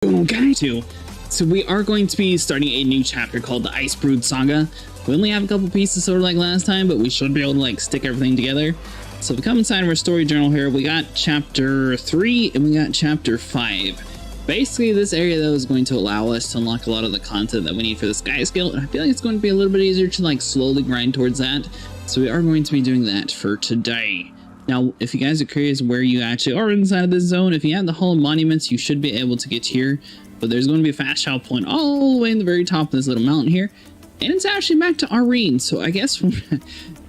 Okay, too. So we are going to be starting a new chapter called the Icebrood Saga. We only have a couple pieces sort of like last time, but we should be able to like stick everything together. So if we come inside of our story journal here, we got chapter 3 and we got chapter 5. Basically, this area though is going to allow us to unlock a lot of the content that we need for the Sky skill, and I feel like it's going to be a little bit easier to like slowly grind towards that. So we are going to be doing that for today. Now, if you guys are curious where you actually are inside of this zone, if you have the Hall of Monuments, you should be able to get here. But there's going to be a fast travel point all the way in the very top of this little mountain here. And it's actually back to Aurene. So I guess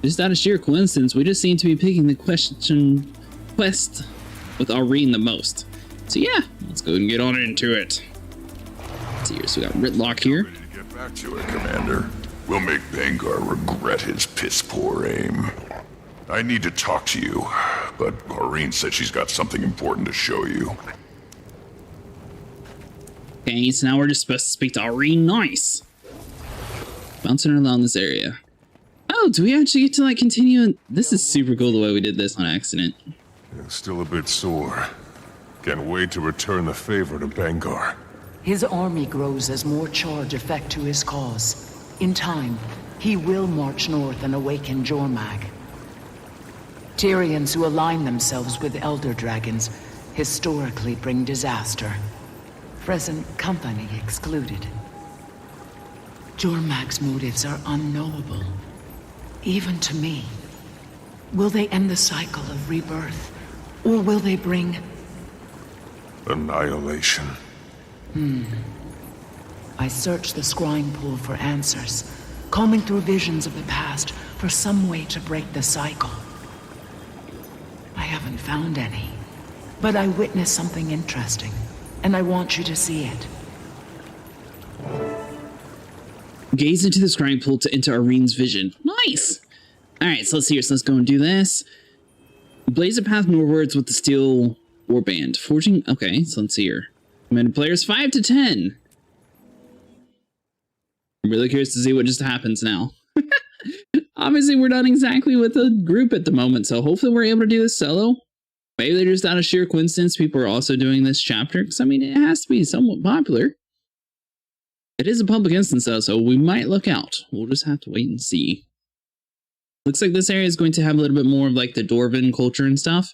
just out of sheer coincidence, we just seem to be picking the quest with Aurene the most. So yeah, let's go and get on into it. Let's see here, so we got Ritlock here. Ready to get back to it, Commander. We'll make Bangar regret his piss-poor aim. I need to talk to you, but Aurene said she's got something important to show you. Okay, so now we're just supposed to speak to Aurene. Nice. Bouncing around this area. Oh, do we actually get to like continue? This is super cool the way we did this on accident. Yeah, still a bit sore. Can't wait to return the favor to Bangar. His army grows as more charge effect to his cause. In time, he will march north and awaken Jormag. Tyrians who align themselves with elder dragons historically bring disaster. Present company excluded. Jormag's motives are unknowable, even to me. Will they end the cycle of rebirth, or will they bring annihilation? I searched the scrying pool for answers, combing through visions of the past for some way to break the cycle. I haven't found any, but I witnessed something interesting, and I want you to see it. Gaze into the scrying pool to enter Aurene's vision. Nice! Alright, so let's see here. So let's go and do this. Blaze a path northwards with the steel warband. Forging... Okay, so let's see here. Commanded players 5 to 10. I'm really curious to see what just happens now. Obviously, we're not exactly with a group at the moment, so hopefully we're able to do this solo. Maybe they're just out of sheer coincidence people are also doing this chapter, because I mean, it has to be somewhat popular. It is a public instance though, so we might look out. We'll just have to wait and see. Looks like this area is going to have a little bit more of like the Dwarven culture and stuff.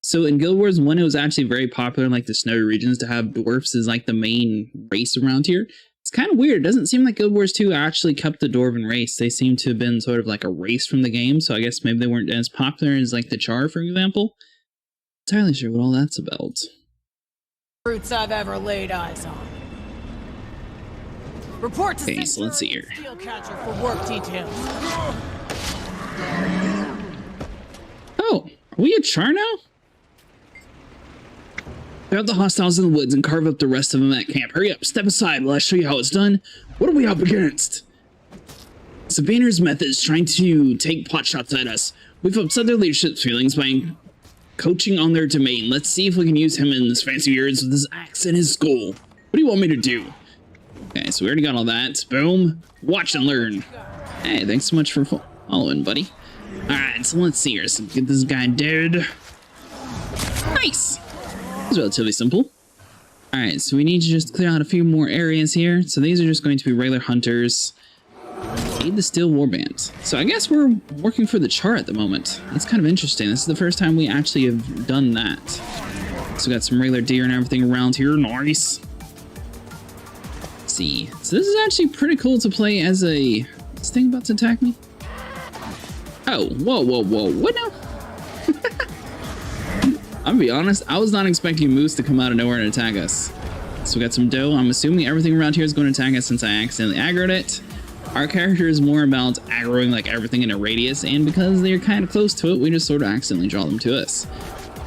So in Guild Wars 1, it was actually very popular in like the snowy regions to have dwarfs as like the main race around here. It's kind of weird. It doesn't seem like Guild Wars 2 actually kept the Dwarven race. They seem to have been sort of like a race from the game, so I guess maybe they weren't as popular as like the Char, for example. Not entirely sure what all that's about. Fruits I've ever laid eyes on. Report to Okay, so let's see here. Steel catcher for work details. Oh, are we a Char now? Grab the hostiles in the woods and carve up the rest of them at camp. Hurry up, step aside while I show you how it's done. What are we up against? Sabaner's methods trying to take pot shots at us. We've upset their leadership's feelings by coaching on their domain. Let's see if we can use him in his fancy words with his axe and his skull. What do you want me to do? Okay, so we already got all that. Boom. Watch and learn. Hey, thanks so much for following, buddy. Alright, so let's see here. So get this guy dead. Nice! It's relatively simple. Alright, so we need to just clear out a few more areas here. So these are just going to be regular hunters. Need the steel warband. So I guess we're working for the Char at the moment. That's kind of interesting. This is the first time we actually have done that. So we got some regular deer and everything around here. Nice. Let's see. So this is actually pretty cool to play as a... Is this thing about to attack me? Oh, whoa, whoa, whoa. What now? I'm gonna be honest, I was not expecting Moose to come out of nowhere and attack us. So we got some dough. I'm assuming everything around here is going to attack us since I accidentally aggroed it. Our character is more about aggroing like everything in a radius, and because they're kind of close to it, we just sort of accidentally draw them to us.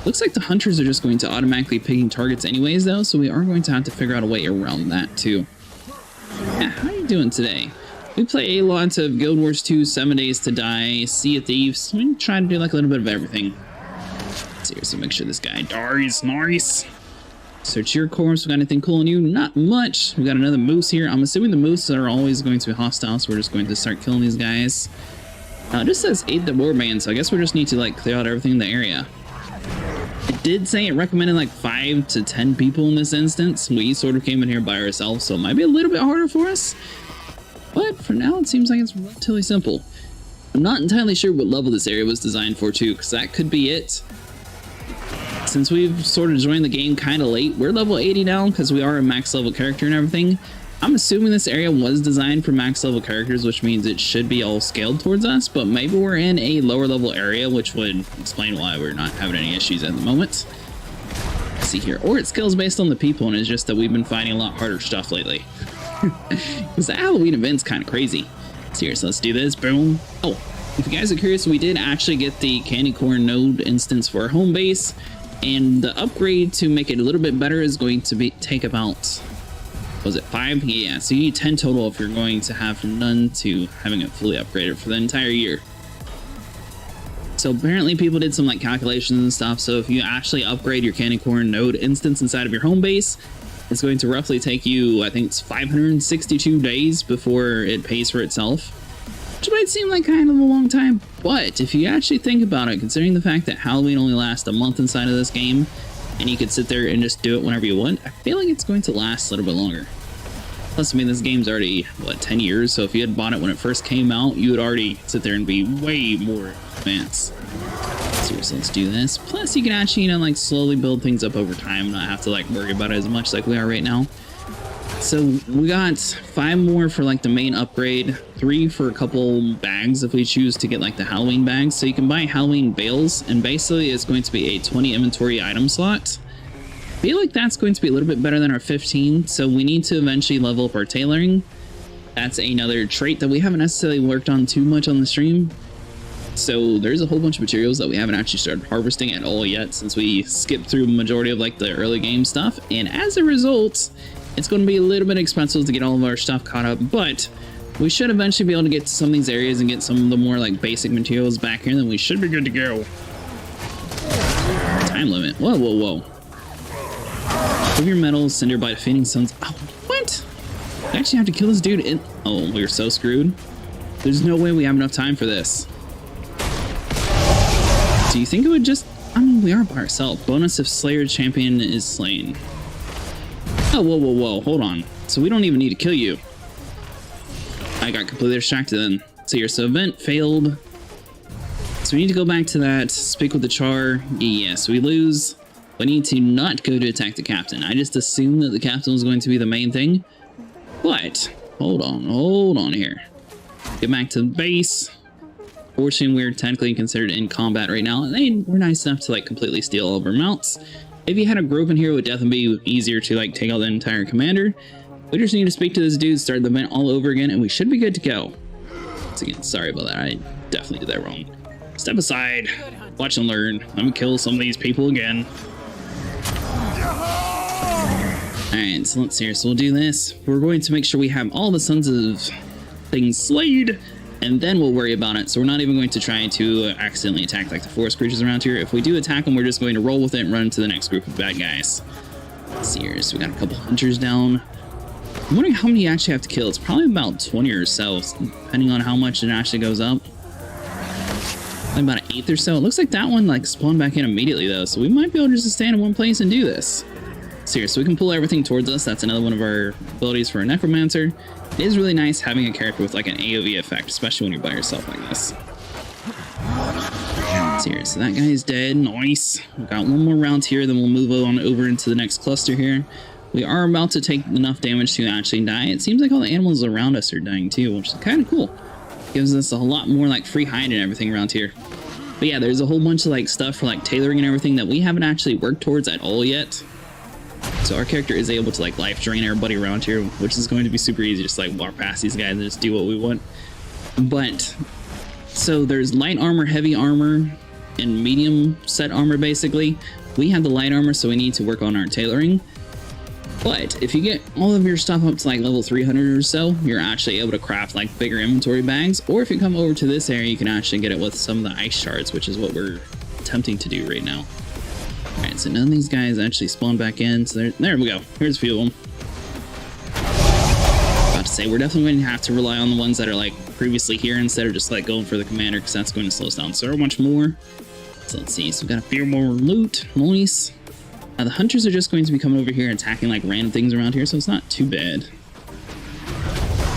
Looks like the hunters are just going to automatically picking targets anyways though, so we are going to have to figure out a way around that too. Yeah, how are you doing today? We play a lot of Guild Wars 2, 7 Days to Die, Sea of Thieves. We try to do like a little bit of everything. Seriously, make sure this guy dies. Nice. Search your corpse. We got anything cool on you? Not much. We got another moose here. I'm assuming the moose are always going to be hostile, so we're just going to start killing these guys. It just says aid the warband, so I guess we just need to like clear out everything in the area. It did say it recommended like 5 to 10 people in this instance. We sort of came in here by ourselves, so it might be a little bit harder for us. But for now, it seems like it's relatively simple. I'm not entirely sure what level this area was designed for too, because that could be it. Since we've sort of joined the game kind of late, we're level 80 now because we are a max level character and everything. I'm assuming this area was designed for max level characters, which means it should be all scaled towards us, but maybe we're in a lower level area, which would explain why we're not having any issues at the moment. Let's see here. Or it scales based on the people, and it's just that we've been finding a lot harder stuff lately. Because the Halloween event's kind of crazy. So here, so let's do this. Boom. Oh, if you guys are curious, we did actually get the candy corn node instance for our home base, and the upgrade to make it a little bit better is going to take about, was it 5? Yeah, so you need 10 total if you're going to have from none to having it fully upgraded for the entire year. So apparently people did some like calculations and stuff, so if you actually upgrade your candy corn node instance inside of your home base, it's going to roughly take you, I think it's 562 days before it pays for itself, which might seem like kind of a long time, but if you actually think about it, considering the fact that Halloween only lasts a month inside of this game, and you could sit there and just do it whenever you want, I feel like it's going to last a little bit longer. Plus, I mean, this game's already, what, 10 years? So if you had bought it when it first came out, you would already sit there and be way more advanced. So let's do this. Plus, you can actually, you know, like slowly build things up over time and not have to like worry about it as much like we are right now. So we got 5 more for like the main upgrade, 3 for a couple bags if we choose to get like the Halloween bags. So you can buy Halloween bales, and basically it's going to be a 20 inventory item slot. I feel like that's going to be a little bit better than our 15, so we need to eventually level up our tailoring. That's another trait that we haven't necessarily worked on too much on the stream. So there's a whole bunch of materials that we haven't actually started harvesting at all yet, since we skipped through the majority of like the early game stuff, and as a result, it's going to be a little bit expensive to get all of our stuff caught up, but we should eventually be able to get to some of these areas and get some of the more like basic materials back here, then we should be good to go. Time limit. Whoa, whoa, whoa. Give your medals, cinder by defeating sons. Oh, what? I actually have to kill this dude in. Oh, we're so screwed. There's no way we have enough time for this. Do you think it would just... I mean, we are by ourselves. Bonus if Slayer champion is slain. Oh, whoa, whoa, whoa. Hold on. So we don't even need to kill you. I got completely distracted then. So here, so event failed. So we need to go back to that. Speak with the Char. Yes, we lose. We need to not go to attack the captain. I just assumed that the captain was going to be the main thing. But, hold on here. Get back to the base. Fortunately, we're technically considered in combat right now, and they were nice enough to like completely steal all of our mounts. If you had a group in here, it would definitely be easier to like take out the entire commander. We just need to speak to this dude, start the event all over again, and we should be good to go. Once again, sorry about that. I definitely did that wrong. Step aside, watch and learn. I'm gonna kill some of these people again. Alright, so let's see here. So we'll do this. We're going to make sure we have all the sons of things slayed, and then we'll worry about it. So we're not even going to try to accidentally attack like the forest creatures around here. If we do attack them, we're just going to roll with it and run to the next group of bad guys. Let's see here. So we got a couple hunters down. I'm wondering how many you actually have to kill. It's probably about 20 or so, depending on how much it actually goes up. Like about an 1/8 or so. It looks like that one like spawned back in immediately though, so we might be able to just stand in one place and do this. So here, so we can pull everything towards us. That's another one of our abilities for a necromancer. It is really nice having a character with like an AoE effect, especially when you're by yourself like this. So here, so that guy is dead. Nice. We've got one more round here, then we'll move on over into the next cluster here. We are about to take enough damage to actually die. It seems like all the animals around us are dying too, which is kind of cool. Gives us a lot more like free hide and everything around here. But yeah, there's a whole bunch of like stuff for like tailoring and everything that we haven't actually worked towards at all yet. So our character is able to like life drain everybody around here, which is going to be super easy, just like walk past these guys and just do what we want. But so there's light armor, heavy armor, and medium set armor basically. We have the light armor, so we need to work on our tailoring. But if you get all of your stuff up to like level 300 or so, you're actually able to craft like bigger inventory bags. Or if you come over to this area, you can actually get it with some of the ice shards, which is what we're attempting to do right now. All right, so none of these guys actually spawn back in. So there we go. Here's a few of them. About to say, we're definitely going to have to rely on the ones that are like previously here instead of just like going for the commander, because that's going to slow us down so much more. So let's see. So we got a few more loot. Nice. The hunters are just going to be coming over here and attacking like random things around here, so it's not too bad.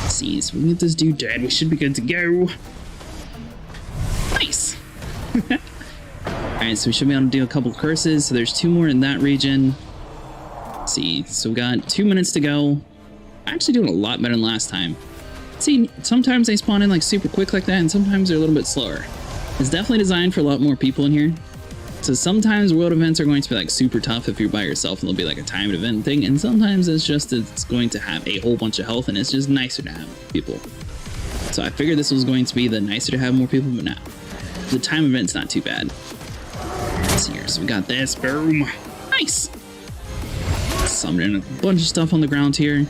Let's see. So we can get this dude dead. We should be good to go. Nice. Alright, so we should be able to do a couple curses. So there's 2 more in that region. Let's see. So we got 2 minutes to go. Actually doing a lot better than last time. See, sometimes they spawn in like super quick like that, and sometimes they're a little bit slower. It's definitely designed for a lot more people in here. So sometimes world events are going to be like super tough if you're by yourself, and they'll be like a timed event thing, and sometimes it's going to have a whole bunch of health, and it's just nicer to have people. So I figured this was going to be the nicer to have more people, but no. The time event's not too bad. Let's see here, so we got this, boom. Nice! Summoning a bunch of stuff on the ground here.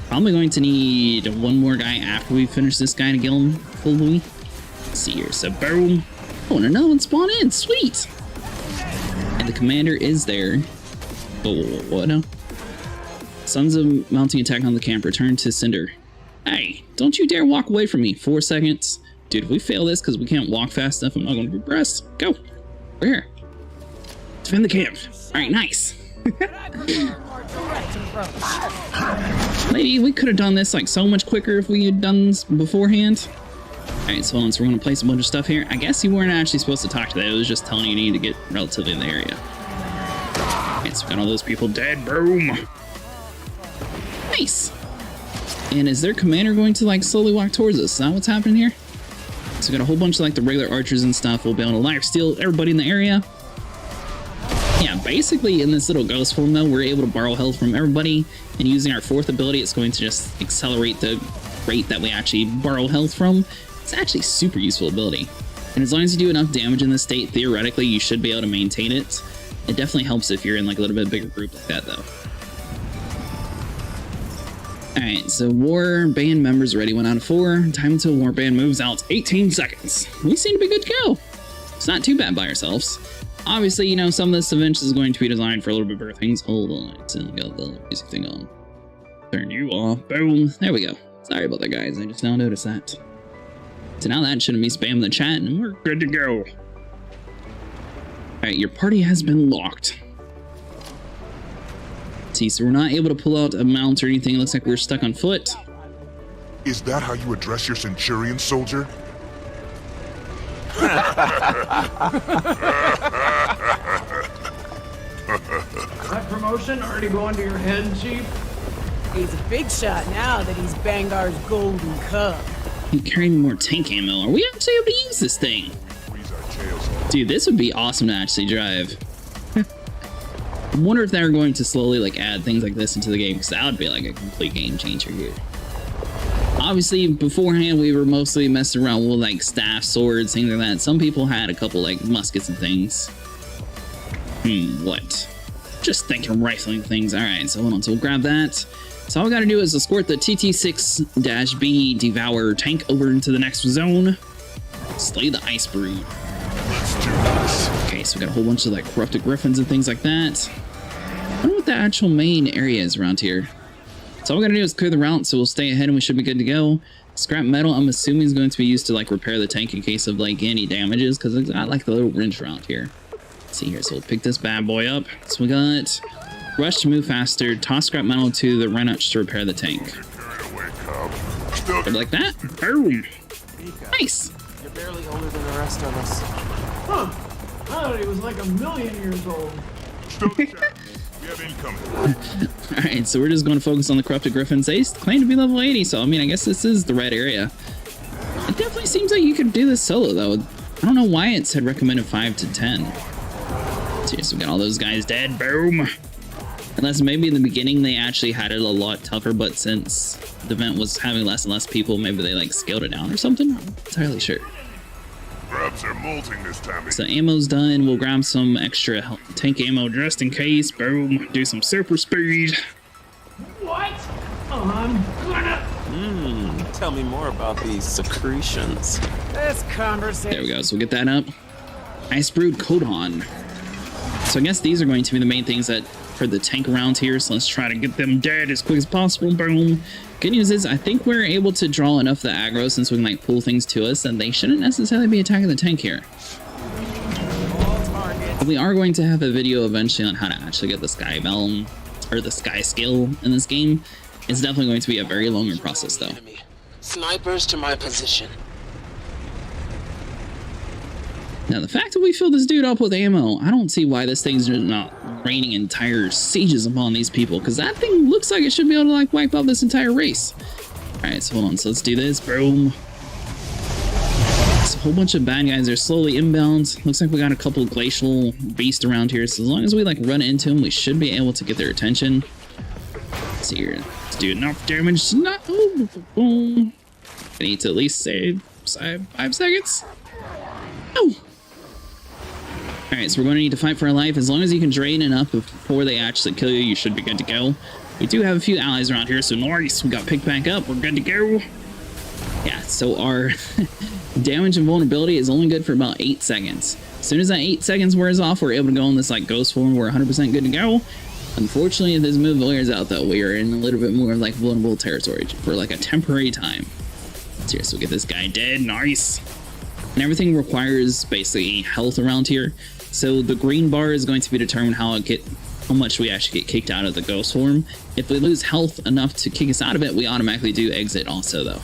Probably going to need 1 more guy after we finish this guy to kill him fully. Let's see here, so boom. Oh, and another one spawned in, sweet! And the commander is there. Oh, what now? Sons of mounting attack on the camp. Return to Cinder. Hey, don't you dare walk away from me. 4 seconds. Dude, if we fail this because we can't walk fast enough, I'm not going to be impressed. Go. We're here. Defend the camp. Alright, nice. Lady, we could have done this like so much quicker if we had done this beforehand. Alright, so hold on, so we're going to place a bunch of stuff here. I guess you weren't actually supposed to talk to that. It was just telling you need to get relatively in the area. Alright, so we got all those people dead. Boom. Nice. And is their commander going to like slowly walk towards us? Is that what's happening here? So we got a whole bunch of like the regular archers and stuff. We'll be able to lifesteal everybody in the area. Yeah, basically in this little ghost form though, we're able to borrow health from everybody, and using our 4th ability, it's going to just accelerate the rate that we actually borrow health from. It's actually a super useful ability. And as long as you do enough damage in this state, theoretically, you should be able to maintain it. It definitely helps if you're in like a little bit bigger group like that though. Alright, so war band members ready, 1 out of 4. Time until war band moves out, 18 seconds. We seem to be good to go. It's not too bad by ourselves. Obviously, you know, some of this event is going to be designed for a little bit better things. Hold on, I got the music thing on. Turn you off. Boom. There we go. Sorry about that, guys. I just now noticed that. So now that shouldn't be spamming the chat, and we're good to go. Alright, your party has been locked. See, so we're not able to pull out a mount or anything. It looks like we're stuck on foot. Is that how you address your Centurion, soldier? That promotion already going to your head, Chief? He's a big shot now that he's Bangar's golden cub. You carrying more tank ammo. Are we actually able to use this thing? Dude, this would be awesome to actually drive. I wonder if they're going to slowly like add things like this into the game, because that would be like a complete game changer here. Obviously, beforehand, we were mostly messing around with like staff, swords, things like that. Some people had a couple like muskets and things. What? Just thinking rifling things. Alright, so hold on, so we'll grab that. So all we gotta do is escort the TT6-B Devour tank over into the next zone. Slay the Icebrood. Let's do this. Okay, so we got a whole bunch of like corrupted griffins and things like that. I wonder what the actual main area is around here. So all we gotta do is clear the route, so we'll stay ahead and we should be good to go. Scrap metal, I'm assuming, is going to be used to like repair the tank in case of like any damages, because it's got like the little wrench around here. Let's see here, so we'll pick this bad boy up. So we got rush to move faster, toss scrap metal to the Renach to repair the tank. Like that? Boom! Nice! You're barely older than the rest of us. Huh. I thought he was like 1,000,000 years old. We have incoming. Alright, so we're just going to focus on the corrupted griffins. They claim to be level 80, so I mean, I guess this is the red area. It definitely seems like you could do this solo, though. I don't know why it said recommended 5 to 10. So we got all those guys dead. Boom! Unless maybe in the beginning they actually had it a lot tougher, but since the event was having less and less people, maybe they like scaled it down or something? I'm not entirely sure. Grabs are molting this time. So ammo's done. We'll grab some extra tank ammo just in case. Boom. Do some super speed. What? I'm gonna... Tell me more about these secretions. This conversation. There we go. So we'll get that up. Icebrood Codon. So I guess these are going to be the main things that for the tank around here. So let's try to get them dead as quick as possible. Boom. Good news is I think we're able to draw enough of the aggro since we can like pull things to us, and they shouldn't necessarily be attacking the tank here. We are going to have a video eventually on how to actually get the Sky Realm, or the Sky skill in this game. It's definitely going to be a very longer process though. Snipers to my position. Now the fact that we filled this dude up with ammo, I don't see why this thing's just not raining entire sieges upon these people, because that thing looks like it should be able to like wipe out this entire race. Alright, so hold on, so let's do this. Boom. There's a whole bunch of bad guys. They're slowly inbound. Looks like we got a couple glacial beasts around here, so as long as we like run into them, we should be able to get their attention. Let's see here. Let's do enough damage. Not boom. I need to at least save 5 seconds. Oh. Alright, so we're going to need to fight for our life. As long as you can drain enough before they actually kill you, you should be good to go. We do have a few allies around here, so nice. We got picked back up. We're good to go. Yeah, so our damage and vulnerability is only good for about 8 seconds. As soon as that 8 seconds wears off, we're able to go in this like ghost form. We're 100% good to go. Unfortunately, if this move wears out, though, we are in a little bit more like vulnerable territory for like a temporary time. So we'll get this guy dead. Nice. And everything requires basically health around here. So the green bar is going to be determined how much we actually get kicked out of the ghost form. If we lose health enough to kick us out of it, we automatically do exit also though.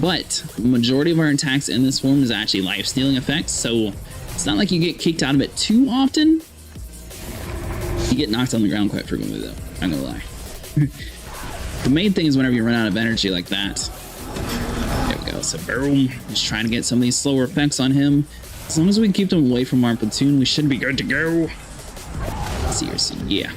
But the majority of our attacks in this form is actually life stealing effects, so it's not like you get kicked out of it too often. You get knocked on the ground quite frequently though, I'm gonna lie. The main thing is whenever you run out of energy like that. There we go, so boom, just trying to get some of these slower effects on him. As long as we can keep them away from our platoon, we should be good to go. Seriously, yeah.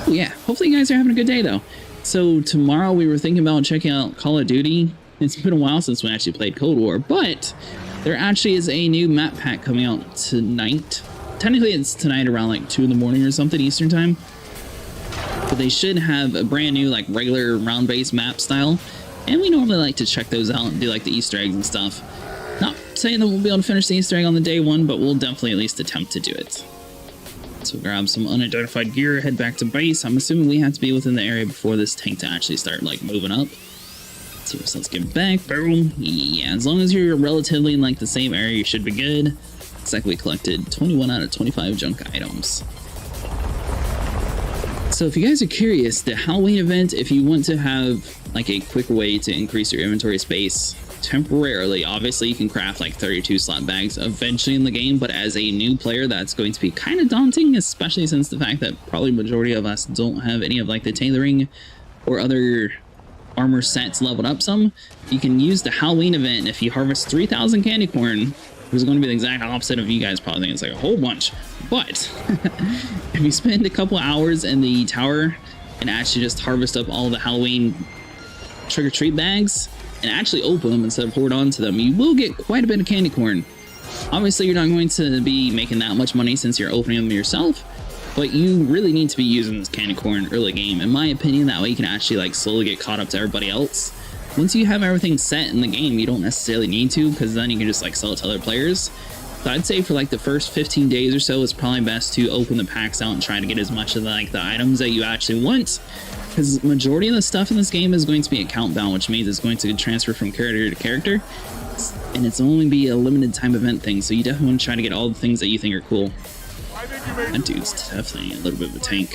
Oh yeah, hopefully you guys are having a good day though. So tomorrow we were thinking about checking out Call of Duty. It's been a while since we actually played Cold War, but there actually is a new map pack coming out tonight. Technically it's tonight around like 2 in the morning or something Eastern time. But they should have a brand new like regular round-based map style. And we normally like to check those out and do like the Easter eggs and stuff. Not saying that we'll be able to finish the Easter egg on the day one, but we'll definitely at least attempt to do it. So grab some unidentified gear, head back to base. I'm assuming we have to be within the area before this tank to actually start like moving up. So let's get back. Boom. Yeah, as long as you're relatively in like the same area, you should be good. Looks like we collected 21 out of 25 junk items. So if you guys are curious, the Halloween event, if you want to have like a quick way to increase your inventory space temporarily, obviously you can craft like 32 slot bags eventually in the game, but as a new player that's going to be kind of daunting, especially since the fact that probably majority of us don't have any of like the tailoring or other armor sets leveled up some. You can use the Halloween event. If you harvest 3,000 candy corn, which is going to be the exact opposite of you guys probably think it's like a whole bunch, but if you spend a couple hours in the tower and actually just harvest up all the Halloween trick-or-treat bags and actually open them instead of hoard onto them, you will get quite a bit of candy corn. Obviously you're not going to be making that much money since you're opening them yourself, but you really need to be using this candy corn early game, in my opinion. That way you can actually like slowly get caught up to everybody else. Once you have everything set in the game, you don't necessarily need to, because then you can just like sell it to other players. So I'd say for like the first 15 days or so, it's probably best to open the packs out and try to get as much of the, like the items that you actually want, because the majority of the stuff in this game is going to be account bound, which means it's going to transfer from character to character, and it's only be a limited time event thing. So you definitely want to try to get all the things that you think are cool. That dude's definitely a little bit of a tank.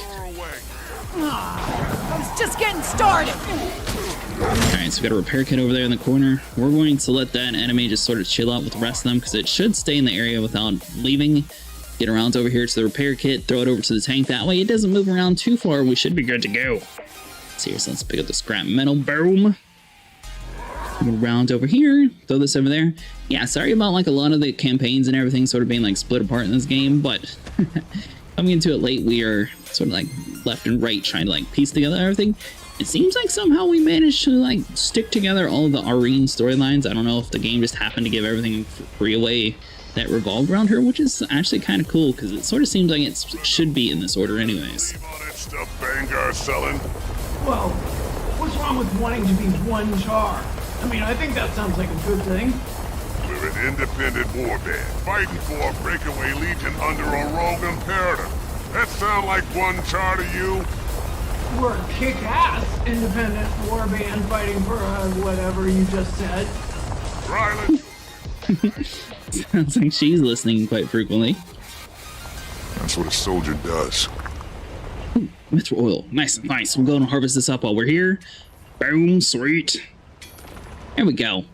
I was just getting started. Alright, so we got a repair kit over there in the corner. We're going to let that enemy just sort of chill out with the rest of them, because it should stay in the area without leaving. Get around over here to the repair kit, throw it over to the tank. That way it doesn't move around too far. We should be good to go. Seriously, let's pick up the scrap metal. Boom. Go around over here, throw this over there. Yeah, sorry about like a lot of the campaigns and everything sort of being like split apart in this game, but coming into it late, we are sort of like left and right trying to like piece together everything. It seems like somehow we managed to like stick together all of the Aurene storylines. I don't know if the game just happened to give everything free away that revolved around her, which is actually kind of cool, because it sort of seems like it should be in this order anyways. All that stuff Vanguard's selling? Well, what's wrong with wanting to be one char? I mean, I think that sounds like a good thing. We're an independent warband, fighting for a breakaway legion under a rogue imperator. That sound like one char to you? We're a kick-ass independent warband fighting for whatever you just said. Riley. Sounds like she's listening quite frequently. That's what a soldier does. Mithril oil. Nice, nice. We'll go and harvest this up while we're here. Boom, sweet. There we go.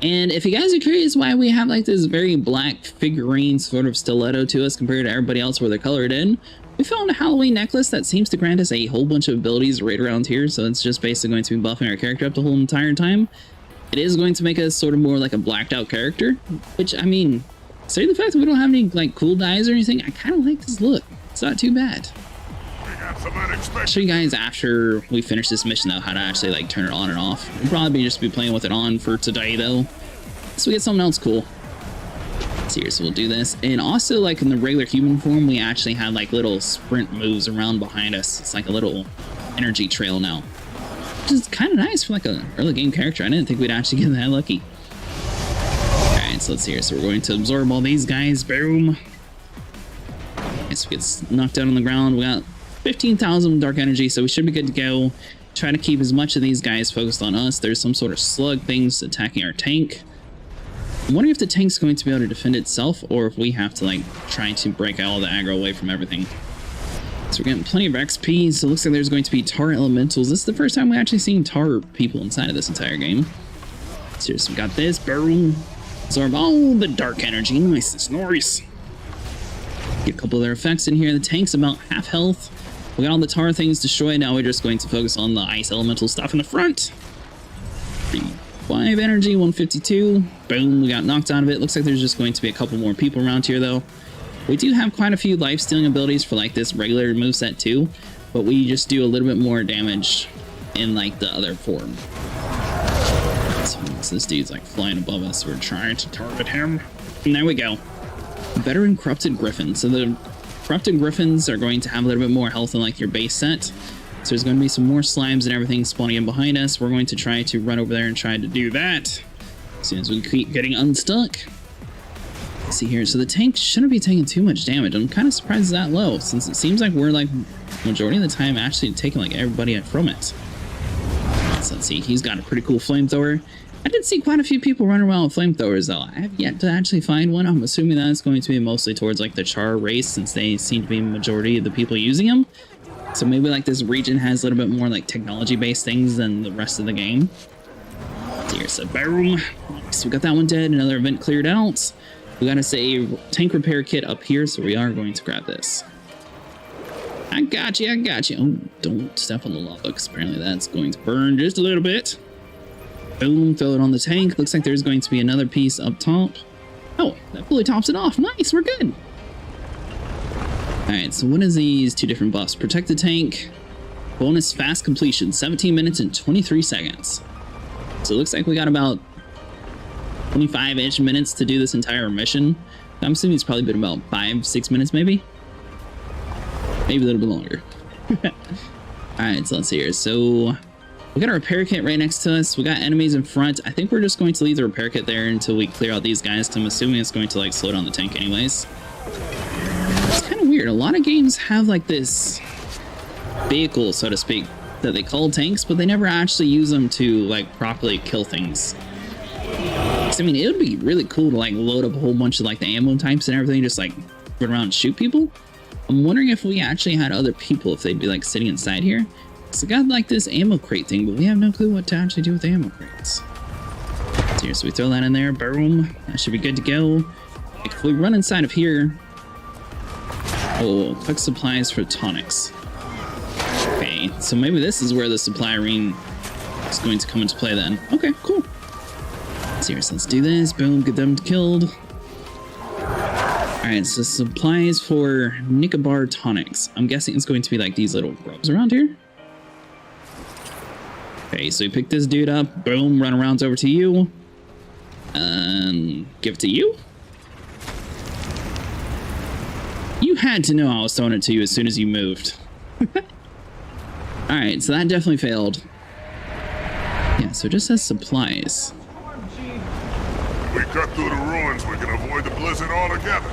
And if you guys are curious why we have like this very black figurine sort of stiletto to us compared to everybody else where they're colored in, we found a Halloween necklace that seems to grant us a whole bunch of abilities right around here. So it's just basically going to be buffing our character up the whole entire time. It is going to make us sort of more like a blacked out character, which, I mean, say the fact that we don't have any like cool dyes or anything, I kind of like this look. It's not too bad. I'll show you guys after we finish this mission though how to actually like turn it on and off. We'll probably just be playing with it on for today though, so we get something else cool. Seriously, we'll do this. And also, like in the regular human form, we actually have like little sprint moves around behind us. It's like a little energy trail now, which is kind of nice for like a early game character. I didn't think we'd actually get that lucky. All right, so let's see here. So we're going to absorb all these guys. Boom. Nice, we get knocked down on the ground. We got 15,000 dark energy, so we should be good to go. Try to keep as much of these guys focused on us. There's some sort of slug things attacking our tank. I'm wondering if the tank's going to be able to defend itself, or if we have to like try to break all the aggro away from everything. So we're getting plenty of XP, so it looks like there's going to be tar elementals. This is the first time we actually seen tar people inside of this entire game. Seriously, we got this. Boom. Absorb all the dark energy. Nice, nice. Get a couple of their effects in here. The tank's about half health. We got all the tar things destroyed. Now we're just going to focus on the ice elemental stuff in the front. 5 energy, 152. Boom, we got knocked out of it. Looks like there's just going to be a couple more people around here though. We do have quite a few life stealing abilities for like this regular moveset too, but we just do a little bit more damage in like the other form. So this dude's like flying above us. We're trying to target him. And there we go. Veteran Corrupted Griffin. So the Corrupted Griffins are going to have a little bit more health than like your base set. So there's going to be some more slimes and everything spawning in behind us. We're going to try to run over there and try to do that as soon as we keep getting unstuck. Let's see here. So the tank shouldn't be taking too much damage. I'm kind of surprised it's that low, since it seems like we're like majority of the time actually taking like everybody from it. So let's see. He's got a pretty cool flamethrower. I did see quite a few people running around with flamethrowers though. I have yet to actually find one. I'm assuming that's going to be mostly towards like the Char race, since they seem to be the majority of the people using them. So maybe like this region has a little bit more like technology based things than the rest of the game. Here's so boom. So we got that one dead. Another event cleared out. We got us a tank repair kit up here, so we are going to grab this. I got you, I got you. Oh, don't step on the lava, because apparently that's going to burn just a little bit. Boom, throw it on the tank. Looks like there's going to be another piece up top. Oh, that fully tops it off. Nice, we're good. Alright, so what is these two different buffs? Protect the tank. Bonus fast completion, 17 minutes and 23 seconds. So it looks like we got about 25-ish minutes to do this entire mission. I'm assuming it's probably been about 5-6 minutes maybe. Maybe a little bit longer. Alright, so let's see here. So we got a repair kit right next to us. We got enemies in front. I think we're just going to leave the repair kit there until we clear out these guys, because I'm assuming it's going to like slow down the tank anyways. It's kind of weird. A lot of games have like this vehicle, so to speak, that they call tanks, but they never actually use them to like properly kill things. I mean, it would be really cool to like load up a whole bunch of like the ammo types and everything, just like run around and shoot people. I'm wondering if we actually had other people, if they'd be like sitting inside here. So I got like this ammo crate thing, but we have no clue what to actually do with the ammo crates. So here, so we throw that in there. Boom. That should be good to go. Like, if we run inside of here. Oh, quick supplies for tonics. Okay, so maybe this is where the supply arena is going to come into play then. Okay, cool. Seriously, let's do this. Boom, get them killed. Alright, so supplies for Nicobar tonics. I'm guessing it's going to be like these little grubs around here. Okay, so we pick this dude up. Boom, run around over to you. Give it to you. You had to know I was throwing it to you as soon as you moved. Alright, so that definitely failed. Yeah, so it just says supplies. We cut through the ruins, we can avoid the blizzard altogether.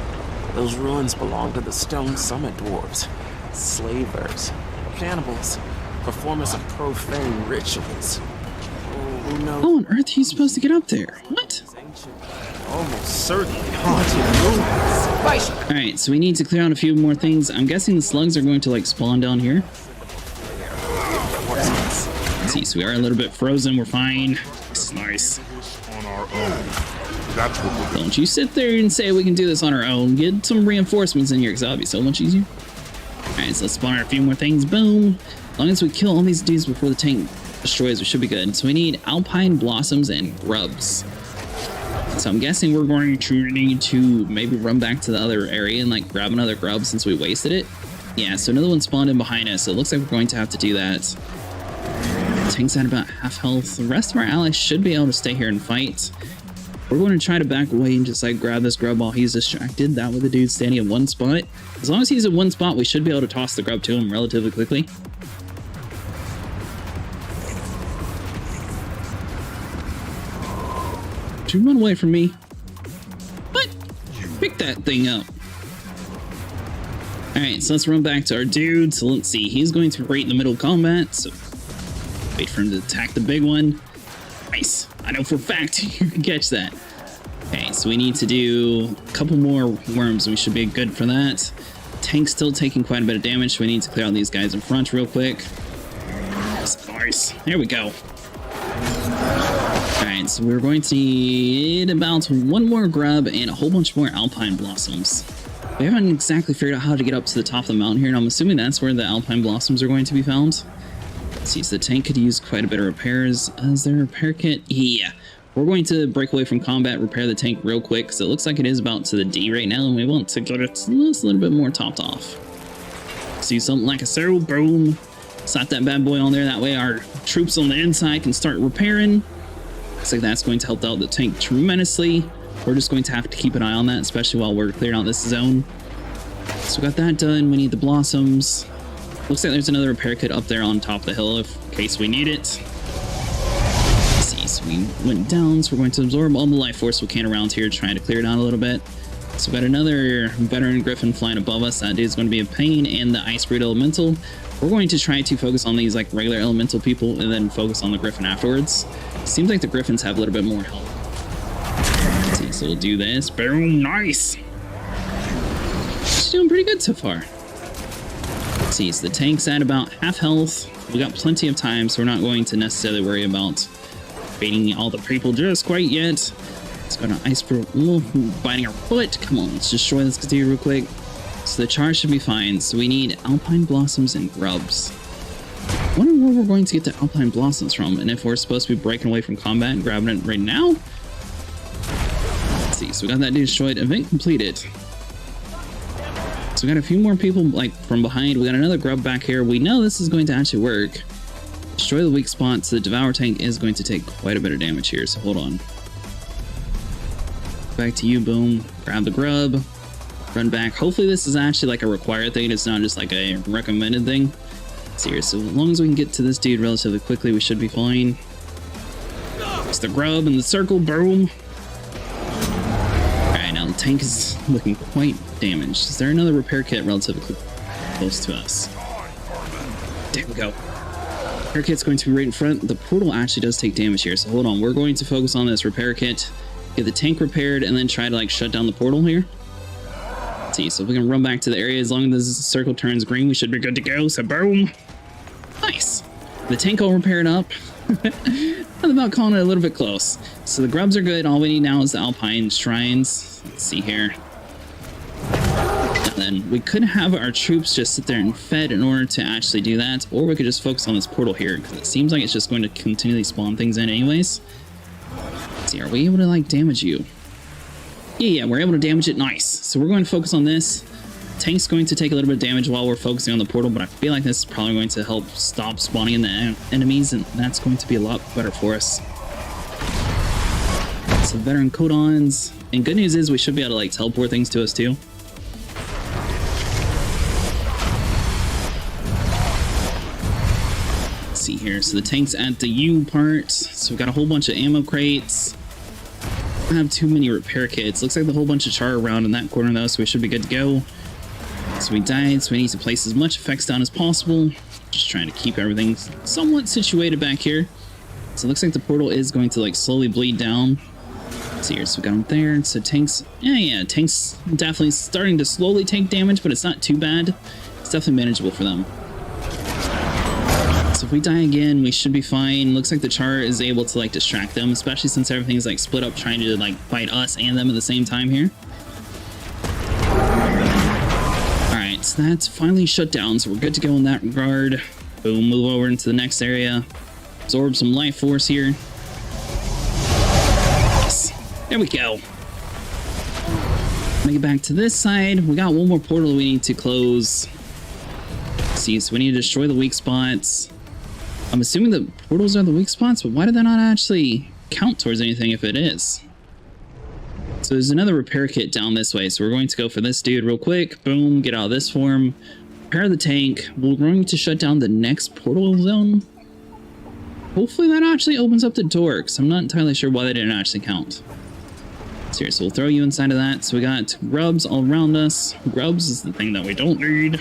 Those ruins belong to the Stone Summit dwarves, slavers, cannibals, performers of profane rituals. Who knows? How on earth are you supposed to get up there? What? Almost certainly haunted movies. Alright, so we need to clear out a few more things. I'm guessing the slugs are going to like spawn down here. Let's see, so we are a little bit frozen. We're fine. This is nice. On our own. That's what we're Don't you sit there and say we can do this on our own. Get some reinforcements in here because that'll be so much easier. Alright, so let's spawn out a few more things. Boom. As long as we kill all these dudes before the tank destroys, we should be good. So we need alpine blossoms and grubs. So I'm guessing we're going to need to maybe run back to the other area and like grab another grub since we wasted it. Yeah, so another one spawned in behind us. So it looks like we're going to have to do that. Tank's at about half health. The rest of our allies should be able to stay here and fight. We're going to try to back away and just like grab this grub while he's distracted. That way the dude's standing in one spot. As long as he's in one spot, we should be able to toss the grub to him relatively quickly. Don't run away from me. What? Pick that thing up. Alright, so let's run back to our dude. So let's see. He's going to be right in the middle of combat. So wait for him to attack the big one. Nice. I know for a fact you can catch that. Okay, so we need to do a couple more worms and we should be good for that. Tank's still taking quite a bit of damage, so we need to clear out these guys in front real quick. Nice. There we go. Alright, so we're going to need about one more grub and a whole bunch more alpine blossoms. We haven't exactly figured out how to get up to the top of the mountain here, and I'm assuming that's where the alpine blossoms are going to be found. Let's see, so the tank could use quite a bit of repairs. Is there a repair kit? Yeah. We're going to break away from combat, repair the tank real quick, because it looks like it is about to the D right now, and we want to get it just a little bit more topped off. See something like a servo, boom. Slap that bad boy on there, that way our troops on the inside can start repairing. Looks like that's going to help out the tank tremendously. We're just going to have to keep an eye on that, especially while we're clearing out this zone. So we got that done. We need the blossoms. Looks like there's another repair kit up there on top of the hill in case we need it. Let's see, so we went down, so we're going to absorb all the life force we can around here, trying to clear it out a little bit. So we got another veteran griffin flying above us. That dude's going to be a pain, and the Icebrood elemental. We're going to try to focus on these like regular elemental people and then focus on the griffin afterwards. Seems like the griffins have a little bit more health. Let's see, so we'll do this. Boom, nice. She's doing pretty good so far. Let's see, so the tank's at about half health. We got plenty of time, so we're not going to necessarily worry about beating all the people just quite yet. Let's go to Icebrood. Biting our foot. Come on, let's destroy this dude real quick. So the charge should be fine. So we need alpine blossoms and grubs. I wonder where we're going to get the alpine blossoms from, and if we're supposed to be breaking away from combat and grabbing it right now. Let's see, so we got that dude destroyed. Event completed. So we got a few more people like from behind. We got another grub back here. We know this is going to actually work. Destroy the weak spot. So the devour tank is going to take quite a bit of damage here, so hold on. Back to you, boom. Grab the grub. Run back. Hopefully this is actually like a required thing. It's not just like a recommended thing. So as long as we can get to this dude relatively quickly, we should be fine. It's the grub in the circle, boom. Alright, now the tank is looking quite damaged. Is there another repair kit relatively close to us? There we go. Repair kit's going to be right in front. The portal actually does take damage here, so hold on. We're going to focus on this repair kit, get the tank repaired, and then try to like shut down the portal here. Let's see, so if we can run back to the area, as long as this circle turns green, we should be good to go. So boom. Nice. The tank all repaired up. I'm about calling it a little bit close. So the grubs are good. All we need now is the alpine shrines. Let's see here. And then we could have our troops just sit there and fed in order to actually do that, or we could just focus on this portal here, because it seems like it's just going to continually spawn things in anyways. Let's see, are we able to like damage you? Yeah, we're able to damage it. Nice. So we're going to focus on this. Tank's going to take a little bit of damage while we're focusing on the portal, but I feel like this is probably going to help stop spawning in the enemies, and that's going to be a lot better for us. So veteran codons, and good news is we should be able to like teleport things to us too. Let's see here, so the tank's at the U part, so we've got a whole bunch of ammo crates. I don't have too many repair kits. Looks like the whole bunch of char around in that corner though, so we should be good to go. So we died, so we need to place as much effects down as possible. Just trying to keep everything somewhat situated back here. So it looks like the portal is going to like slowly bleed down. See here, so we got him there. So tanks, tanks definitely starting to slowly take damage, but it's not too bad. It's definitely manageable for them. So if we die again, we should be fine. Looks like the char is able to like distract them, especially since everything's like split up trying to like fight us and them at the same time here. Alright, so that's finally shut down, so we're good to go in that regard. Boom, move over into the next area. Absorb some life force here. Yes, there we go. Make it back to this side. We got one more portal we need to close. See, so we need to destroy the weak spots. I'm assuming the portals are the weak spots, but why did that not actually count towards anything if it is? So there's another repair kit down this way, so we're going to go for this dude real quick. Boom, get out of this form. Repair the tank. We're going to shut down the next portal zone. Hopefully that actually opens up the door, because I'm not entirely sure why they didn't actually count. So here, so we'll throw you inside of that. So we got grubs all around us. Grubs is the thing that we don't need.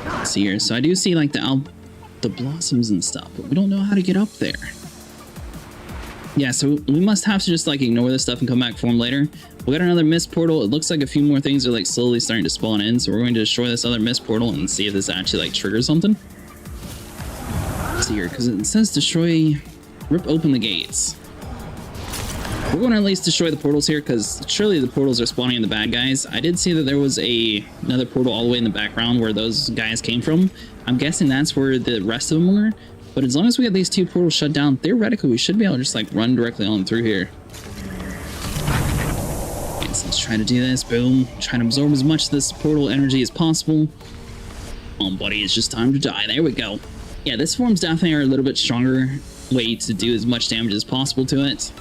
Let's see here, so I do see like the blossoms and stuff, but we don't know how to get up there. Yeah, so we must have to just like ignore this stuff and come back for them later. We got another mist portal. It looks like a few more things are like slowly starting to spawn in, so we're going to destroy this other mist portal and see if this actually like triggers something. Let's see here, because it says destroy, rip open the gates. We're going to at least destroy the portals here, because surely the portals are spawning in the bad guys. I did see that there was another portal all the way in the background where those guys came from. I'm guessing that's where the rest of them were. But as long as we get these two portals shut down, theoretically we should be able to just like run directly on through here. Okay, so let's try to do this. Boom. Try to absorb as much of this portal energy as possible. Come on, buddy. It's just time to die. There we go. Yeah, this form's definitely a little bit stronger way to do as much damage as possible to it.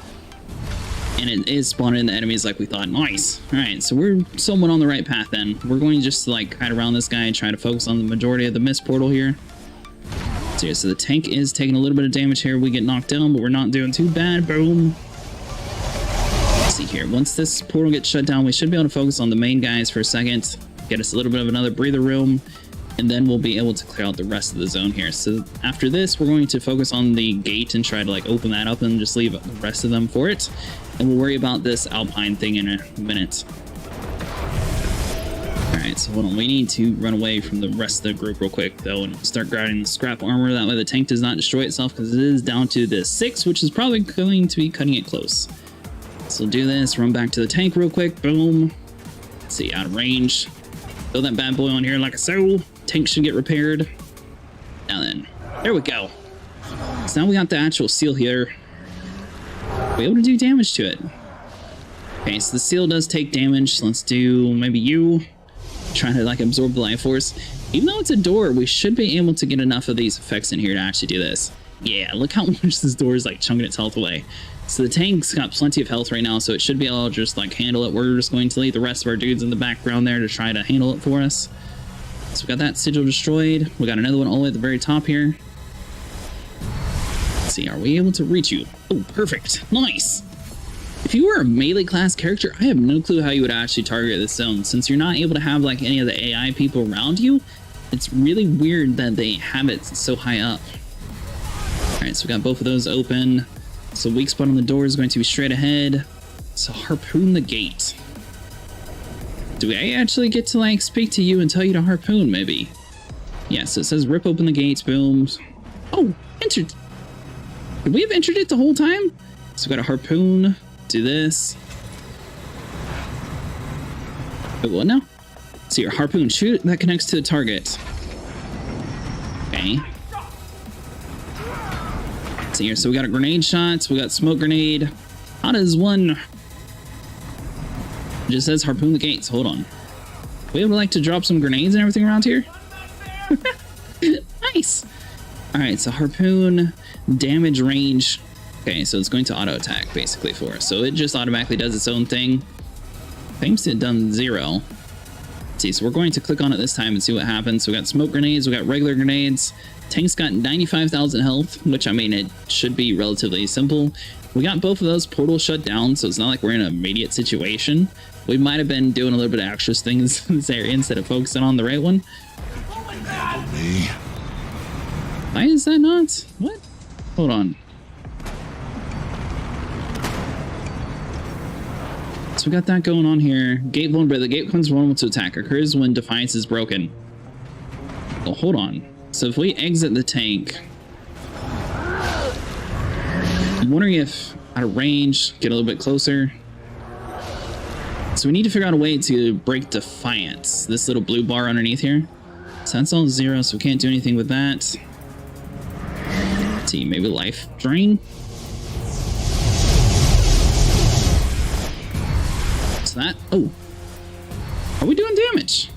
And it is spawning the enemies like we thought. Nice. Alright, so we're somewhat on the right path then. We're going just to like hide around this guy and try to focus on the majority of the mist portal here. So, yeah, so the tank is taking a little bit of damage here. We get knocked down, but we're not doing too bad. Boom. Let's see here. Once this portal gets shut down, we should be able to focus on the main guys for a second. Get us a little bit of another breather room. And then we'll be able to clear out the rest of the zone here. So after this, we're going to focus on the gate and try to like open that up and just leave the rest of them for it. And we'll worry about this alpine thing in a minute. Alright, so hold on. We need to run away from the rest of the group real quick, though, and start grabbing the scrap armor. That way the tank does not destroy itself, because it is down to the 6, which is probably going to be cutting it close. So we'll do this. Run back to the tank real quick. Boom. Let's see, out of range. Throw that bad boy on here like so. Tank should get repaired. Now then. There we go. So now we got the actual seal here. We're able to do damage to it. Okay, so the seal does take damage. So let's do maybe you. Trying to like absorb the life force. Even though it's a door, we should be able to get enough of these effects in here to actually do this. Yeah, look how much this door is like chunking its health away. So the tank's got plenty of health right now, so it should be able to just like handle it. We're just going to leave the rest of our dudes in the background there to try to handle it for us. So we got that sigil destroyed. We got another one all the way at the very top here. Let's see, are we able to reach you? Oh, perfect. Nice. If you were a melee class character, I have no clue how you would actually target this zone. Since you're not able to have like any of the AI people around you, it's really weird that they have it so high up. Alright, so we got both of those open. So weak spot on the door is going to be straight ahead. So harpoon the gate. Do I actually get to like speak to you and tell you to harpoon maybe? Yeah, so it says rip open the gates, boom. Oh, entered. Did we have entered it the whole time? So we got a harpoon, do this. Wait, what now? So your harpoon, shoot, that connects to the target. Okay. So here, so we got a grenade shots, we got smoke grenade. How does one... It just says harpoon the gates. Hold on. We would like to drop some grenades and everything around here. Nice. All right, so harpoon damage range. Okay, so it's going to auto attack basically for us. So it just automatically does its own thing. Claims it done 0. Let's see, so we're going to click on it this time and see what happens. So we got smoke grenades, we got regular grenades. Tank's got 95,000 health, which I mean, it should be relatively simple. We got both of those portals shut down, so it's not like we're in an immediate situation. We might have been doing a little bit of extra things in this area instead of focusing on the right one. Why is that not? What? Hold on. we got that going on here. Gate vulnerable. The gate becomes vulnerable to attack. Occurs when Defiance is broken. Well, hold on. So if we exit the tank, I'm wondering if out of range, get a little bit closer. So we need to figure out a way to break Defiance. This little blue bar underneath here. So that's all 0, so we can't do anything with that. Let's see, maybe life drain. So that, oh, are we doing damage?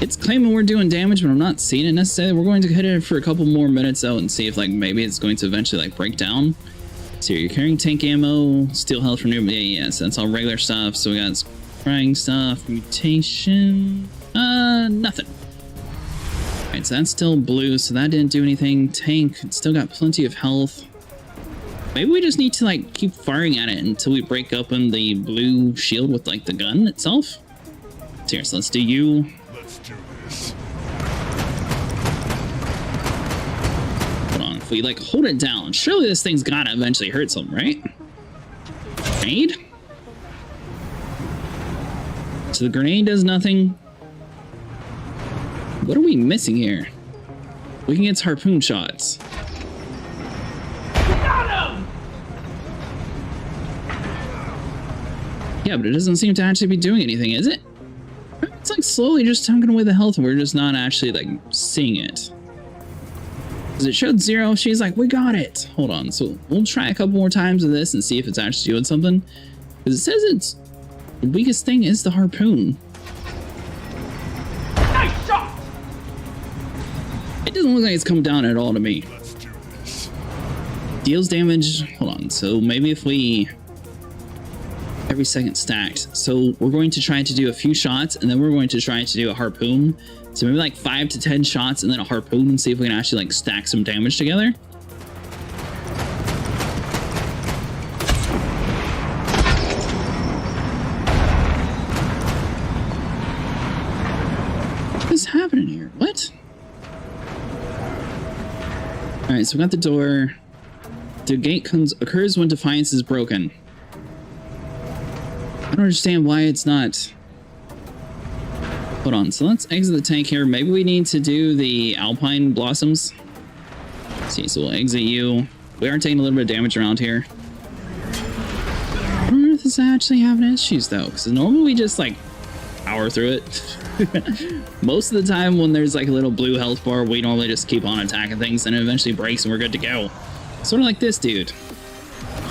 It's claiming we're doing damage, but I'm not seeing it necessarily. We're going to hit it for a couple more minutes though and see if like maybe it's going to eventually like break down. So you're carrying tank ammo, steel health from new, yes, that's all regular stuff. So we got scrying stuff, mutation, nothing. Alright, so that's still blue, so that didn't do anything. Tank, it's still got plenty of health. Maybe we just need to like keep firing at it until we break open the blue shield with like the gun itself. So here, so let's do you. Let's do this. Hold on, if we like hold it down, surely this thing's gotta eventually hurt something, right? Grenade? So the grenade does nothing. What are we missing here? We can get harpoon shots. Yeah, but it doesn't seem to actually be doing anything, is it? It's like slowly just chunking away the health and we're just not actually like seeing it. Because it showed 0, she's like, we got it. Hold on, so we'll try a couple more times of this and see if it's actually doing something. Because it says it's the weakest thing is the harpoon. Nice shot! It doesn't look like it's come down at all to me. Let's do this. Deals damage, hold on, so maybe if we every second stacked. So we're going to try to do a few shots and then we're going to try to do a harpoon. So maybe like 5 to 10 shots and then a harpoon and see if we can actually like stack some damage together. What is happening here? What? Alright, so we got the door. The gate occurs when Defiance is broken. I don't understand why it's not. Hold on, so let's exit the tank here. Maybe we need to do the Alpine Blossoms. Let's see, so we'll exit you. We are taking a little bit of damage around here. I don't know if this is actually having issues though, because normally we just like power through it. Most of the time when there's like a little blue health bar, we normally just keep on attacking things and it eventually breaks and we're good to go. Sort of like this dude.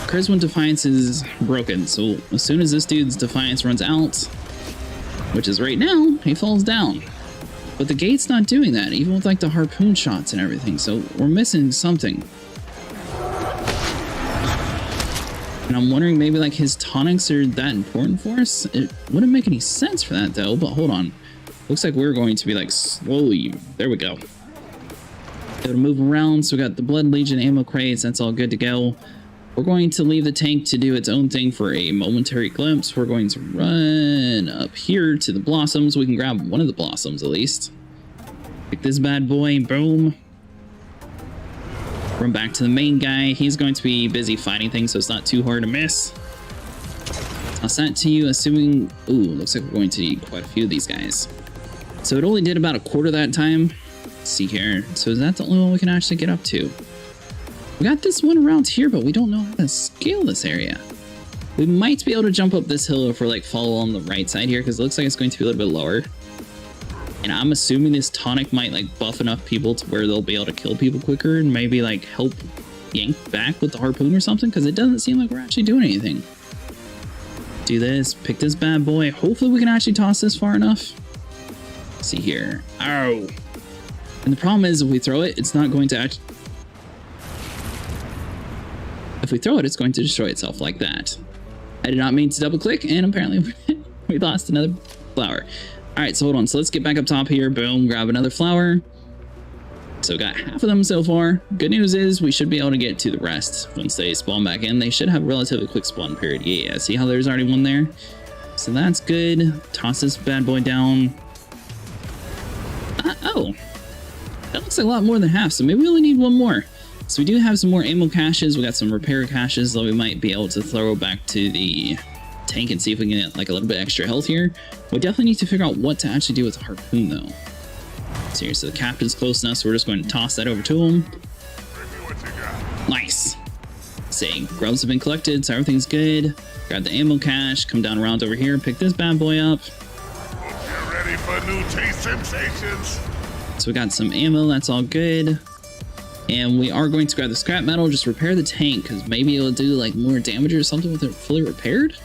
Occurs when Defiance is broken, so as soon as this dude's Defiance runs out, which is right now, he falls down. But the gate's not doing that, even with like the harpoon shots and everything, so we're missing something. And I'm wondering maybe like his tonics are that important for us? It wouldn't make any sense for that though, but hold on. Looks like we're going to be like slowly, there we go. Able to move around, so we got the Blood Legion ammo crates, that's all good to go. We're going to leave the tank to do its own thing for a momentary glimpse. We're going to run up here to the blossoms. We can grab one of the blossoms at least. Pick this bad boy, boom. Run back to the main guy. He's going to be busy fighting things, so it's not too hard to miss. Toss that to you, assuming... Ooh, looks like we're going to need quite a few of these guys. So it only did about a quarter that time. Let's see here. So is that the only one we can actually get up to? We got this one around here, but we don't know how to scale this area. We might be able to jump up this hill if we're like follow on the right side here, because it looks like it's going to be a little bit lower. And I'm assuming this tonic might like buff enough people to where they'll be able to kill people quicker and maybe like help yank back with the harpoon or something, because it doesn't seem like we're actually doing anything. Do this, pick this bad boy. Hopefully we can actually toss this far enough. Let's see here. Ow. And the problem is if we throw it, it's not going to actually... If we throw it, it's going to destroy itself like that. I did not mean to double click, and apparently we lost another flower. All right, so hold on. So let's get back up top here. Boom, grab another flower. So got half of them so far. Good news is we should be able to get to the rest once they spawn back in. They should have a relatively quick spawn period. Yeah, see how there's already one there? So that's good. Toss this bad boy down. Oh, that looks like a lot more than half. So maybe we only need one more. So we do have some more ammo caches. We got some repair caches that we might be able to throw back to the tank and see if we can get like a little bit extra health here. We definitely need to figure out what to actually do with the harpoon though. So here, so the captain's close enough, so we're just going to toss that over to him. Nice. See, grubs have been collected, so everything's good. Grab the ammo cache, come down around over here, pick this bad boy up. Hope you're ready for new taste sensations. So we got some ammo, that's all good. And we are going to grab the scrap metal, just repair the tank, because maybe it'll do like more damage or something with it fully repaired.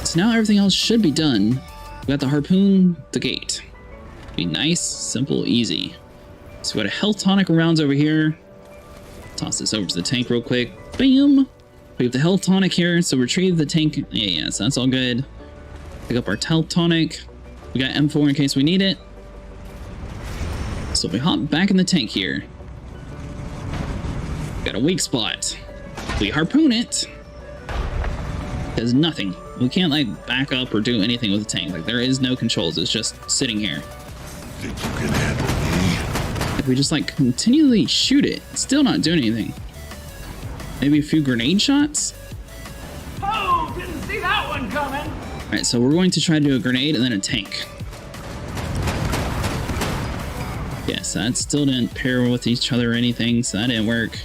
So now everything else should be done. We got the harpoon, the gate. Be nice, simple, easy. So we got a health tonic rounds over here. Toss this over to the tank real quick. Bam! We have the health tonic here, so retrieve the tank. Yeah, so that's all good. Pick up our health tonic. We got M4 in case we need it. So we hop back in the tank here. Got a weak spot. We harpoon it. There's nothing. We can't like back up or do anything with the tank. Like there is no controls. It's just sitting here. Think you can handle me? If we just like continually shoot it, it's still not doing anything. Maybe a few grenade shots. Oh, didn't see that one coming. All right, so we're going to try to do a grenade and then a tank. Yes, that still didn't pair with each other or anything, so that didn't work.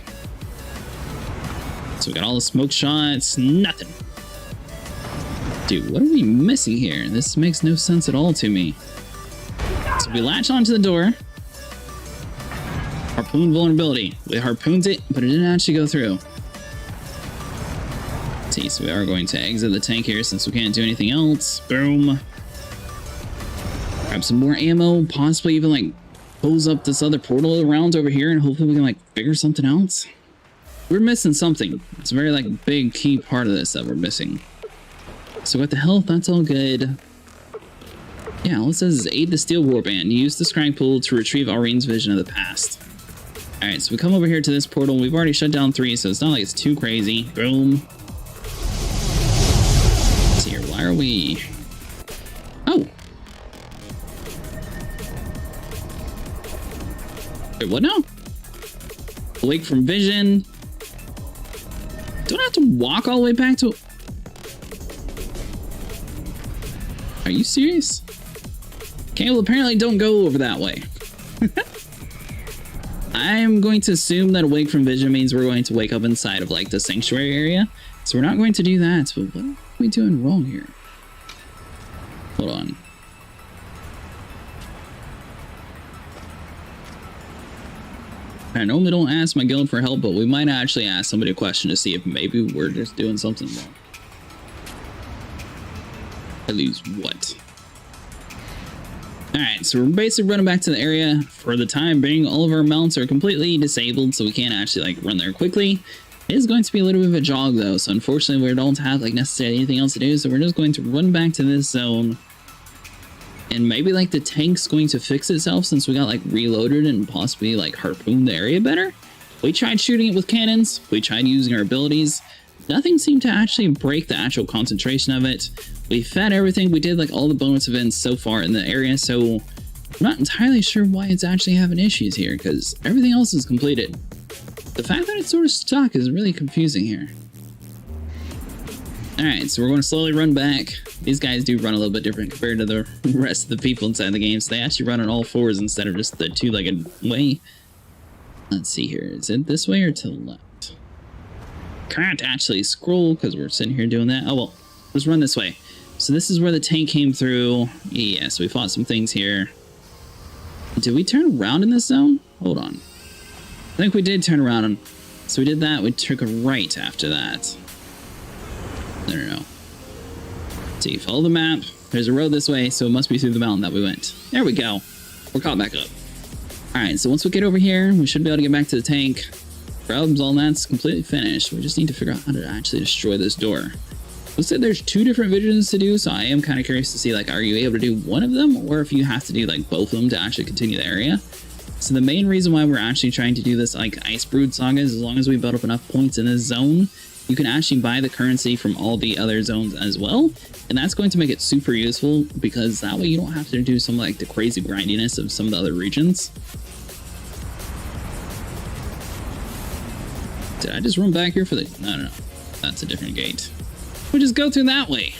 So we got all the smoke shots, nothing. Dude, what are we missing here? This makes no sense at all to me. So we latch onto the door. Harpoon vulnerability. We harpooned it, but it didn't actually go through. See, so we are going to exit the tank here since we can't do anything else. Boom. Grab some more ammo, possibly even like close up this other portal around over here and hopefully we can like figure something else. We're missing something. It's a very like big key part of this that we're missing. So with the health, that's all good. Yeah, all it says is aid the steel warband. Use the scrying pool to retrieve Aurene's vision of the past. Alright, so we come over here to this portal. We've already shut down 3, so it's not like it's too crazy. Boom. Let's see here, why are we... Oh! Wait, what now? Awake from vision. Don't I have to walk all the way back to... Are you serious? Okay, well apparently don't go over that way. I'm going to assume that awake from vision means we're going to wake up inside of like the sanctuary area. So we're not going to do that. But what are we doing wrong here? Hold on. I normally don't ask my guild for help, but we might actually ask somebody a question to see if maybe we're just doing something wrong. I lose what? Alright, so we're basically running back to the area. For the time being, all of our mounts are completely disabled, so we can't actually like run there quickly. It is going to be a little bit of a jog though, so unfortunately we don't have like necessarily anything else to do, so we're just going to run back to this zone. And maybe like the tank's going to fix itself since we got like reloaded and possibly like harpooned the area better. We tried shooting it with cannons, we tried using our abilities. Nothing seemed to actually break the actual concentration of it. We fed everything, we did like all the bonus events so far in the area, so I'm not entirely sure why it's actually having issues here, because everything else is completed. The fact that it's sort of stuck is really confusing here. Alright, so we're going to slowly run back. These guys do run a little bit different compared to the rest of the people inside the game, so they actually run on all 4s instead of just the 2-legged way. Let's see here, is it this way or to the left? Can't actually scroll because we're sitting here doing that. Oh well, let's run this way. So this is where the tank came through. Yeah, so we fought some things here. Did we turn around in this zone? Hold on. I think we did turn around. So we did that. We took a right after that. No. See, follow the map. There's a road this way, so it must be through the mountain that we went. There we go. We're caught back up. Alright, so once we get over here, we should be able to get back to the tank. Grubs, all that's completely finished. We just need to figure out how to actually destroy this door. Looks like there's 2 different visions to do, so I am kind of curious to see, like, are you able to do one of them, or if you have to do, like, both of them to actually continue the area. So the main reason why we're actually trying to do this, like, Icebrood Saga is as long as we build up enough points in this zone, you can actually buy the currency from all the other zones as well, and that's going to make it super useful, because that way you don't have to do some, like, the crazy grindiness of some of the other regions. Did I just run back here for the... No. That's a different gate. We'll just go through that way.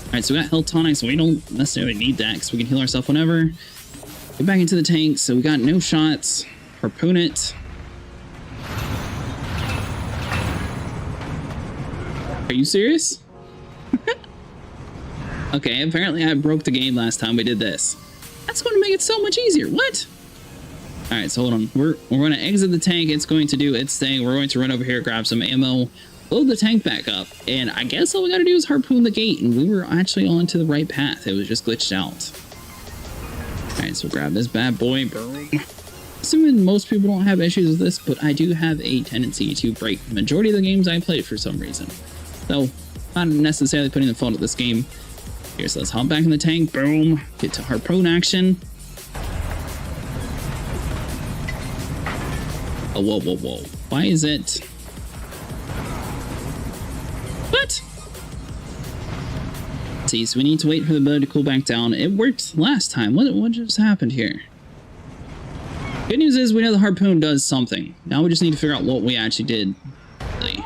Alright, so we got health tonic, so we don't necessarily need that because we can heal ourselves whenever. Get back into the tank, so we got no shots. Harpoon it. Are you serious? Okay, apparently I broke the game last time we did this. That's going to make it so much easier. What? Alright, so hold on. We're going to exit the tank. It's going to do its thing. We're going to run over here, grab some ammo, load the tank back up, and I guess all we got to do is harpoon the gate, and we were actually on to the right path. It was just glitched out. Alright, so grab this bad boy. Boom. Assuming most people don't have issues with this, but I do have a tendency to break the majority of the games I play for some reason. So, not necessarily putting the fault of this game. Here, so let's hop back in the tank. Boom. Get to harpoon action. Oh, whoa, whoa, whoa. Why is it... What? See, so we need to wait for the ability to cool back down. It worked last time. What just happened here? Good news is we know the harpoon does something. Now we just need to figure out what we actually did. Really.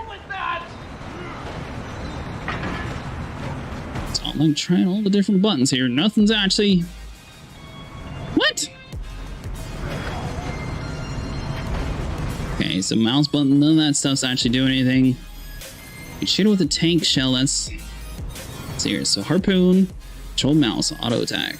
So I'm like trying all the different buttons here. Nothing's actually... What? Okay, so mouse button, none of that stuff's actually doing anything. You shoot it with a tank shell, that's... Let's see here, so harpoon, control mouse, auto attack.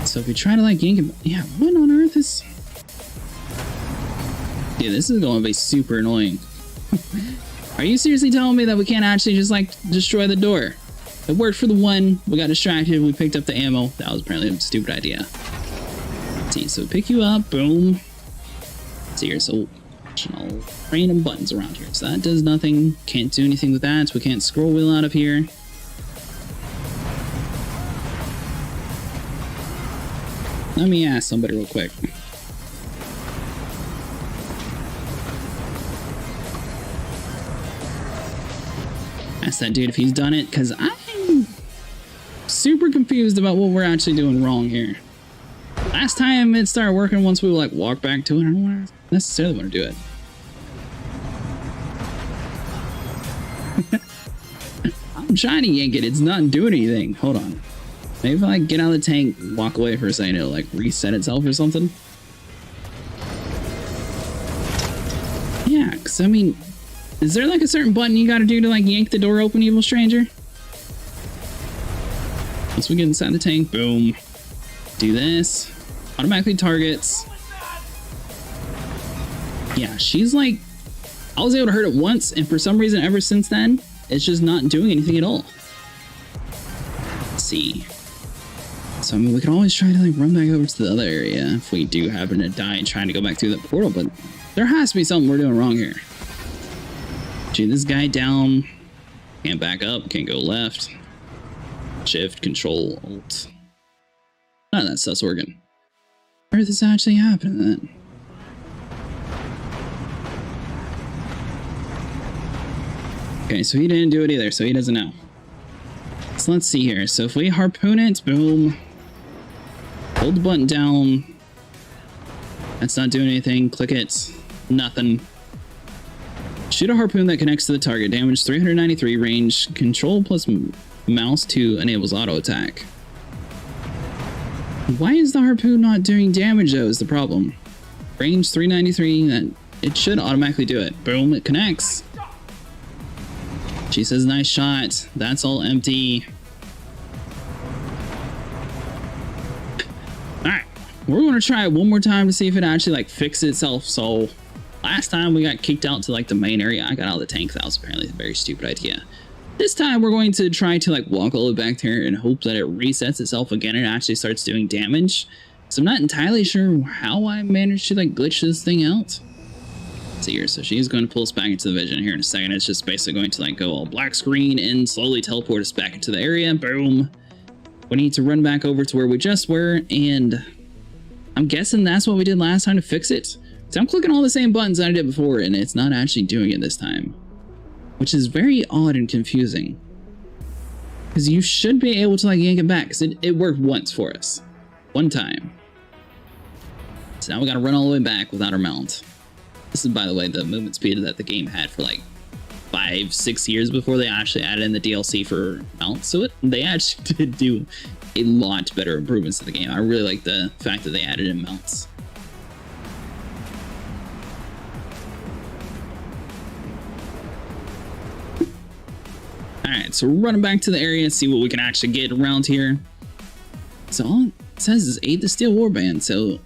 So if you try to like yank it... Yeah, what on earth is... Yeah, this is going to be super annoying. Are you seriously telling me that we can't actually just like destroy the door? It worked for the one, we got distracted, we picked up the ammo. That was apparently a stupid idea. Let's see, so pick you up, boom. Let's see here, so random buttons around here. So that does nothing, can't do anything with that. We can't scroll wheel out of here. Let me ask somebody real quick. Ask that dude if he's done it, because I'm super confused about what we're actually doing wrong here. Last time it started working once we like walk back to it. I don't necessarily want to do it. I'm trying to yank it. It's not doing anything. Hold on. Maybe if I like get out of the tank, walk away for a second, it'll like reset itself or something. Yeah, because I mean, is there like a certain button you gotta do to like yank the door open, evil stranger? Once we get inside the tank, boom. Do this. Automatically targets. Yeah, she's like... I was able to hurt it once, and for some reason ever since then, it's just not doing anything at all. Let's see. So I mean, we could always try to like run back over to the other area if we do happen to die trying to go back through that portal, but there has to be something we're doing wrong here. Shoot this guy down. Can't back up, can't go left. Shift, control, alt. None of that stuff's working. Where is this actually happening then? Okay, so he didn't do it either, so he doesn't know. So let's see here. So if we harpoon it, boom. Hold the button down. That's not doing anything. Click it. Nothing. Shoot a harpoon that connects to the target. Damage 393. Range. Control plus mouse 2 enables auto attack. Why is the harpoon not doing damage though is the problem. Range 393. That it should automatically do it. Boom. It connects. She says nice shot. That's all empty. Alright. We're going to try it one more time to see if it actually like fixes itself. So last time we got kicked out to like the main area. I got out of the tank. That was apparently a very stupid idea. This time we're going to try to like walk all the way back here and hope that it resets itself again and actually starts doing damage. So I'm not entirely sure how I managed to like glitch this thing out. See here, so she's going to pull us back into the vision here in a second. It's just basically going to like go all black screen and slowly teleport us back into the area. Boom. We need to run back over to where we just were, and I'm guessing that's what we did last time to fix it. So I'm clicking all the same buttons that I did before, and it's not actually doing it this time, which is very odd and confusing. Because you should be able to like yank it back, because it worked once for us. One time. So now we got to run all the way back without our mount. This is, by the way, the movement speed that the game had for like 5-6 years before they actually added in the DLC for mounts to it. They actually did do a lot better improvements to the game. I really like the fact that they added in mounts. Alright, so we're running back to the area and see what we can actually get around here. So all it says is aid the steel warband. So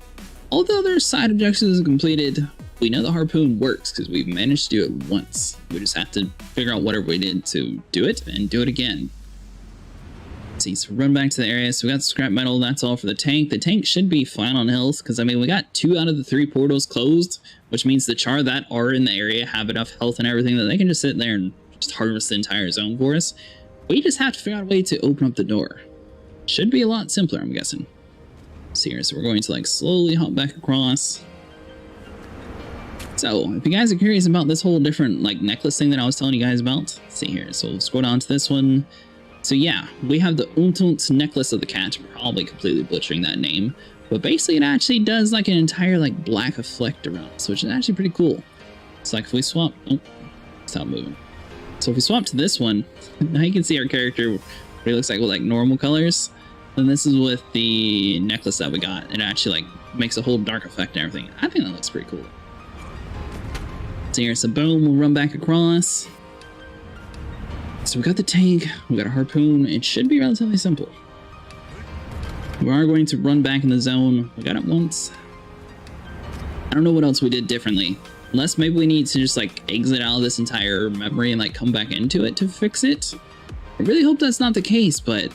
all the other side objectives are completed. We know the harpoon works because we've managed to do it once. We just have to figure out whatever we did to do it and do it again. See, so run back to the area. So we got scrap metal. That's all for the tank. The tank should be fine on health because, I mean, we got 2 out of the 3 portals closed, which means the char that are in the area have enough health and everything that they can just sit there and just harvest the entire zone for us. We just have to figure out a way to open up the door. Should be a lot simpler, I'm guessing. See here, so we're going to like slowly hop back across. So, if you guys are curious about this whole different like necklace thing that I was telling you guys about, see here, so we'll scroll down to this one. So yeah, we have the Untunt Necklace of the Cat, probably completely butchering that name, but basically it actually does like an entire like black effect around us, which is actually pretty cool. It's like if we swap, oh, stop moving. So if we swap to this one, now you can see our character, what he looks like with like normal colors. Then this is with the necklace that we got. It actually like makes a whole dark effect and everything. I think that looks pretty cool. So here's a boom, we'll run back across. So we got the tank, we got a harpoon. It should be relatively simple. We are going to run back in the zone. We got it once. I don't know what else we did differently. Unless maybe we need to just like exit out of this entire memory and like come back into it to fix it. I really hope that's not the case, but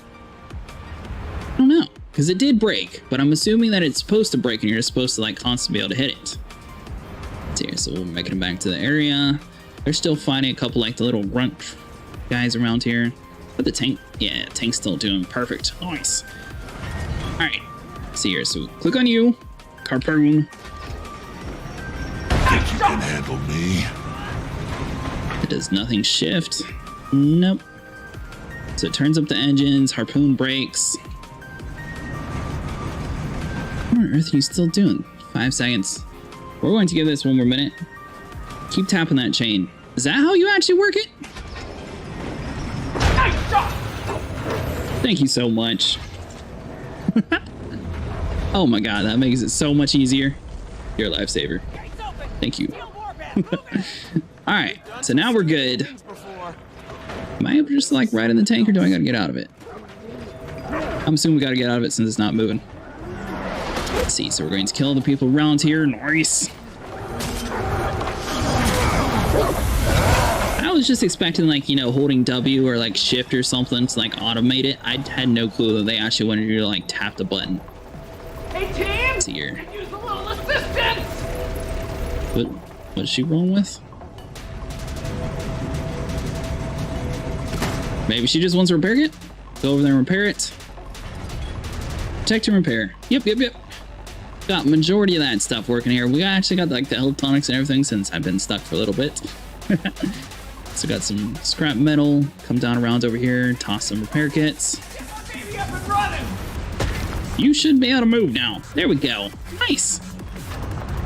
I don't know. Because it did break, but I'm assuming that it's supposed to break and you're supposed to like constantly be able to hit it. Here, so we're making it back to the area. They're still finding a couple like the little grunt guys around here. But the tank, yeah, tank's still doing perfect. Nice. Alright, see here, so click on you, harpoon. Think you can handle me? It does nothing shift. Nope. So it turns up the engines, harpoon breaks. What on earth are you still doing? 5 seconds. We're going to give this one more minute. Keep tapping that chain. Is that how you actually work it? Thank you so much. Oh my god, that makes it so much easier. You're a lifesaver. Thank you. Alright, so now we're good. Am I able to just like ride in the tank or do I gotta get out of it? I'm assuming we gotta get out of it since it's not moving. Let's see, so we're going to kill the people around here. Nice. I was just expecting like, you know, holding W or like shift or something to like automate it. I had no clue that they actually wanted you to like tap the button. Hey team! Let's see here. Could use a little assistance! What is she rolling with? Maybe she just wants a repair kit? Go over there and repair it. Protect and repair. Yep. Got majority of that stuff working here. We actually got like the health tonics and everything since I've been stuck for a little bit. So got some scrap metal. Come down around over here. Toss some repair kits. Get my baby up and running! You should be able to move now. There we go. Nice.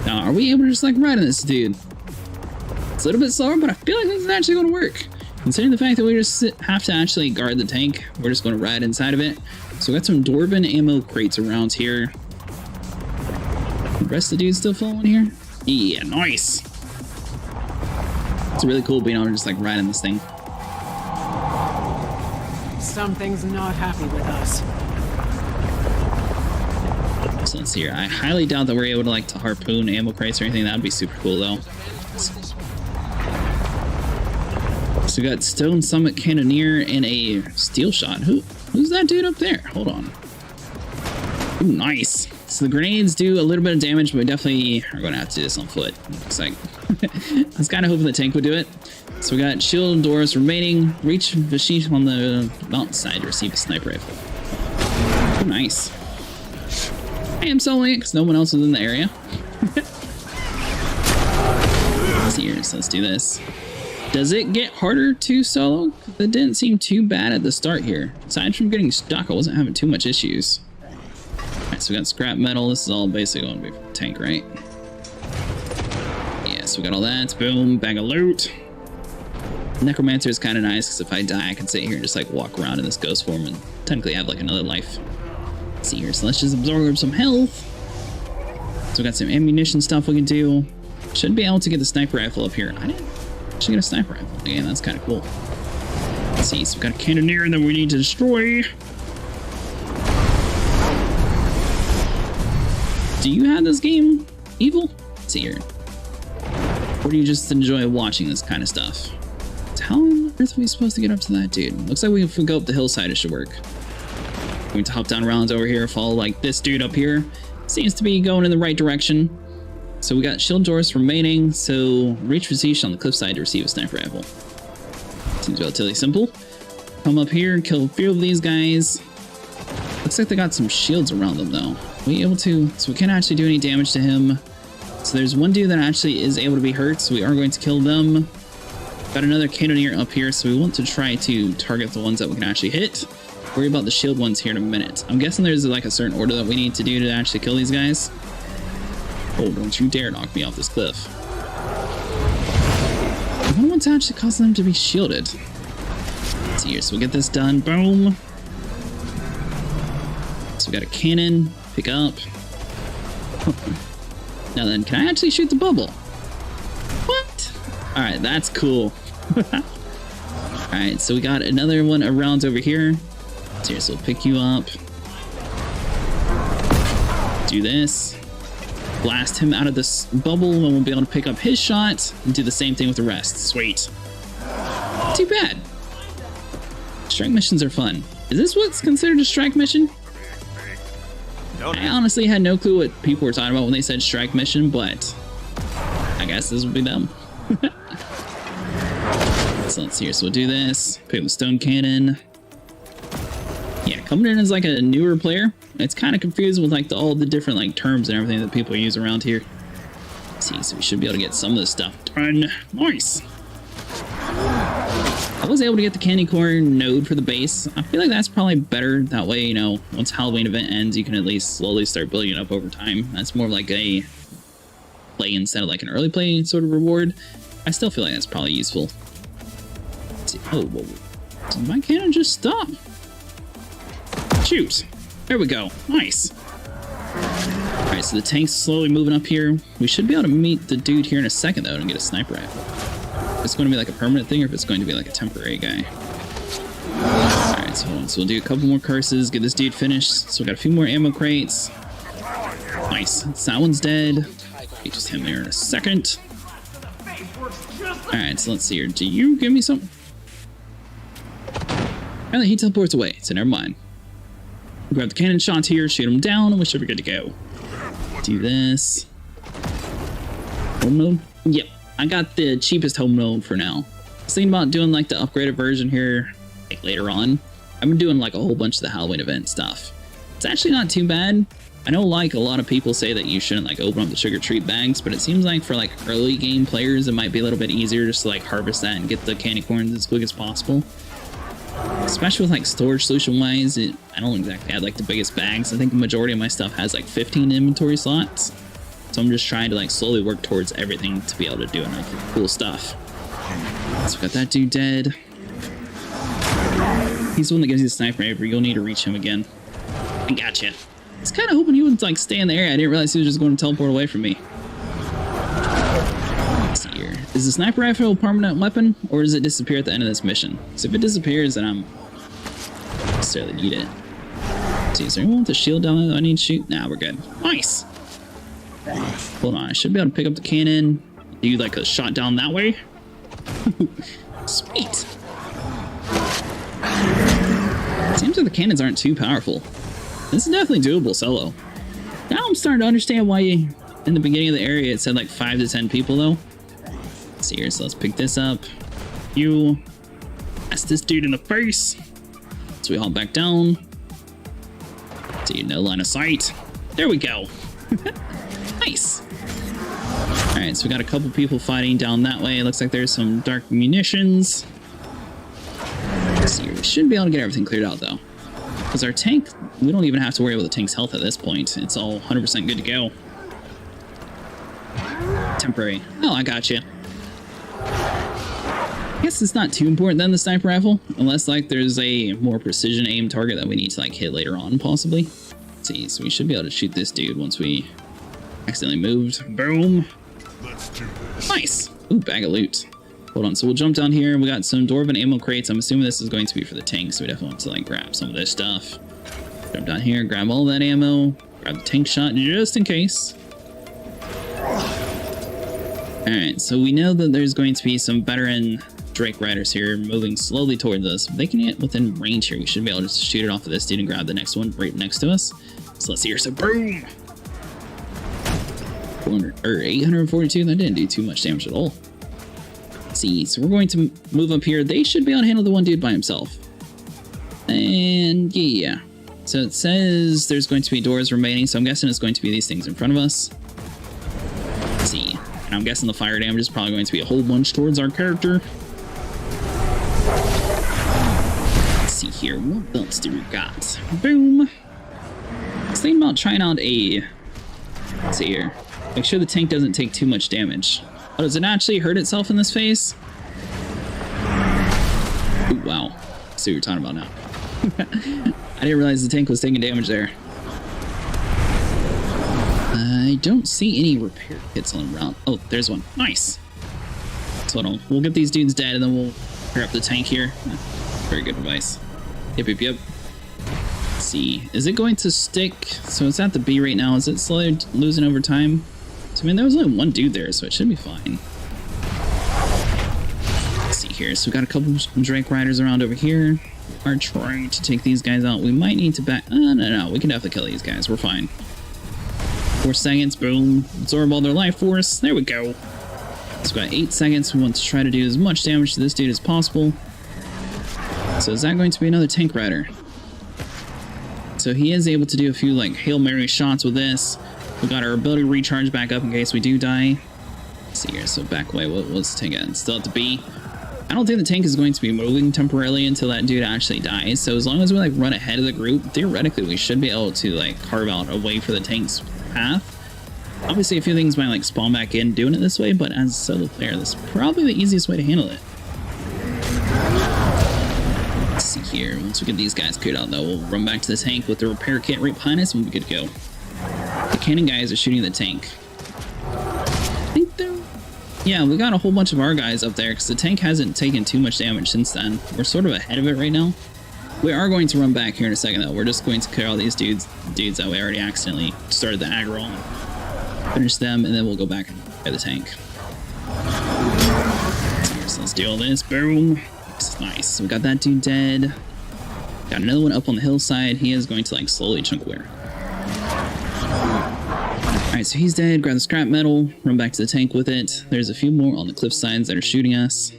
Now, are we able to just like ride on this dude? It's a little bit slower, but I feel like this is actually going to work. Considering the fact that we just have to actually guard the tank, we're just going to ride inside of it. So we got some Dwarven ammo crates around here. The rest of the dudes still following here? Yeah, nice. It's really cool being able to just like ride in this thing. Something's not happy with us. So let's see here. I highly doubt that we're able to like to harpoon ammo crates or anything. That'd be super cool though. So we got Stone Summit Cannoneer and a Steel Shot. Who's that dude up there? Hold on. Ooh, nice. So the grenades do a little bit of damage, but we definitely are going to have to do this on foot. Looks like I was kind of hoping the tank would do it. So we got shield doors remaining. Reach Vashish on the mountainside to receive a sniper rifle. Ooh, nice. I am soloing it because no one else is in the area. Let's see here. So let's do this. Does it get harder to solo? It didn't seem too bad at the start here. Aside from getting stuck, I wasn't having too much issues. Alright, so we got scrap metal. This is all basically going to be tank, right? Yeah, So we got all that. Boom, bag of loot. Necromancer is kind of nice because if I die, I can sit here and just like walk around in this ghost form and technically have like another life. Let's see here. So let's just absorb some health. So we got some ammunition stuff we can do. Should be able to get the sniper rifle up here. I didn't actually get a sniper rifle. Again, that's kind of cool. Let's see. So we got a cannoneer that we need to destroy. Do you have this game, Evil? Let's see here. Or do you just enjoy watching this kind of stuff? How on earth are we supposed to get up to that dude? Looks like if we go up the hillside, it should work. Going to hop down rounds over here, follow like this dude up here. Seems to be going in the right direction. So we got shield doors remaining, so reach position on the cliffside to receive a sniper rifle. Seems relatively simple. Come up here, kill a few of these guys. Looks like they got some shields around them though. We able to, so we can't actually do any damage to him. So there's one dude that actually is able to be hurt, so we are going to kill them. Got another cannoneer up here, so we want to try to target the ones that we can actually hit. Worry about the shield ones here in a minute. I'm guessing there's like a certain order that we need to do to actually kill these guys. Oh, don't you dare knock me off this cliff. I wonder what's actually causing them to be shielded. Let's see here, so we get this done. Boom. So we got a cannon. Pick up. Now then, can I actually shoot the bubble? What? Alright, that's cool. Alright, so we got another one around over here. So we'll pick you up. Do this. Blast him out of this bubble and we'll be able to pick up his shot and do the same thing with the rest. Sweet. Too bad. Strike missions are fun. Is this what's considered a strike mission? I honestly had no clue what people were talking about when they said strike mission, but I guess this will be them. So let's see here. So we'll do this. Pick up the stone cannon. Yeah, coming in as like a newer player, it's kind of confusing with like all the different like terms and everything that people use around here. Let's see, so we should be able to get some of this stuff done. Nice. I was able to get the candy corn node for the base. I feel like that's probably better. That way, you know, once Halloween event ends, you can at least slowly start building it up over time. That's more like a play instead of like an early play sort of reward. I still feel like that's probably useful. Let's see. Oh, whoa. Did my cannon just stop? Shoot. There we go. Nice. Alright, so the tank's slowly moving up here. We should be able to meet the dude here in a second, though, and get a sniper rifle. If it's going to be like a permanent thing or if it's going to be like a temporary guy. Alright, so hold on. So we'll do a couple more curses, get this dude finished. So we got a few more ammo crates. Nice. So that one's dead. We just him there in a second. Alright, so let's see here. Do you give me something? Apparently he teleports away, so never mind. Grab the cannon shots here, shoot him down, and we should be good to go. Do this. Home node? Yep, I got the cheapest home node for now. I was thinking about doing like the upgraded version here like later on. I've been doing like a whole bunch of the Halloween event stuff. It's actually not too bad. I know like a lot of people say that you shouldn't like open up the sugar treat bags, but it seems like for like early game players, it might be a little bit easier just to like harvest that and get the candy corns as quick as possible. Especially with like storage solution wise, I don't exactly have like the biggest bags. I think the majority of my stuff has like 15 inventory slots. So I'm just trying to like slowly work towards everything to be able to do enough cool stuff. So we got that dude dead. He's the one that gives you the sniper rifle. You'll need to reach him again. I gotcha. I was kind of hoping he would like stay in the area. I didn't realize he was just going to teleport away from me. Let's see here. Is the sniper rifle a permanent weapon, or does it disappear at the end of this mission? So if it disappears, then I'm don't necessarily need it. Let's see, is there anyone with a shield down there that I need to shoot? Nah, we're good. Nice. Hold on, I should be able to pick up the cannon. Do like a shot down that way. Sweet. Seems like the cannons aren't too powerful. This is definitely doable solo. Now I'm starting to understand why in the beginning of the area it said like 5 to 10 people though. Let's see here, so let's pick this up. You blast this dude in the face. So we hop back down. See, no line of sight. There we go. Nice. Alright, so we got a couple people fighting down that way. It looks like there's some dark munitions. Let's see, we should be able to get everything cleared out though. Because our tank, we don't even have to worry about the tank's health at this point. It's all 100% good to go. Temporary. Oh, I got you. I guess it's not too important then, the sniper rifle, unless like there's a more precision aim target that we need to like hit later on, possibly. Let's see, so we should be able to shoot this dude once we accidentally moved. Boom. Let's do this. Nice. Ooh, bag of loot. Hold on, so we'll jump down here. We got some dwarven ammo crates. I'm assuming this is going to be for the tank, so we definitely want to like grab some of this stuff. Jump down here, grab all that ammo, grab the tank shot just in case. Alright, so we know that there's going to be some veteran Drake riders here moving slowly towards us. If they can get within range here, we should be able to just shoot it off of this dude and grab the next one right next to us. So let's see here. So boom! 842, that didn't do too much damage at all. Let's see, so we're going to move up here. They should be able to handle the one dude by himself. And yeah. So it says there's going to be doors remaining, so I'm guessing it's going to be these things in front of us. Let's see. And I'm guessing the fire damage is probably going to be a whole bunch towards our character. Let's see here. What else do we got? Boom. Let's think about trying out a... Let's see here. Make sure the tank doesn't take too much damage. Oh, does it actually hurt itself in this phase? Ooh, wow. I see what you're talking about now. I didn't realize the tank was taking damage there. I don't see any repair kits on the route. Oh, there's one. Nice. So hold on. We'll get these dudes dead and then we'll repair up the tank here. Very good advice. Yep, yep, yep. Let's see. Is it going to stick? So it's at the B right now. Is it slowly losing over time? So, I mean, there was only one dude there, so it should be fine. Let's see here. So we got a couple Drake riders around over here. Are trying to take these guys out. We might need to back... No. We can definitely kill these guys. We're fine. 4 seconds. Boom. Absorb all their life force. There we go. So we got 8 seconds. We want to try to do as much damage to this dude as possible. So is that going to be another tank rider? So he is able to do a few like Hail Mary shots with this. We got our ability to recharge back up in case we do die. Let's see here. So back away. What's the tank at? Still at the B. I don't think the tank is going to be moving temporarily until that dude actually dies. So as long as we like run ahead of the group, theoretically we should be able to like carve out a way for the tank's path. Obviously a few things might like spawn back in doing it this way, but as a solo player, this is probably the easiest way to handle it. Let's see here. Once we get these guys cleared out though, we'll run back to the tank with the repair kit right behind us and we'll be good to go. The cannon guys are shooting the tank. I think they're... Yeah, we got a whole bunch of our guys up there because the tank hasn't taken too much damage since then. We're sort of ahead of it right now. We are going to run back here in a second though. We're just going to clear all these dudes that we already accidentally started the aggro on. Finish them and then we'll go back and fire the tank. So let's do all this. Boom. This is nice. So we got that dude dead. Got another one up on the hillside. He is going to like slowly chunk away. Alright, so he's dead. Grab the scrap metal, run back to the tank with it. There's a few more on the cliff sides that are shooting us.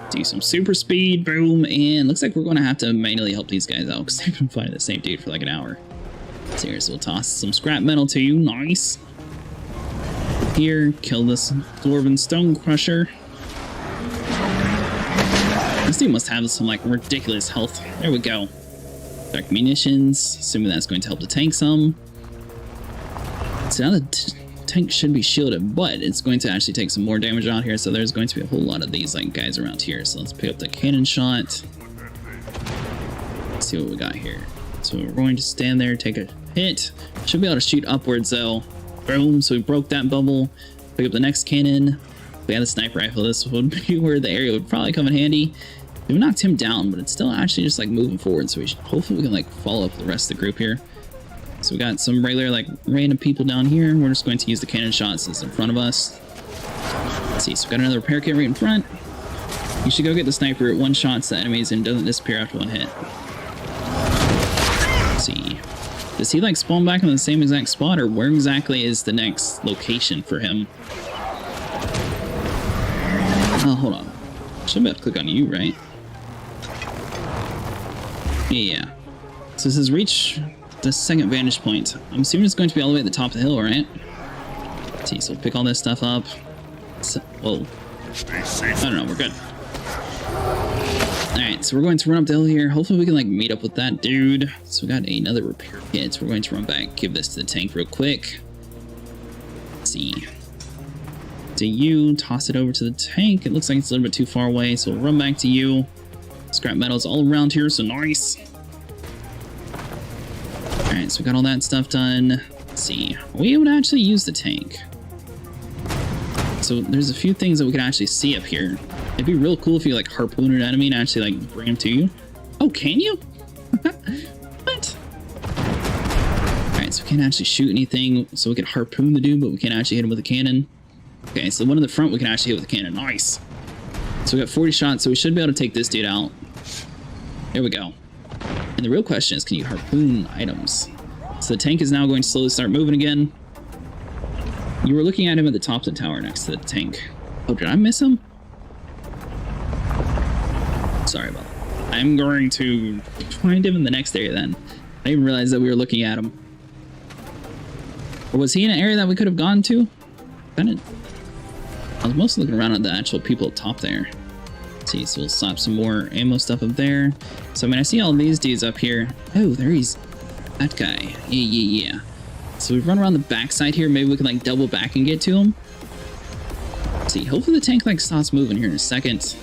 Do some super speed, boom, and looks like we're going to have to manually help these guys out because they've been fighting the same dude for like an hour. So here, so we'll toss some scrap metal to you. Nice. Here, kill this dwarven stone crusher. This dude must have some like ridiculous health. There we go. Dark munitions, assuming that's going to help the tank some. So now the tank should be shielded, but it's going to actually take some more damage out here, so there's going to be a whole lot of these like guys around here. So let's pick up the cannon shot. Let's see what we got here. So we're going to stand there, take a hit. Should be able to shoot upwards though. Boom, so we broke that bubble. Pick up the next cannon. If we had the sniper rifle, this would be where the area would probably come in handy. We knocked him down, but it's still actually just like moving forward, so hopefully we can like follow up the rest of the group here. So we got some regular, like, random people down here. We're just going to use the cannon shots that's in front of us. Let's see, so we got another repair kit right in front. You should go get the sniper. It one-shots the enemies and doesn't disappear after one hit. Let's see. Does he, like, spawn back in the same exact spot, or where exactly is the next location for him? Oh, hold on. Should be able to click on you, right? Yeah. So this is reach the second vantage point. I'm assuming it's going to be all the way at the top of the hill, right? Let's see, so we'll pick all this stuff up. So, whoa. I don't know, we're good. Alright, so we're going to run up the hill here. Hopefully we can like meet up with that dude. So we got another repair kit. So we're going to run back, give this to the tank real quick. Let's see. to you, toss it over to the tank. It looks like it's a little bit too far away, so we'll run back to you. Scrap metals all around here, so nice. Alright, so we got all that stuff done. Let's see. Are we able to actually use the tank? So there's a few things that we can actually see up here. It'd be real cool if you like harpoon an enemy and actually like bring him to you. Oh, can you? What? Alright, so we can't actually shoot anything. So we can harpoon the dude, but we can't actually hit him with a cannon. Okay, so the one in the front we can actually hit with a cannon. Nice. So we got 40 shots, so we should be able to take this dude out. There we go. And the real question is, can you harpoon items? So the tank is now going to slowly start moving again. You were looking at him at the top of the tower next to the tank. Oh, did I miss him? Sorry about that. I'm going to find him in the next area then. I didn't realize that we were looking at him. Or was he in an area that we could have gone to? I was mostly looking around at the actual people up top there. Let's see, so we'll slap some more ammo stuff up there. So, I mean, I see all these dudes up here. Oh, there he's... that guy. Yeah. So we run around the backside here. Maybe we can, like, double back and get to him. Let's see, hopefully the tank, like, stops moving here in a second.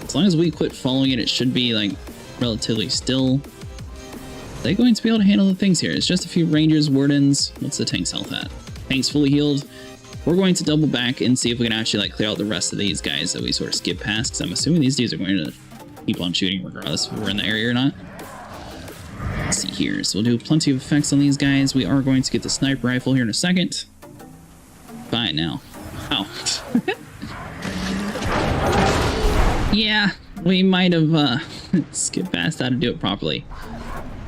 As long as we quit following it, it should be, like, relatively still. Are they going to be able to handle the things here? It's just a few rangers, wardens. What's the tank's health at? Tank's fully healed. We're going to double back and see if we can actually like clear out the rest of these guys that we sort of skip past, because I'm assuming these dudes are going to keep on shooting regardless if we're in the area or not. Let's see here. So we'll do plenty of effects on these guys. We are going to get the sniper rifle here in a second. Buy it now. Oh. Yeah, we might have skipped past how to do it properly.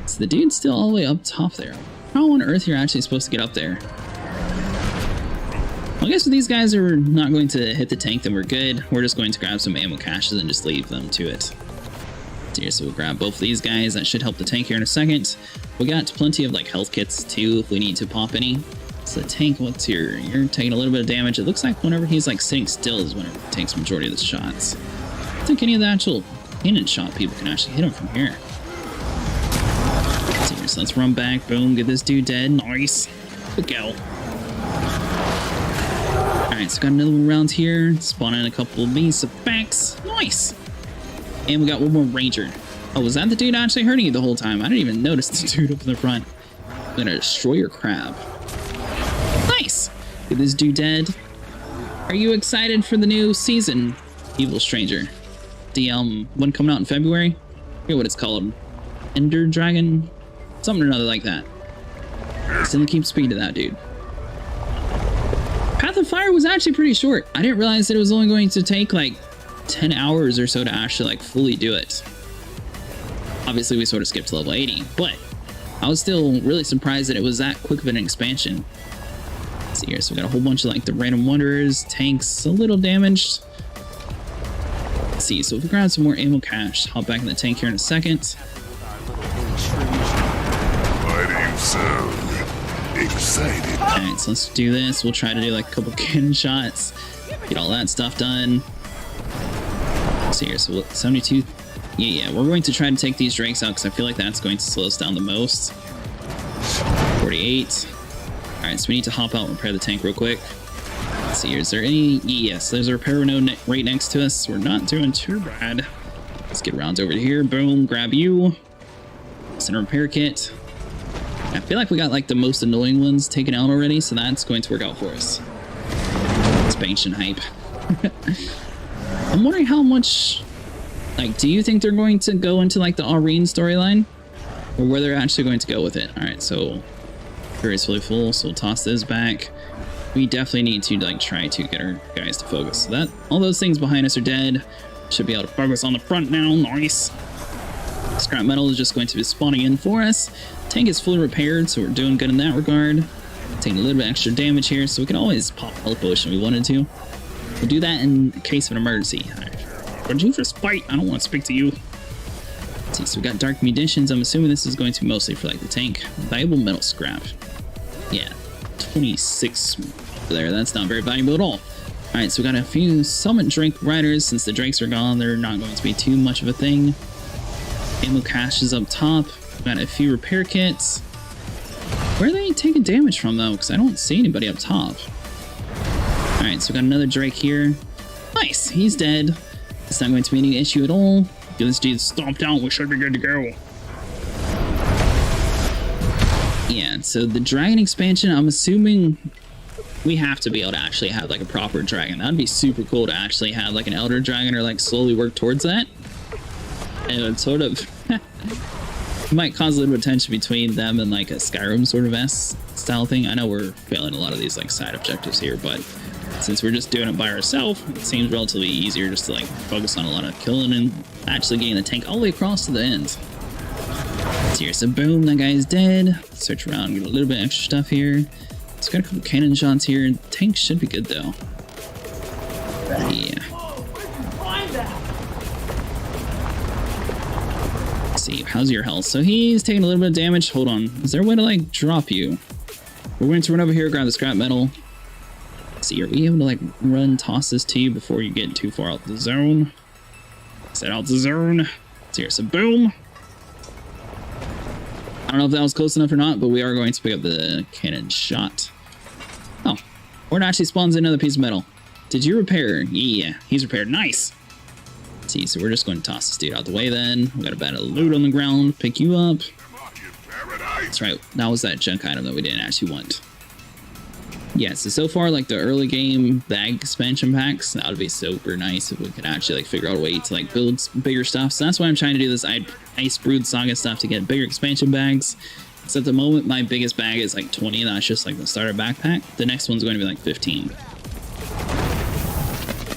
So the dude's still all the way up top there. How on earth you're actually supposed to get up there? Well, I guess if these guys are not going to hit the tank, then we're good. We're just going to grab some ammo caches and just leave them to it. So we'll grab both of these guys. That should help the tank here in a second. We got plenty of like health kits too if we need to pop any. So the tank, what's your... you're taking a little bit of damage. It looks like whenever he's like sitting still is whenever it takes majority of the shots. I don't think any of the actual cannon shot people can actually hit him from here. So let's run back. Boom, get this dude dead. Nice. Good go. Alright, so got another one around here. Spawn in a couple of these backs. Nice! And we got one more ranger. Oh, was that the dude actually hurting you the whole time? I didn't even notice the dude up in the front. I'm gonna destroy your crab. Nice! Get this dude dead. Are you excited for the new season, Evil Stranger? The one coming out in February? I forget what it's called. Ender Dragon? Something or another like that. Still keep speed to that dude. Path of Fire was actually pretty short. I didn't realize that it was only going to take like 10 hours or so to actually like fully do it. Obviously we sort of skipped to level 80, but I was still really surprised that it was that quick of an expansion. Let's see here, so we got a whole bunch of like the random wanderers, tanks, a little damaged. Let's see, so if we grab some more ammo cache, hop back in the tank here in a second. Fighting so excited. Alright, so let's do this. We'll try to do like a couple cannon shots, get all that stuff done. Let's see here, so 72. Yeah, we're going to try to take these drakes out because I feel like that's going to slow us down the most. 48. Alright, so we need to hop out and repair the tank real quick. Let's see here, is there any... yes, there's a repair node right next to us. We're not doing too bad. Let's get around over here. Boom, grab you. Send a repair kit. I feel like we got like the most annoying ones taken out already, so that's going to work out for us. Expansion hype. I'm wondering how much... like, do you think they're going to go into like the Aurene storyline? Or where they're actually going to go with it? Alright, so... Fury is fully full, so we'll toss this back. We definitely need to like try to get our guys to focus. So that all those things behind us are dead. Should be able to focus on the front now. Nice. Scrap metal is just going to be spawning in for us. Tank is fully repaired, so we're doing good in that regard. Taking a little bit extra damage here, so we can always pop health potion if we wanted to. We'll do that in case of an emergency. Would you just fight? I don't want to speak to you. Let's see, so we got dark munitions. I'm assuming this is going to be mostly for like the tank. Valuable metal scrap. Yeah, 26 there. That's not very valuable at all. Alright, so we got a few summon Drake riders. Since the Drakes are gone, they're not going to be too much of a thing. Ammo cache is up top. We got a few repair kits. Where are they taking damage from though? Because I don't see anybody up top. Alright, so we got another Drake here. Nice, he's dead. It's not going to be any issue at all. Get this dude stomped out, we should be good to go. Yeah, so the dragon expansion, I'm assuming we have to be able to actually have like a proper dragon. That'd be super cool to actually have like an elder dragon or like slowly work towards that. And it would sort of might cause a little bit of tension between them and like a Skyrim sort of style thing. I know we're failing a lot of these like side objectives here, but since we're just doing it by ourselves, it seems relatively easier just to like focus on a lot of killing and actually getting the tank all the way across to the end. So here's a boom, that guy's dead. Search around, get a little bit extra stuff here. It's got a couple cannon shots here. Tank should be good though. Yeah. Let's see, how's your health? So he's taking a little bit of damage. Hold on. Is there a way to like drop you? We're going to run over here, grab the scrap metal. Let's see, are we able to like toss this to you before you get too far out the zone? Set out the zone. So here's a boom. I don't know if that was close enough or not, but we are going to pick up the cannon shot. Oh, or it actually spawns another piece of metal. Did you repair? Yeah, he's repaired. Nice. Let's see, so we're just going to toss this dude out the way then. We got a bit of loot on the ground. Pick you up. That's right. That was that junk item that we didn't actually want. Yeah, so far, like the early game bag expansion packs, that would be super nice if we could actually like figure out a way to like build bigger stuff. So that's why I'm trying to do this Icebrood Saga stuff to get bigger expansion bags. So at the moment, my biggest bag is like 20. That's just like the starter backpack. The next one's going to be like 15.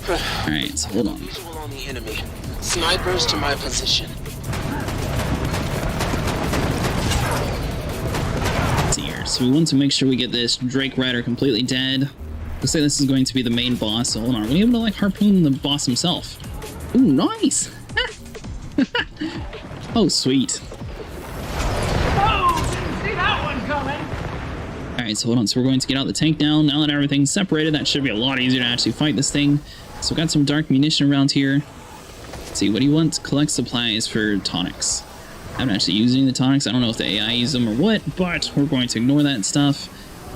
All right, so hold on. Visual on the enemy. Snipers to my position. So we want to make sure we get this Drake Rider completely dead. Looks like this is going to be the main boss. So hold on, are we able to like harpoon the boss himself? Ooh, nice! Oh, sweet. Oh, didn't see that one coming. Alright, so hold on. So we're going to get out the tank now. Now that everything's separated, that should be a lot easier to actually fight this thing. So we got some dark munition around here. Let's see, what do you want? Collect supplies for tonics. I haven't actually used any of the tonics. I don't know if the AI uses them or what, but we're going to ignore that stuff.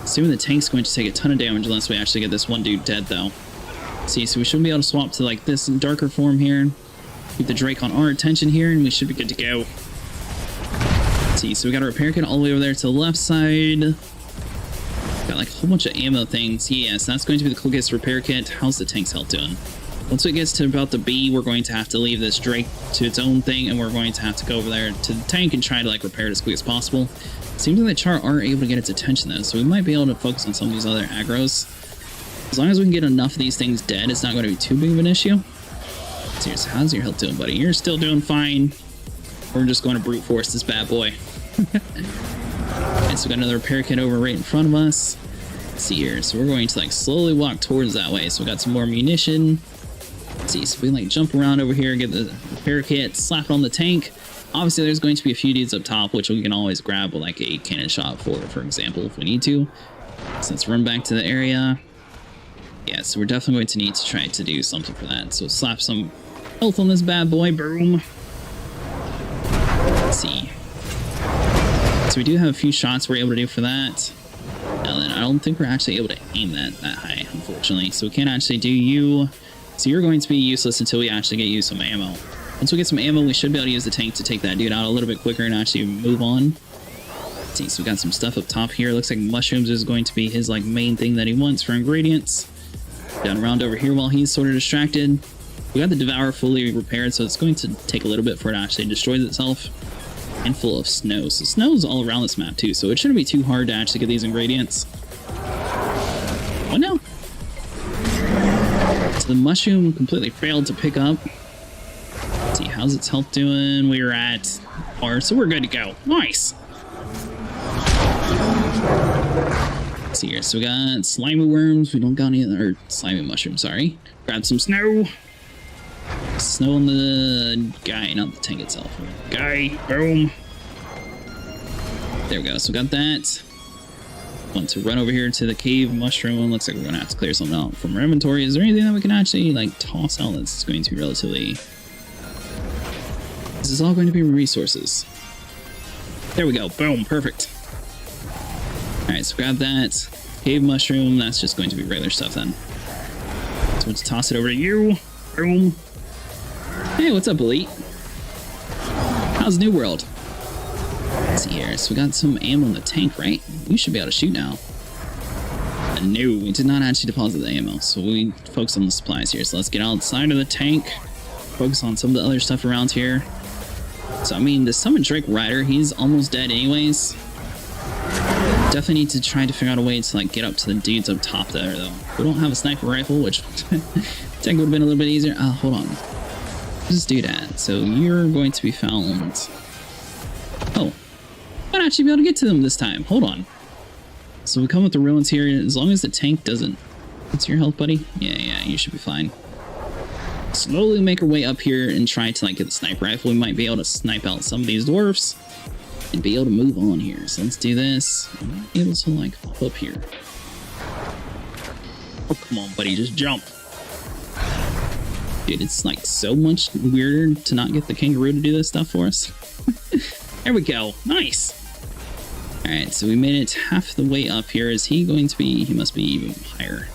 Assuming the tank's going to take a ton of damage unless we actually get this one dude dead, though. See, so we should be able to swap to like this darker form here. Keep the Drake on our attention here, and we should be good to go. See, so we got a repair kit all the way over there to the left side. Got like a whole bunch of ammo things. Yes, that's going to be the quickest repair kit. How's the tank's health doing? Once it gets to about the B, we're going to have to leave this Drake to its own thing, and we're going to have to go over there to the tank and try to like repair it as quick as possible. Seems like the char are able to get its attention though, so we might be able to focus on some of these other aggros. As long as we can get enough of these things dead, it's not going to be too big of an issue. Seriously, how's your health doing, buddy? You're still doing fine. We're just going to brute force this bad boy. Alright, so we got another repair kit over right in front of us. Let's see here, so we're going to like slowly walk towards that way. So we got some more munition. Let's see, so we can like jump around over here, get the repair kit, slap it on the tank. Obviously, there's going to be a few dudes up top, which we can always grab with like a cannon shot for example, if we need to. So let's run back to the area. Yeah, so we're definitely going to need to try to do something for that. So slap some health on this bad boy, boom. Let's see. So we do have a few shots we're able to do for that. Now then, I don't think we're actually able to aim that high, unfortunately. So we can't actually do you. So you're going to be useless until we actually get you some ammo. Once we get some ammo, we should be able to use the tank to take that dude out a little bit quicker and actually move on. Let's see, so we got some stuff up top here. Looks like mushrooms is going to be his like main thing that he wants for ingredients. Down around over here while he's sort of distracted. We got the Devourer fully repaired, so it's going to take a little bit for it to actually destroy itself. And full of snow. So snow's all around this map too, so it shouldn't be too hard to actually get these ingredients. What now? So the mushroom completely failed to pick up. Let's see, how's its health doing? We're at R, so we're good to go. Nice! Let's see here, so we got slimy worms. We don't got any other, or slimy mushrooms, sorry. Grab some snow. Snow on the guy, not the tank itself. Guy, boom. There we go, so we got that. Want to run over here to the cave mushroom. Looks like we're gonna have to clear something out from our inventory. Is there anything that we can actually like toss out that's going to be relatively... This is all going to be resources. There we go, boom, perfect. Alright, so grab that. Cave mushroom, that's just going to be regular stuff then. So let's toss it over to you. Boom. Hey, what's up, Elite? How's New World? Let's see here. So we got some ammo in the tank, right? We should be able to shoot now. And no, we did not actually deposit the ammo, so we focus on the supplies here. So let's get outside of the tank, focus on some of the other stuff around here. So, I mean, the Summon Drake Rider, he's almost dead anyways. Definitely need to try to figure out a way to, like, get up to the dudes up top there, though. We don't have a sniper rifle, which tech would have been a little bit easier. Hold on. Just do that. So you're going to be found. Oh, might actually be able to get to them this time. Hold on. So we come with the ruins here. As long as the tank doesn't. What's your health, buddy? Yeah, you should be fine. Slowly make our way up here and try to like get the sniper rifle. We might be able to snipe out some of these dwarfs and be able to move on here. So let's do this. I'm not able to like pop up here. Oh, come on, buddy, just jump. Dude, it's like so much weirder to not get the kangaroo to do this stuff for us. There we go. Nice. All right, so we made it half the way up here. Is he going to be? He must be even higher.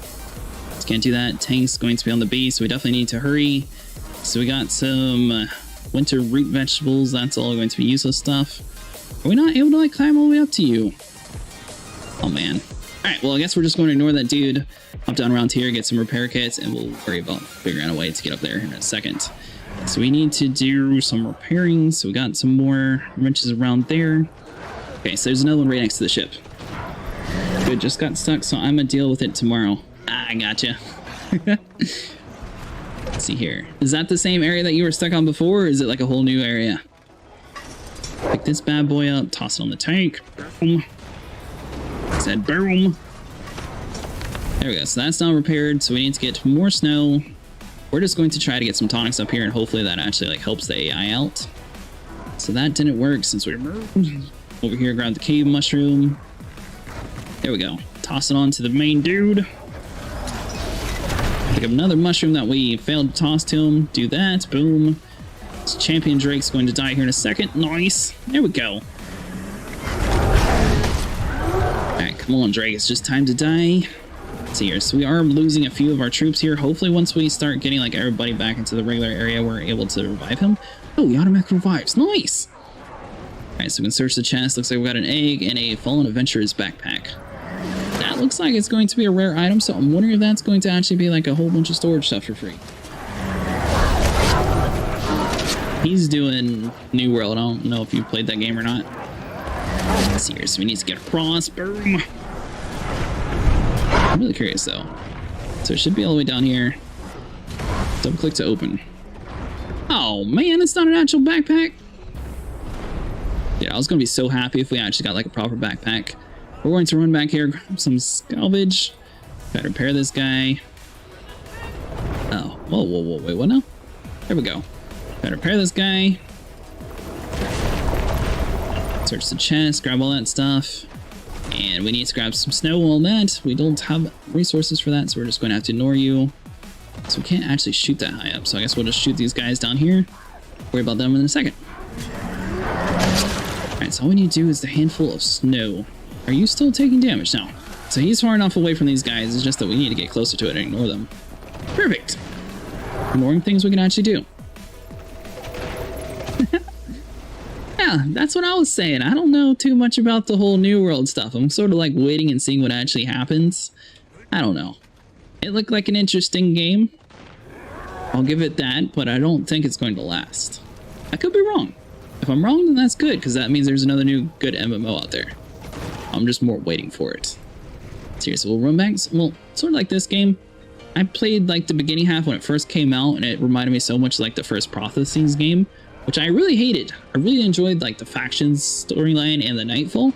Just can't do that. Tank's going to be on the base, so we definitely need to hurry. So we got some winter root vegetables. That's all going to be useless stuff. Are we not able to like climb all the way up to you? Oh man. All right, well I guess we're just going to ignore that dude. Hop down around here, get some repair kits, and we'll worry about figuring out a way to get up there in a second. So we need to do some repairing. So we got some more wrenches around there. Okay, so there's another one right next to the ship. Good, just got stuck, so I'm gonna deal with it tomorrow. I gotcha. Let's see here. Is that the same area that you were stuck on before, or is it like a whole new area? Pick this bad boy up, toss it on the tank. Boom. I said boom. There we go. So that's now repaired. So we need to get more snow. We're just going to try to get some tonics up here, and hopefully that actually like helps the AI out. So that didn't work since we moved. Over here, grab the cave mushroom. There we go. Toss it on to the main dude. Pick up another mushroom that we failed to toss to him. Do that. Boom. This champion Drake's going to die here in a second. Nice. There we go. Alright, come on, Drake. It's just time to die. Let's see here. So we are losing a few of our troops here. Hopefully once we start getting like everybody back into the regular area, we're able to revive him. Oh, he automatically revives. Nice. Alright, so we can search the chest. Looks like we got an egg and a fallen adventurer's backpack. That looks like it's going to be a rare item, so I'm wondering if that's going to actually be like a whole bunch of storage stuff for free. He's doing New World. I don't know if you played that game or not. Let's see here. So we need to get across. Boom. I'm really curious though. So it should be all the way down here. Double click to open. Oh man, it's not an actual backpack. Yeah, I was gonna be so happy if we actually got like a proper backpack. We're going to run back here, grab some salvage. Gotta repair this guy. Oh, whoa, wait, what now? There we go. Gotta repair this guy. Search the chest, grab all that stuff. And we need to grab some snow and all that. We don't have resources for that, so we're just going to have to ignore you. So we can't actually shoot that high up, so I guess we'll just shoot these guys down here. Worry about them in a second. Alright, so all we need to do is the handful of snow. Are you still taking damage? No. So he's far enough away from these guys, it's just that we need to get closer to it and ignore them. Perfect! Ignoring things we can actually do. Yeah, that's what I was saying. I don't know too much about the whole New World stuff. I'm sort of like waiting and seeing what actually happens. I don't know. It looked like an interesting game. I'll give it that, but I don't think it's going to last. I could be wrong. If I'm wrong, then that's good, because that means there's another new good MMO out there. I'm just more waiting for it. Seriously, we'll run back. Well, sort of like this game. I played like the beginning half when it first came out, and it reminded me so much like the first Prophecies game, which I really hated. I really enjoyed like the factions storyline and the Nightfall.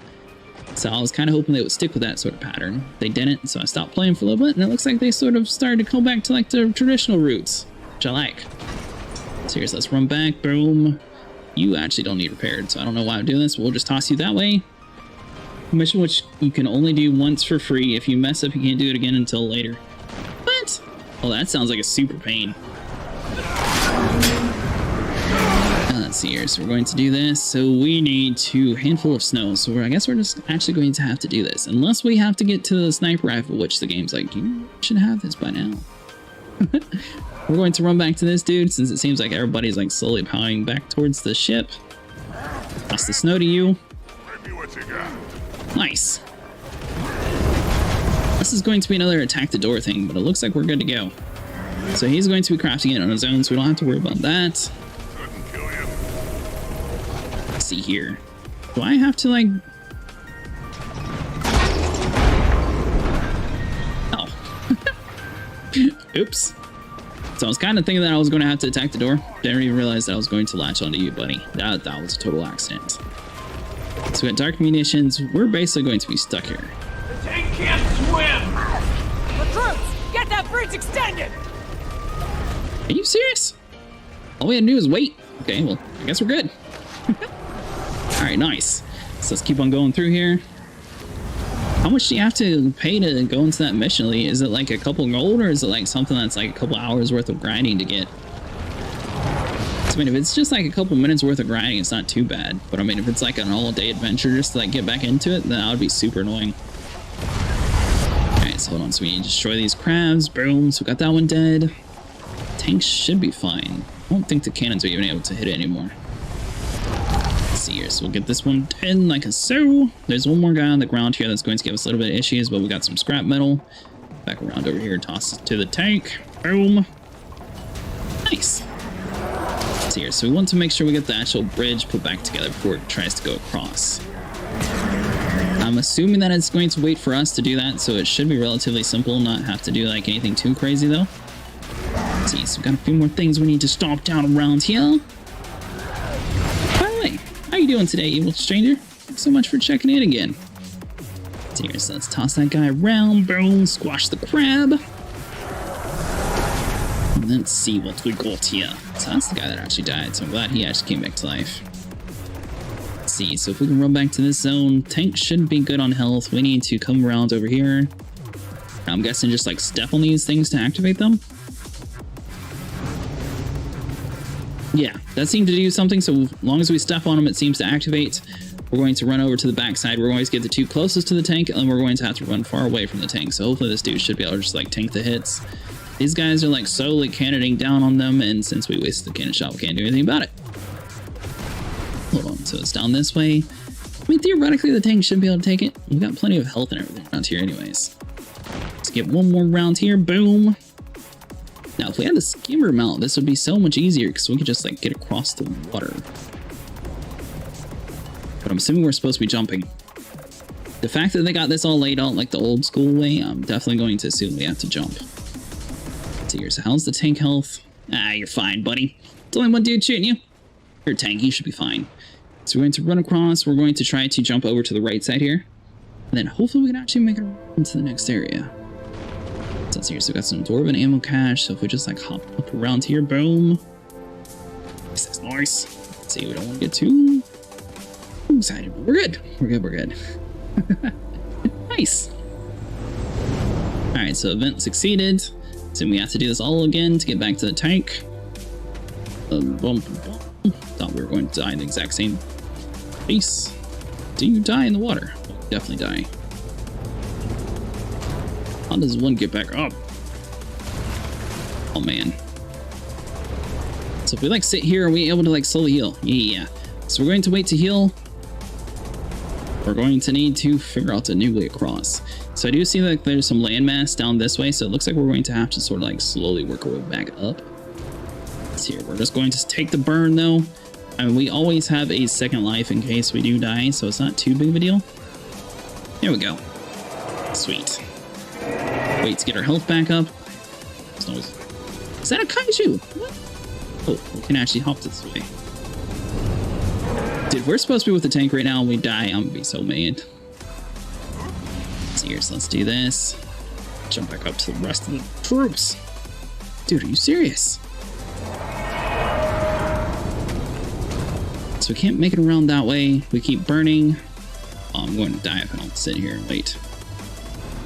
So I was kind of hoping they would stick with that sort of pattern. They didn't, so I stopped playing for a little bit, and it looks like they sort of started to go back to like the traditional roots, which I like. Seriously, let's run back. Boom. You actually don't need repaired, so I don't know why I'm doing this. We'll just toss you that way. Mission which you can only do once for free. If you mess up, you can't do it again until later. What? Oh, that sounds like a super pain. Let's see here. So we're going to do this. So we need a handful of snow. So I guess we're just actually going to have to do this. Unless we have to get to the sniper rifle, which the game's like, you should have this by now. We're going to run back to this dude since it seems like everybody's like slowly powering back towards the ship. Toss the snow to you. Bring me what you got. Nice. This is going to be another attack the door thing, but it looks like we're good to go. So he's going to be crafting it on his own, so we don't have to worry about that. Couldn't kill you. Let's see here. Do I have to like... Oh. Oops. So I was kind of thinking that I was going to have to attack the door. Didn't even realize that I was going to latch onto you, buddy. That was a total accident. So we got dark munitions. We're basically going to be stuck here. The tank can't swim! Recruits, get that bridge extended! Are you serious? All we had to do is wait. Okay, well, I guess we're good. All right, nice. So let's keep on going through here. How much do you have to pay to go into that mission, Lee? Is it like a couple gold, or is it like something that's like a couple hours worth of grinding to get? So, I mean, if it's just like a couple minutes worth of grinding, it's not too bad. But I mean, if it's like an all-day adventure just to like get back into it, then that would be super annoying. All right, so hold on. So we destroy these crabs. Boom. So we got that one dead. Tanks should be fine. I don't think the cannons are even able to hit it anymore. Let's see here. So we'll get this one dead like a so. There's one more guy on the ground here that's going to give us a little bit of issues, but we got some scrap metal. Back around over here, toss it to the tank. Boom. Nice. Let's see here. So we want to make sure we get the actual bridge put back together before it tries to go across. I'm assuming that it's going to wait for us to do that, so it should be relatively simple, not have to do like anything too crazy though. Let's see, so we've got a few more things we need to stomp down around here. By the way, how you doing today, evil stranger? Thanks so much for checking in again. Let's see here, so let's toss that guy around, boom, squash the crab. And let's see what we got here. So that's the guy that actually died, so I'm glad he actually came back to life. Let's see, so if we can run back to this zone, tank should be good on health. We need to come around over here. I'm guessing just like step on these things to activate them. Yeah, that seemed to do something, so as long as we step on them, it seems to activate. We're going to run over to the backside. We're going to get the two closest to the tank, and we're going to have to run far away from the tank. So hopefully this dude should be able to just like tank the hits. These guys are like slowly cannoning down on them, and since we wasted the cannon shot, we can't do anything about it. Hold on, so it's down this way. I mean, theoretically, the tank should be able to take it. We've got plenty of health and everything around here anyways. Let's get one more round here, boom. Now, if we had the skimmer mount, this would be so much easier because we could just like get across the water. But I'm assuming we're supposed to be jumping. The fact that they got this all laid out like the old school way, I'm definitely going to assume we have to jump. Let's see here, so how's the tank health? Ah, you're fine, buddy. It's only one dude shooting you. You're a tank, you should be fine. So we're going to run across, we're going to try to jump over to the right side here. And then hopefully we can actually make it into the next area. So here, so we got some dwarven ammo cache, so if we just like hop up around here, boom. This is nice. Let's see, we don't want to get too excited, but we're good. We're good. Nice. Alright, so event succeeded. So we have to do this all again to get back to the tank. Thought we were going to die in the exact same place. Do you die in the water? Oh, definitely die. How does one get back up? Oh man. So if we like sit here, are we able to like slowly heal? Yeah. So we're going to wait to heal. We're going to need to figure out the new way across. So I do see like there's some landmass down this way, so it looks like we're going to have to sort of like slowly work our way back up. Let's see here. We're just going to take the burn though. I mean, we always have a second life in case we do die, so it's not too big of a deal. There we go. Sweet. Wait to get our health back up. Is that a kaiju? What? Oh, we can actually hop this way. Dude, we're supposed to be with the tank right now and we die. I'm gonna be so mad. Let's see here, so let's do this. Jump back up to the rest of the troops. Dude, are you serious? So we can't make it around that way. We keep burning. Oh, I'm going to die if I don't sit here and wait.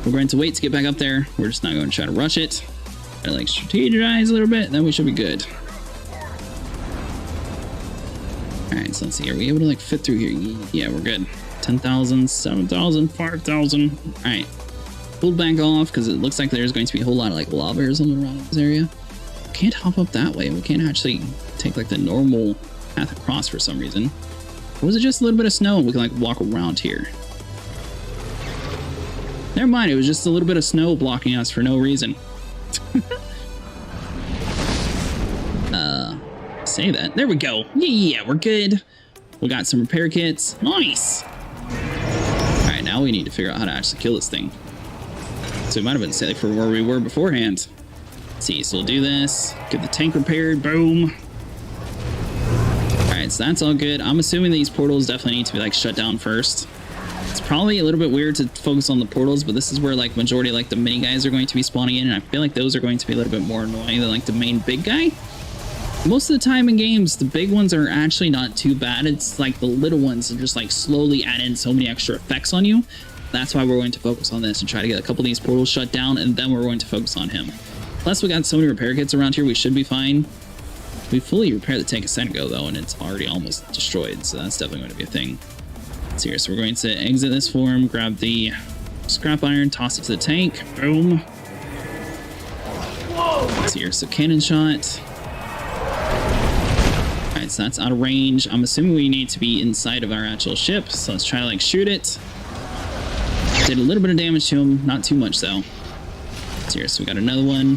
We're going to wait to get back up there. We're just not going to try to rush it. Gotta like strategize a little bit, then we should be good. Alright, so let's see. Are we able to like fit through here? Yeah, we're good. 10,000, 7,000, 5,000. Alright. pulled back off because it looks like there's going to be a whole lot of like lava or something around this area. Can't hop up that way. We can't actually take like the normal path across for some reason. Or was it just a little bit of snow and we can like walk around here? Never mind, it was just a little bit of snow blocking us for no reason. Say that. There we go. Yeah, we're good. We got some repair kits. Nice. Alright, now we need to figure out how to actually kill this thing. So we might have been safe for where we were beforehand. Let's see, so we'll do this. Get the tank repaired. Boom. Alright, so that's all good. I'm assuming these portals definitely need to be like shut down first. It's probably a little bit weird to focus on the portals, but this is where like majority like the mini guys are going to be spawning in, and I feel like those are going to be a little bit more annoying than like the main big guy. Most of the time in games, the big ones are actually not too bad. It's like the little ones that just like slowly add in so many extra effects on you. That's why we're going to focus on this and try to get a couple of these portals shut down, and then we're going to focus on him. Plus, we got so many repair kits around here, we should be fine. We fully repaired the tank a second ago, though, and it's already almost destroyed, so that's definitely going to be a thing. Let's see here. So we're going to exit this form, grab the scrap iron, toss it to the tank. Boom. Let's see here. So cannon shot. Alright, so that's out of range. I'm assuming we need to be inside of our actual ship, so let's try to like shoot it. Did a little bit of damage to him, not too much though. Let's see here. So we got another one.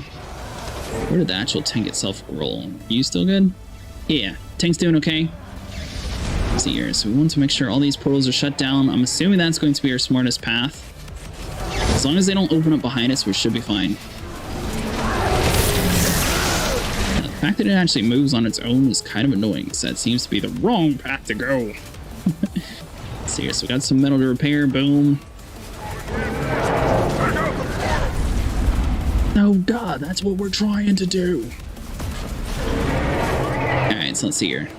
Where did the actual tank itself roll? Are you still good? Yeah, tank's doing okay. Let's see here. So we want to make sure all these portals are shut down. I'm assuming that's going to be our smartest path. As long as they don't open up behind us, we should be fine. Now, the fact that it actually moves on its own is kind of annoying, so that seems to be the wrong path to go. Let's see here. So we got some metal to repair. Boom. Oh god, that's what we're trying to do. Alright, so let's see here.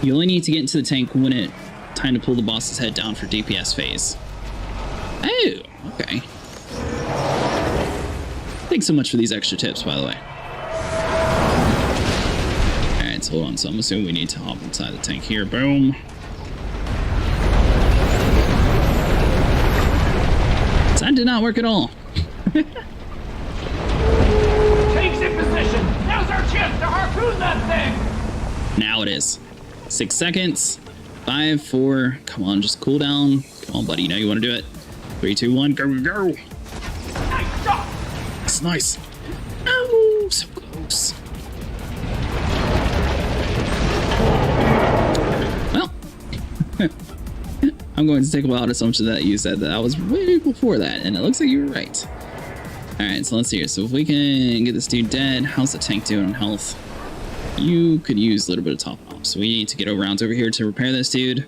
You only need to get into the tank when it's time to pull the boss's head down for DPS phase. Oh, okay. Thanks so much for these extra tips, by the way. Alright, so hold on. So I'm assuming we need to hop inside the tank here. Boom. So that did not work at all. Tank's in position. Now's our chance to harpoon that thing. Now it is. 6 seconds. 5, 4. Come on, just cool down. Come on, buddy. You know you want to do it. 3, 2, 1. Go, go. Nice shot. It's nice. Oh, so close. Well, I'm going to take a wild assumption that you said that I was way before that, and it looks like you were right. Alright, so let's see here. So if we can get this dude dead, how's the tank doing on health? You could use a little bit of top off, so we need to get around over here to repair this dude.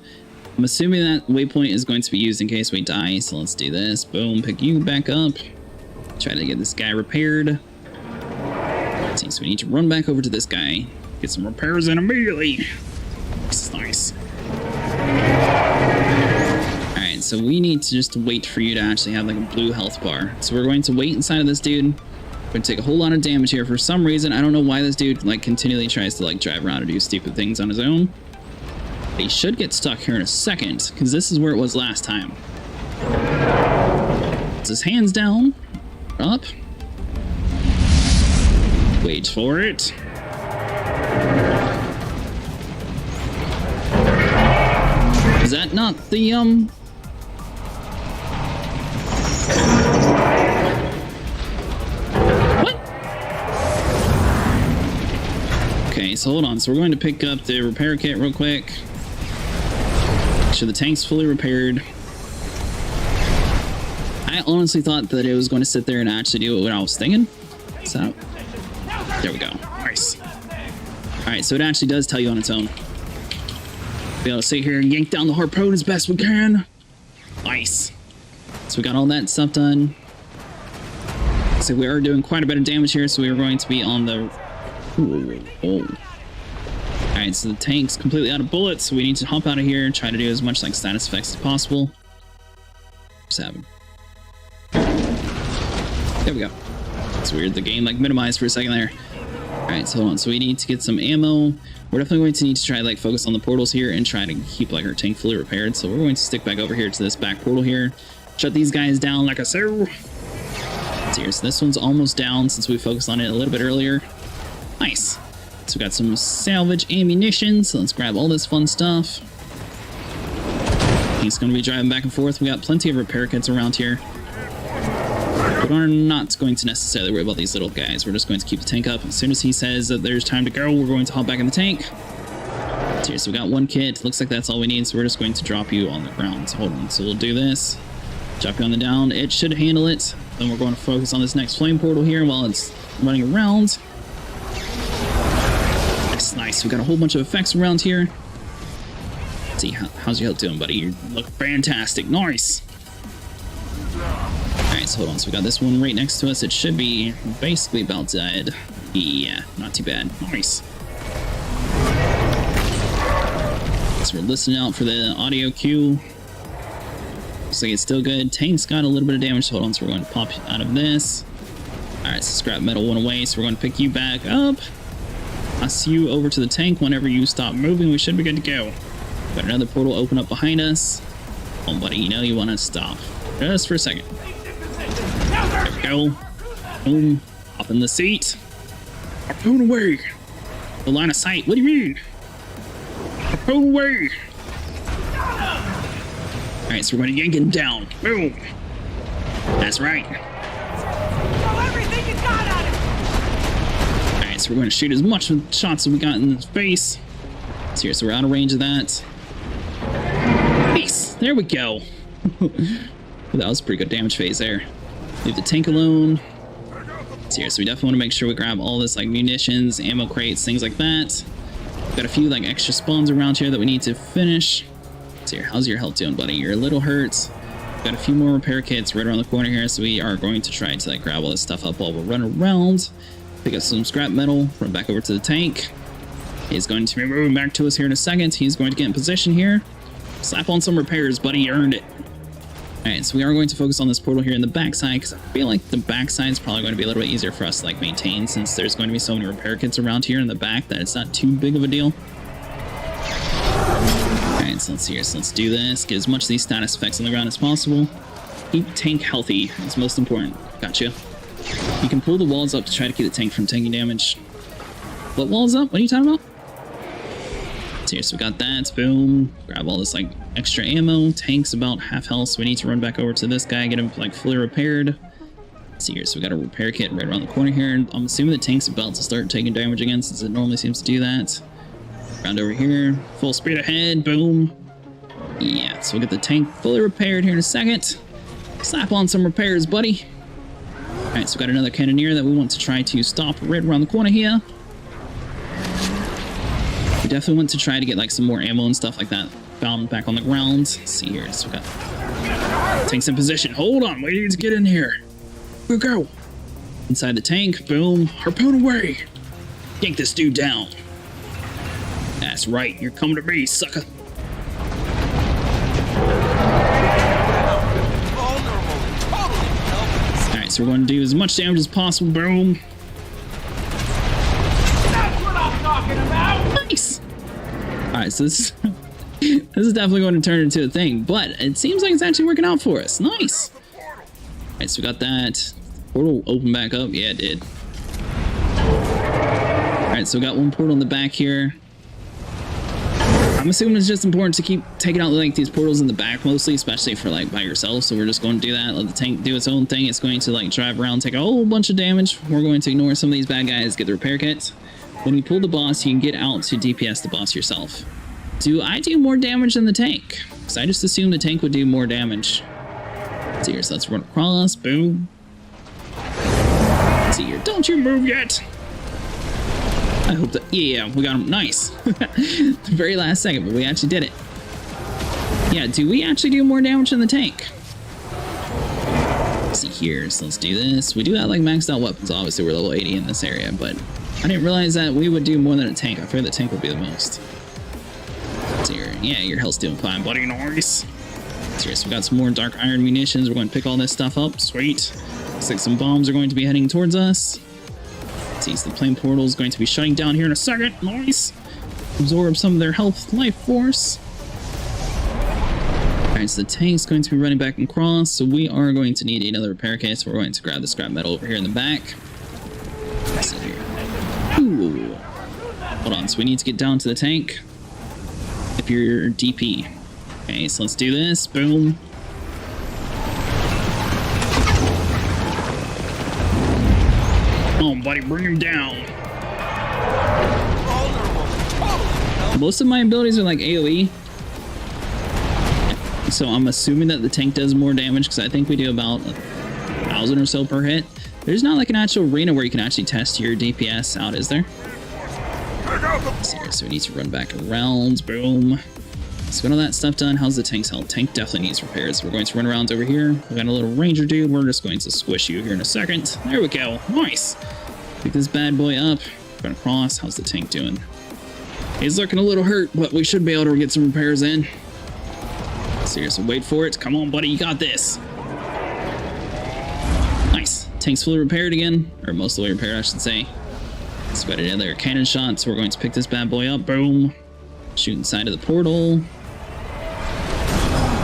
I'm assuming that waypoint is going to be used in case we die, so let's do this. Boom, pick you back up. Try to get this guy repaired. Let's see, so we need to run back over to this guy, get some repairs in immediately. This is nice. Alright, so we need to just wait for you to actually have like a blue health bar. So we're going to wait inside of this dude. We're gonna take a whole lot of damage here for some reason. I don't know why this dude like continually tries to like drive around and do stupid things on his own. He should get stuck here in a second, because this is where it was last time. It's his hands down. Up. Wait for it. Is that not the What? Okay, so hold on. So we're going to pick up the repair kit real quick. Make sure the tank's fully repaired. I honestly thought that it was going to sit there and actually do what I was thinking. So, there we go. Nice. Alright, so it actually does tell you on its own. Be able to sit here and yank down the harpoon as best we can. Nice. So we got all that stuff done. So we are doing quite a bit of damage here, so we are going to be on the... Ooh. Alright, so the tank's completely out of bullets, so we need to hop out of here and try to do as much like status effects as possible. Just having... There we go. It's weird, the game like minimized for a second there. Alright, so hold on. So we need to get some ammo. We're definitely going to need to try like focus on the portals here and try to keep like our tank fully repaired. So we're going to stick back over here to this back portal here. Shut these guys down like a so. Here, so this one's almost down since we focused on it a little bit earlier. Nice. So we got some salvage ammunition, so let's grab all this fun stuff. He's going to be driving back and forth. We got plenty of repair kits around here. But we're not going to necessarily worry about these little guys. We're just going to keep the tank up. As soon as he says that there's time to go, we're going to hop back in the tank. So here, so we got one kit. Looks like that's all we need, so we're just going to drop you on the ground. So hold on. So we'll do this. Drop you on the down. It should handle it. Then we're going to focus on this next flame portal here while it's running around. That's nice. We got a whole bunch of effects around here. Let's see, how's your health doing, buddy? You look fantastic. Nice. Alright, so hold on. So we got this one right next to us. It should be basically about dead. Yeah, not too bad. Nice. So we're listening out for the audio cue. Looks like it's still good. Tank's got a little bit of damage. So hold on. So we're going to pop out of this. Alright, so scrap metal went away. So we're going to pick you back up. I'll see you over to the tank whenever you stop moving. We should be good to go. Got another portal open up behind us. Oh, buddy, you know you want to stop. Just for a second. There we go. Boom. Hop in the seat. Harpoon away. The line of sight. What do you mean? Harpoon away. Alright, so we're going to yank him down. Boom. That's right. Throw everything you got at it! Alright, so we're going to shoot as much shots as we got in the face. So here, so we're out of range of that. Nice. There we go. That was a pretty good damage phase there. Leave the tank alone. So here, so we definitely want to make sure we grab all this like munitions, ammo crates, things like that. Got a few like extra spawns around here that we need to finish. So here, how's your health doing, buddy? You're a little hurt. Got a few more repair kits right around the corner here, so we are going to try to like grab all this stuff up while we're running around. Pick up some scrap metal, run back over to the tank. He's going to be moving back to us here in a second. He's going to get in position here. Slap on some repairs, buddy. You earned it. Alright, so we are going to focus on this portal here in the backside, because I feel like the backside is probably going to be a little bit easier for us to like maintain, since there's going to be so many repair kits around here in the back that it's not too big of a deal. Alright, so let's see here. So let's do this. Get as much of these status effects on the ground as possible. Keep tank healthy. It's most important. Gotcha. You can pull the walls up to try to keep the tank from taking damage. What walls up? What are you talking about? So here, so we got that. Boom. Grab all this like extra ammo. Tank's about half health, so we need to run back over to this guy, get him like fully repaired. Let's see here, so we got a repair kit right around the corner here. And I'm assuming the tank's about to start taking damage again, since it normally seems to do that. Round over here. Full speed ahead. Boom. Yeah, so we'll get the tank fully repaired here in a second. Slap on some repairs, buddy. Alright, so we got another cannoneer that we want to try to stop right around the corner here. We definitely want to try to get like some more ammo and stuff like that found back on the ground. Let's see here, so we got tanks in position. Hold on, we need to get in here. Go, go. Inside the tank, boom, harpoon away. Yank this dude down. That's right, you're coming to me, sucker. Alright, so we're going to do as much damage as possible. Boom. That's what I'm talking about! Nice. Alright, so this is definitely going to turn into a thing, but it seems like it's actually working out for us. Nice. Alright, so we got that. Portal open back up. Yeah, it did. Alright, so we got one portal in the back here. I'm assuming it's just important to keep taking out like these portals in the back mostly, especially for like by yourself. So we're just going to do that. Let the tank do its own thing. It's going to like drive around, take a whole bunch of damage. We're going to ignore some of these bad guys, get the repair kits. When you pull the boss, you can get out to DPS the boss yourself. Do I do more damage than the tank? Because I just assumed the tank would do more damage. Let's see here, so let's run across. Boom. Let's see here. Don't you move yet. I hope that, yeah, we got him. Nice. The very last second, but we actually did it. Yeah, do we actually do more damage than the tank? Let's see here, so let's do this. We do have like maxed out weapons. Obviously, we're level 80 in this area, but I didn't realize that we would do more than a tank. I figured the tank would be the most. Let's see here. Yeah, your health's doing fine, buddy. Nice. Let's see here, so we got some more dark iron munitions. We're going to pick all this stuff up. Sweet. Looks like some bombs are going to be heading towards us. See, so the flame portal is going to be shutting down here in a second. Nice. Absorb some of their health life force. Alright, so the tank's going to be running back and across, so we are going to need another repair kit, so we're going to grab the scrap metal over here in the back. Let's see here. Ooh. Hold on, so we need to get down to the tank. If you're DP. Okay, so let's do this. Boom. Come on, buddy, bring him down. Most of my abilities are like AoE. So I'm assuming that the tank does more damage because I think we do about 1,000 or so per hit. There's not like an actual arena where you can actually test your DPS out, is there? So we need to run back around. Boom. Let's get all that stuff done. How's the tank's health? Tank definitely needs repairs. We're going to run around over here. We got a little ranger dude. We're just going to squish you here in a second. There we go. Nice. Pick this bad boy up. Run across. How's the tank doing? He's looking a little hurt, but we should be able to get some repairs in. Seriously, wait for it. Come on, buddy. You got this. Nice. Tank's fully repaired again. Or most of the way repaired, I should say. Let's get another cannon shot. So we're going to pick this bad boy up. Boom. Shoot inside of the portal.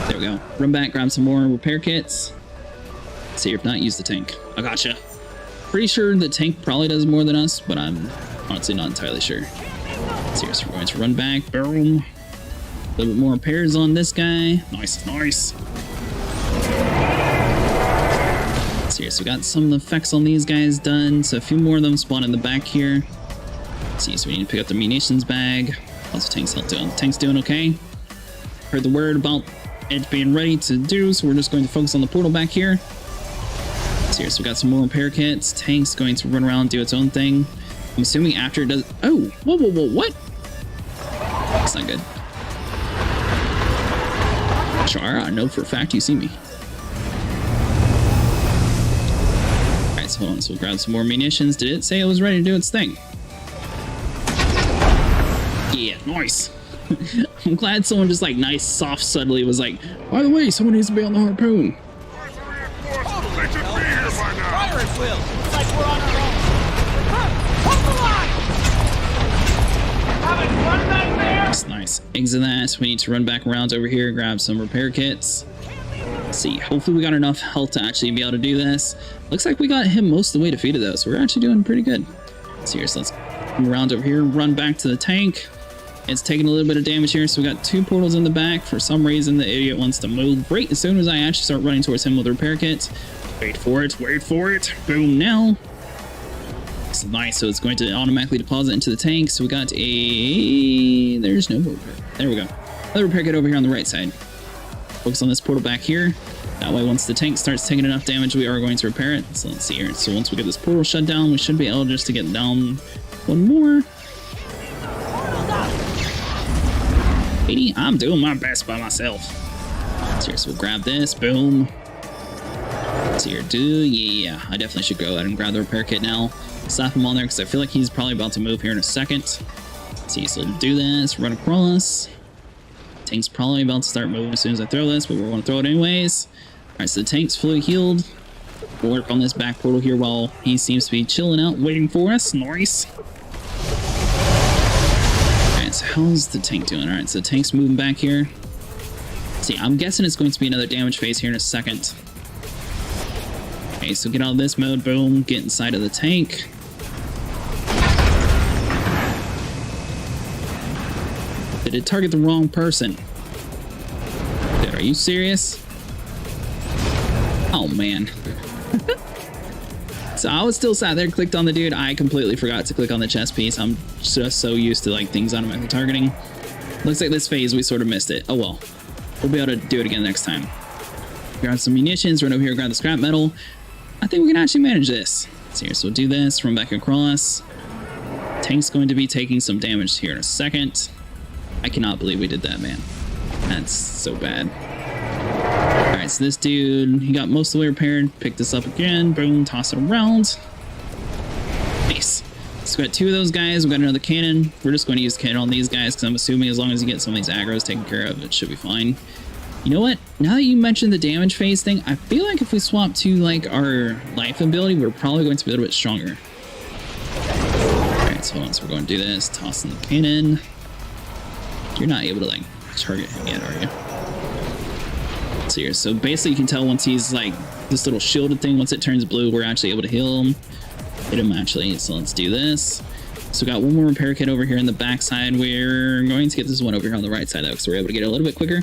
There we go. Run back, grab some more repair kits. See, if not, use the tank. I gotcha. Pretty sure the tank probably does more than us, but I'm honestly not entirely sure. Seriously, we're going to run back. Boom. A little bit more repairs on this guy. Nice, nice. Seriously, we got some of the effects on these guys done. So a few more of them spawn in the back here. See, so we need to pick up the munitions bag. How's the tank's health doing? The tank's doing okay. Heard the word about it being ready to do, so we're just going to focus on the portal back here. Seriously, we got some more repair kits. Tank's going to run around and do its own thing. I'm assuming after it does... Oh! Whoa, whoa, whoa, what? That's not good. Char, I know for a fact you see me. Alright, so hold on. So we'll grab some more munitions. Did it say it was ready to do its thing? Yeah, nice. I'm glad someone just like nice, soft, subtly was like, by the way, someone needs to be on the harpoon. Fire at will. Looks like we're on our own. Hold the line! Having fun back there? That's nice. Exit that. We need to run back around over here, grab some repair kits. Let's see. Hopefully we got enough health to actually be able to do this. Looks like we got him most of the way defeated though, so we're actually doing pretty good. Seriously, let's come around over here, run back to the tank. It's taking a little bit of damage here, so we got 2 portals in the back. For some reason, the idiot wants to move right as soon as I actually start running towards him with a repair kit. Wait for it, wait for it. Boom, now. It's nice, so it's going to automatically deposit into the tank. So we got a... There's no more repair. There we go. Another repair kit over here on the right side. Focus on this portal back here. That way, once the tank starts taking enough damage, we are going to repair it. So let's see here. So once we get this portal shut down, we should be able just to get down one more. I'm doing my best by myself. Seriously, we'll grab this. Boom. Let's see here. Yeah, I definitely should go ahead and grab the repair kit now. Slap him on there because I feel like he's probably about to move here in a second. Let's see, so we'll do this. Run across. Tank's probably about to start moving as soon as I throw this, but we're going to throw it anyways. Alright, so the tank's fully healed. We'll work on this back portal here while he seems to be chilling out, waiting for us. Nice. So how's the tank doing? Alright, so the tank's moving back here. See, I'm guessing it's going to be another damage phase here in a second. Okay, so get out of this mode. Boom. Get inside of the tank. Did it target the wrong person? Dude, are you serious? Oh, man. So I was still sat there, clicked on the dude. I completely forgot to click on the chest piece. I'm just so used to like things automatically targeting. Looks like this phase we sort of missed it. Oh well. We'll be able to do it again next time. Grab some munitions, run over here, grab the scrap metal. I think we can actually manage this. So here, so we'll do this, run back across. Tank's going to be taking some damage here in a second. I cannot believe we did that, man. That's so bad. Alright, so this dude, he got most of the way repaired. Pick this up again. Boom, toss it around. Nice. So we got 2 of those guys. We got another cannon. We're just going to use cannon on these guys because I'm assuming as long as you get some of these aggro's taken care of, it should be fine. You know what? Now that you mentioned the damage phase thing, I feel like if we swap to like our life ability, we're probably going to be a little bit stronger. Alright, so hold on. So we're going to do this. Toss in the cannon. You're not able to like target him yet, are you? So here, so basically you can tell once he's like this little shielded thing, once it turns blue, we're actually able to heal him. Hit him actually, so let's do this. So we got one more repair kit over here in the backside. We're going to get this one over here on the right side though, so we're able to get it a little bit quicker.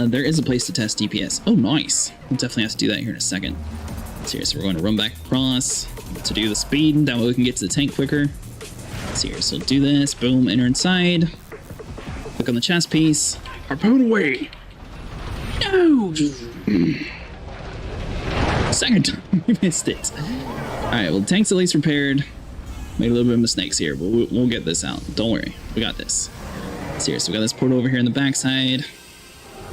There is a place to test DPS. Oh, nice. We'll definitely have to do that here in a second. So here, so we're going to run back across to do the speed. That way we can get to the tank quicker. So here, so do this. Boom, enter inside. Click on the chest piece. Harpoon away. No! Second time we missed it. Alright, well, the tank's at least repaired. Made a little bit of mistakes here, but we'll get this out. Don't worry. We got this. So here, so we got this portal over here in the backside.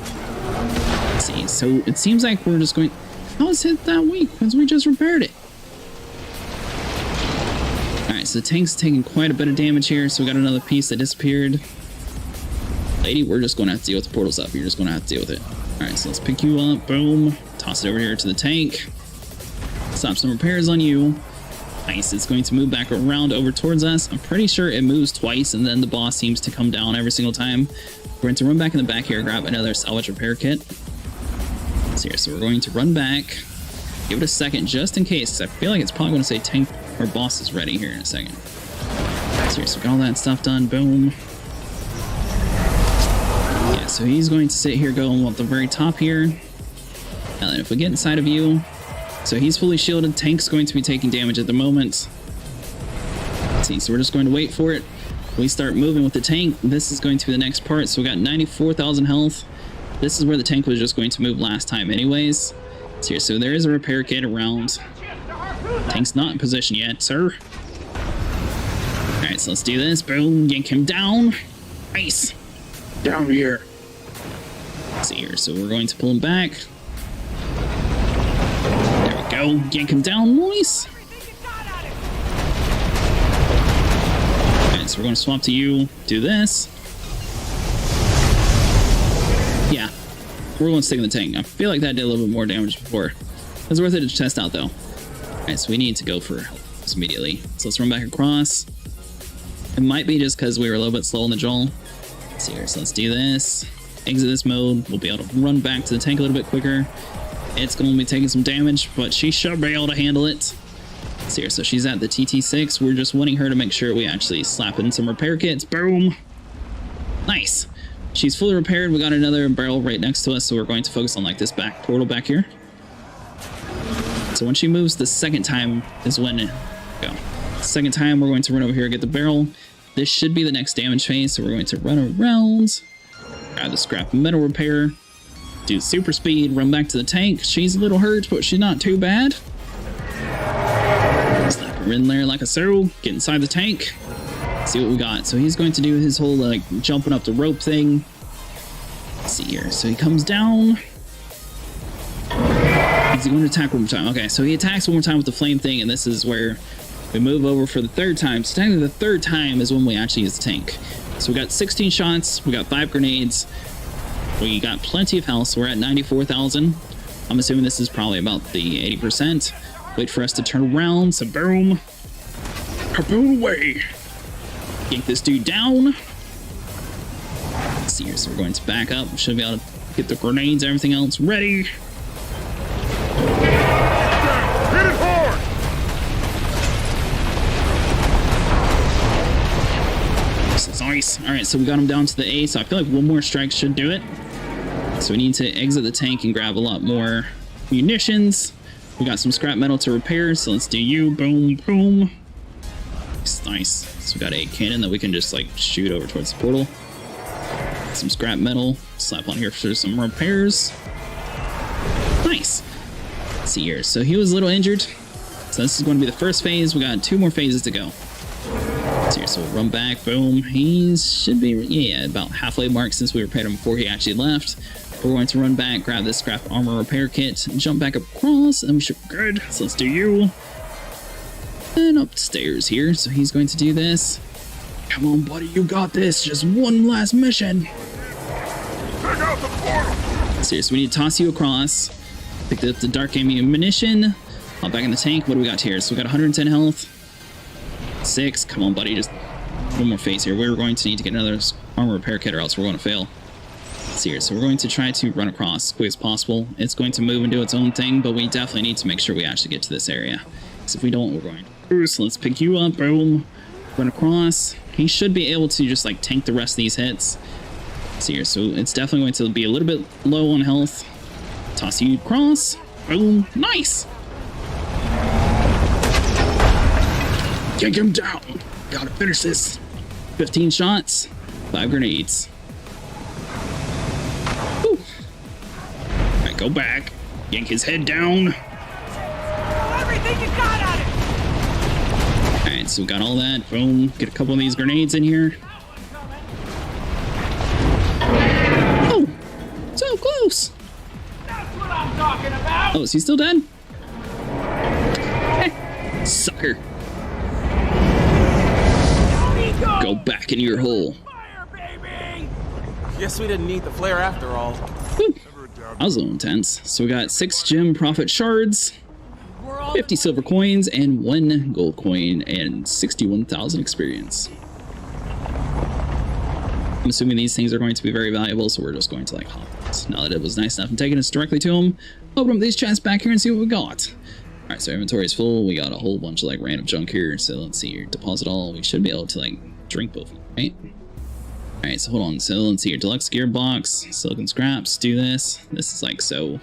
Let's see, so it seems like we're just going... How is it that weak? Because we just repaired it. Alright, so the tank's taking quite a bit of damage here, so we got another piece that disappeared. Lady, we're just going to have to deal with the portals up. You're just going to have to deal with it. Alright, so let's pick you up. Boom. Toss it over here to the tank. Stop some repairs on you. Nice. It's going to move back around over towards us. I'm pretty sure it moves twice, and then the boss seems to come down every single time. We're going to run back in the back here, grab another salvage repair kit. So here, so we're going to run back. Give it a second just in case, because I feel like it's probably going to say tank or boss is ready here in a second. So here, so we got all that stuff done. Boom. Yeah, so he's going to sit here going at the very top here. Now then, if we get inside of you, so he's fully shielded. Tank's going to be taking damage at the moment. Let's see, so we're just going to wait for it. We start moving with the tank. This is going to be the next part. So we got 94,000 health. This is where the tank was just going to move last time anyways. So here, so there is a repair kit around. Tank's not in position yet, sir. Alright, so let's do this. Boom, yank him down. Nice. Down here. Let's see here, so we're going to pull him back. There we go. Yank him down, nice. Alright, so we're going to swap to you. Do this. Yeah, we're going to stick in the tank. I feel like that did a little bit more damage before. It's worth it to test out though. Alright, so we need to go for health immediately. So let's run back across. It might be just because we were a little bit slow in the joel. Let's see here, so let's do this. Exit this mode. We'll be able to run back to the tank a little bit quicker. It's going to be taking some damage, but she should be able to handle it. Let's see here, so she's at the TT6. We're just wanting her to make sure we actually slap in some repair kits. Boom! Nice! She's fully repaired. We got another barrel right next to us, so we're going to focus on like this back portal back here. So when she moves the second time is when... Go. Second time, we're going to run over here and get the barrel. This should be the next damage phase, so we're going to run around. Grab the scrap metal repair. Do super speed, run back to the tank. She's a little hurt, but she's not too bad. Slap her in there like a so. Get inside the tank. See what we got. So he's going to do his whole like jumping up the rope thing. Let's see here. So he comes down. Is he going to attack one more time? Okay, so he attacks one more time with the flame thing, and this is where we move over for the third time. So technically the third time is when we actually use the tank. So we got 16 shots, we got 5 grenades, we got plenty of health, so we're at 94,000. I'm assuming this is probably about the 80%. Wait for us to turn around, so boom. Harpoon away. Yank this dude down. Let's see here, so we're going to back up. Should be able to get the grenades, everything else ready. Hit it hard! This is nice. Alright, so we got him down to the A, so I feel like one more strike should do it. So we need to exit the tank and grab a lot more munitions. We got some scrap metal to repair, so let's do you. Boom, boom. It's nice. So we got a cannon that we can just like shoot over towards the portal. Some scrap metal. Slap on here for some repairs. Nice. Let's see here. So he was a little injured. So this is going to be the first phase. We got 2 more phases to go. So here, so we'll run back. Boom. He should be, yeah, about halfway mark since we repaired him before he actually left. We're going to run back, grab this scrap armor repair kit, jump back across, and we should be good. So let's do you. And upstairs here. So he's going to do this. Come on, buddy, you got this. Just one last mission. Take out the portal! Seriously, we need to toss you across. Picked up the dark ammunition. Hop back in the tank. What do we got here? So we got 110 health. 6. Come on, buddy. Just one more phase here. We're going to need to get another armor repair kit or else we're going to fail. See here, so we're going to try to run across as quick as possible. It's going to move and do its own thing, but we definitely need to make sure we actually get to this area. Because if we don't, we're going to. So let's pick you up, boom. Run across. He should be able to just like tank the rest of these hits. See here, so it's definitely going to be a little bit low on health. Toss you across. Boom. Nice. Get him down. Gotta finish this. 15 shots, 5 grenades. Whew. All right, go back. Yank his head down. Everything you got on it! All right, so we got all that. Boom. Get a couple of these grenades in here. Oh, so close. That's what I'm talking about! Oh, is he still dead? Sucker. Go back in your hole. Fire, baby! Guess we didn't need the flare after all. Whew. That was a little intense. So we got 6 gem profit shards, 50 silver coins, and 1 gold coin, and 61,000 experience. I'm assuming these things are going to be very valuable, so we're just going to like hop it. Now that it was nice enough and taking us directly to them, open up these chests back here and see what we got. Alright, so inventory is full. We got a whole bunch of like random junk here. So let's see here. Deposit all. We should be able to like drink both, right? Alright, so hold on. So let's see here. Deluxe gearbox, silicon scraps, do this. This is like so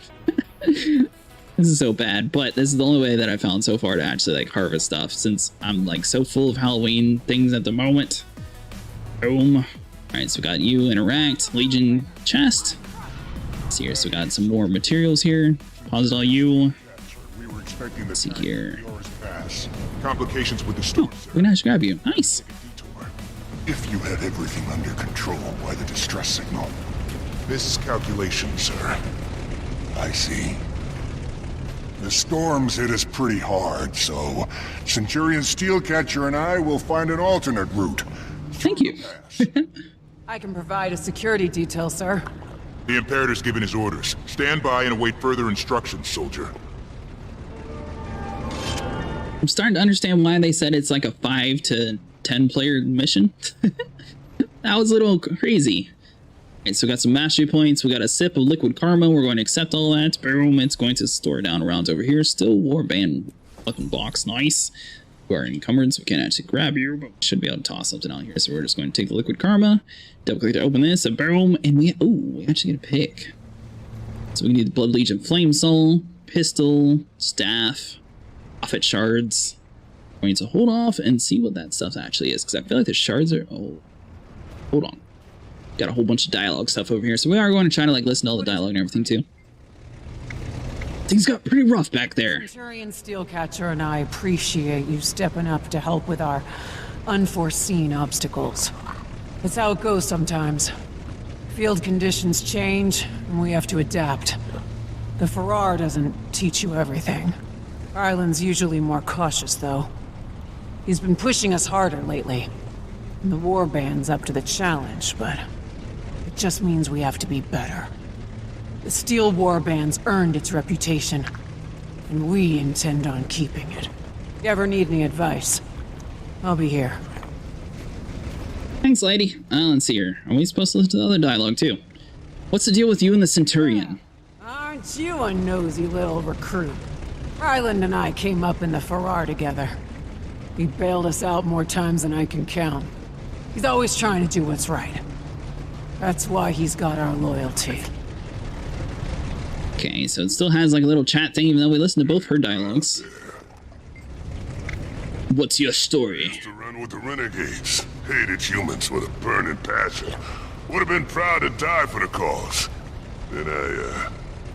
this is so bad, but this is the only way that I found so far to actually like harvest stuff since I'm like so full of Halloween things at the moment. Boom. Alright, so we got you, interact, Legion chest. Let's see here. So we got some more materials here. Deposit all you. Let's see here. Complications with the storm. Oh, we can actually grab you. Nice. If you had everything under control, why the distress signal? Miscalculation, sir. I see. The storms hit us pretty hard, so Centurion Steelcatcher and I will find an alternate route. Thank you. I can provide a security detail, sir. The Imperator's given his orders. Stand by and await further instructions, soldier. I'm starting to understand why they said it's like a 5 to 10 player mission. That was a little crazy. Alright, so we got some mastery points. We got a sip of liquid karma. We're going to accept all that. Boom. It's going to store down around over here. Still warband fucking box. Nice. We are encumbered, so we can't actually grab you, but we should be able to toss something out here. So we're just going to take the liquid karma. Double click to open this. And boom. And we actually get a pick. So we need the Blood Legion Flame Soul, pistol, staff, profit shards. I'm going to hold off and see what that stuff actually is, because I feel like the shards are. Oh, hold on. Got a whole bunch of dialogue stuff over here, so we are going to try to like listen to all the dialogue and everything too. Things got pretty rough back there. Centurion Steelcatcher and I appreciate you stepping up to help with our unforeseen obstacles. That's how it goes sometimes. Field conditions change, and we have to adapt. The Farrar doesn't teach you everything. Ryland's usually more cautious, though. He's been pushing us harder lately. And the warband's up to the challenge, but it just means we have to be better. The Steel Warband's earned its reputation, and we intend on keeping it. If you ever need any advice, I'll be here. Thanks, lady. Let's see here. Are we supposed to listen to the other dialogue too? What's the deal with you and the Centurion? Aren't you a nosy little recruit? Ryland and I came up in the Farrar together. He bailed us out more times than I can count. He's always trying to do what's right. That's why he's got our loyalty. Okay, so it still has like a little chat thing, even though we listened to both her dialogues. What's your story? Used to run with the renegades. Hated humans with a burning passion. Would have been proud to die for the cause. Then I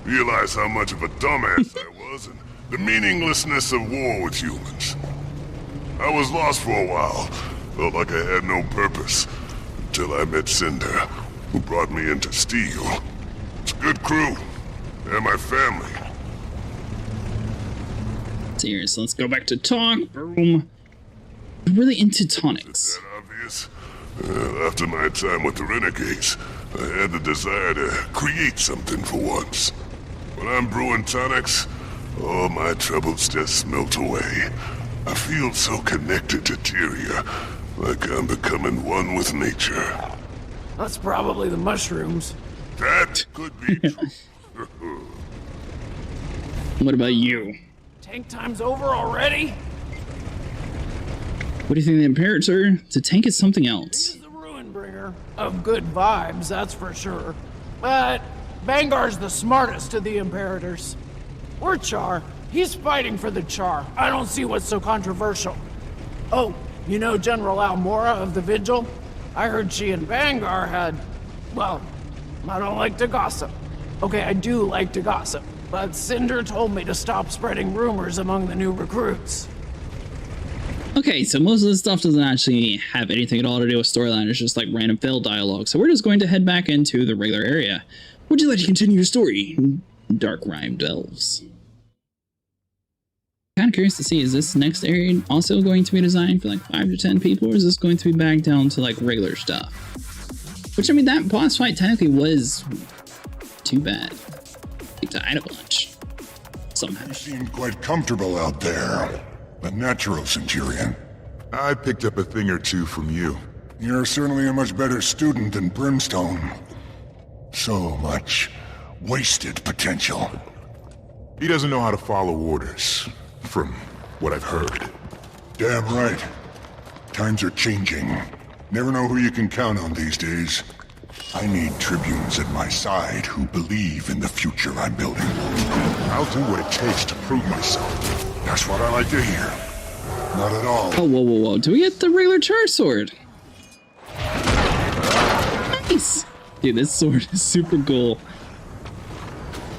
realized how much of a dumbass I was and the meaninglessness of war with humans. I was lost for a while. Felt like I had no purpose. Until I met Cinder, who brought me into Steel. It's a good crew. They're my family. Serious, let's go back to talk. Boom. I'm really into tonics. That obvious? After my time with the Renegades, I had the desire to create something for once. When I'm brewing tonics, all my troubles just melt away. I feel so connected to Tyria, like I'm becoming one with nature. That's probably the mushrooms. That could be true. What about you? Tank time's over already? What do you think of the Imperator? To tank is something else. He's the ruin bringer of good vibes, that's for sure. But Vanguard's the smartest of the Imperators. We're Char. He's fighting for the Char. I don't see what's so controversial. Oh, you know General Almora of the Vigil? I heard she and Vanguard had... well, I don't like to gossip. Okay, I do like to gossip, but Cinder told me to stop spreading rumors among the new recruits. Okay, so most of this stuff doesn't actually have anything at all to do with storyline. It's just like random failed dialogue. So we're just going to head back into the regular area. Would you like to continue your story? Dark Rhymed Elves. Kind of curious to see, is this next area also going to be designed for like 5 to 10 people, or is this going to be back down to like regular stuff? Which, I mean, that boss fight technically was too bad. It died a bunch. Somehow. You seem quite comfortable out there. A natural, Centurion. I picked up a thing or two from you. You're certainly a much better student than Brimstone. So much wasted potential. He doesn't know how to follow orders, from what I've heard. Damn right. Times are changing. Never know who you can count on these days. I need tribunes at my side who believe in the future I'm building. I'll do what it takes to prove myself. That's what I like to hear. Not at all. Oh, whoa, whoa, whoa. Do we get the regular Char sword? Nice! Dude, this sword is super cool.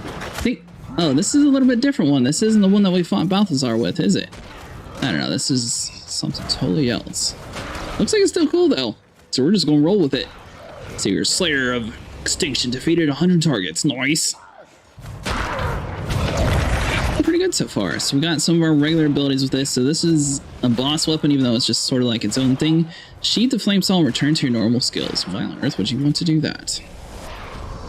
I think... oh, this is a little bit different one. This isn't the one that we fought Balthazar with, is it? I don't know. This is something totally else. Looks like it's still cool, though. So we're just gonna roll with it. So your Slayer of Extinction defeated 100 targets. Nice. Pretty good so far. So we got some of our regular abilities with this. So this is a boss weapon, even though it's just sort of like its own thing. Sheath the Flame Saw and return to your normal skills. Why on earth would you want to do that?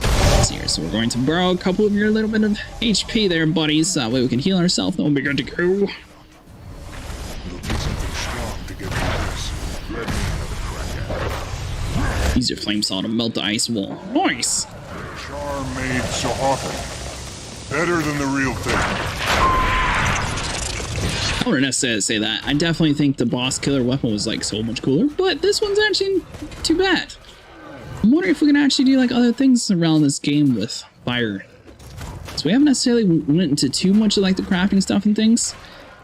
Let's see here. So we're going to borrow a couple of your little bit of HP there, buddies. That way we can heal ourselves. Then we'll be good to go. It'll take something strong to get through this. Let me have a crack at it. Use your Flame Saw to melt the ice wall. Nice! Char made so often. Better than the real thing. I wouldn't necessarily say that. I definitely think the boss killer weapon was like so much cooler, but this one's actually too bad. I'm wondering if we can actually do like other things around this game with fire. So we haven't necessarily went into too much of like the crafting stuff and things.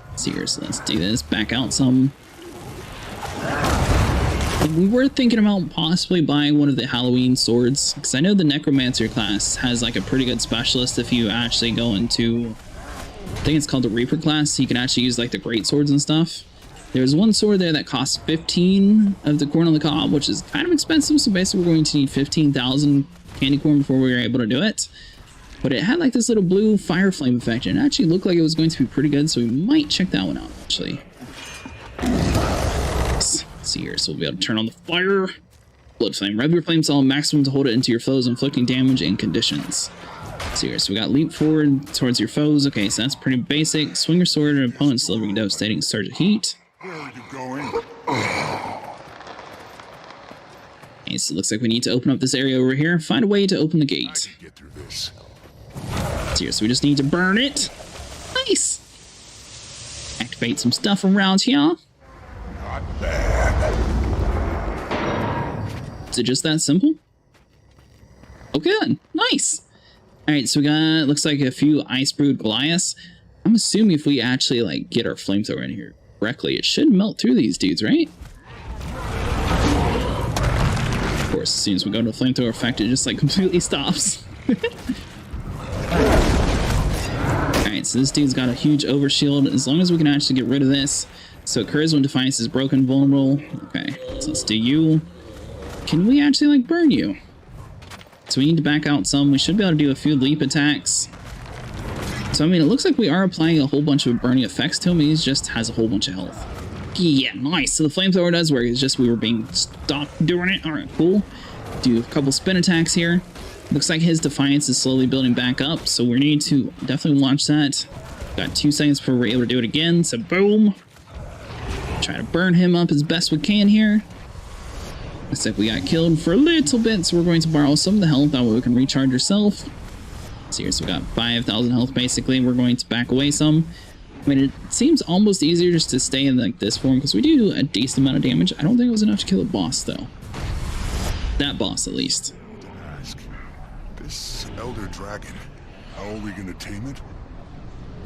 Let's see here, so let's do this, back out some. We were thinking about possibly buying one of the Halloween swords, because I know the Necromancer class has like a pretty good specialist if you actually go into, I think it's called the Reaper class, so you can actually use like the great swords and stuff. There's one sword there that costs 15 of the corn on the cob, which is kind of expensive, so basically we're going to need 15,000 candy corn before we were able to do it. But it had like this little blue fire flame effect, and it actually looked like it was going to be pretty good, so we might check that one out actually. See here, so we'll be able to turn on the fire. Blood flame. Rev your flame saw maximum to hold it into your foes, inflicting damage and conditions. See here, so we got leap forward towards your foes. Okay, so that's pretty basic. Swing your sword at opponents, delivering devastating surge of heat. Where are you going? Okay, so it looks like we need to open up this area over here. Find a way to open the I gate. can get through this. See here, so we just need to burn it. Nice. Activate some stuff around here. Not bad. Is it just that simple? Okay then, nice. Alright, so we got, looks like a few Icebrood Goliaths. I'm assuming if we actually like get our flamethrower in here correctly, it should melt through these dudes, right? Of course, as soon as we go to the flamethrower effect, it just like completely stops. Alright, so this dude's got a huge overshield. As long as we can actually get rid of this. So occurs when Defiance is broken, vulnerable. Okay, so let's do you. Can we actually like burn you? So we need to back out some. We should be able to do a few leap attacks. So I mean, it looks like we are applying a whole bunch of burning effects to him. He just has a whole bunch of health. Yeah, nice. So the flamethrower does work. It's just we were being stopped doing it. All right, cool. Do a couple spin attacks here. Looks like his Defiance is slowly building back up. So we need to definitely launch that. Got 2 seconds before we're able to do it again. So boom. Try to burn him up as best we can here. Looks like we got killed for a little bit, so we're going to borrow some of the health. That way we can recharge ourselves. So here, so we got 5,000 health basically. We're going to back away some. I mean, it seems almost easier just to stay in like this form because we do a decent amount of damage. I don't think it was enough to kill a boss though. That boss at least. This Elder Dragon, how are we gonna tame it?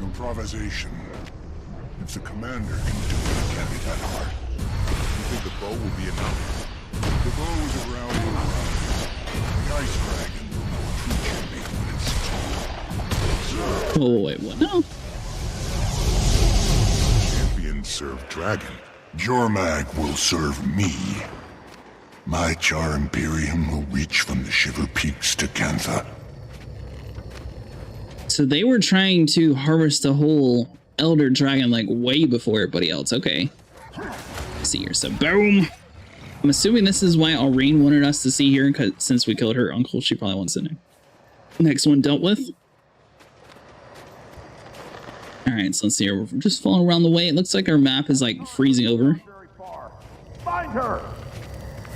Improvisation. If the commander can do it, it can't be that hard. You think the bow will be enough? The bow is around and around. The Ice Dragon will know a true champion when it's Oh, wait, what? No. champions serve dragon. Jormag will serve me. My Char Imperium will reach from the Shiver Peaks to Kantha. So they were trying to harvest the whole Elder Dragon like way before everybody else. Okay. Let's see here. So boom. I'm assuming this is why Aurene wanted us to see here, because since we killed her uncle, she probably wants to know. Next one dealt with. Alright, so let's see here. We're just falling around the way. It looks like our map is like freezing over. Find her!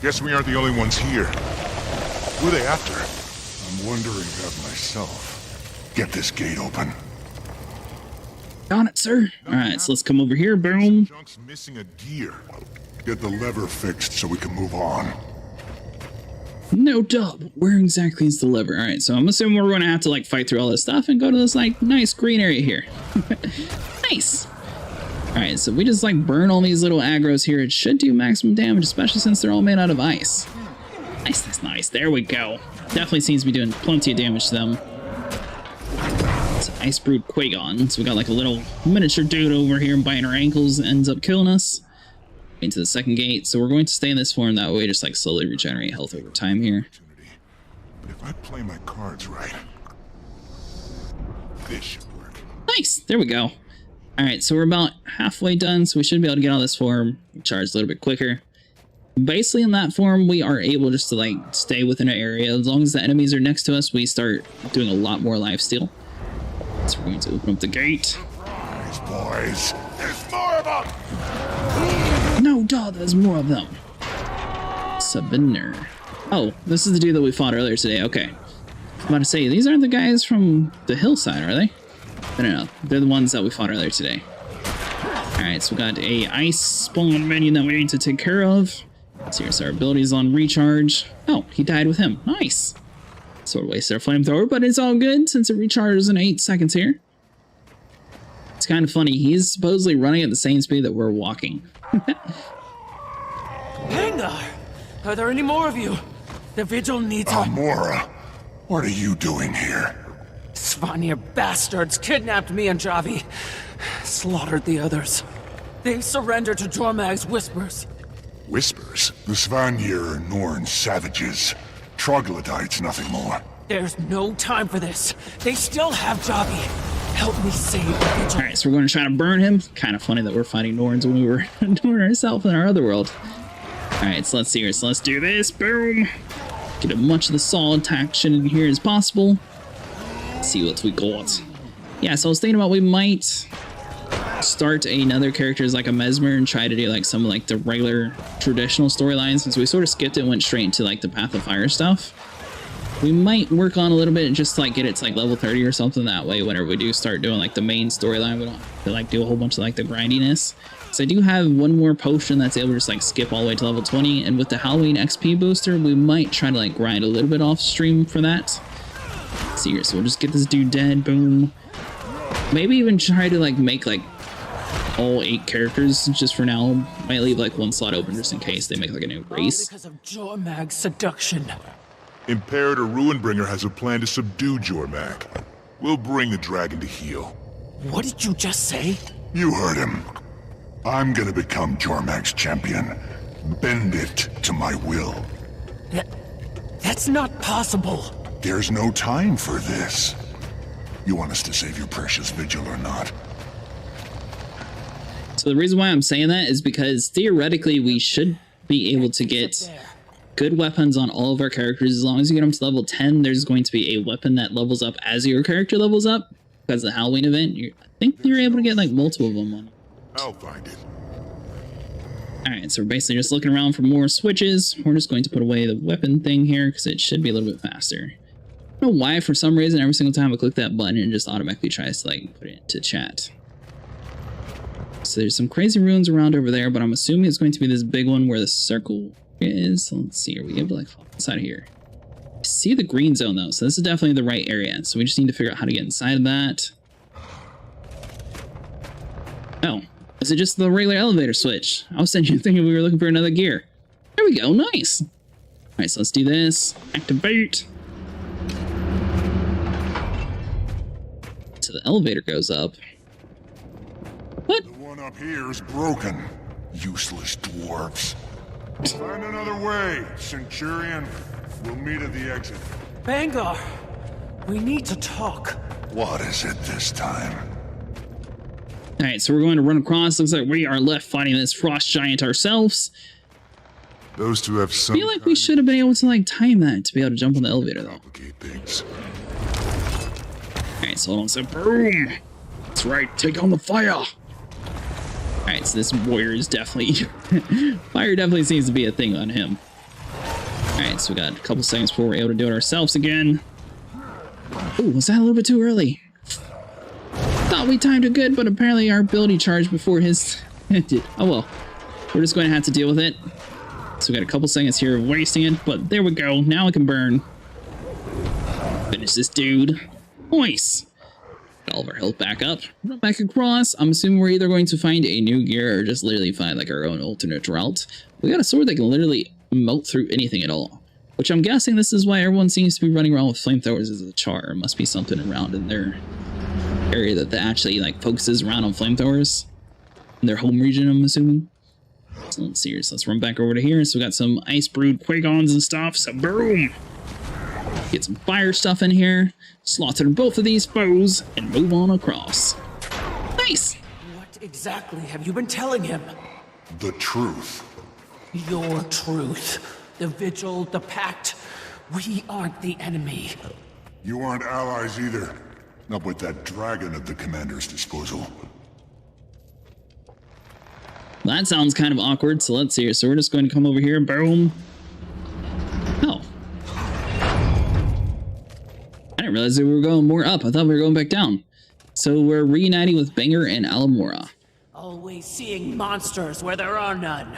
Guess we aren't the only ones here. Who are they after? I'm wondering that myself. Get this gate open. Got it, sir. Alright, so let's come over here. Boom. Junk's missing a gear. Get the lever fixed so we can move on. No dub. Where exactly is the lever? Alright, so I'm assuming we're going to have to like fight through all this stuff and go to this like nice green area here. Nice. Alright, so we just like burn all these little aggro's here. It should do maximum damage, especially since they're all made out of ice. Nice, that's nice. There we go. Definitely seems to be doing plenty of damage to them. It's Icebrood Quagon. So we got like a little miniature dude over here biting our ankles and ends up killing us. Into the second gate. So we're going to stay in this form. That way just like slowly regenerate health over time here. But if I play my cards right, this should work. Nice. There we go. Alright, so we're about halfway done. So we should be able to get out of this form. Charge a little bit quicker. Basically in that form, we are able just to like stay within an area. As long as the enemies are next to us, we start doing a lot more lifesteal. So we're going to open up the gate. Surprise, boys. There's more of them! No, duh, there's more of them. Sabiner. Oh, this is the dude that we fought earlier today. Okay. I'm about to say, these aren't the guys from the hillside, are they? I don't know. They're the ones that we fought earlier today. Alright, so we got a ice spawn minion that we need to take care of. So here's our abilities on recharge. Oh, he died with him. Nice. Sort of wasted our flamethrower, but it's all good since it recharges in 8 seconds here. It's kind of funny. He's supposedly running at the same speed that we're walking. Hangar! Are there any more of you? The Vigil needs our... Amora, what are you doing here? Svanir bastards kidnapped me and Javi. Slaughtered the others. They surrendered to Jormag's whispers. Whispers? The Svanir are Norn savages. Troglodytes, nothing more. There's no time for this. They still have Javi. Help me save the Vigil. Alright, so we're going to try to burn him. Kind of funny that we're fighting Norns when we were doing ourselves in our other world. Alright, so let's see here. So let's do this. Boom. Get as much of the solid action in here as possible. Let's see what we got. Yeah, so I was thinking about we might start another character as like a Mesmer and try to do like some of like the regular traditional storylines, since we sort of skipped it and went straight into like the Path of Fire stuff. We might work on a little bit and just like get it to like level 30 or something. That way whenever we do start doing like the main storyline, we don't have to like do a whole bunch of like the grindiness. So I do have one more potion that's able to just like skip all the way to level 20, and with the Halloween XP booster we might try to like grind a little bit off stream for that. Let's see here, so we'll just get this dude dead. Boom. Maybe even try to like make like all 8 characters just for now. Might leave like one slot open just in case they make like a new race. All because of Jormag's seduction. Imperator Ruinbringer has a plan to subdue Jormag. We'll bring the dragon to heel. What did you just say? You heard him. I'm gonna become Jormag's champion. Bend it to my will. That's not possible. There's no time for this. You want us to save your precious Vigil or not? So the reason why I'm saying that is because theoretically we should be able to get good weapons on all of our characters. As long as you get them to level 10, there's going to be a weapon that levels up as your character levels up. Because of the Halloween event, I think you're able to get like multiple of them on. I'll find it. Alright, so we're basically just looking around for more switches. We're just going to put away the weapon thing here because it should be a little bit faster. I don't know why, for some reason, every single time I click that button, it just automatically tries to, like, put it into chat. So there's some crazy ruins around over there, but I'm assuming it's going to be this big one where the circle is. So let's see, are we able to, like, hop inside of here? I see the green zone, though, so this is definitely the right area. So we just need to figure out how to get inside of that. Oh, is it just the regular elevator switch? I was thinking we were looking for another gear. There we go, nice. All right, so let's do this. Activate. So the elevator goes up. What? The one up here is broken. Useless dwarves. Find another way, Centurion. We'll meet at the exit. Bangar, we need to talk. What is it this time? All right, so we're going to run across. Looks like we are left fighting this frost giant ourselves. Those two have some. I feel like we should have been able to like time that to be able to jump on the elevator though. Complicate things. All right, so hold on. So boom. That's right. Take on the fire. All right, so this warrior is definitely fire. Definitely seems to be a thing on him. All right, so we got a couple seconds before we're able to do it ourselves again. Oh, was that a little bit too early? Thought we timed it good, but apparently our ability charged before his did. Oh well, we're just going to have to deal with it. So we got a couple seconds here of wasting it, but there we go. Now it can burn. Finish this dude. Nice. Got all of our health back up. Run back across. I'm assuming we're either going to find a new gear or just literally find like our own alternate route. We got a sword that can literally melt through anything at all. Which I'm guessing this is why everyone seems to be running around with flamethrowers as a char. It must be something around in their area that actually like focuses around on flamethrowers. In their home region, I'm assuming. So let's see here. So let's run back over to here. So we got some Icebrood Quagons and stuff. So boom! Get some fire stuff in here. Slaughter both of these foes and move on across. Nice! What exactly have you been telling him? The truth. Your truth. The Vigil, the Pact. We aren't the enemy. You aren't allies either. Not with that dragon at the commander's disposal. That sounds kind of awkward, so let's see. So we're just going to come over here, boom. Oh. I didn't realize that we were going more up. I thought we were going back down. So we're reuniting with Banger and Alamora. Always seeing monsters where there are none.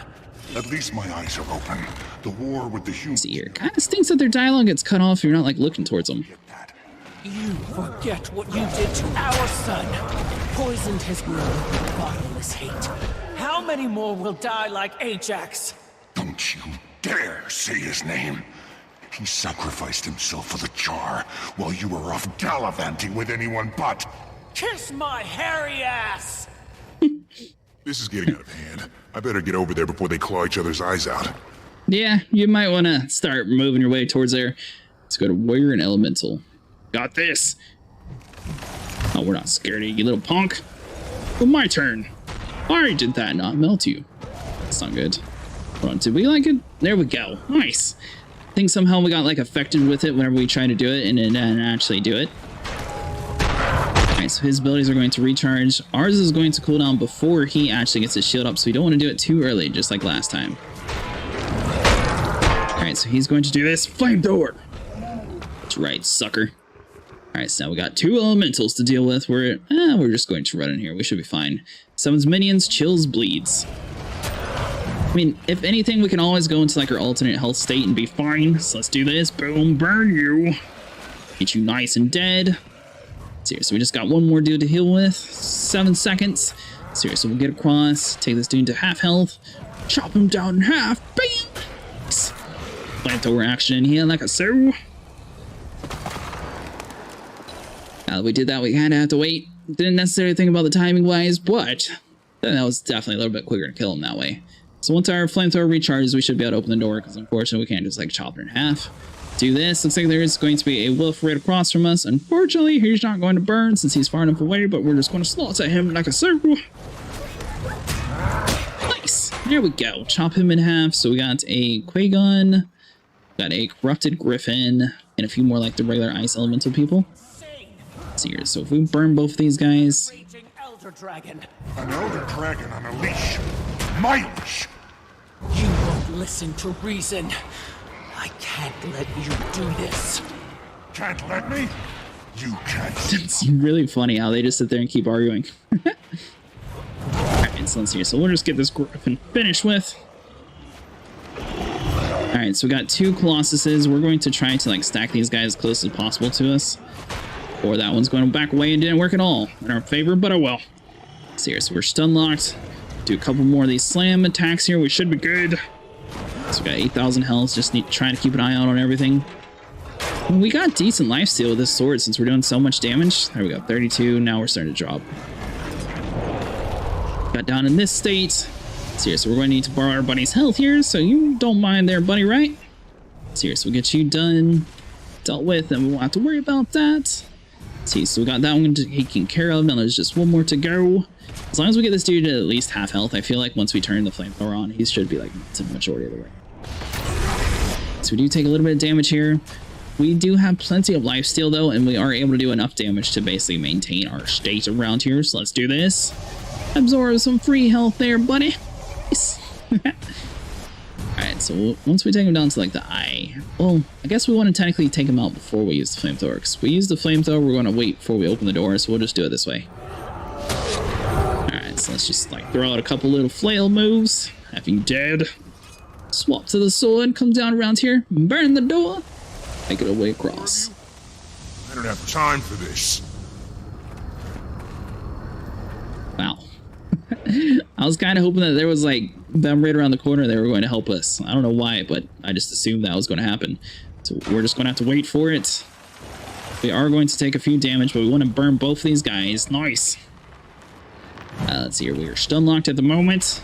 At least my eyes are open. The war with the humans. See here. Kind of stinks that their dialogue gets cut off if you're not like looking towards them. You forget what you did to our son. Poisoned his blood with bottomless hate. How many more will die like Ajax? Don't you dare say his name. He sacrificed himself for the Char while you were off gallivanting with anyone but. Kiss my hairy ass! This is getting out of hand. I better get over there before they claw each other's eyes out. Yeah, you might want to start moving your way towards there. Let's go to Warrior and Elemental. Got this. Oh, we're not scared of you, little punk. Well, my turn. I did that not melt you. That's not good. Hold on, did we like it? There we go. Nice. I think somehow we got like affected with it whenever we tried to do it and it didn't actually do it. Alright, so his abilities are going to recharge. Ours is going to cool down before he actually gets his shield up, so we don't want to do it too early, just like last time. Alright, so he's going to do this. Flamethrower! That's right, sucker. Alright, so now we got two elementals to deal with. We're just going to run in here. We should be fine. Summons minions, chills, bleeds. I mean, if anything, we can always go into like our alternate health state and be fine. So let's do this. Boom, burn you. Get you nice and dead. Seriously, we just got one more dude to heal with. 7 seconds. Seriously, we'll get across. Take this dude to half health. Chop him down in half. Bam! Nice. Flamethrower action in here like a so. Now that we did that, we kind of have to wait. Didn't necessarily think about the timing wise, but that was definitely a little bit quicker to kill him that way. So once our flamethrower recharges, we should be able to open the door, because unfortunately we can't just like chop it in half. Do this. Looks like there is going to be a wolf right across from us. Unfortunately, he's not going to burn since he's far enough away, but we're just going to slaughter him like a circle. Nice. There we go. Chop him in half. So we got a Quagon, got a corrupted griffin, and a few more like the regular ice elemental people. Let's see here. So if we burn both of these guys. Raging elder dragon. An elder dragon on a leash. My leash. You won't listen to reason. I can't let you do this. Can't let me? You can't. It's really funny how they just sit there and keep arguing. Alright, so let's see. So we'll just get this griffin finished with. Alright, so we got 2 Colossuses. We're going to try to like stack these guys as close as possible to us. Or that one's going to back away and didn't work at all in our favor, but oh well. Let's see here. So we're stun locked. Do a couple more of these slam attacks here. We should be good. So we got 8,000 health. Just trying to keep an eye out on everything. We got decent lifesteal with this sword since we're doing so much damage. There we go, 32. Now we're starting to drop. Got down in this state. Seriously, we're going to need to borrow our buddy's health here, so you don't mind there, buddy, right? Seriously, we'll get you dealt with, and we won't have to worry about that. See, so we got that one taken care of. Now there's just one more to go. As long as we get this dude to at least half health, I feel like once we turn the flamethrower on, he should be like to the majority of the way. So we do take a little bit of damage here. We do have plenty of lifesteal though, and we are able to do enough damage to basically maintain our state around here. So let's do this. Absorb some free health there, buddy. Nice. Alright, so once we take him down to like the eye, well, I guess we want to technically take him out before we use the flamethrower. Because we use the flamethrower, we're going to wait before we open the door, so we'll just do it this way. Alright, so let's just like throw out a couple little flail moves. Have you dead? Swap to the sword, come down around here, burn the door, make it a way across. I don't have time for this. Wow. I was kind of hoping that there was like them right around the corner, they were going to help us. I don't know why, but I just assumed that was going to happen. So we're just going to have to wait for it. We are going to take a few damage, but we want to burn both of these guys. Nice. Let's see here. We are stun locked at the moment.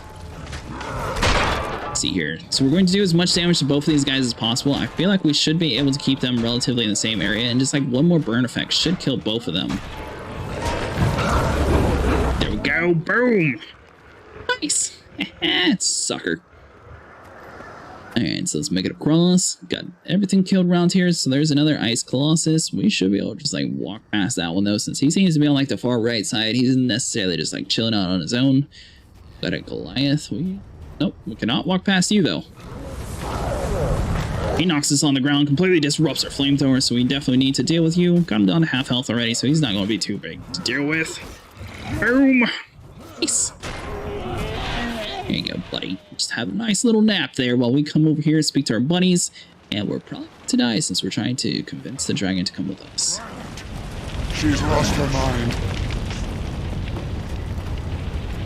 Let's see here. So we're going to do as much damage to both of these guys as possible. I feel like we should be able to keep them relatively in the same area, and just like one more burn effect should kill both of them. There we go. Boom. Nice. Sucker. Alright, so let's make it across. Got everything killed around here. So there's another Ice Colossus. We should be able to just like walk past that one though, since he seems to be on like the far right side. He isn't necessarily just like chilling out on his own. Got a Goliath. Nope, we cannot walk past you though. He knocks us on the ground, completely disrupts our flamethrower, so we definitely need to deal with you. Got him down to half health already, so he's not going to be too big to deal with. Boom! Nice. There you go, buddy. Just have a nice little nap there while we come over here and speak to our buddies. And we're probably to die since we're trying to convince the dragon to come with us. She's lost her mind.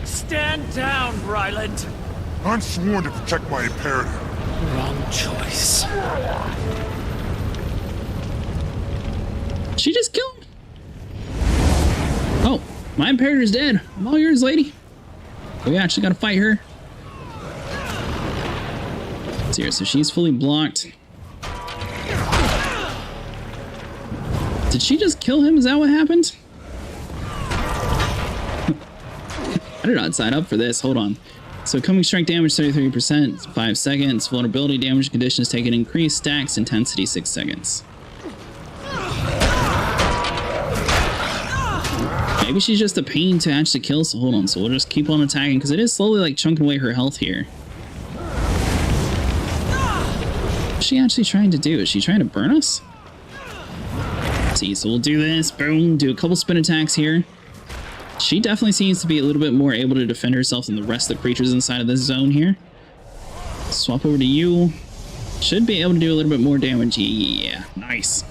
Stand down, Ryland. I'm sworn to protect my imperator. Wrong choice. She just killed him. Oh, my imperator's dead. I'm all yours, lady. We actually gotta fight her. Here, so she's fully blocked. Did she just kill him? Is that what happened? I did not sign up for this. Hold on. So coming strike damage 33%, 5 seconds. Vulnerability damage conditions take an increased stacks intensity 6 seconds. Maybe she's just a pain to actually kill, so hold on. So we'll just keep on attacking because it is slowly like chunking away her health here. What's she actually trying to do? Is she trying to burn us? Let's see, so we'll do this. Boom. Do a couple spin attacks here. She definitely seems to be a little bit more able to defend herself than the rest of the creatures inside of this zone here. Swap over to you. Should be able to do a little bit more damage. Yeah, nice.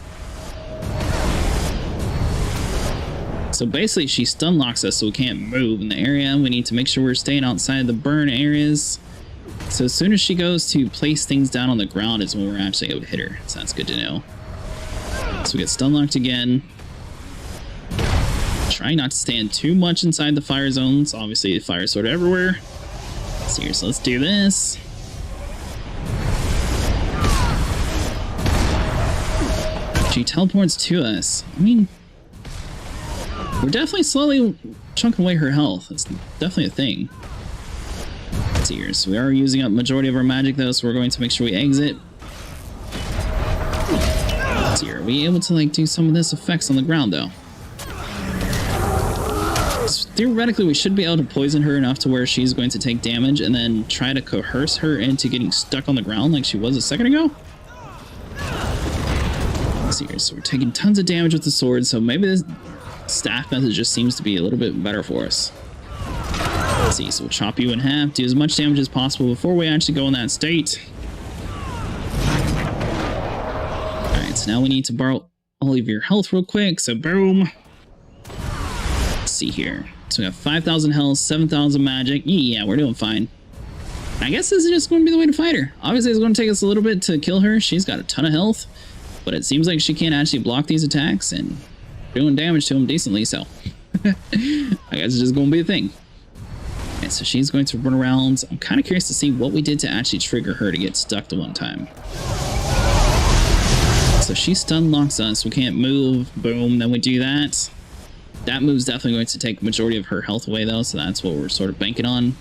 So basically she stun locks us so we can't move in the area. We need to make sure we're staying outside the burn areas. So as soon as she goes to place things down on the ground is when we're actually able to hit her. So that's good to know. So we get stun locked again. Try not to stand too much inside the fire zones. Obviously the fire sort of everywhere. So let's do this. She teleports to us. I mean, we're definitely slowly chunking away her health. That's definitely a thing. Let's see here. So we are using up majority of our magic though, so we're going to make sure we exit. Let's see here. Are we able to like do some of this effects on the ground though? theoretically, we should be able to poison her enough to where she's going to take damage and then try to coerce her into getting stuck on the ground like she was a second ago. Let's see here. So we're taking tons of damage with the sword, so maybe this staff method just seems to be a little bit better for us. Let's see, so we'll chop you in half, do as much damage as possible before we actually go in that state. Alright, so now we need to borrow all of your health real quick, so boom. Let's see here. So we have 5,000 health, 7,000 magic. Yeah, we're doing fine. I guess this is just going to be the way to fight her. Obviously, it's going to take us a little bit to kill her. She's got a ton of health, but it seems like she can't actually block these attacks and doing damage to them decently, so I guess it's just going to be a thing. Okay, so she's going to run around. I'm kind of curious to see what we did to actually trigger her to get stuck the one time. So she stun locks us. We can't move. Boom. Then we do that. That move's definitely going to take the majority of her health away, though, so that's what we're sort of banking on.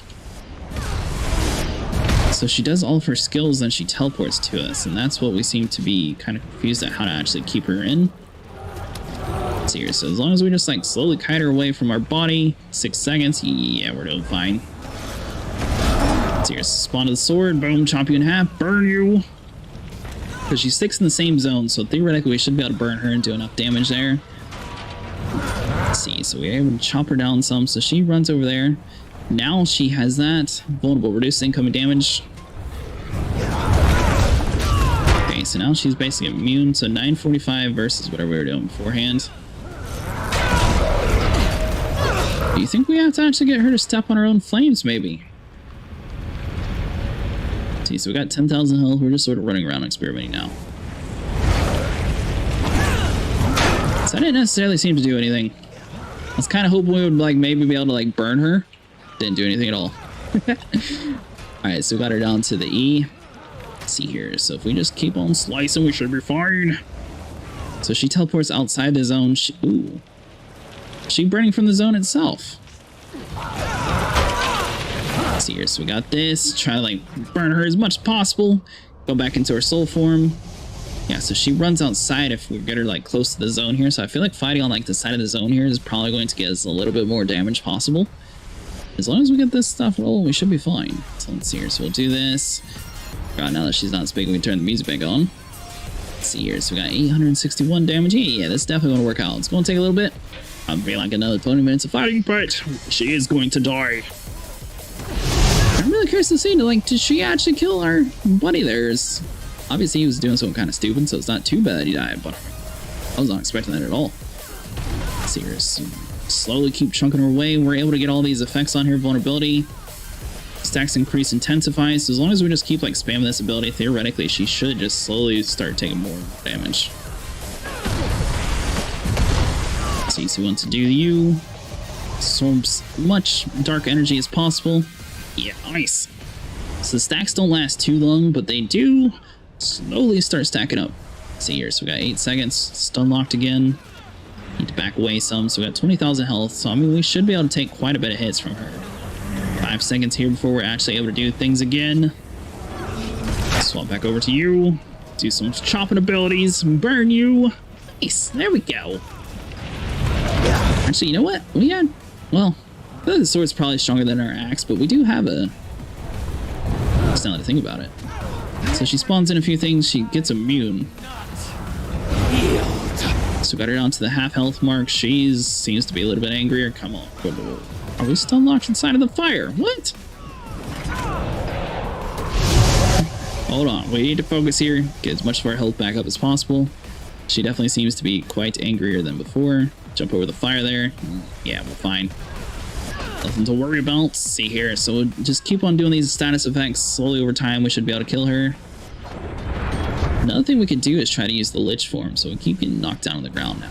So she does all of her skills, then she teleports to us, and that's what we seem to be kind of confused at how to actually keep her in. Let's see here. So as long as we just like slowly kite her away from our body, 6 seconds, yeah, we're doing fine. Let's see here. Spawn to the sword, boom, chop you in half, burn you. Because she sticks in the same zone, so theoretically we should be able to burn her and do enough damage there. Let's see, so we're able to chop her down some, so she runs over there. Now she has that. Vulnerable, reduced incoming damage. Okay, so now she's basically immune, so 945 versus whatever we were doing beforehand. Do you think we have to actually get her to step on her own flames, maybe? See, so we got 10,000 health. We're just sort of running around experimenting now. So I didn't necessarily seem to do anything. I was kind of hoping we would like maybe be able to like burn her. Didn't do anything at all. Alright, so we got her down to the E. Let's see here. So if we just keep on slicing, we should be fine. So she teleports outside the zone. Ooh. She burning from the zone itself. Let's see here. So we got this. Try to like burn her as much as possible. Go back into her soul form. Yeah, so she runs outside if we get her like close to the zone here. So I feel like fighting on like the side of the zone here is probably going to get us a little bit more damage possible. As long as we get this stuff rolling, we should be fine. So let's see here. So we'll do this. God, now that she's not speaking, we turn the music back on. Let's see here. So we got 861 damage. Yeah, that's definitely going to work out. It's going to take a little bit. I'll be like another 20 minutes of fighting, but she is going to die. I'm really curious to see, like, did she actually kill our buddy there? Obviously, he was doing something kind of stupid, so it's not too bad he died, but I was not expecting that at all. Let's see here. So slowly keep chunking her away. We're able to get all these effects on her. Vulnerability. Stacks increase, intensify. So as long as we just keep like spamming this ability, theoretically she should just slowly start taking more damage. So we want to do you. Absorb as much dark energy as possible. Yeah, nice. So the stacks don't last too long, but they do slowly start stacking up. Let's see here. So we got 8 seconds. Stun locked again. Need to back away some. So we got 20,000 health. So I mean, we should be able to take quite a bit of hits from her. 5 seconds here before we're actually able to do things again. Swap back over to you. Do some chopping abilities. Burn you. Nice. There we go. Actually, you know what? We had... Well, I feel like the sword's probably stronger than our axe, but we do have a... Just now that I think about it. So she spawns in a few things. She gets immune. So got her down to the half health mark. She seems to be a little bit angrier. Come on. Are we still locked inside of the fire? What? Hold on. We need to focus here. Get as much of our health back up as possible. She definitely seems to be quite angrier than before. Jump over the fire there. Yeah, we're fine. Nothing to worry about. Let's see here. So we'll just keep on doing these status effects. Slowly over time, we should be able to kill her. Another thing we could do is try to use the Lich form, so we keep getting knocked down on the ground now.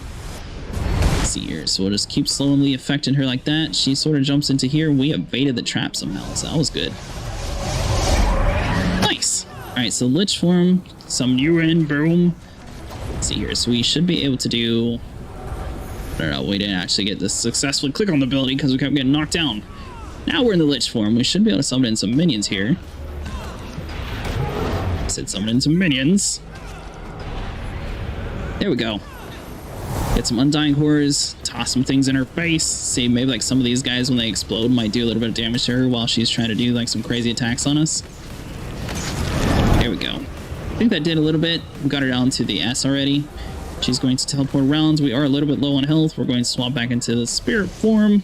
Let's see here. So we'll just keep slowly affecting her like that. She sort of jumps into here. We evaded the trap somehow, so that was good. Nice. Alright, so Lich form. Summon you in. Boom. Let's see here. So we should be able to do... I don't know, we didn't actually get to successfully click on the ability because we kept getting knocked down. Now we're in the Lich form. We should be able to summon in some minions here. I said summon in some minions. There we go. Get some undying horrors, toss some things in her face. See, maybe like some of these guys when they explode might do a little bit of damage to her while she's trying to do like some crazy attacks on us. There we go. I think that did a little bit. We got her down to the S already. She's going to teleport around. We are a little bit low on health. We're going to swap back into the spirit form.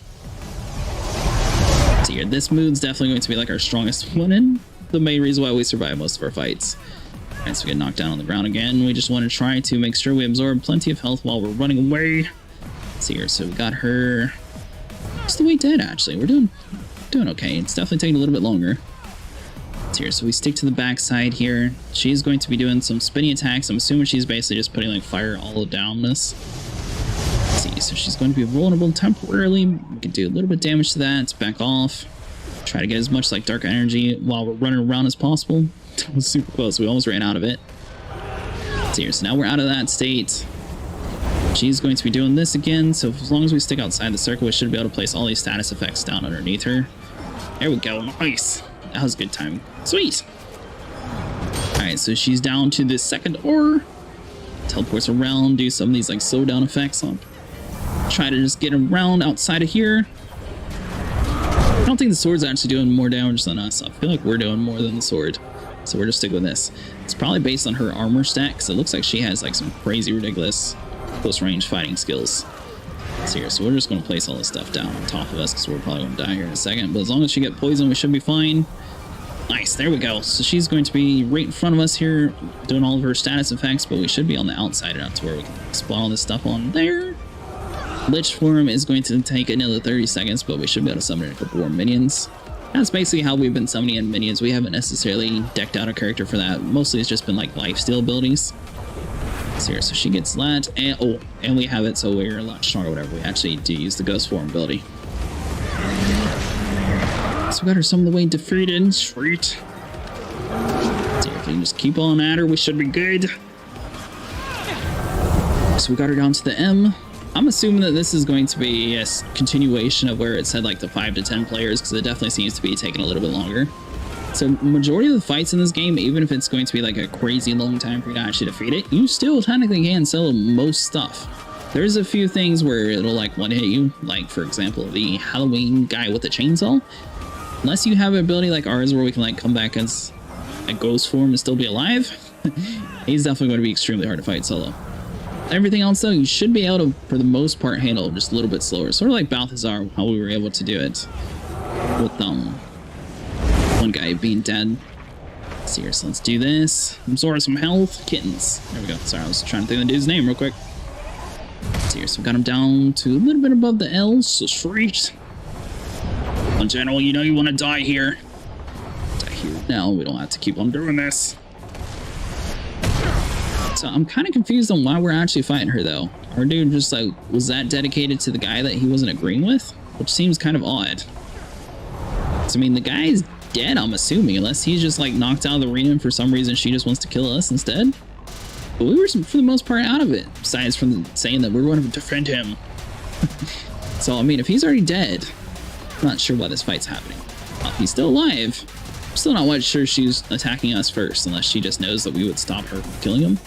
So here, this move's definitely going to be like our strongest one and the main reason why we survive most of our fights. Alright, so we get knocked down on the ground again. We just want to try to make sure we absorb plenty of health while we're running away. Let's see here, so we got her just the way dead actually. We're doing okay. It's definitely taking a little bit longer. Let's see here, so we stick to the backside here. She's going to be doing some spinny attacks. I'm assuming she's basically just putting like fire all down us. Let's see, so she's going to be vulnerable temporarily. We can do a little bit of damage to that. Let's back off. Try to get as much like dark energy while we're running around as possible. That was super close. We almost ran out of it. So here, so now we're out of that state. She's going to be doing this again. So as long as we stick outside the circle, we should be able to place all these status effects down underneath her. There we go. Nice. That was good timing. Sweet. All right, so she's down to the second ore. Teleports around, do some of these like slow down effects on. Try to just get around outside of here. I don't think the sword's actually doing more damage than us. I feel like we're doing more than the sword. So we're just sticking with this. It's probably based on her armor stack, because it looks like she has like some crazy, ridiculous close range fighting skills. So here, so we're just going to place all this stuff down on top of us, because we're probably going to die here in a second. But as long as she gets poisoned, we should be fine. Nice, there we go. So she's going to be right in front of us here, doing all of her status effects, but we should be on the outside enough to where we can spawn all this stuff on there. Lich form is going to take another 30 seconds, but we should be able to summon a couple more minions. That's basically how we've been summoning in minions. We haven't necessarily decked out a character for that. Mostly it's just been like lifesteal abilities. So here, so she gets that, and we have it, so we're a lot stronger, whatever. We actually do use the ghost form ability. So we got her some of the way defeated. Sweet. So here, if we can just keep on at her, we should be good. So we got her down to the M. I'm assuming that this is going to be a continuation of where it said like the 5 to 10 players, because it definitely seems to be taking a little bit longer. So majority of the fights in this game, even if it's going to be like a crazy long time for you to actually defeat it, you still technically can sell most stuff. There's a few things where it'll like one hit you, like for example the Halloween guy with the chainsaw. Unless you have an ability like ours where we can like come back as a ghost form and still be alive, he's definitely going to be extremely hard to fight solo. Everything else though, you should be able to, for the most part, handle just a little bit slower. Sort of like Balthazar, how we were able to do it with one guy being dead. Let's see here, so let's do this. Absorb some health. Kittens. There we go. Sorry, I was trying to think of the dude's name real quick. Let's see here, so we got him down to a little bit above the L's, so straight. Well, General, you know you want to die here. Die here now. We don't have to keep on doing this. So I'm kind of confused on why we're actually fighting her, though. Our dude just like was that dedicated to the guy that he wasn't agreeing with, which seems kind of odd. So I mean, the guy's dead, I'm assuming, unless he's just like knocked out of the arena and for some reason she just wants to kill us instead. But we were, for the most part, out of it, besides from saying that we're going to defend him. So I mean, if he's already dead, I'm not sure why this fight's happening. Well, if he's still alive, I'm still not quite sure she's attacking us first, unless she just knows that we would stop her from killing him.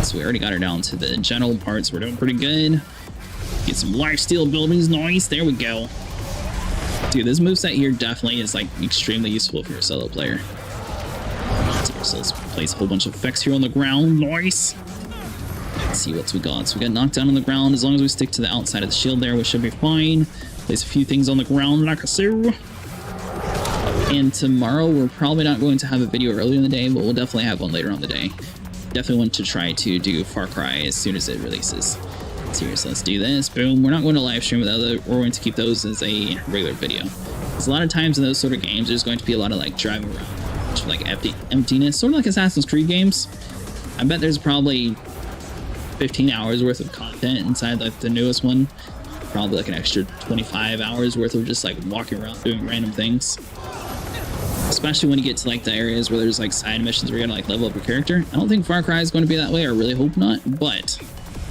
So we already got her down to the general parts. We're doing pretty good. Get some lifesteal abilities. Nice. There we go. Dude, this moveset here definitely is like extremely useful for a solo player. So let's place a whole bunch of effects here on the ground. Nice. Let's see what we got. So we got knocked down on the ground. As long as we stick to the outside of the shield there, we should be fine. Place a few things on the ground like a so. And tomorrow we're probably not going to have a video earlier in the day, but we'll definitely have one later on the day. Definitely want to try to do Far Cry as soon as it releases. So let's do this. Boom. We're not going to live stream with other. We're going to keep those as a regular video. Because a lot of times in those sort of games, there's going to be a lot of like driving around, like emptiness, sort of like Assassin's Creed games. I bet there's probably 15 hours worth of content inside like the newest one. Probably like an extra 25 hours worth of just like walking around doing random things. Especially when you get to like the areas where there's like side missions where you're gonna like level up your character. I don't think Far Cry is going to be that way. I really hope not, but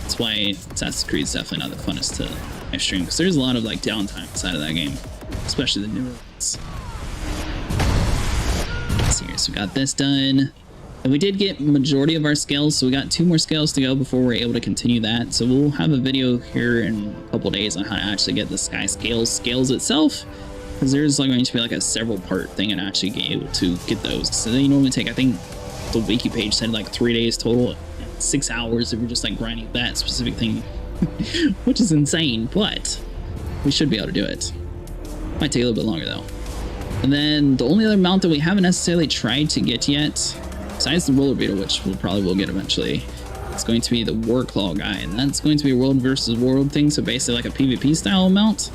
that's why Assassin's Creed is definitely not the funnest to live stream, because there's a lot of like downtime inside of that game, especially the newer ones. Let's see here, so we got this done. And we did get majority of our scales, so we got 2 more scales to go before we're able to continue that. So we'll have a video here in a couple days on how to actually get the sky scales itself, because there's like going to be like a several part thing and actually get able to get those. So they normally take, I think the wiki page said like 3 days total, 6 hours if you're just like grinding that specific thing, which is insane, but we should be able to do it. Might take a little bit longer though. And then the only other mount that we haven't necessarily tried to get yet, besides the roller beetle, which we probably will get eventually, it's going to be the Warclaw guy, and that's going to be a world versus world thing, so basically like a PvP style mount.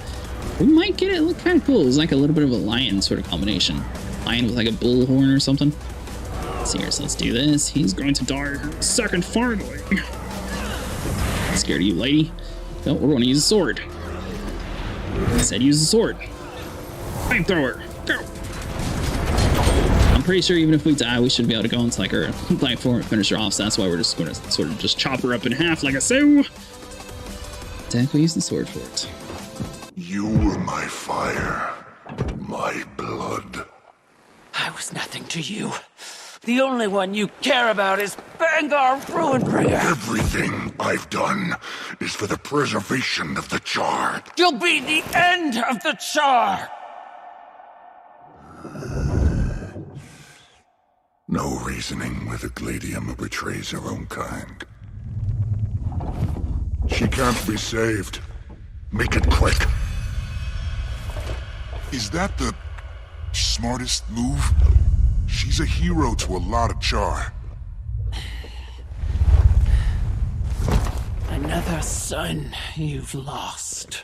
We might get it look kind of cool. It's like a little bit of a lion sort of combination. Lion with like a bullhorn or something. Let's see here, so let's do this. He's going to die second finally. Scared of you, lady? No, we're going to use a sword. I said use a sword. Flamethrower, go! I'm pretty sure even if we die, we should be able to go into like our platform and finish her off, so that's why we're just going to sort of just chop her up in half like a so. Technically use the sword for it. You were my fire, my blood. I was nothing to you. The only one you care about is Bangar Ruinbringer. Everything I've done is for the preservation of the charred. You'll be the end of the Char. No reasoning with a Gladium who betrays her own kind. She can't be saved. Make it quick. Is that the smartest move? She's a hero to a lot of Char. Another son you've lost.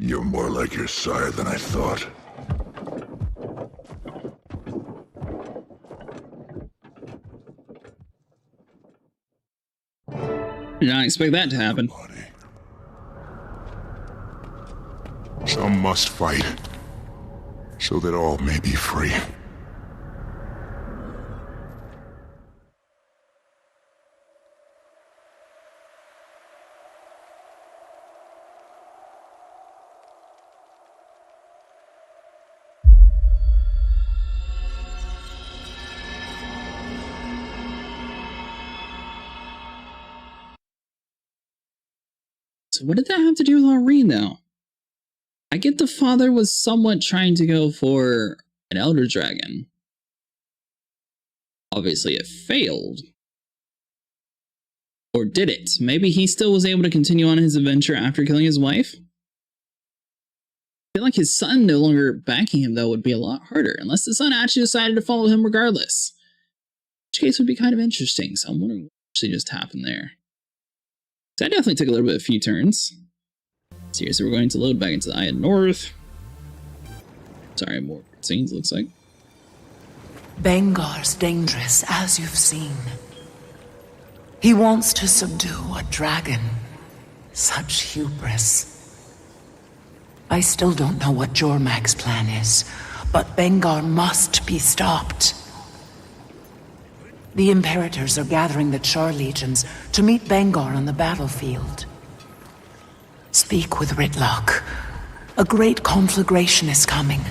You're more like your sire than I thought. Did not expect that to happen. Some must fight, so that all may be free. So what did that have to do with Aurene, though? I get the father was somewhat trying to go for an Elder Dragon. Obviously it failed. Or did it? Maybe he still was able to continue on his adventure after killing his wife? I feel like his son no longer backing him, though, would be a lot harder, unless the son actually decided to follow him regardless. Which case would be kind of interesting, so I'm wondering what actually just happened there. So that definitely took a little bit, a few turns. Seriously, we're going to load back into the Eye of North. Sorry, more scenes, looks like. Bangar's dangerous, as you've seen. He wants to subdue a dragon. Such hubris. I still don't know what Jormag's plan is, but Bangar must be stopped. The Imperators are gathering the Char legions to meet Bangar on the battlefield. Speak with Ritlock. A great conflagration is coming,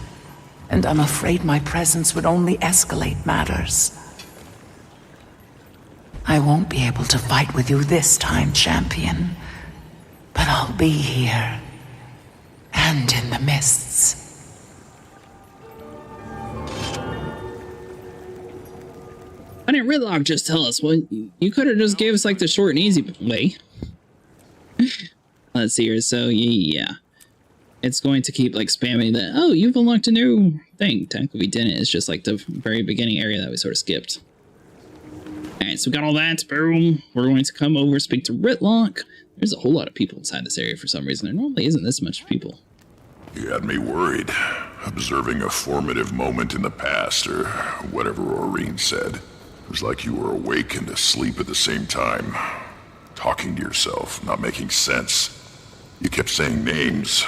and I'm afraid my presence would only escalate matters. I won't be able to fight with you this time, champion, but I'll be here, and in the mists. Why didn't Ritlock just tell us? Well, you could have just gave us like the short and easy way. Let's see here. So yeah, it's going to keep like spamming that. Oh, you've unlocked a new thing. Technically, we didn't. It's just like the very beginning area that we sort of skipped. All right, so we got all that. Boom. We're going to come over, speak to Ritlock. There's a whole lot of people inside this area for some reason. There normally isn't this much people. You had me worried, observing a formative moment in the past, or whatever Aurene said. It was like you were awake and asleep at the same time. Talking to yourself, not making sense. You kept saying names.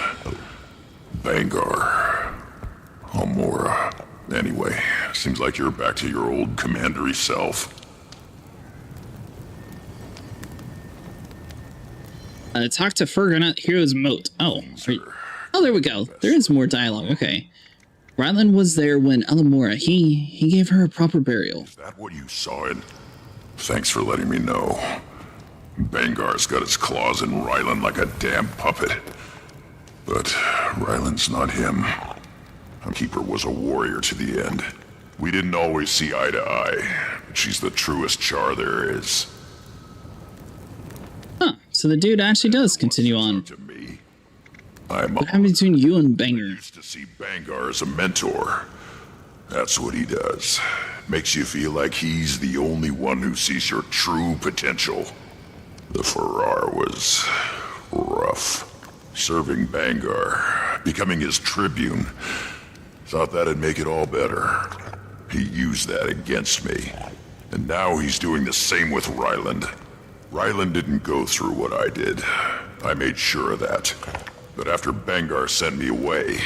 Bangar. Almora. Anyway, seems like you're back to your old commandery self. Talk to Fergus at Hero's Moat. Oh, oh, there we go. There is more dialogue. Okay. Ryland was there when Elamora, he gave her a proper burial. Is that what you saw in? Thanks for letting me know. Bangar's got his claws in Ryland like a damn puppet. But Ryland's not him. Keeper was a warrior to the end. We didn't always see eye to eye, but she's the truest Char there is. Huh, so the dude actually does continue on. To me, What happened between you and Banger? used to see Bangar as a mentor. That's what he does. Makes you feel like he's the only one who sees your true potential. The Farrar was rough. Serving Bangar, becoming his tribune. Thought that'd make it all better. He used that against me. And now he's doing the same with Ryland. Ryland didn't go through what I did. I made sure of that. But after Bangar sent me away,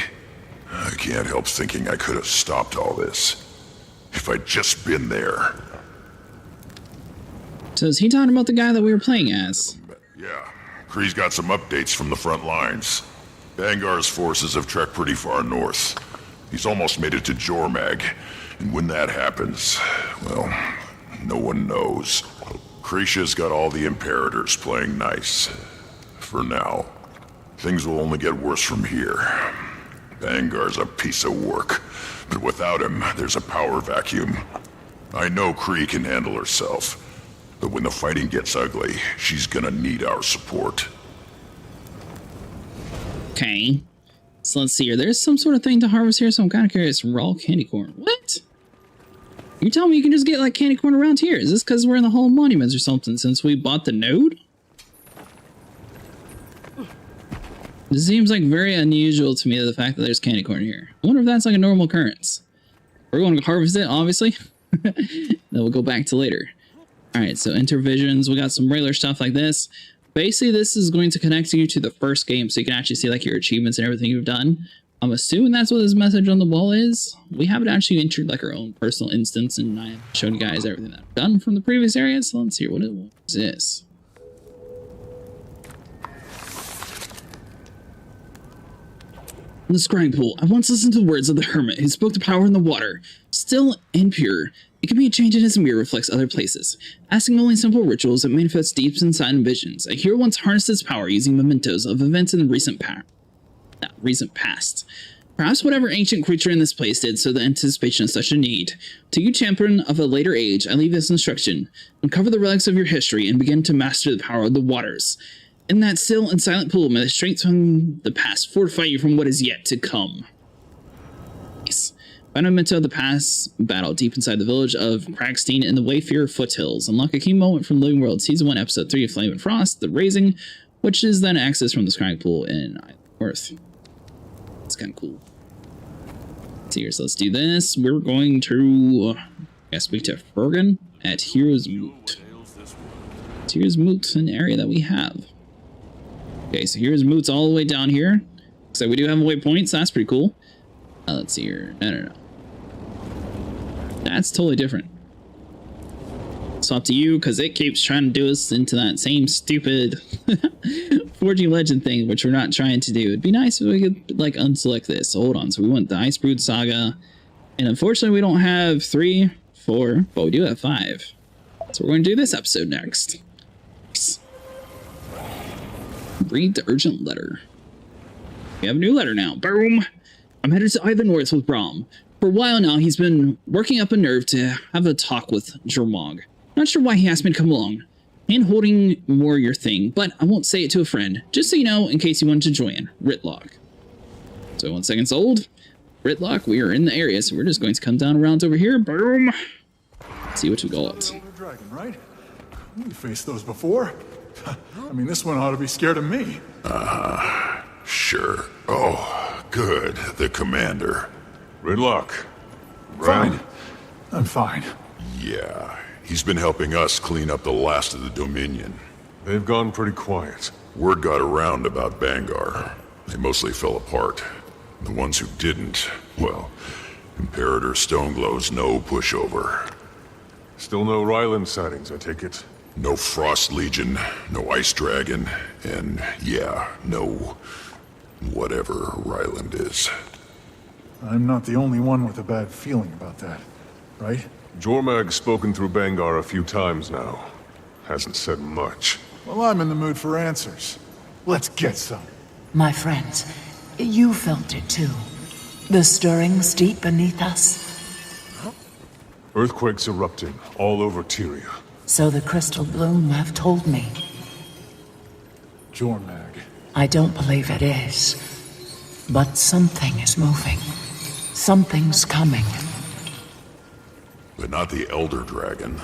I can't help thinking I could have stopped all this. If I'd just been there. So is he talking about the guy that we were playing as? Yeah, Kree's got some updates from the front lines. Bangar's forces have trekked pretty far north. He's almost made it to Jormag. And when that happens, well, no one knows. Krisha's got all the Imperators playing nice. For now. Things will only get worse from here. Bangar's a piece of work, but without him, there's a power vacuum. I know Kree can handle herself, but when the fighting gets ugly, she's gonna need our support. Okay. So let's see here. There's some sort of thing to harvest here, so I'm kind of curious. Raw candy corn. What? You telling me you can just get like candy corn around here? Is this because we're in the Hall of Monuments or something since we bought the node? This seems like very unusual to me, the fact that there's candy corn here. I wonder if that's like a normal occurrence. We're going to harvest it, obviously. Then we'll go back to later. Alright, so intervisions. We got some regular stuff like this. Basically, this is going to connect you to the first game, so you can actually see like your achievements and everything you've done. I'm assuming that's what this message on the wall is. We haven't actually entered like our own personal instance, and I showed you guys everything that I've done from the previous areas. So let's see, what is this? In the scrying pool, I once listened to the words of the hermit who spoke to power in the water. Still impure, it can be a change in his mirror reflects other places. Asking only simple rituals that manifest deep inside in visions. A hero once harnessed its power using mementos of events in the recent past. Perhaps whatever ancient creature in this place did so the anticipation of such a need. To you, champion of a later age, I leave this instruction. Uncover the relics of your history and begin to master the power of the waters. In that still and silent pool, may the strength from the past fortify you from what is yet to come. Yes. Find a memento of the past battle deep inside the village of Kragstein in the Wayfarer Foothills. Unlock a key moment from Living World Season 1, Episode 3 of Flame and Frost, The Raising, which is then accessed from the scrying pool in North. It's kind of cool. Let's see here, so let's do this. We're going to speak to Fergus at Hero's Moot. It's Hero's Moot, an area that we have. Okay, so here's Moot's all the way down here. So we do have a waypoint, so that's pretty cool. Let's see here. No. That's totally different. It's up to you, because it keeps trying to do us into that same stupid Forging Legend thing, which we're not trying to do. It'd be nice if we could, like, unselect this. So hold on. So we want the Icebrood Saga. And unfortunately, we don't have 3, 4, but we do have 5. So we're going to do this episode next. Read the urgent letter. We have a new letter now. Boom! I'm headed to Ivy North with Brahm. For a while now, he's been working up a nerve to have a talk with Jormog. Not sure why he asked me to come along. Hand-holding more your thing, but I won't say it to a friend. Just so you know, in case you wanted to join. Ritlock. So 1 second old. Ritlock, we are in the area, so we're just going to come down around over here. Boom! See what we got. Dragon, right? We faced those before. I mean, this one ought to be scared of me. Sure. Oh, good. The commander. Ritlock. Fine. I'm fine. Yeah, he's been helping us clean up the last of the Dominion. They've gone pretty quiet. Word got around about Bangar. They mostly fell apart. The ones who didn't, well, Imperator Stoneglow's no pushover. Still no Ryland sightings, I take it. No Frost Legion, no Ice Dragon, and yeah, no whatever Ryland is. I'm not the only one with a bad feeling about that, right? Jormag's spoken through Bangar a few times now. Hasn't said much. Well, I'm in the mood for answers. Let's get some. My friends, you felt it too. The stirrings deep beneath us. Earthquakes erupting all over Tyria. So the Crystal Bloom have told me. Jormag. I don't believe it is. But something is moving. Something's coming. But not the Elder Dragon.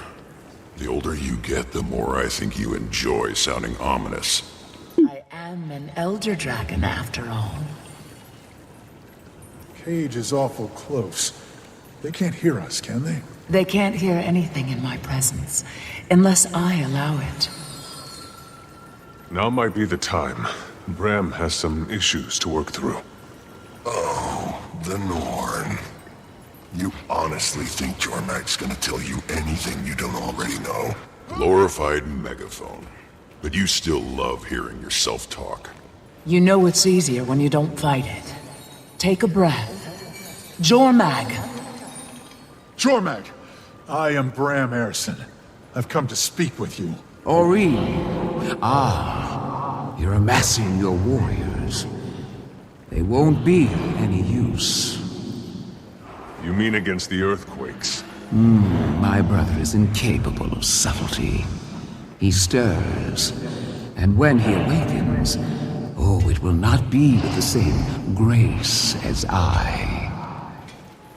The older you get, the more I think you enjoy sounding ominous. I am an Elder Dragon after all. Cage is awful close. They can't hear us, can they? They can't hear anything in my presence, unless I allow it. Now might be the time. Bram has some issues to work through. Oh, the Norn. You honestly think Jormag's gonna tell you anything you don't already know? Glorified megaphone. But you still love hearing yourself talk. You know it's easier when you don't fight it. Take a breath. Jormag! Jormag! I am Bram Erison. I've come to speak with you. Aurene. Ah, you're amassing your warriors. They won't be any use. You mean against the earthquakes? My brother is incapable of subtlety. He stirs, and when he awakens, oh, it will not be with the same grace as I.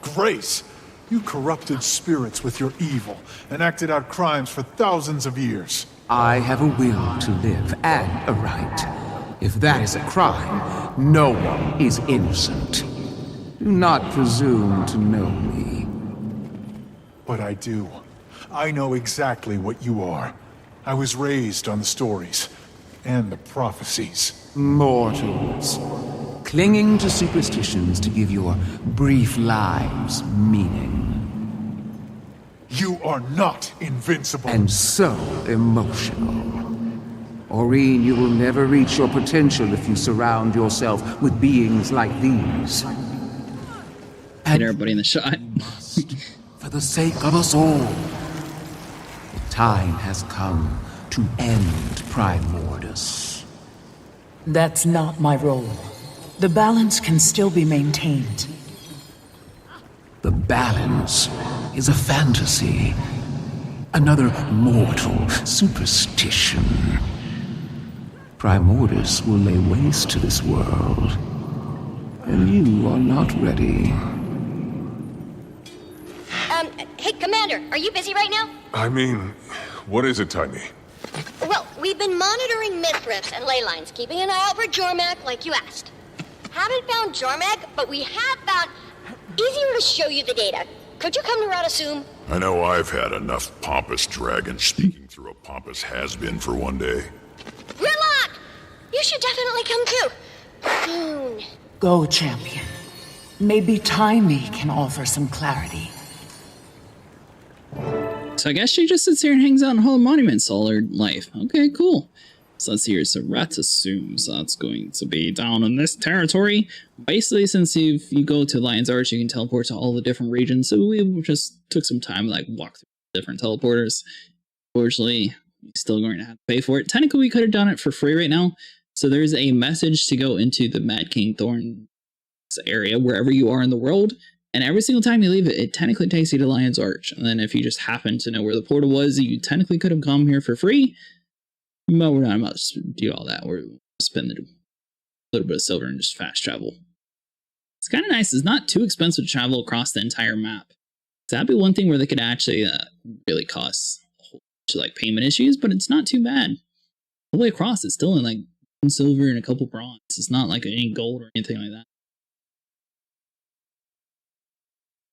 Grace! You corrupted spirits with your evil and acted out crimes for thousands of years. I have a will to live and a right. If that is a crime, no one is innocent. Do not presume to know me. But I do. I know exactly what you are. I was raised on the stories and the prophecies. Mortals, clinging to superstitions to give your brief lives meaning. You are not invincible. And so emotional. Aurene, you will never reach your potential if you surround yourself with beings like these. Hit everybody in the shot. For the sake of us all, the time has come to end Primordus. That's not my role. The balance can still be maintained. The balance is a fantasy. Another mortal superstition. Primordus will lay waste to this world. And you are not ready. Hey, Commander, are you busy right now? I mean, what is it, Tiny? Well, we've been monitoring myth rifts and ley lines, keeping an eye out for Jormag like you asked. Haven't found Jormag, but we have found... Easier to show you the data. Could you come to Radasum? I know I've had enough pompous dragons speaking through a pompous has-been for one day. Gridlock! You should definitely come too. Soon. Go, champion. Maybe Tiny can offer some clarity. So I guess she just sits here and hangs out in Hall of Monuments all her life. Okay, cool. So let's see here. So Radasum, so that's going to be down in this territory. Basically, since if you go to Lion's Arch, you can teleport to all the different regions. So we just took some time, like walk through different teleporters. Unfortunately, you're still going to have to pay for it. Technically, we could have done it for free right now. So there's a message to go into the Mad King Thorn's area, wherever you are in the world. And every single time you leave it, it technically takes you to Lion's Arch. And then if you just happen to know where the portal was, you technically could have come here for free. But we're not about to do all that. We're spending a little bit of silver and just fast travel. It's kind of nice. It's not too expensive to travel across the entire map. So that'd be one thing where they could actually really cost a whole bunch of like payment issues, but it's not too bad. All the way across, it's still in like silver and a couple bronze. It's not like any gold or anything like that.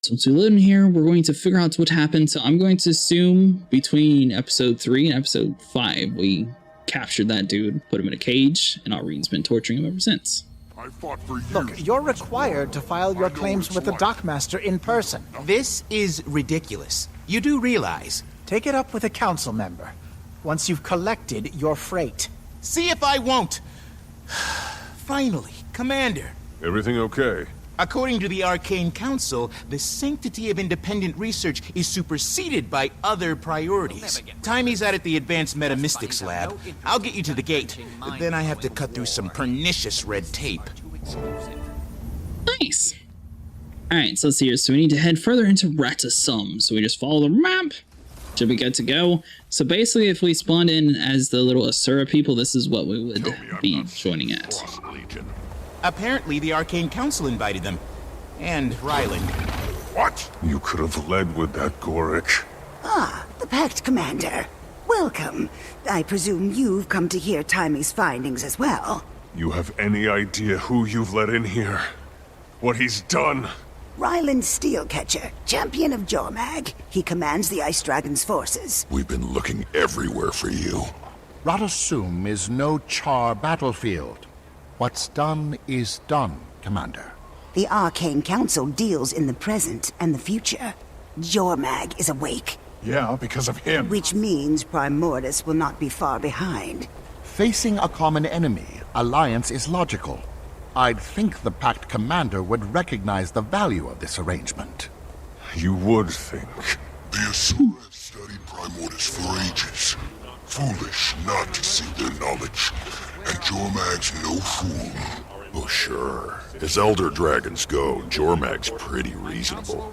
So once we live in here, we're going to figure out what happened. So I'm going to assume between episode 3 and episode 5, we captured that dude, put him in a cage, and Aurene's been torturing him ever since. I fought for you. Look, you're required to file your claims with the dockmaster in person. This is ridiculous. You do realize. Take it up with a council member. once you've collected your freight. See if I won't. Finally, Commander. Everything okay? According to the Arcane Council, the sanctity of independent research is superseded by other priorities. Timey's out at the Advanced Metamystics Lab. I'll get you to the gate. Then I have to cut through some pernicious red tape. Nice. Alright, so let's see here. So we need to head further into Ratasum. So we just follow the map. Should be good to go. So basically, if we spawned in as the little Asura people, this is what we would be joining at. Apparently, the Arcane Council invited them. And Ryland. What? You could have led with that, Gorik. Ah, the Pact Commander. Welcome. I presume you've come to hear Timey's findings as well. You have any idea who you've let in here? What he's done? Ryland Steelcatcher, champion of Jormag. He commands the Ice Dragon's forces. We've been looking everywhere for you. Ratasum is no Char battlefield. What's done is done, Commander. The Arcane Council deals in the present and the future. Jormag is awake. Yeah, because of him. Which means Primordus will not be far behind. Facing a common enemy, alliance is logical. I'd think the Pact Commander would recognize the value of this arrangement. You would think. The Asura have studied Primordus for ages. Foolish not to seek their knowledge. And Jormag's no fool. Oh, sure. As Elder Dragons go, Jormag's pretty reasonable.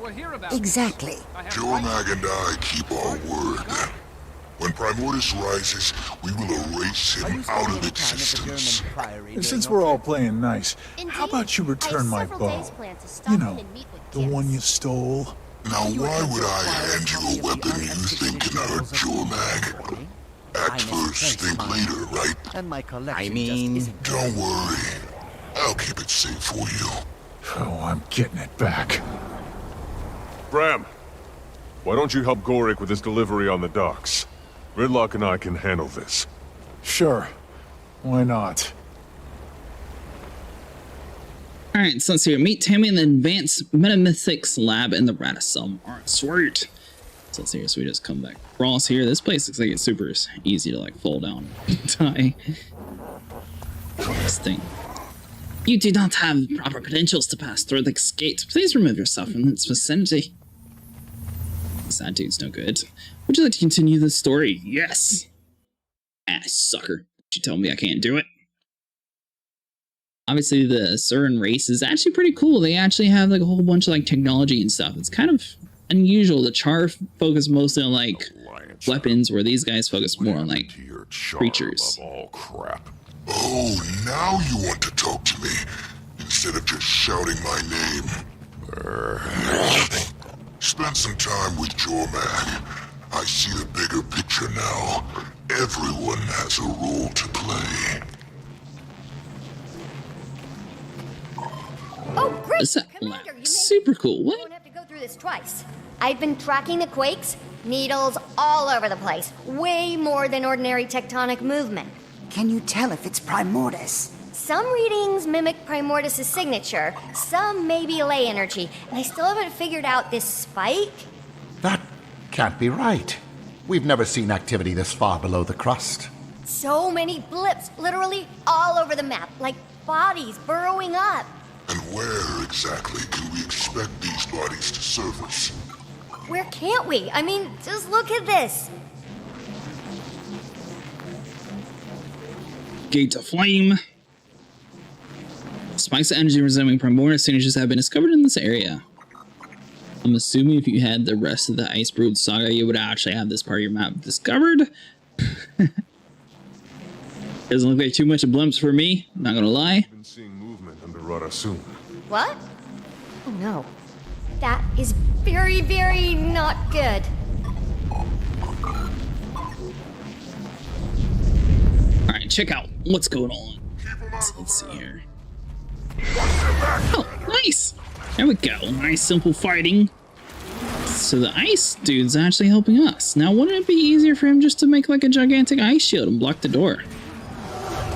Exactly. Jormag and I keep our word. When Primordus rises, we will erase him out of existence. Since we're all playing nice, how about you return my bow? You know, the one you stole. Now why would I hand you a weapon you think can hurt Jormag? Act first, think later, right? I mean... Don't worry. I'll keep it safe for you. Oh, I'm getting it back. Bram, why don't you help Gorik with his delivery on the docks? Gridlock and I can handle this. Sure. Why not? Alright, so let's see here. Meet Tammy in the Advanced Metamystics Lab in the Ratasum. Alright, sweet. So let's see here. So we just come back across here. This place looks like it's super easy to like fall down and die. This thing. You do not have proper credentials to pass through the gate. Please remove yourself from its vicinity. That dude's no good. Would you like to continue the story? Yes. Ah, sucker. You tell me I can't do it. Obviously, the Surin race is actually pretty cool. They actually have like a whole bunch of like technology and stuff. It's kind of unusual. The Char focus mostly on like weapons, where these guys focus more on like creatures. All crap. Oh, now you want to talk to me instead of just shouting my name. Spend some time with Jormag. I see the bigger picture now. Everyone has a role to play. Oh, great! Is that Commander, you super cool? What? You won't have to go through this twice. I've been tracking the quakes, needles all over the place. Way more than ordinary tectonic movement. Can you tell if it's Primordus? Some readings mimic Primordus' signature, some maybe ley energy, and I still haven't figured out this spike. That can't be right. We've never seen activity this far below the crust. So many blips, literally all over the map, like bodies burrowing up. And where exactly can we expect these bodies to surface? Where can't we? I mean, just look at this. Gate of Flame. Spikes of energy resembling Primordus signatures have been discovered in this area. I'm assuming if you had the rest of the Icebrood Saga, you would actually have this part of your map discovered. Doesn't look like too much of blimps for me, not gonna lie. Been seeing movement under Ratasum. What? Oh no. That is very, very not good. Alright, check out what's going on. Let's see here. Oh, nice! There we go. Nice, simple fighting. So the ice dude's actually helping us. Now, wouldn't it be easier for him just to make like a gigantic ice shield and block the door?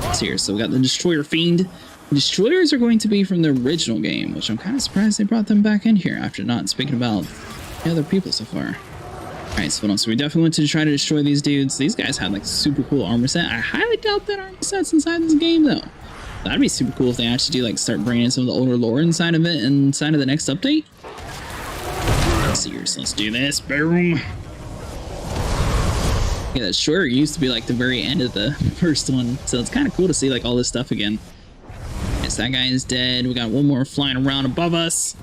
Let's see here. So we got the Destroyer Fiend. The Destroyers are going to be from the original game, which I'm kind of surprised they brought them back in here after not speaking about the other people so far. Alright, so hold on. So we definitely went to try to destroy these dudes. These guys had like super cool armor set. I highly doubt that armor set's inside this game though. That'd be super cool if they actually do like start bringing in some of the older lore inside of it inside of the next update. Let's see here, so let's do this. Boom. Yeah, that sure used to be like the very end of the first one, so it's kind of cool to see like all this stuff again. Yes, that guy is dead. We got one more flying around above us.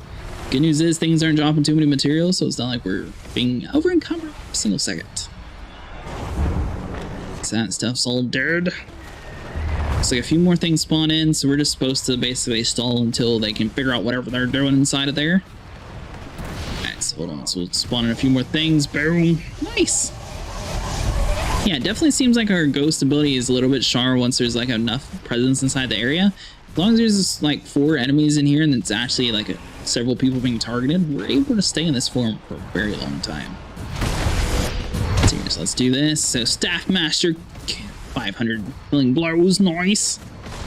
Good news is things aren't dropping too many materials, so it's not like we're being over encumbered for a single second. So that stuff's all dead. Looks like a few more things spawn in, so we're just supposed to basically stall until they can figure out whatever they're doing inside of there. Alright, so hold on. So we'll spawn in a few more things. Boom. Nice. Yeah, it definitely seems like our ghost ability is a little bit stronger once there's like enough presence inside the area. As long as there's like 4 enemies in here and it's actually like several people being targeted, we're able to stay in this form for a very long time. So let's do this. So Staff Master, 500 million blows, nice.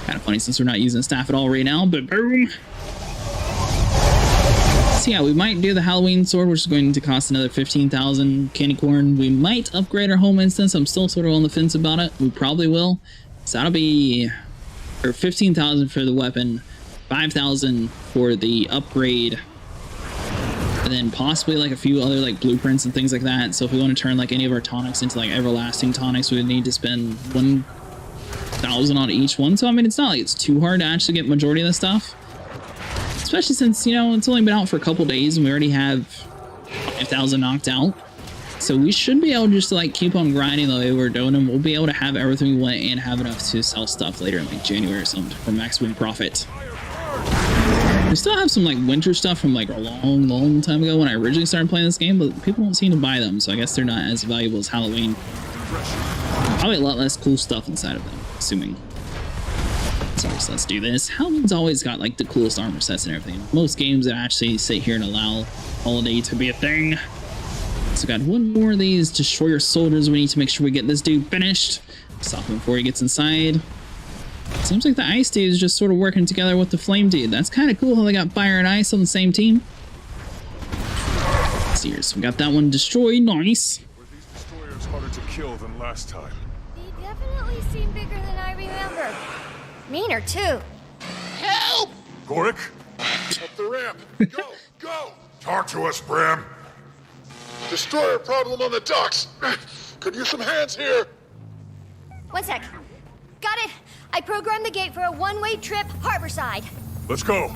Kind of funny since we're not using staff at all right now, but boom. So yeah, we might do the Halloween sword, which is going to cost another 15,000 candy corn. We might upgrade our home instance. I'm still sort of on the fence about it. We probably will. So that'll be, or 15,000 for the weapon, 5,000 for the upgrade, and then possibly like a few other like blueprints and things like that. So if we want to turn like any of our tonics into like everlasting tonics, we would need to spend 1,000 on each one. So I mean, it's not like it's too hard to actually get majority of this stuff, especially since, you know, it's only been out for a couple days and we already have 5,000 knocked out. So we should be able to just like keep on grinding the way we're doing, and we'll be able to have everything we want and have enough to sell stuff later in like January or something for maximum profit. We still have some like winter stuff from like a long time ago when I originally started playing this game, but people don't seem to buy them, so I guess they're not as valuable as Halloween. Probably a lot less cool stuff inside of them, assuming. So let's do this. Halloween's always got like the coolest armor sets and everything. Most games that actually sit here and allow holiday to be a thing. So got one more of these destroyer soldiers. We need to make sure we get this dude finished. Stop him before he gets inside. Seems like the ice dude is just sort of working together with the flame dude. That's kind of cool how they got fire and ice on the same team. Let's see here. So we got that one destroyed. Nice. Were these destroyers harder to kill than last time? They definitely seem bigger than I remember. Meaner, too. Help! Gorik? Up the ramp. Go, go! Talk to us, Bram. Destroyer problem on the docks. Could use some hands here. One sec. Got it. I programmed the gate for a one-way trip harborside. Let's go.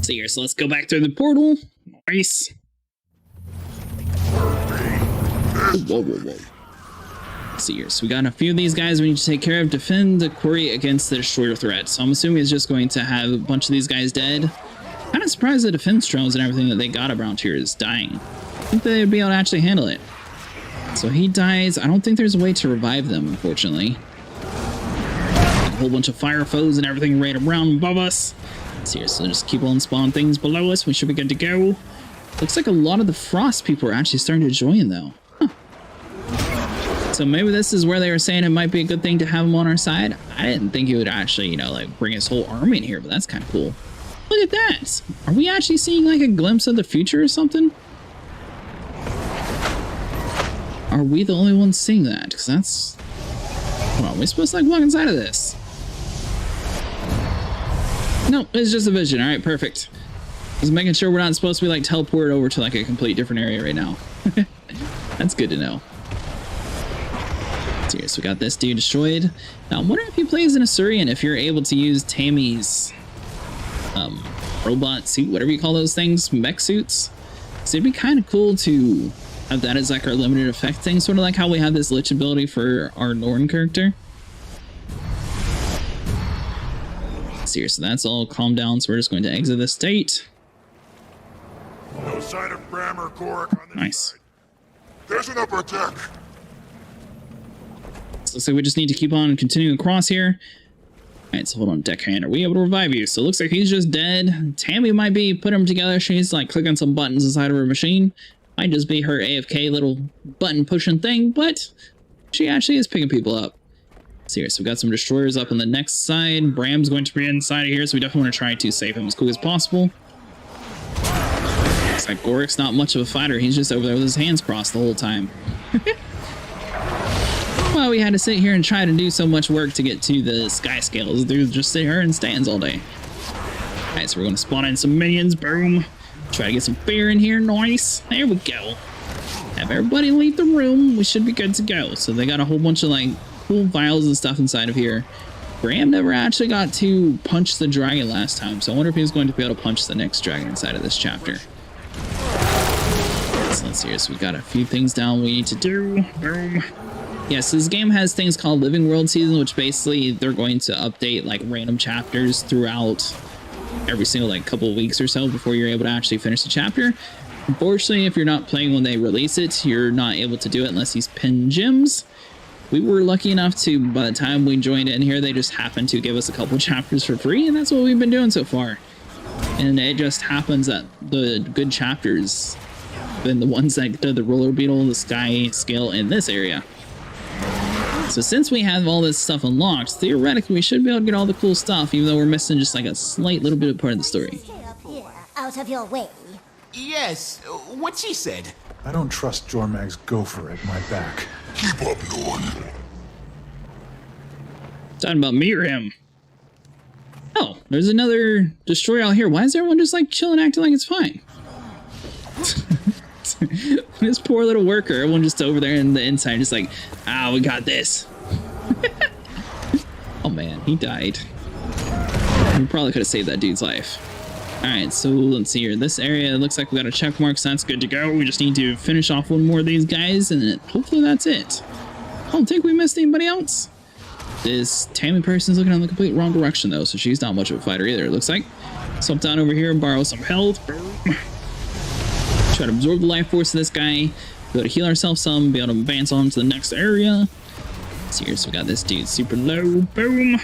See here, so let's go back through the portal. Nice. Whoa. See here, so we got a few of these guys we need to take care of. Defend the quarry against the destroyer threat. So I'm assuming it's just going to have a bunch of these guys dead. Kind of surprised the defense drones and everything that they got around here is dying. I think they'd be able to actually handle it. So he dies. I don't think there's a way to revive them, unfortunately. A whole bunch of fire foes and everything right around above us. Seriously, just keep on spawning things below us. We should be good to go. Looks like a lot of the frost people are actually starting to join, though. Huh. So maybe this is where they were saying it might be a good thing to have them on our side. I didn't think he would actually, you know, like bring his whole army in here, but that's kind of cool. Look at that. Are we actually seeing like a glimpse of the future or something? Are we the only ones seeing that? Because that's... Hold on, are we supposed to like walk inside of this? No, it's just a vision. All right, perfect. Just making sure we're not supposed to be like teleported over to like a complete different area right now. That's good to know. So, yeah, so we got this dude destroyed. Now, I'm wondering if he plays an Assyrian, if you're able to use Tammy's robot suit, whatever you call those things, mech suits. So it'd be kind of cool to have that as like our limited effect thing, sort of like how we have this Lich ability for our Norn character. Seriously, that's all calmed down, so we're just going to exit the state. No sign of Bram or Gorik on this Nice. side. There's an upper deck. So looks like we just need to keep on continuing across here. Alright, so hold on, deckhand. Are we able to revive you? So it looks like he's just dead. Tammy might be putting them together. She's like clicking some buttons inside of her machine. Might just be her AFK little button pushing thing, but she actually is picking people up. So here, so we got some destroyers up on the next side. Bram's going to be inside of here, so we definitely want to try to save him as quick as possible. Looks like Gorik's not much of a fighter. He's just over there with his hands crossed the whole time. Well, we had to sit here and try to do so much work to get to the sky scales. Dude, just sit here and stands all day. Alright, so we're going to spawn in some minions. Boom. Try to get some fear in here. Nice. There we go. Have everybody leave the room. We should be good to go. So they got a whole bunch of like cool vials and stuff inside of here. Graham never actually got to punch the dragon last time, so I wonder if he's going to be able to punch the next dragon inside of this chapter. So let's see here. So we got a few things down we need to do. Boom. Yes, this game has things called Living World Season, which basically they're going to update like random chapters throughout every single like couple of weeks or so before you're able to actually finish the chapter. Unfortunately, if you're not playing when they release it, you're not able to do it unless you pin gems. We were lucky enough to, by the time we joined in here, they just happened to give us a couple chapters for free, and that's what we've been doing so far. And it just happens that the good chapters been the ones that did the roller beetle, the sky scale in this area. So since we have all this stuff unlocked, theoretically we should be able to get all the cool stuff, even though we're missing just like a slight little bit of part of the story. Out of your way. Yes, what she said. I don't trust Jormag's gopher at my back. Keep up, Norn. Talking about Miriam. Oh, there's another destroyer out here. Why is everyone just like chilling, acting like it's fine? This poor little worker, everyone just over there in the inside, just like, ah, we got this. Oh man, he died. We probably could have saved that dude's life. Alright, so let's see here. This area looks like we got a check mark, so that's good to go. We just need to finish off one more of these guys, and then hopefully that's it. I don't think we missed anybody else. This Tammy person's looking in the complete wrong direction, though, so she's not much of a fighter either, it looks like. So down over here and borrow some health. Try to absorb the life force of this guy. Be able to heal ourselves some, be able to advance on to the next area. So here, so we got this dude super low. Boom.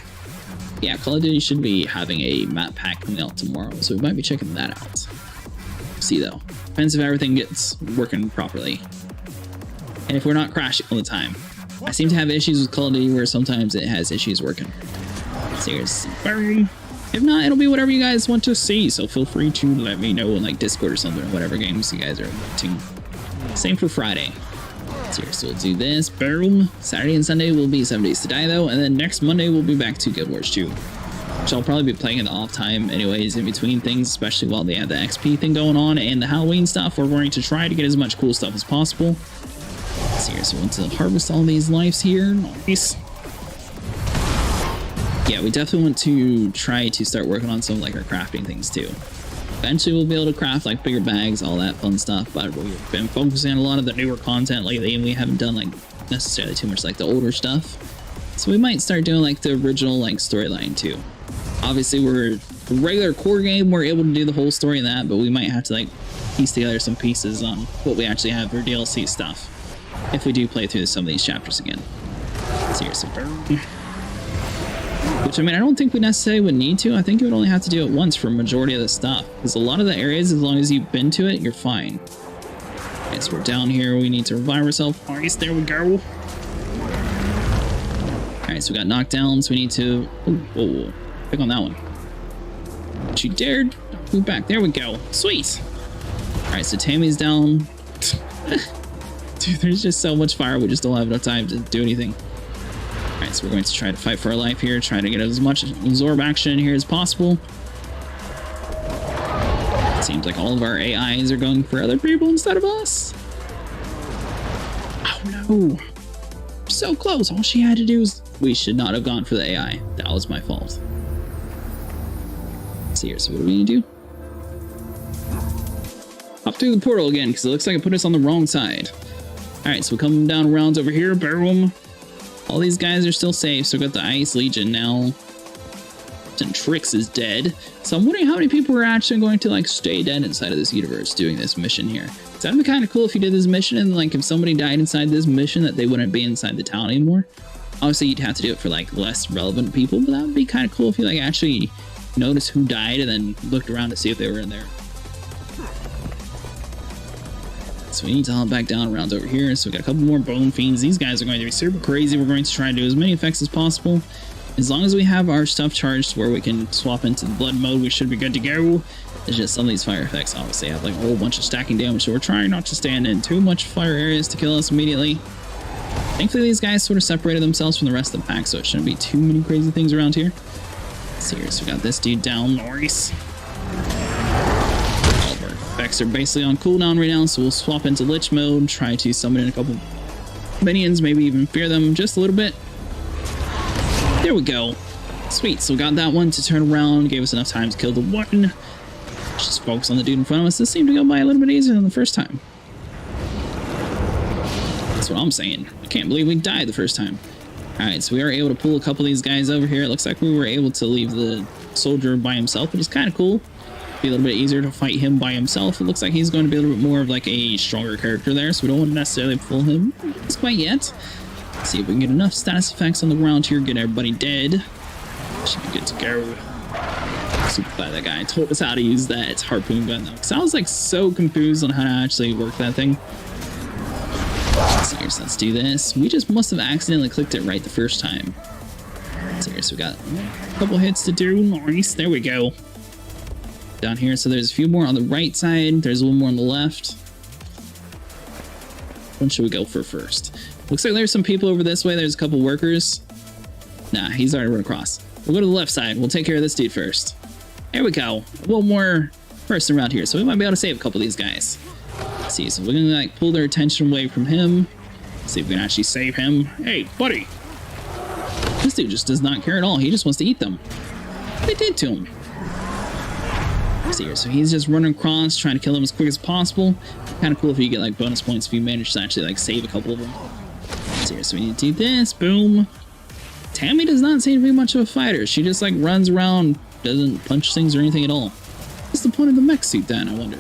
Yeah, Call of Duty should be having a map pack coming out tomorrow, so we might be checking that out. See though, depends if everything gets working properly, and if we're not crashing all the time. I seem to have issues with Call of Duty where sometimes it has issues working. Seriously, boom. If not, it'll be whatever you guys want to see, so feel free to let me know in like Discord or something, or whatever games you guys are wanting. Same for Friday. So we'll do this. Boom. Saturday and Sunday will be 7 Days to Die though, and then next Monday we'll be back to Guild Wars 2, which I'll probably be playing in the off time anyways, in between things, especially while they have the XP thing going on and the Halloween stuff. We're going to try to get as much cool stuff as possible. So we want to harvest all these lives here. Nice. Yeah, we definitely want to try to start working on some like our crafting things too. Eventually we'll be able to craft like bigger bags, all that fun stuff, but we've been focusing on a lot of the newer content lately, and we haven't done like necessarily too much like the older stuff. So we might start doing like the original like storyline too. Obviously we're a regular core game, we're able to do the whole story in that, but we might have to like piece together some pieces on what we actually have for DLC stuff if we do play through some of these chapters again. Seriously. Which, I mean, I don't think we necessarily would need to. I think you would only have to do it once for a majority of the stuff. Because a lot of the areas, as long as you've been to it, you're fine. Okay, so we're down here. We need to revive ourselves. Nice, there we go. Alright, so we got knockdowns. We need to... Oh, whoa. Pick on that one. She dared. Move back. There we go. Sweet. Alright, so Tammy's down. Dude, there's just so much fire. We just don't have enough time to do anything. Alright, so we're going to try to fight for our life here, try to get as much absorb action in here as possible. It seems like all of our AIs are going for other people instead of us. Oh no. So close. All she had to do was... We should not have gone for the AI. That was my fault. Let's see here, so what do we need to do? Hop through the portal again, because it looks like it put us on the wrong side. Alright, so we come down rounds over here, boom. All these guys are still safe, so we got the Ice Legion now. And Trix is dead. So I'm wondering how many people are actually going to like stay dead inside of this universe doing this mission here. So that'd be kind of cool if you did this mission and like if somebody died inside this mission that they wouldn't be inside the town anymore. Obviously you'd have to do it for like less relevant people, but that would be kind of cool if you like actually noticed who died and then looked around to see if they were in there. So we need to hop back down around over here. So we got a couple more Bone Fiends. These guys are going to be super crazy. We're going to try to do as many effects as possible. As long as we have our stuff charged where we can swap into the blood mode, we should be good to go. It's just some of these fire effects obviously have like a whole bunch of stacking damage, so we're trying not to stand in too much fire areas to kill us immediately. Thankfully, these guys sort of separated themselves from the rest of the pack, so it shouldn't be too many crazy things around here. Let's see here, so we got this dude down, Norris. All of our effects are basically on cooldown right now, so we'll swap into Lich mode, try to summon in a couple minions, maybe even fear them just a little bit. There we go. Sweet, so we got that one to turn around, gave us enough time to kill the one. Let's just focus on the dude in front of us. This seemed to go by a little bit easier than the first time. That's what I'm saying. I can't believe we died the first time. Alright, so we are able to pull a couple of these guys over here. It looks like we were able to leave the soldier by himself, which is kind of cool. Be a little bit easier to fight him by himself. It looks like he's going to be a little bit more of like a stronger character there, so we don't want to necessarily pull him just quite yet. Let's see if we can get enough status effects on the ground here, get everybody dead. Should be good to go. Super glad that guy told us how to use that harpoon gun though, because I was like so confused on how to actually work that thing. So let's do this. We just must have accidentally clicked it right the first time. So we got a couple hits to do. Nice, there we go. Down here, so there's a few more on the right side. There's a little more on the left. What should we go for first? Looks like there's some people over this way. There's a couple workers. Nah, he's already run across. We'll go to the left side. We'll take care of this dude first. There we go. A little more person around here, so we might be able to save a couple of these guys. Let's see, so we're gonna like pull their attention away from him. See if we can actually save him. Hey, buddy. This dude just does not care at all. He just wants to eat them. What they did to him. See here, so he's just running across, trying to kill them as quick as possible. Kind of cool if you get like bonus points if you manage to actually like save a couple of them. See here, so we need to do this. Boom. Tammy does not seem to be much of a fighter. She just like runs around, doesn't punch things or anything at all. What's the point of the mech suit then, I wonder?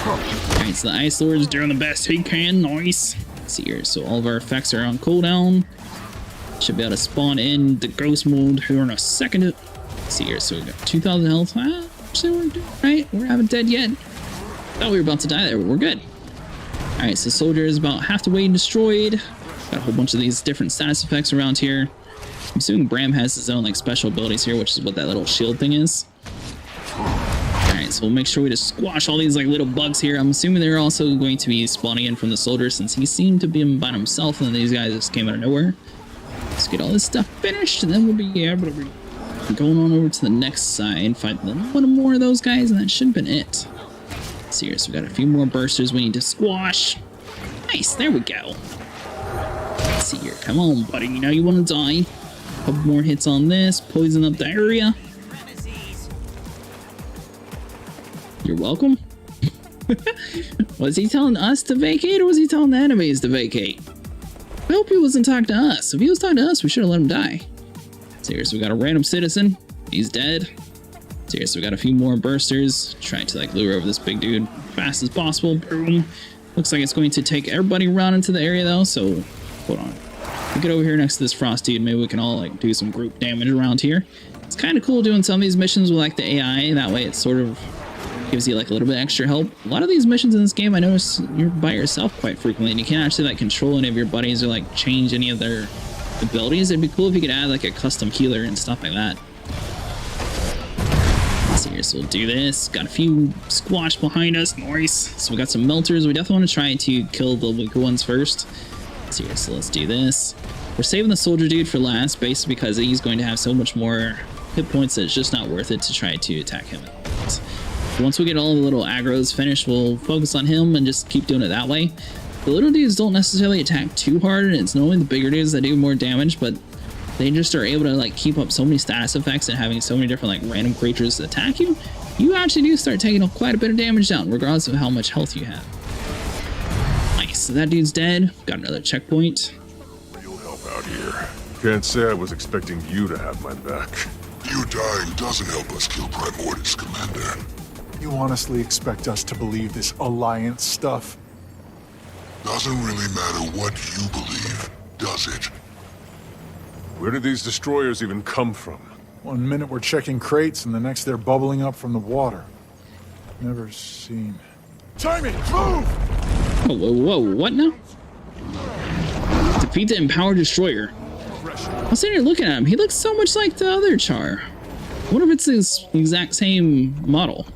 Alright, so the Ice Lord's doing the best he can. Nice. Let's see here, so all of our effects are on cooldown. Should be able to spawn in the ghost mode here in a second. Let's see here, so we got 2,000 health. Actually, we're doing right. We haven't dead yet. Thought we were about to die there, but we're good. Alright, so soldier is about half the way destroyed. Got a whole bunch of these different status effects around here. I'm assuming Bram has his own like special abilities here, which is what that little shield thing is. Alright, so we'll make sure we just squash all these like little bugs here. I'm assuming they're also going to be spawning in from the soldier since he seemed to be by himself and then these guys just came out of nowhere. Let's get all this stuff finished and then we'll be able to be going on over to the next side, fight one more of those guys, and that should have been it. Let's see here, so we got a few more bursters we need to squash. Nice, there we go. Let's see here, come on, buddy, you know you want to die. A couple more hits on this, poison up the area. You're welcome. Was he telling us to vacate or was he telling the enemies to vacate? I hope he wasn't talking to us. If he was talking to us, we should have let him die. So here, so we got a random citizen. He's dead. So here, so we got a few more bursters. Trying to like lure over this big dude fast as possible. Boom. Looks like it's going to take everybody around into the area though, so hold on. We get over here next to this frost dude, maybe we can all like do some group damage around here. It's kind of cool doing some of these missions with like the AI, that way it sort of gives you like a little bit extra help. A lot of these missions in this game, I notice you're by yourself quite frequently, and you can't actually like control any of your buddies or like change any of their abilities. It'd be cool if you could add like a custom healer and stuff like that. Let's see here, so we'll do this. Got a few squash behind us. Nice. So we got some melters. We definitely want to try to kill the weaker ones first. Let's see here, so let's do this. We're saving the soldier dude for last, basically because he's going to have so much more hit points that it's just not worth it to try to attack him. Once we get all the little aggros finished, we'll focus on him and just keep doing it that way. The little dudes don't necessarily attack too hard, and it's normally the bigger dudes that do more damage, but they just are able to like keep up so many status effects and having so many different like random creatures attack you. You actually do start taking quite a bit of damage down, regardless of how much health you have. Nice, so that dude's dead. Got another checkpoint. Real help out here. Can't say I was expecting you to have my back. You dying doesn't help us kill Primordius, Commander. You honestly expect us to believe this Alliance stuff? Doesn't really matter what you believe, does it? Where did these destroyers even come from? 1 minute we're checking crates, and the next they're bubbling up from the water. Never seen. Timmy, move! Whoa, whoa, whoa, what now? Defeat the Empowered Destroyer. I was sitting here looking at him. He looks so much like the other Char. I wonder if it's his exact same model.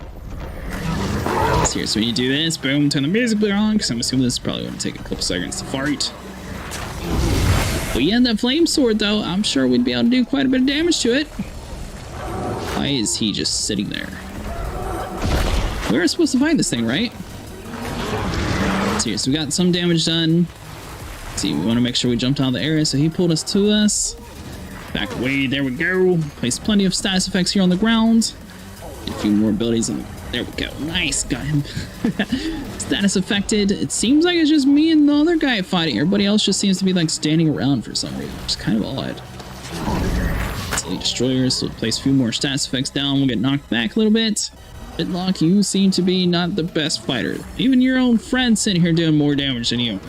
So here, so when you do this, boom, turn the music player on, because I'm assuming this is probably going to take a couple seconds to fart. But yeah, that flame sword, though, I'm sure we'd be able to do quite a bit of damage to it. Why is he just sitting there? We were supposed to fight this thing, right? So, we got some damage done. Let's see, we want to make sure we jumped out of the area, so he pulled us to us. Back away, there we go. Place plenty of status effects here on the ground. And a few more abilities on the... There we go. Nice, got him. Status affected. It seems like it's just me and the other guy fighting. Everybody else just seems to be like standing around for some reason, which is kind of odd. Elite destroyers, so we'll place a few more status effects down. We'll get knocked back a little bit. Bitlock, you seem to be not the best fighter. Even your own friend sitting here doing more damage than you.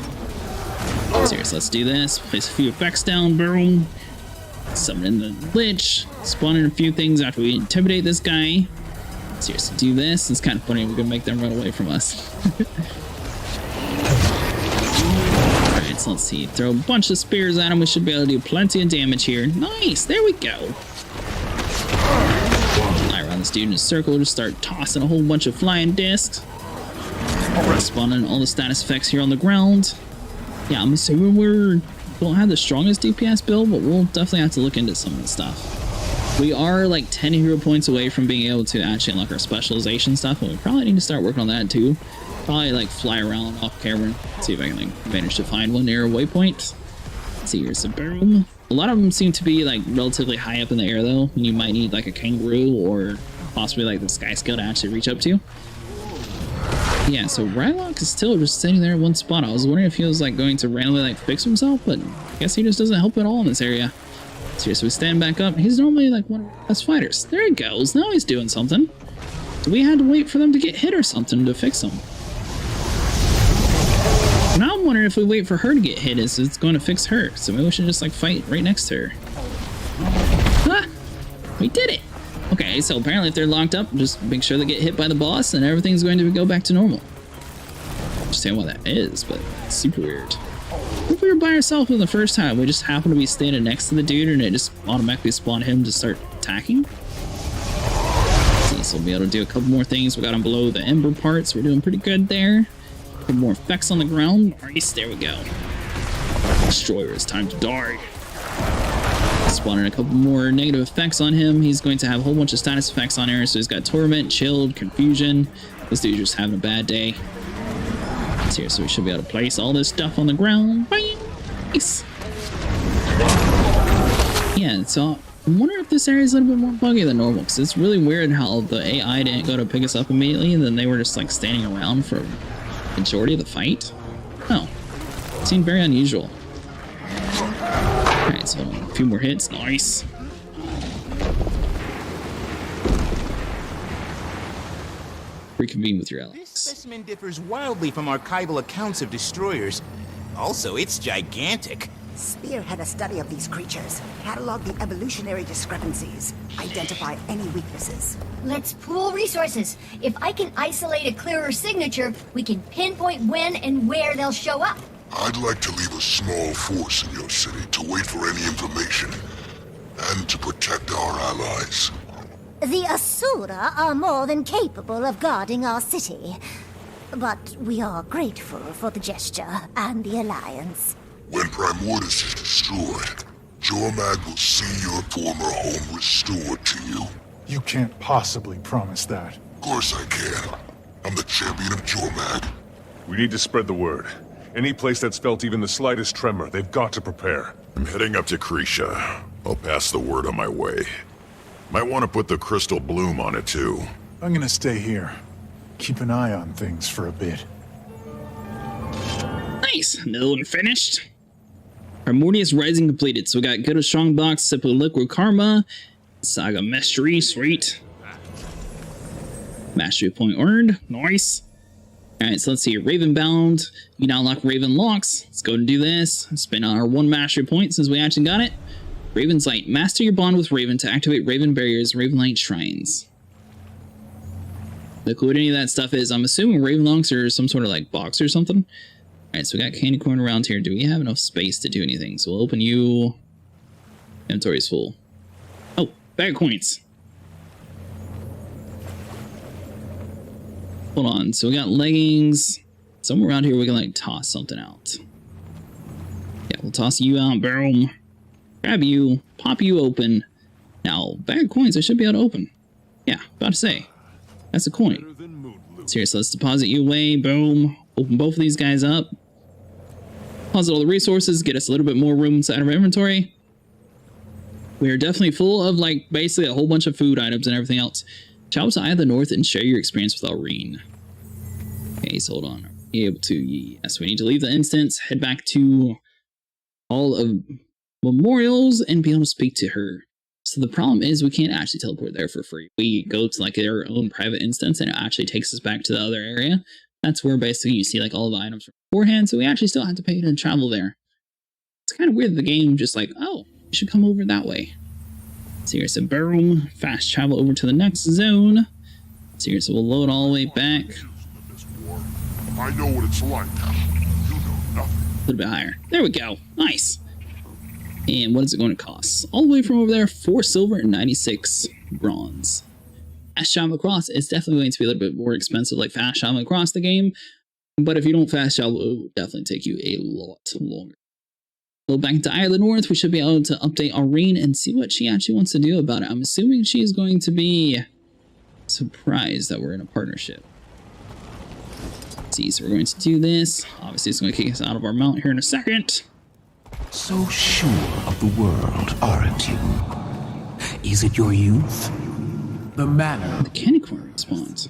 Seriously, let's do this. Place a few effects down. Boom. Summon in the Lich. Spawn in a few things after we intimidate this guy. Seriously, do this. It's kind of funny. We're gonna make them run away from us. Alright, so let's see. Throw a bunch of spears at him. We should be able to do plenty of damage here. Nice! There we go. Fly around this dude in a circle. Just start tossing a whole bunch of flying discs. Spawning all the status effects here on the ground. Yeah, I'm assuming we don't have the strongest DPS build, but we'll definitely have to look into some of the stuff. We are like 10 hero points away from being able to actually unlock our specialization stuff, and we probably need to start working on that too. Probably like fly around off camera, see if I can like manage to find one near a waypoint. Let's see, here's a boom. A lot of them seem to be like relatively high up in the air though, and you might need like a kangaroo or possibly like the sky skill to actually reach up to. Yeah, so Rylock is still just sitting there in one spot. I was wondering if he was like going to randomly like fix himself, but I guess he just doesn't help at all in this area. So we stand back up. He's normally like one of our best fighters. There he goes. Now he's doing something. So we had to wait for them to get hit or something to fix him. Now I'm wondering if we wait for her to get hit, is it's going to fix her. So maybe we should just like fight right next to her. Ah! We did it! Okay, so apparently if they're locked up, just make sure they get hit by the boss and everything's going to go back to normal. I understand what that is, but it's super weird. If we were by ourselves the first time, we just happened to be standing next to the dude and it just automatically spawned him to start attacking. So we'll be able to do a couple more things. We got him below the ember parts. We're doing pretty good there. A couple more effects on the ground. Nice, there we go. Destroyer, it's time to die. Spawning a couple more negative effects on him. He's going to have a whole bunch of status effects on here. So he's got Torment, Chilled, Confusion. This dude's just having a bad day. Here, so we should be able to place all this stuff on the ground. Nice. Yeah, so I'm wondering if this area is a little bit more buggy than normal, because it's really weird how the AI didn't go to pick us up immediately, and then they were just like standing around for the majority of the fight. Oh, it seemed very unusual. Alright, so a few more hits. Nice. Reconvene with your allies. This specimen differs wildly from archival accounts of destroyers. Also, it's gigantic. Spearhead a study of these creatures, catalog the evolutionary discrepancies, identify any weaknesses. Let's pool resources. If I can isolate a clearer signature, we can pinpoint when and where they'll show up. I'd like to leave a small force in your city to wait for any information, and to protect our allies. The Asura are more than capable of guarding our city. But we are grateful for the gesture and the alliance. When Primordus is destroyed, Jormag will see your former home restored to you. You can't possibly promise that. Of course I can. I'm the champion of Jormag. We need to spread the word. Any place that's felt even the slightest tremor, they've got to prepare. I'm heading up to Krisha. I'll pass the word on my way. Might want to put the crystal bloom on it too. I'm gonna stay here. Keep an eye on things for a bit. Nice! Another one finished. Primordius Rising completed. So we got Good of Strong Box, Sip of Liquid Karma, Saga Mastery, sweet. Mastery point earned, nice. Alright, so let's see, Ravenbound. You now unlock Raven Locks. Let's go and do this. Spend our 1 mastery point since we actually got it. Raven's Light. Master your bond with Raven to activate Raven Barriers and Raven Light Shrines. Look what any of that stuff is. I'm assuming Raven Locks are some sort of like box or something. Alright, so we got candy corn around here. Do we have enough space to do anything? So we'll open you. Inventory's full. Oh, bag of coins. Hold on. So we got leggings. Somewhere around here we can like toss something out. Yeah, we'll toss you out. Boom. Grab you. Pop you open. Now, bag of coins I should be able to open. Yeah, about to say. That's a coin. Seriously, let's deposit you away. Boom. Open both of these guys up. Deposit all the resources. Get us a little bit more room inside of our inventory. We are definitely full of, like, basically a whole bunch of food items and everything else. Travel to Eye of the North and share your experience with Aurene. Okay, so hold on. Are we able to? Yes, we need to leave the instance, head back to all of Memorials, and be able to speak to her. So the problem is we can't actually teleport there for free. We go to like our own private instance and it actually takes us back to the other area. That's where basically you see like all the items from beforehand, so we actually still have to pay to travel there. It's kind of weird the game just like, oh, you should come over that way. Seriously, boom, fast travel over to the next zone. Seriously, we'll load all the way back. I know what it's like. You know nothing. A little bit higher. There we go. Nice. And what is it going to cost? All the way from over there, 4 silver and 96 bronze. Fast travel across is definitely going to be a little bit more expensive, like fast travel across the game. But if you don't fast travel, it will definitely take you a lot longer. So back into Eye of the North, we should be able to update Aurene and see what she actually wants to do about it. I'm assuming she is going to be surprised that we're in a partnership. Let's see, so we're going to do this. Obviously, it's going to kick us out of our mount here in a second. So sure of the world, aren't you? Is it your youth? The manner? The candy corn response.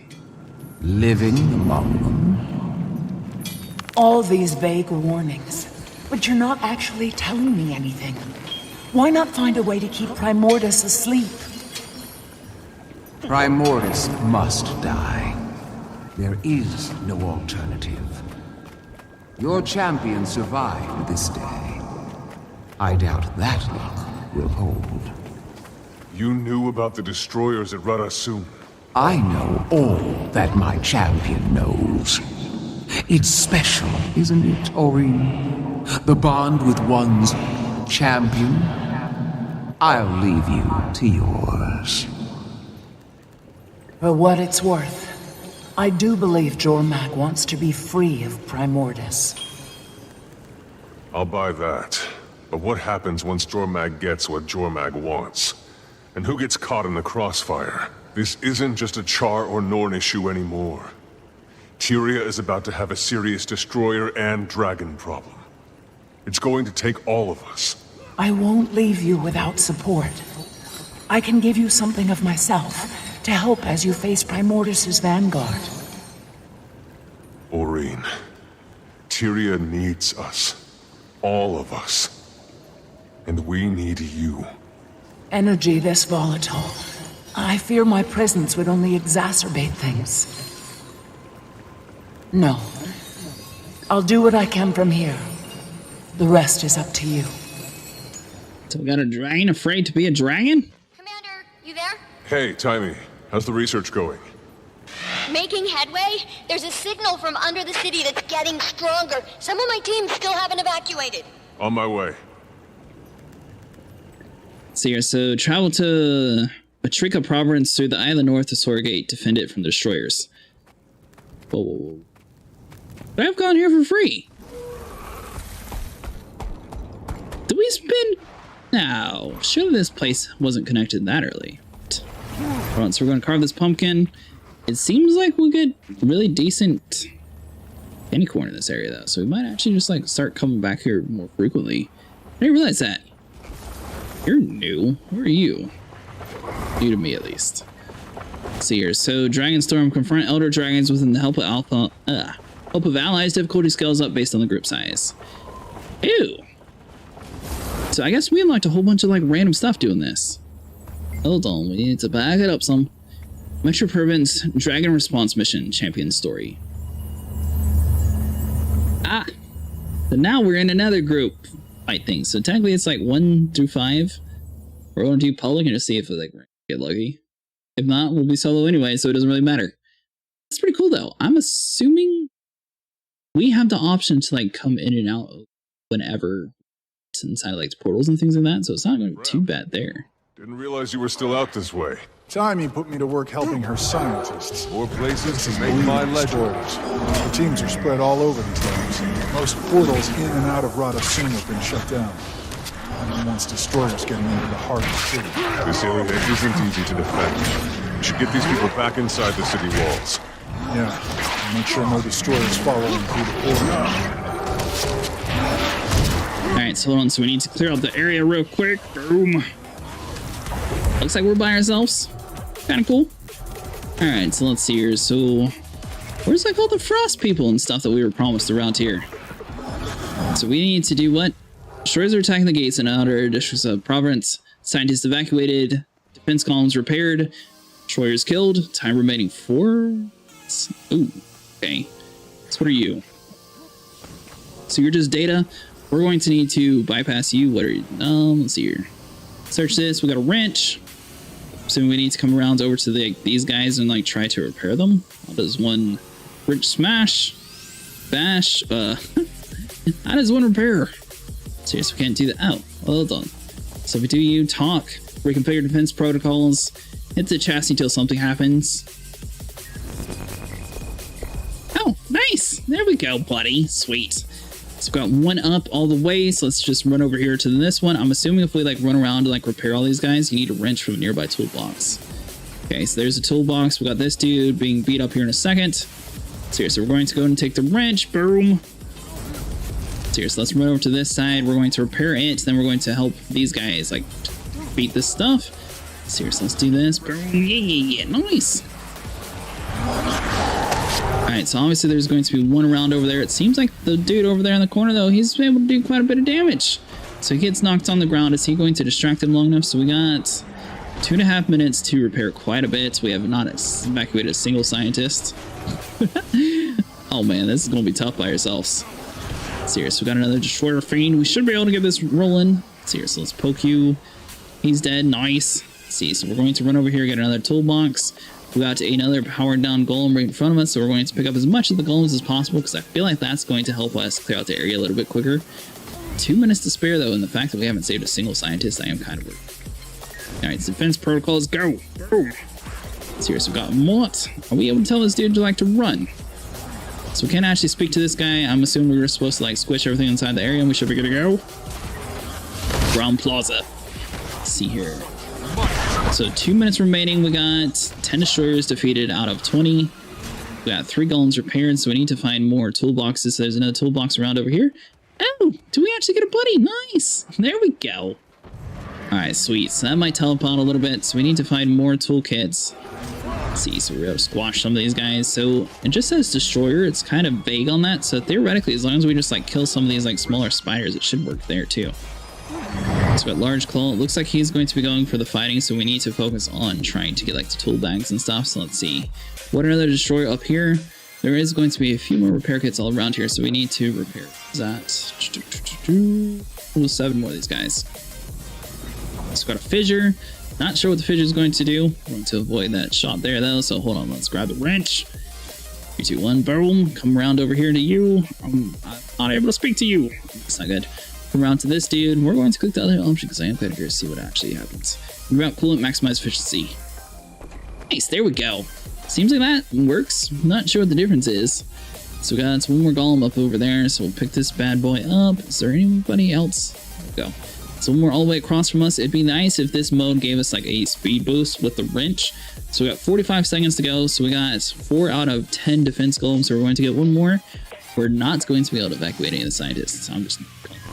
Living among them? All these vague warnings, but you're not actually telling me anything. Why not find a way to keep Primordus asleep? Primordus must die. There is no alternative. Your champion survived this day. I doubt that luck will hold. You knew about the destroyers at Radasum. I know all that my champion knows. It's special, isn't it, Aurene? The bond with one's champion? I'll leave you to yours. For what it's worth, I do believe Jormak wants to be free of Primordus. I'll buy that. But what happens once Jormag gets what Jormag wants? And who gets caught in the crossfire? This isn't just a Char or Norn issue anymore. Tyria is about to have a serious destroyer and dragon problem. It's going to take all of us. I won't leave you without support. I can give you something of myself to help as you face Primordus's vanguard. Aurene, Tyria needs us. All of us. And we need you. Energy this volatile. I fear my presence would only exacerbate things. No. I'll do what I can from here. The rest is up to you. So we got a dragon afraid to be a dragon? Commander, you there? Hey, Timey. How's the research going? Making headway? There's a signal from under the city that's getting stronger. Some of my team still haven't evacuated. On my way. So travel to Patrika Province through the Eye of the North to Sorgate, defend it from the destroyers. Whoa. But I've gone here for free. Did we spend? No, surely this place wasn't connected that early. Hold on, so we're going to carve this pumpkin. It seems like we'll get really decent candy corn in this area though, so we might actually just like start coming back here more frequently. I didn't realize that. You're new. Who are you? New to me, at least. Let's see here. So, Dragonstorm confront elder dragons within the help of allies. Difficulty scales up based on the group size. Ew. So I guess we unlocked a whole bunch of like random stuff doing this. Hold on, we need to back it up some. Metro Province Dragon Response Mission Champion Story. Ah. So now we're in another group fight thing. So technically it's like 1 through 5. We're going to do public and just see if we like get lucky. If not, we'll be solo anyway, so it doesn't really matter. That's pretty cool though. I'm assuming we have the option to like come in and out whenever it's inside like portals and things like that, so it's not going to be too bad there. Didn't realize you were still out this way. Timey put me to work helping her scientists. More places to make my legend. The teams are spread all over these labs. Most portals in and out of Radasum have been shut down. And once destroyers getting into the heart of the city. This area isn't easy to defend. We should get these people back inside the city walls. Yeah, and make sure no destroyers following through the portal. Alright, so hold on. So we need to clear out the area real quick. Boom. Looks like we're by ourselves. Kind of cool. Alright, so let's see here. So, where's like all the frost people and stuff that we were promised around here? So we need to do what? Destroyers are attacking the gates in outer districts of Province. Scientists evacuated. Defense columns repaired. Destroyers killed. Time remaining 4. Ooh, okay. So what are you? So you're just data. We're going to need to bypass you. What are you? Let's see here. Search this. We got a wrench. So we need to come around over to these guys and like try to repair them. How does one wrench smash? Bash? How does one repair? Seriously, we can't do that. Oh, well done. So if we do you talk, reconfigure defense protocols, hit the chassis until something happens. Oh, nice! There we go, buddy. Sweet. So we've got one up all the way, so let's just run over here to this one. I'm assuming if we like run around to like repair all these guys, you need a wrench from a nearby toolbox. Okay, so there's a toolbox. We got this dude being beat up here in a second. Seriously, we're going to go and take the wrench. Boom. Seriously, let's run over to this side. We're going to repair it, then we're going to help these guys like beat this stuff. Seriously, let's do this. Boom. Yeah, nice. Alright, so obviously there's going to be one around over there. It seems like the dude over there in the corner, though, he's able to do quite a bit of damage. So he gets knocked on the ground. Is he going to distract him long enough? So we got 2.5 minutes to repair quite a bit. We have not evacuated a single scientist. Oh man, this is going to be tough by ourselves. Seriously, we got another destroyer fiend. We should be able to get this rolling. Seriously, let's poke you. He's dead. Nice. Let's see, so we're going to run over here, get another toolbox. We got another powered down golem right in front of us, so we're going to pick up as much of the golems as possible because I feel like that's going to help us clear out the area a little bit quicker. 2 minutes to spare though, and the fact that we haven't saved a single scientist, I am kind of worried. Alright, defense protocols, go! Boom! Seriously, we got what? Are we able to tell this dude to like to run? So we can't actually speak to this guy. I'm assuming we were supposed to like squish everything inside the area and we should be good to go. Ground Plaza. Let's see here. So 2 minutes remaining. We got 10 destroyers defeated out of 20. We got 3 golems repaired, so we need to find more toolboxes. There's another toolbox around over here. Oh, do we actually get a buddy? Nice. There we go. All right, sweet. So that might teleport a little bit. So we need to find more toolkits. Let's see, so we're able to squash some of these guys. So it just says destroyer. It's kind of vague on that. So theoretically, as long as we just like kill some of these like smaller spiders, it should work there too. So we got large claw. It looks like he's going to be going for the fighting, so we need to focus on trying to get like the tool bags and stuff. So let's see. What another destroyer up here? There is going to be a few more repair kits all around here, so we need to repair that. 7 more of these guys. So we got a fissure. Not sure what the fissure is going to do. We're going to avoid that shot there though, so hold on, let's grab the wrench. 3, 2, 1, boom. Come around over here to you. I'm not able to speak to you. That's not good. Come around to this dude. We're going to click the other option because I am kind of curious to see what actually happens. Route coolant, maximize efficiency. Nice, there we go. Seems like that works. Not sure what the difference is. So we got one more golem up over there, so we'll pick this bad boy up. Is there anybody else? There we go. So when we're all the way across from us, it'd be nice if this mode gave us like a speed boost with the wrench. So we got 45 seconds to go. So we got 4 out of 10 defense golems. So we're going to get one more. We're not going to be able to evacuate any of the scientists. I'm just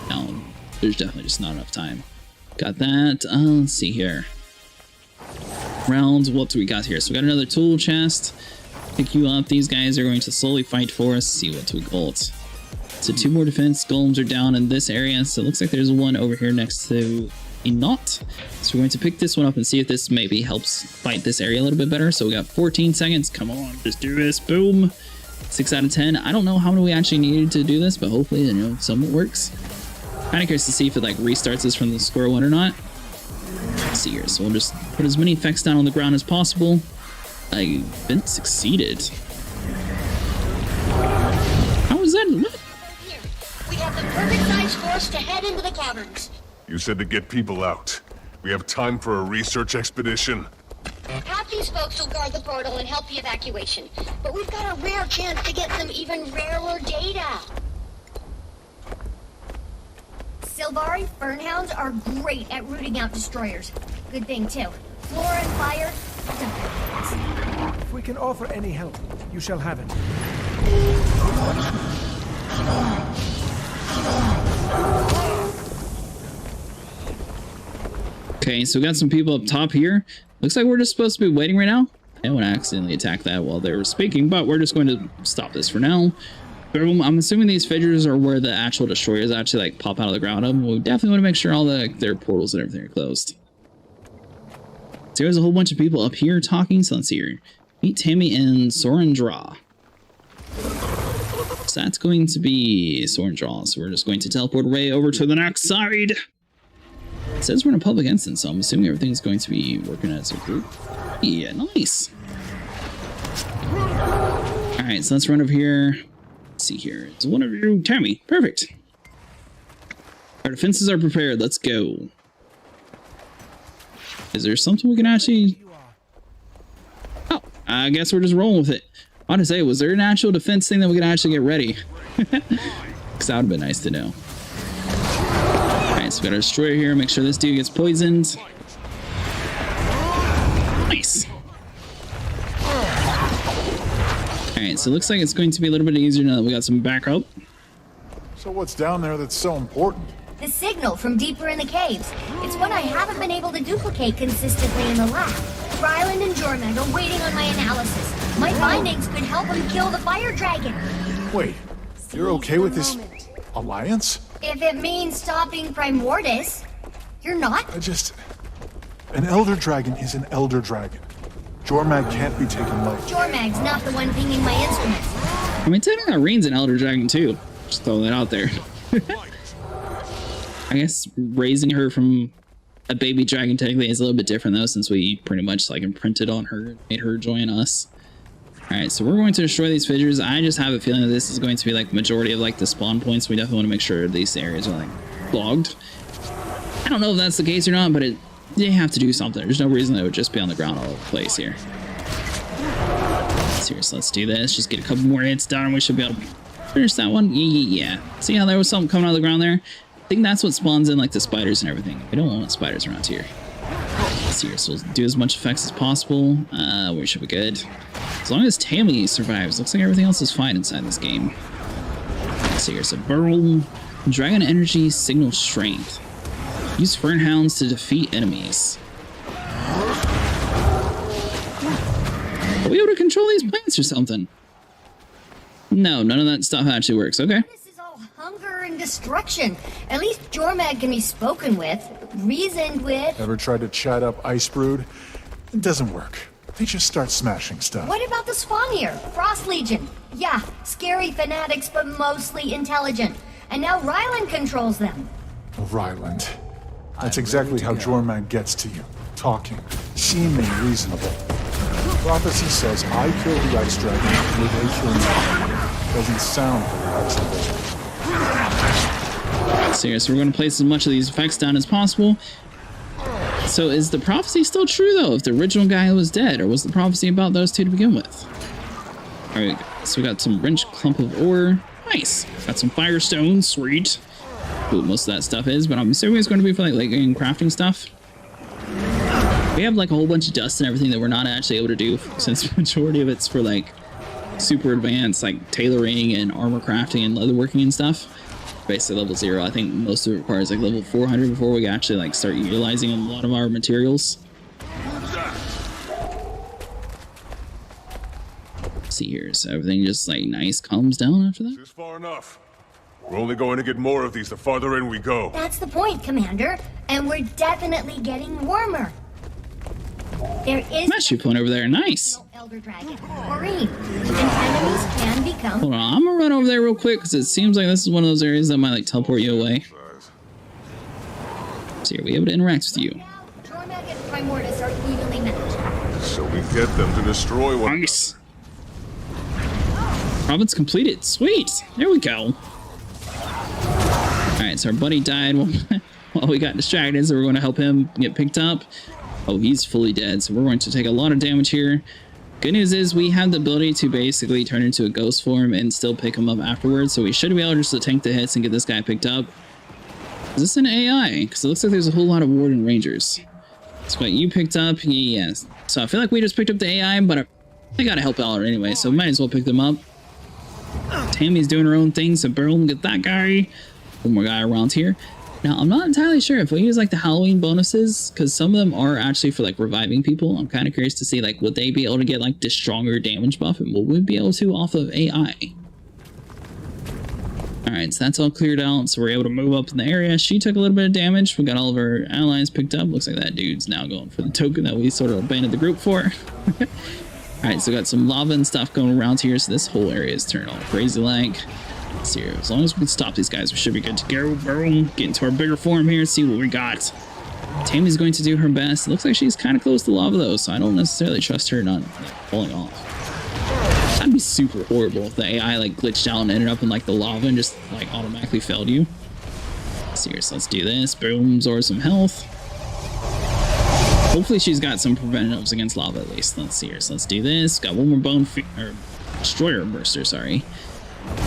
down. There's definitely just not enough time. Got that. Let's see here. Rounds. What do we got here? So we got another tool chest. Pick you up. These guys are going to slowly fight for us. See what we got. So 2 more defense golems are down in this area. So it looks like there's one over here next to a knot. So we're going to pick this one up and see if this maybe helps fight this area a little bit better. So we got 14 seconds. Come on, just do this. Boom. 6 out of 10. I don't know how many we actually needed to do this, but hopefully, you know, somewhat works. Kind of curious to see if it like restarts us from the square one or not. Let's see here. So we'll just put as many effects down on the ground as possible. Event succeeded. How was that? What? Here, we have the perfect size force to head into the caverns. You said to get people out. We have time for a research expedition. Half these folks will guard the portal and help the evacuation. But we've got a rare chance to get some even rarer data. Sylvari Fernhounds are great at rooting out destroyers. Good thing, too. Flora and fire, If we can offer any help, you shall have it. Okay, so we got some people up top here. Looks like we're just supposed to be waiting right now. I don't want to accidentally attack that while they were speaking, but we're just going to stop this for now. I'm assuming these fissures are where the actual destroyers actually like pop out of the ground. We definitely want to make sure all their portals and everything are closed. So there's a whole bunch of people up here talking. So let's see here. Meet Tammy and Sorendra. So that's going to be Sorendra. So we're just going to teleport away over to the next side. It says we're in a public instance, so I'm assuming everything's going to be working as a group. Yeah, nice. Alright, so let's run over here. Let's see here. It's one of you, Tammy. Perfect. Our defenses are prepared. Let's go. Is there something we can actually... Oh, I guess we're just rolling with it. I want to say, was there an actual defense thing that we could actually get ready? Because that would have been nice to know. Alright, so we got our destroyer here. Make sure this dude gets poisoned. Nice. Alright, so it looks like it's going to be a little bit easier now that we got some backup. So what's down there that's so important? The signal from deeper in the caves. It's one I haven't been able to duplicate consistently in the lab. Ryland and Jormag are waiting on my analysis. My findings could help them kill the fire dragon. Wait, you're okay with this alliance? If it means stopping Primordus, you're not? An elder dragon is an elder dragon. Jormag can't be taken lightly. Jormag's not the one pinging my instruments. I mean, technically Aurene's an elder dragon too. Just throw that out there. I guess raising her from a baby dragon technically is a little bit different though, since we pretty much like imprinted on her, made her join us. Alright, so we're going to destroy these fissures. I just have a feeling that this is going to be like the majority of like the spawn points. We definitely want to make sure these areas are like logged. I don't know if that's the case or not, but they have to do something. There's no reason they would just be on the ground all over the place here. Seriously, let's do this. Just get a couple more hits done and we should be able to finish that one. Yeah. See how there was something coming out of the ground there? I think that's what spawns in like the spiders and everything. We don't want spiders around here. Let's see here. So we'll do as much effects as possible. We should be good. As long as Tammy survives. Looks like everything else is fine inside this game. Let's see here. So Burl, Dragon Energy, Signal Strength. Use Fernhounds to defeat enemies. Are we able to control these plants or something? No, none of that stuff actually works. Okay. Hunger and destruction. At least Jormag can be spoken with, reasoned with. Ever tried to chat up Icebrood? It doesn't work. They just start smashing stuff. What about the Spawn here? Frost Legion. Yeah, scary fanatics, but mostly intelligent. And now Ryland controls them. Ryland. That's exactly how Jormag gets to you. Talking, seeming reasonable. Prophecy says I kill the ice dragon, or they kill me. Doesn't sound very reasonable. So we're going to place as much of these effects down as possible. So is the prophecy still true though? If the original guy was dead, or was the prophecy about those two to begin with? All right, so we got some wrench clump of ore. Nice. Got some firestone. Sweet. Cool, most of that stuff is, but I'm assuming it's going to be for like crafting stuff. We have like a whole bunch of dust and everything that we're not actually able to do, since the majority of it's for like super advanced like tailoring and armor crafting and leatherworking and stuff. Basically level 0. I think most of it requires like level 400 before we actually like start utilizing a lot of our materials. Let's see here, so everything just like nice calms down after that. It's far enough. We're only going to get more of these the farther in we go. That's the point, Commander. And we're definitely getting warmer. There is Match point over there. Nice. Elder Dragon, Aurene, and enemies can become. Hold on, I'm gonna run over there real quick because it seems like this is one of those areas that might like teleport you away. So are we able to interact with you? Jormag and Primordus are evenly matched. So we get them to destroy one. Nice. Province completed. Sweet. There we go. All right, so our buddy died while we got distracted, so we're going to help him get picked up. Oh, he's fully dead, so we're going to take a lot of damage here. Good news is we have the ability to basically turn into a ghost form and still pick him up afterwards, so we should be able just to tank the hits and get this guy picked up. Is this an AI? Because it looks like there's a whole lot of Warden Rangers. That's what you picked up. Yes. So I feel like we just picked up the AI, but I gotta help out anyway, so might as well pick them up. Tammy's doing her own thing, so boom, get that guy. One more guy around here. Now, I'm not entirely sure if we use like the Halloween bonuses, because some of them are actually for like reviving people. I'm kind of curious to see like, would they be able to get like the stronger damage buff, and will we be able to off of AI? Alright, so that's all cleared out, so we're able to move up in the area. She took a little bit of damage. We got all of our allies picked up. Looks like that dude's now going for the token that we sort of abandoned the group for. Alright, so we got some lava and stuff going around here, so this whole area is turned all crazy like. Let's see here. As long as we can stop these guys, we should be good to go. Boom. Get into our bigger form here, see what we got. Tammy's going to do her best. It looks like she's kind of close to lava though, so I don't necessarily trust her not like, falling off. That'd be super horrible if the AI like glitched out and ended up in like the lava and just like automatically failed you. Let's see here, so let's do this. Boom, absorb some health. Hopefully she's got some preventatives against lava at least. Let's see here, so let's do this. Got one more or destroyer burster, sorry.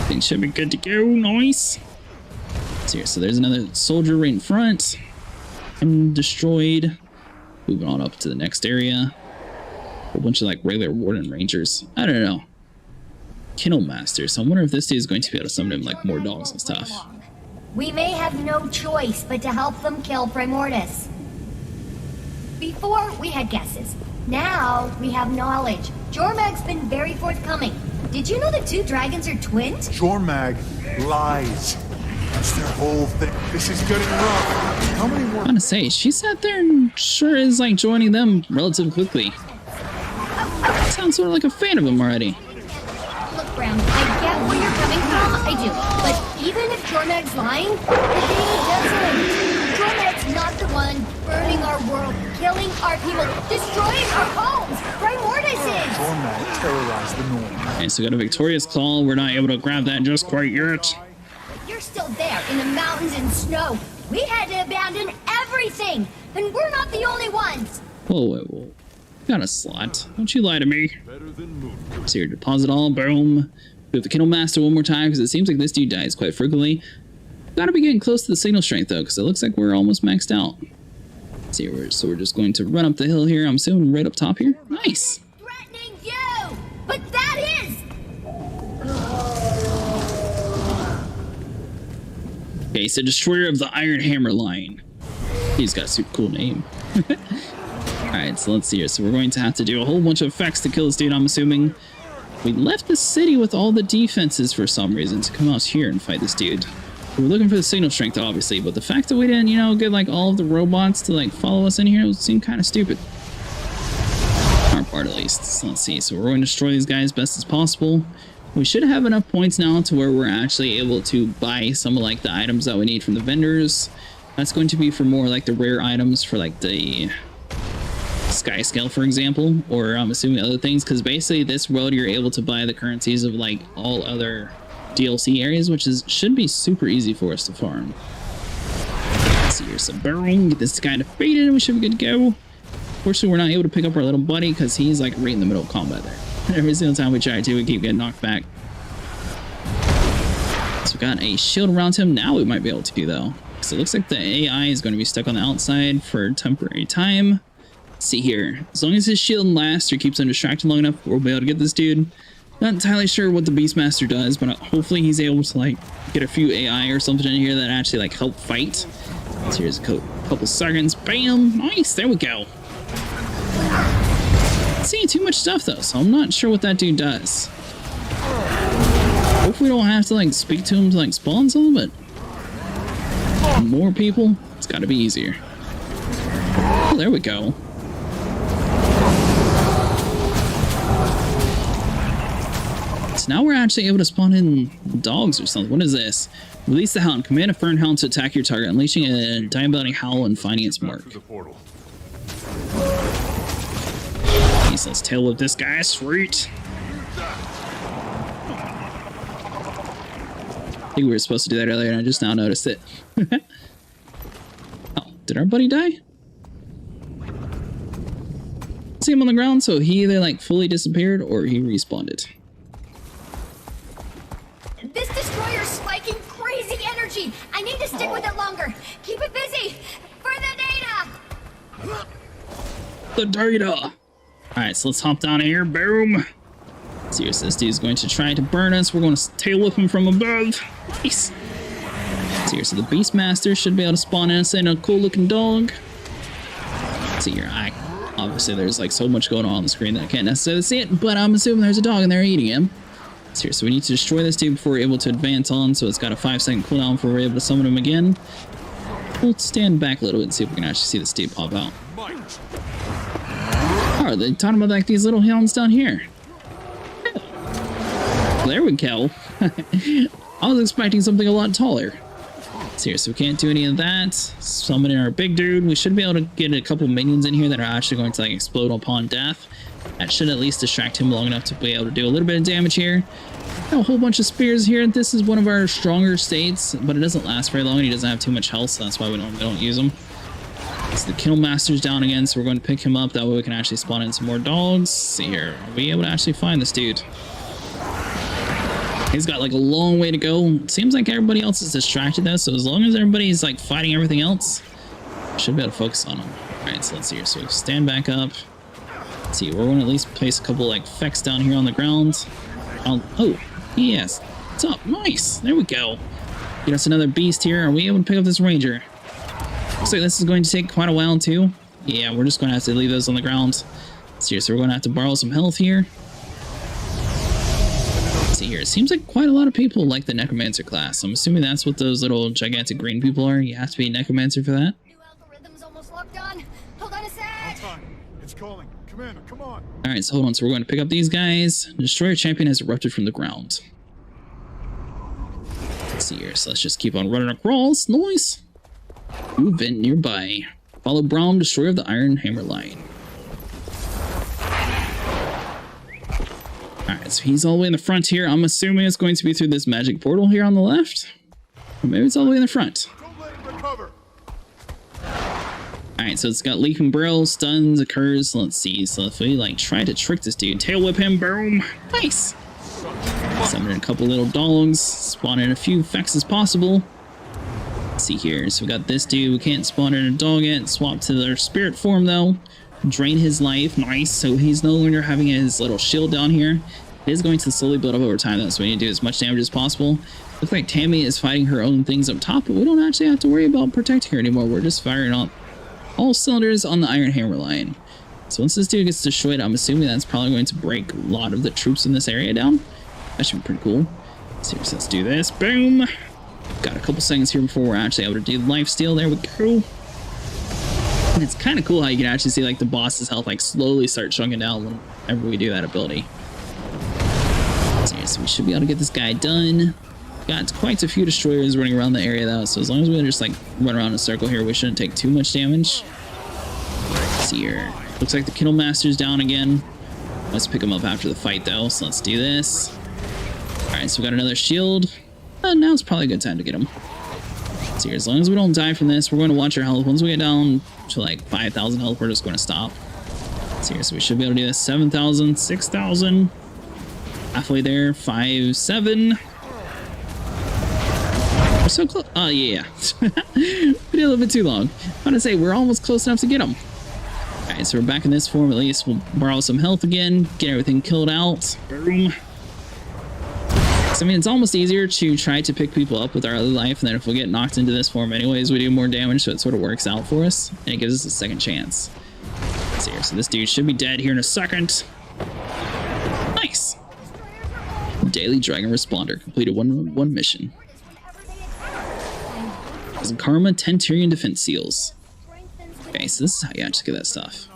Things should be good to go. Nice. Let's see here, so there's another soldier right in front. And destroyed. Moving on up to the next area. A whole bunch of like regular Warden Rangers. I don't know. Kennel Master. So I wonder if this dude is going to be able to summon him like more dogs and stuff. We may have no choice but to help them kill Primordus. Before, we had guesses. Now, we have knowledge. Jormag's been very forthcoming. Did you know the two dragons are twins? Jormag lies. That's their whole thing. This is getting rough. How many more? I'm gonna say, she sat there and sure is like joining them relatively quickly. Sounds sort of like a fan of them already. Look, Brown, I get where you're coming from, I do. But even if Jormag's lying, the data doesn't. Jormag's not the one burning our world, killing our people, destroying our homes. Primordus is! Jormag terrorized the North. Okay, so we got a Victorious Claw. We're not able to grab that just quite yet. You're still there in the mountains and snow. We had to abandon everything, and we're not the only ones. Whoa. Got a slot. Don't you lie to me. So here, deposit all. Boom. We have the Kennel Master one more time because it seems like this dude dies quite frequently. Gotta be getting close to the signal strength though, because it looks like we're almost maxed out. Let's see here, so we're just going to run up the hill here. I'm assuming right up top here. Nice. Threatening you, but that is. Okay, so Destroyer of the Iron Hammer line. He's got a super cool name. Alright, so let's see here. So we're going to have to do a whole bunch of effects to kill this dude, I'm assuming. We left the city with all the defenses for some reason to come out here and fight this dude. We were looking for the signal strength, obviously, but the fact that we didn't, you know, get like all of the robots to like follow us in here would seem kind of stupid. Our part at least. So let's see. So we're going to destroy these guys as best as possible. We should have enough points now to where we're actually able to buy some of like the items that we need from the vendors. That's going to be for more like the rare items for like the Sky Scale, for example, or I'm assuming other things, because basically this world you're able to buy the currencies of like all other DLC areas, which should be super easy for us to farm. Let's see here, so boom, get this guy defeated and we should be good to go. Unfortunately, we're not able to pick up our little buddy because he's like right in the middle of combat there. Every single time we try to, we keep getting knocked back. So we got a shield around him. Now we might be able to though. So it looks like the AI is going to be stuck on the outside for a temporary time. Let's see here. As long as his shield lasts or keeps him distracted long enough, we'll be able to get this dude. Not entirely sure what the Beastmaster does, but hopefully he's able to like get a few AI or something in here that actually like help fight. So here's a couple seconds. Bam! Nice! There we go. Not seeing too much stuff though, so I'm not sure what that dude does. Hopefully we don't have to like speak to him to like spawn some, but more people, it's gotta be easier. Oh, there we go. So now we're actually able to spawn in dogs or something. What is this? Release the Hound. Command a Fern Hound to attack your target, unleashing a diabolic howl and finding its mark. Okay, so let's tail whip this guy. Sweet. I think we were supposed to do that earlier and I just now noticed it. Oh, did our buddy die? See him on the ground, so he either like fully disappeared or he respawned. This destroyer's spiking crazy energy. I need to stick with it longer. Keep it busy for the data. The data. Alright, so let's hop down here. Boom. Seriously, this dude's going to try to burn us. We're going to tail whip him from above. Nice. Seriously, the Beastmaster should be able to spawn in and a cool looking dog. Let's see here. Obviously, there's like so much going on the screen that I can't necessarily see it, but I'm assuming there's a dog and they're eating him. Seriously, we need to destroy this dude before we're able to advance on, so it's got a 5-second cooldown before we're able to summon him again. We'll stand back a little bit and see if we can actually see this dude pop out. Oh, they're talking about like these little hounds down here. There we go. I was expecting something a lot taller. Seriously, we can't do any of that. Summoning our big dude. We should be able to get a couple minions in here that are actually going to like explode upon death. That should at least distract him long enough to be able to do a little bit of damage here. Got a whole bunch of spears here. This is one of our stronger states, but it doesn't last very long and he doesn't have too much health, so that's why we don't use him. So the Killmaster's down again, so we're going to pick him up. That way we can actually spawn in some more dogs. Let's see here. Are we able to actually find this dude? He's got like a long way to go. Seems like everybody else is distracted though, so as long as everybody's like fighting everything else, should be able to focus on him. Alright, so let's see here. So we stand back up. Let's see, we're going to at least place a couple like effects down here on the ground. Oh, yes. What's up? Nice. There we go. Get us another beast here. Are we able to pick up this ranger? Looks like this is going to take quite a while too. Yeah, we're just going to have to leave those on the ground. Seriously, we're going to have to borrow some health here. Let's see here. It seems like quite a lot of people like the Necromancer class. I'm assuming that's what those little gigantic green people are. You have to be a Necromancer for that. New algorithm's almost locked on. Hold on a sec. It's calling. Commander, come on. Alright, so hold on. So we're going to pick up these guys. Destroyer champion has erupted from the ground. Let's see here. So let's just keep on running across. Nice. Move in nearby. Follow Braum, destroyer of the Iron Hammer line. Alright, so he's all the way in the front here. I'm assuming it's going to be through this magic portal here on the left. Or maybe it's all the way in the front. Alright, so it's got leak and brill, stuns, occurs. Let's see. So if we like try to trick this dude, tail whip him, boom. Nice. Summon a couple little dogs, spawn in a few effects as possible. Let's see here. So we got this dude. We can't spawn in a dog yet. Swap to their spirit form though. Drain his life. Nice. So he's no longer having his little shield down here. It is going to slowly build up over time though, so we need to do as much damage as possible. Looks like Tammy is fighting her own things up top, but we don't actually have to worry about protecting her anymore. We're just firing up all cylinders on the Iron Hammer line. So once this dude gets destroyed, I'm assuming that's probably going to break a lot of the troops in this area down. That should be pretty cool. Seriously, let's do this. Boom. Got a couple seconds here before we're actually able to do lifesteal. There we go. And it's kind of cool how you can actually see like the boss's health like slowly start chunking down whenever we do that ability. So we should be able to get this guy done. Got quite a few destroyers running around the area though, so as long as we just like run around in a circle here, we shouldn't take too much damage. Let's see here. Looks like the Killmaster's down again. Let's pick him up after the fight though, so let's do this. Alright, so we got another shield. Now it's probably a good time to get him. So here, as long as we don't die from this, we're going to watch our health. Once we get down to like 5,000 health, we're just going to stop. So here, so we should be able to do this. 7,000, 6,000. Halfway there. 5, 7. We're so close. Oh, yeah. We did a little bit too long. I'm going to say we're almost close enough to get him. Alright, so we're back in this form at least. We'll borrow some health again. Get everything killed out. Boom. So, I mean, it's almost easier to try to pick people up with our other life, and then if we get knocked into this form anyways, we do more damage, so it sort of works out for us, and it gives us a second chance. So, here, so this dude should be dead here in a second. Nice! Daily Dragon Responder. Completed one mission. Some Karma 10 Tyrian Defense Seals. Okay, so this is how you actually get that stuff.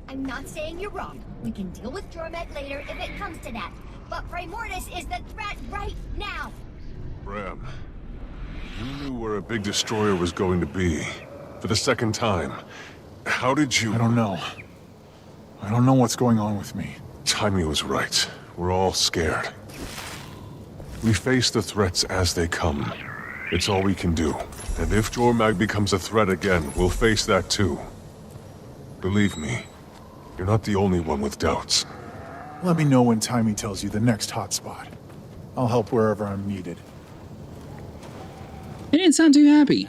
I'm not saying you're wrong. We can deal with Jormag later if it comes to that. But Primordius is the threat right now. Bram, you knew where a big destroyer was going to be. For the second time. How did you... I don't know. I don't know what's going on with me. Timmy was right. We're all scared. We face the threats as they come. It's all we can do. And if Jormag becomes a threat again, we'll face that too. Believe me, you're not the only one with doubts. Let me know when Timey tells you the next hotspot. I'll help wherever I'm needed. He didn't sound too happy.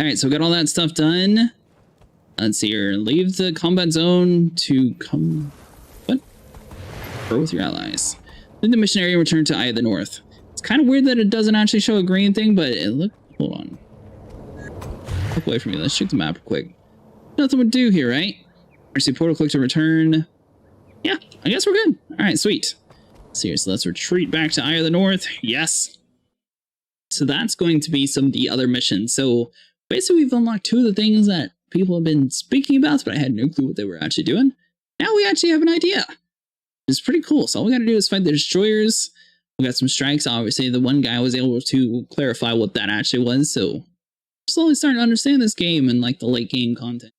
Alright, so we got all that stuff done. Let's see here. Leave the combat zone to come... What? Grow with your allies. Leave the mission area and return to Eye of the North. It's kind of weird that it doesn't actually show a green thing, but it look... Hold on. Look away from me. Let's check the map real quick. Nothing would do here, right? Mercy portal, click to return. Yeah, I guess we're good. Alright, sweet. Seriously, let's retreat back to Eye of the North. Yes. So that's going to be some of the other missions. So basically we've unlocked 2 of the things that people have been speaking about, but I had no clue what they were actually doing. Now we actually have an idea. It's pretty cool. So all we gotta do is fight the destroyers. We got some strikes. Obviously, the one guy was able to clarify what that actually was. So I'm slowly starting to understand this game and like the late game content.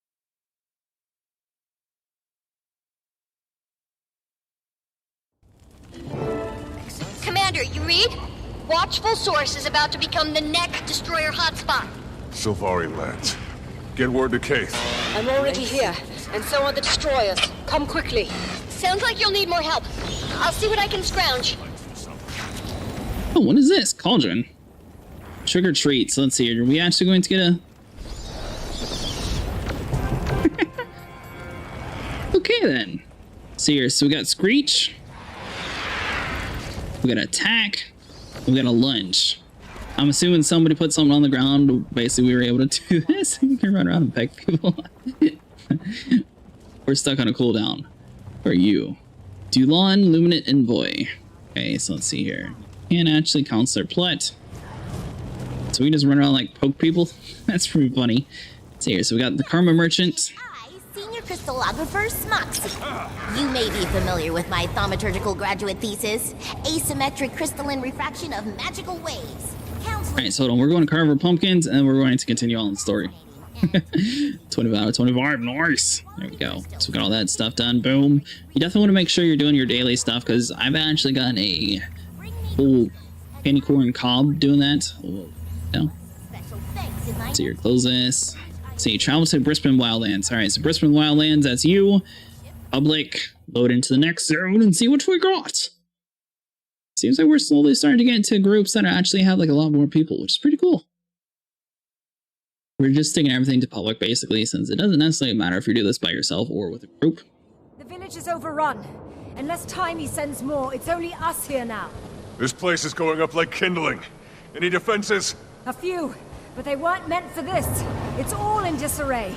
Commander, you read? Watchful Source is about to become the next destroyer hotspot. Sylvari lands. Get word to Kaith. I'm already here, and so are the destroyers. Come quickly. Sounds like you'll need more help. I'll see what I can scrounge. Oh, what is this? Cauldron. Trick or treat. So let's see. Are we actually going to get a... Okay then. See here. So we got Screech. We got Attack. We got a Lunge. I'm assuming somebody put something on the ground. Basically, we were able to do this. We can run around and peck people. We're stuck on a cooldown. Where are you? Dulon, Luminate, and Voy. Okay, so let's see here. Can't actually Counselor Plet. So we just run around like poke people. That's pretty funny. Let's see here. So we got the Karma Merchant. Senior crystallographer Smoxy. You may be familiar with my thaumaturgical graduate thesis, Asymmetric Crystalline Refraction of Magical Waves. Alright, so hold on. We're going to carve our pumpkins, and then we're going to continue on the story. 25 out of 25. Nice. There we go. So we got all that stuff done. Boom. You definitely want to make sure you're doing your daily stuff, because I've actually gotten a whole candy corn cob doing that. No. So here, close this. See, travel to Brisbane Wildlands. Alright, so Brisbane Wildlands, that's you. Public. Load into the next zone and see what we got. Seems like we're slowly starting to get into groups that actually have like a lot more people, which is pretty cool. We're just sticking everything to public basically, since it doesn't necessarily matter if you do this by yourself or with a group. The village is overrun. Unless Timey sends more, it's only us here now. This place is going up like kindling. Any defenses? A few, but they weren't meant for this. It's all in disarray.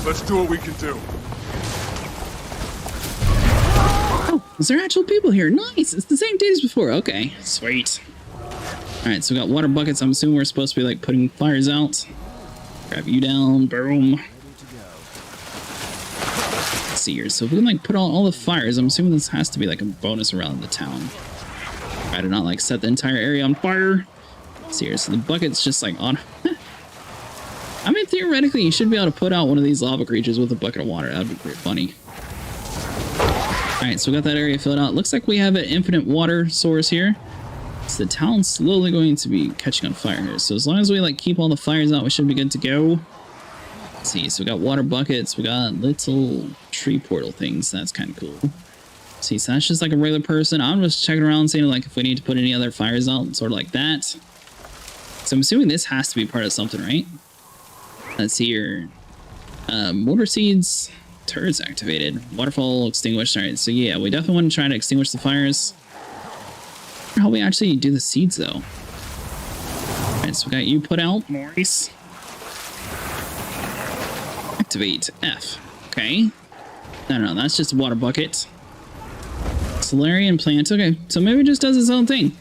Let's do what we can do. Oh, is there actual people here? Nice! It's the same date as before. Okay, sweet. Alright, so we got water buckets. I'm assuming we're supposed to be like putting fires out. Grab you down. Boom. Let's see here. So if we can like put all the fires, I'm assuming this has to be like a bonus around the town. Try to not like set the entire area on fire. Let's see here. So the bucket's just like on. I mean, theoretically, you should be able to put out one of these lava creatures with a bucket of water. That would be pretty funny. Alright, so we got that area filled out. Looks like we have an infinite water source here. So the town's slowly going to be catching on fire here. So as long as we like keep all the fires out, we should be good to go. Let's see, so we got water buckets. We got little tree portal things. That's kind of cool. See, so that's just like a regular person. I'm just checking around, seeing like if we need to put any other fires out, sort of like that. So I'm assuming this has to be part of something, right? Let's see here. Mortar seeds. Turrets activated. Waterfall extinguished. Alright, so yeah, we definitely want to try to extinguish the fires. How we actually do the seeds though. Alright, so we got you put out. Maurice. Activate F. Okay. No, that's just a water bucket. Solarian plant. Okay, so maybe it just does its own thing.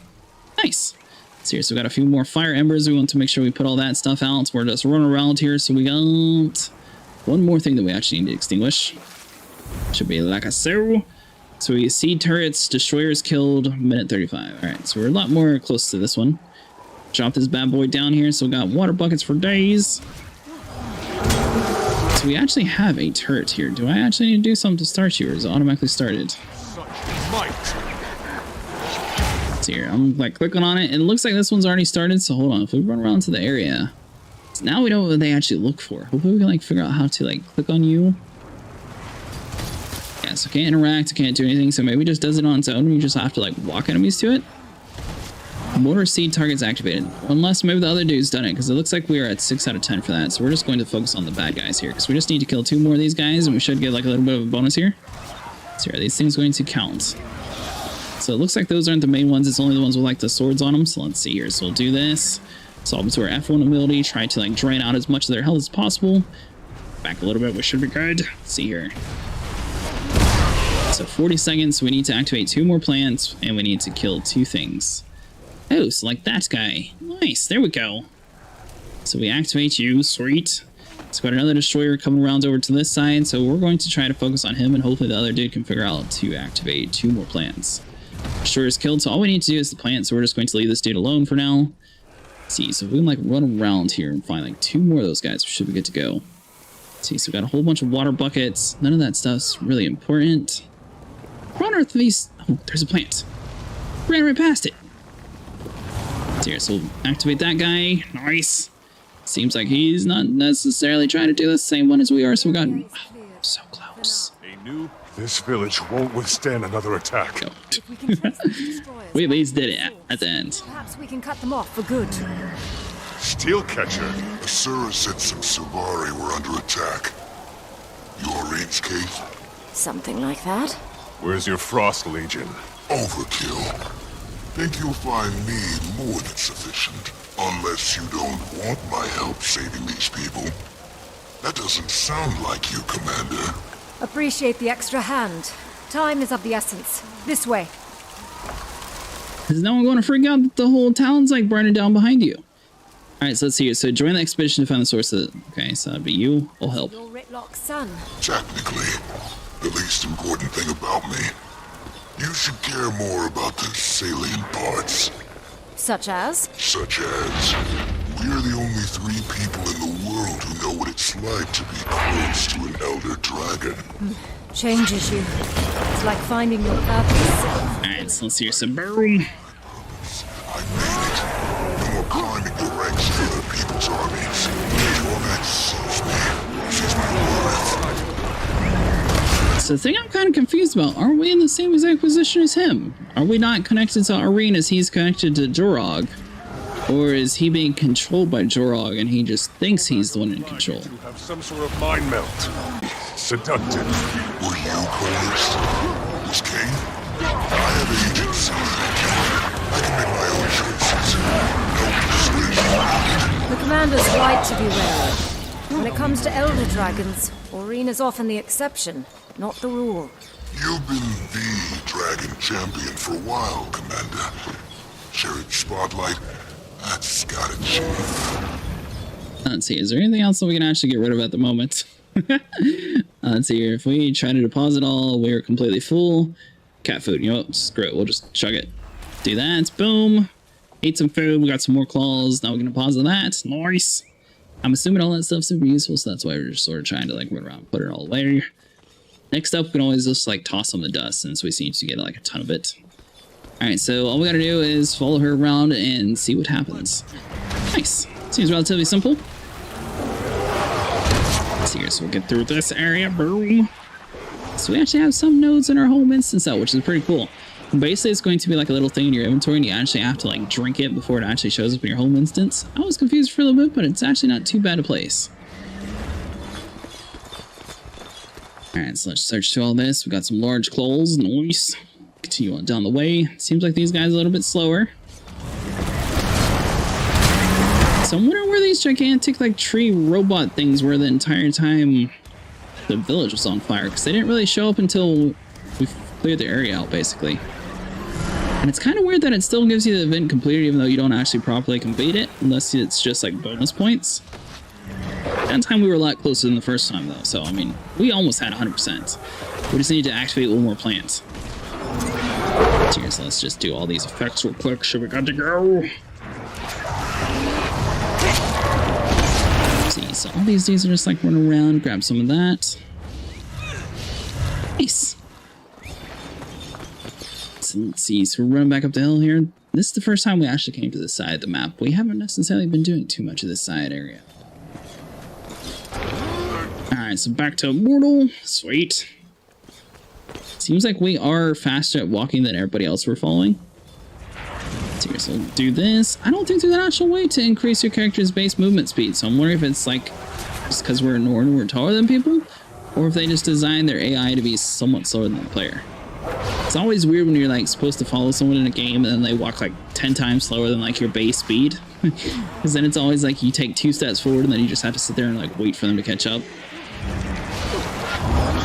Nice. So here, so we got a few more fire embers. We want to make sure we put all that stuff out. So we're just running around here. So we got one more thing that we actually need to extinguish. Should be like a so. So we see turrets, destroyers killed, minute 35. Alright, so we're a lot more close to this one. Drop this bad boy down here. So we got water buckets for days. So we actually have a turret here. Do I actually need to do something to start you, or is it automatically started? So So here, I'm like clicking on it, and it looks like this one's already started. So hold on, if we run around to the area, so now we know what they actually look for. Hopefully we can like figure out how to like click on you. Yeah, so can't interact, can't do anything. So maybe it just does it on its own. You just have to like walk enemies to it. Mortar seed targets activated. Unless maybe the other dude's done it, because it looks like we are at 6 out of 10 for that. So we're just going to focus on the bad guys here, because we just need to kill 2 more of these guys, and we should get like a little bit of a bonus here. So are these things going to count? So it looks like those aren't the main ones. It's only the ones with like the swords on them. So let's see here. So we'll do this. Solve into our F1 ability. Try to like drain out as much of their health as possible. Back a little bit. We should be good. Let's see here. So 40 seconds. We need to activate 2 more plants, and we need to kill 2 things. Oh, so like that guy. Nice. There we go. So we activate you. Sweet. It's got another destroyer coming around over to this side. So we're going to try to focus on him, and hopefully the other dude can figure out to activate 2 more plants. Destroyer is killed, so all we need to do is the plant. So we're just going to leave this dude alone for now. Let's see, so if we can like run around here and find like 2 more of those guys, we should be good to go. Let's see, so we got a whole bunch of water buckets. None of that stuff's really important. Where on earth are these? Oh, there's a plant. Ran right past it. Here, so we'll activate that guy. Nice. Seems like he's not necessarily trying to do the same one as we are, so we got so close. This village won't withstand another attack. No. We at least did it at the end. Perhaps we can cut them off for good. Steelcatcher. Asura said some Savari were under attack. You Aurene's case? Something like that. Where's your Frost Legion? Overkill. Think you'll find me more than sufficient. Unless you don't want my help saving these people. That doesn't sound like you, Commander. Appreciate the extra hand. Time is of the essence. This way. Is no one going to freak out that the whole town's like burning down behind you? Alright, so let's see. So join the expedition to find the source of it. Okay, so that'd be you. I'll help. You're Ritlock's son. Technically, the least important thing about me. You should care more about the salient parts. Such as? Such as, we're the only 3 people in the world who know what it's like to be close to an elder dragon. Changes you. It's like finding your purpose. Alright, so let's hear some boom. I made it. No more climbing the ranks of other people's armies. Torment sees me. Sees my worth. So the thing I'm kind of confused about, aren't we in the same exact position as him? Are we not connected to Aurene as he's connected to Jorog? Or is he being controlled by Jorog and he just thinks he's the one in control? You have some sort of mind melt. Seductive. Were you coerced? Was Kane? I have agency. I can make my own choices. No persuasion. The commander's right to be wary. When it comes to elder dragons, Aurene is often the exception, not the rule. You've been the dragon champion for a while, Commander. Shared spotlight, that's gotta change. Let's see, is there anything else that we can actually get rid of at the moment? Let's see here, if we try to deposit all, we're completely full. Cat food, you know what, screw it, we'll just chug it. Do that, boom. Ate some food, we got some more claws, now we can deposit that, nice. I'm assuming all that stuff's super useful, so that's why we're just sort of trying to like run around, put it all away. Next up, we can always just like toss some of the dust since we seem to get like a ton of it. Alright, so all we gotta do is follow her around and see what happens. Nice. Seems relatively simple. Let's see here, so we'll get through this area. Boom. So we actually have some nodes in our home instance out, which is pretty cool. Basically, it's going to be like a little thing in your inventory, and you actually have to like drink it before it actually shows up in your home instance. I was confused for a little bit, but it's actually not too bad a place. Alright, so let's search through all this. We got some large claws, nice. Continue on down the way. Seems like these guys are a little bit slower. So I'm wondering where these gigantic like tree robot things were the entire time the village was on fire, because they didn't really show up until we cleared the area out, basically. And it's kind of weird that it still gives you the event completed even though you don't actually properly complete it, unless it's just like bonus points. That time we were a lot closer than the first time though, so I mean, we almost had 100%. We just need to activate one more plant. Cheers, so let's just do all these effects real quick. Should we got to go? See, so all these dudes are just like running around, grab some of that. Nice. So let's see, so we're running back up the hill here. This is the first time we actually came to this side of the map. We haven't necessarily been doing too much of this side area. Alright, so back to Immortal. Sweet. Seems like we are faster at walking than everybody else we're following. So we'll do this. I don't think there's an actual way to increase your character's base movement speed, so I'm wondering if it's like just because we're Nord, we're taller than people, or if they just designed their AI to be somewhat slower than the player. It's always weird when you're like supposed to follow someone in a game and then they walk like 10 times slower than like your base speed. Because then it's always like you take 2 steps forward and then you just have to sit there and like wait for them to catch up.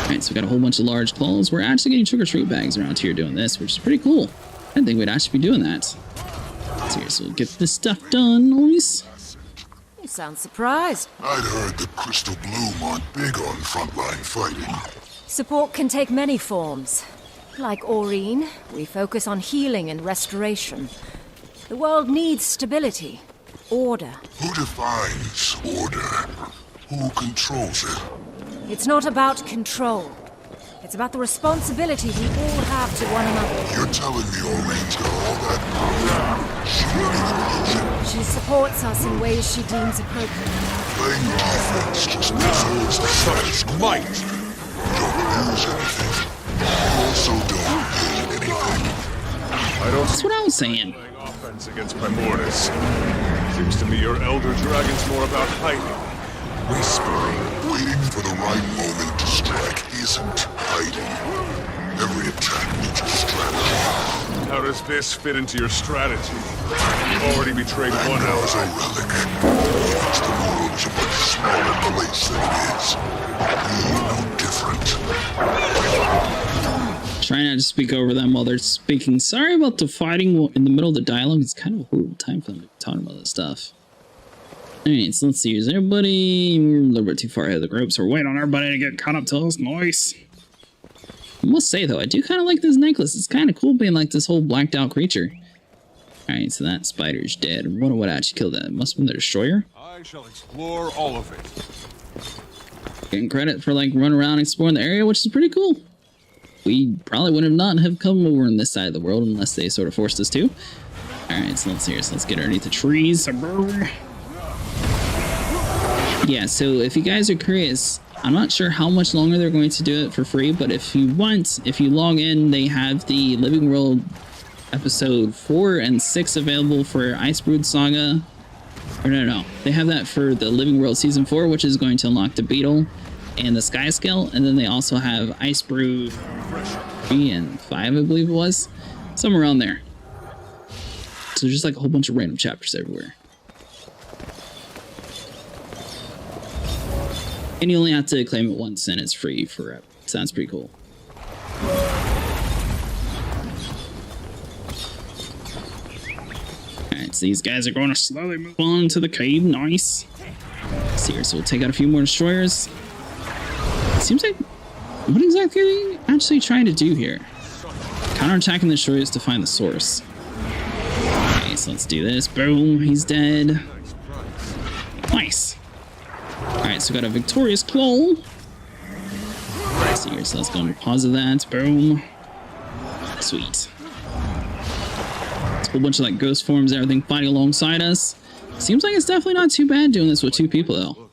Alright, so we got a whole bunch of large claws. We're actually getting trick-or-treat bags around here doing this, which is pretty cool. I didn't think we'd actually be doing that. So we'll get this stuff done, boys. You sound surprised. I'd heard the Crystal Bloom aren't big on frontline fighting. Support can take many forms. Like Aurene, we focus on healing and restoration. The world needs stability, order. Who defines order? Who controls it? It's not about control. It's about the responsibility we all have to one another. You're telling me Aurene's got all that power? She ain't losing. She supports us in ways she deems appropriate. Playing offense just preserves the status might. You don't lose anything. You also don't gain anything. That's what I was saying. Playing offense against Primordus. Seems to me your Elder Dragon's more about hiding, whispering. Waiting for the right moment to strike isn't hiding. Every attack needs a strategy. How does this fit into your strategy? You've already betrayed one ally. As a relic, because the world's a much smaller place than it is. We're no different. Try not to speak over them while they're speaking. Sorry about the fighting in the middle of the dialogue. It's kind of a horrible time for them to be talking about this stuff. Alright, so let's see. Is everybody a little bit too far ahead of the group, so we're waiting on everybody to get caught up to us. Nice. I must say, though, I do kind of like this necklace. It's kind of cool being like this whole blacked out creature. Alright, so that spider's dead. I wonder what actually killed that. It must have been the destroyer. I shall explore all of it. Getting credit for like running around exploring the area, which is pretty cool. We probably would have come over on this side of the world unless they sort of forced us to. Alright, so let's see here. So let's get underneath the trees. Yeah, so if you guys are curious, I'm not sure how much longer they're going to do it for free, but if you want, if you log in, they have the Living World episode 4 and 6 available for Icebrood Saga. Or no, they have that for the Living World Season 4, which is going to unlock the Beetle and the Sky Scale, and then they also have Icebrood 3 and 5, I believe it was. Somewhere around there. So just like a whole bunch of random chapters everywhere. And you only have to claim it once and it's free forever. Sounds pretty cool. Alright, so these guys are going to slowly move on to the cave. Nice. Let's see here, so we'll take out a few more destroyers. Seems like, what exactly are they actually trying to do here? Counterattacking the destroyers to find the source. Okay, so let's do this. Boom, he's dead. Nice. Alright, so we got a victorious claw. Let's see here, so let's go and pause that. Boom. Sweet. It's a whole bunch of like ghost forms and everything fighting alongside us. Seems like it's definitely not too bad doing this with 2 people though.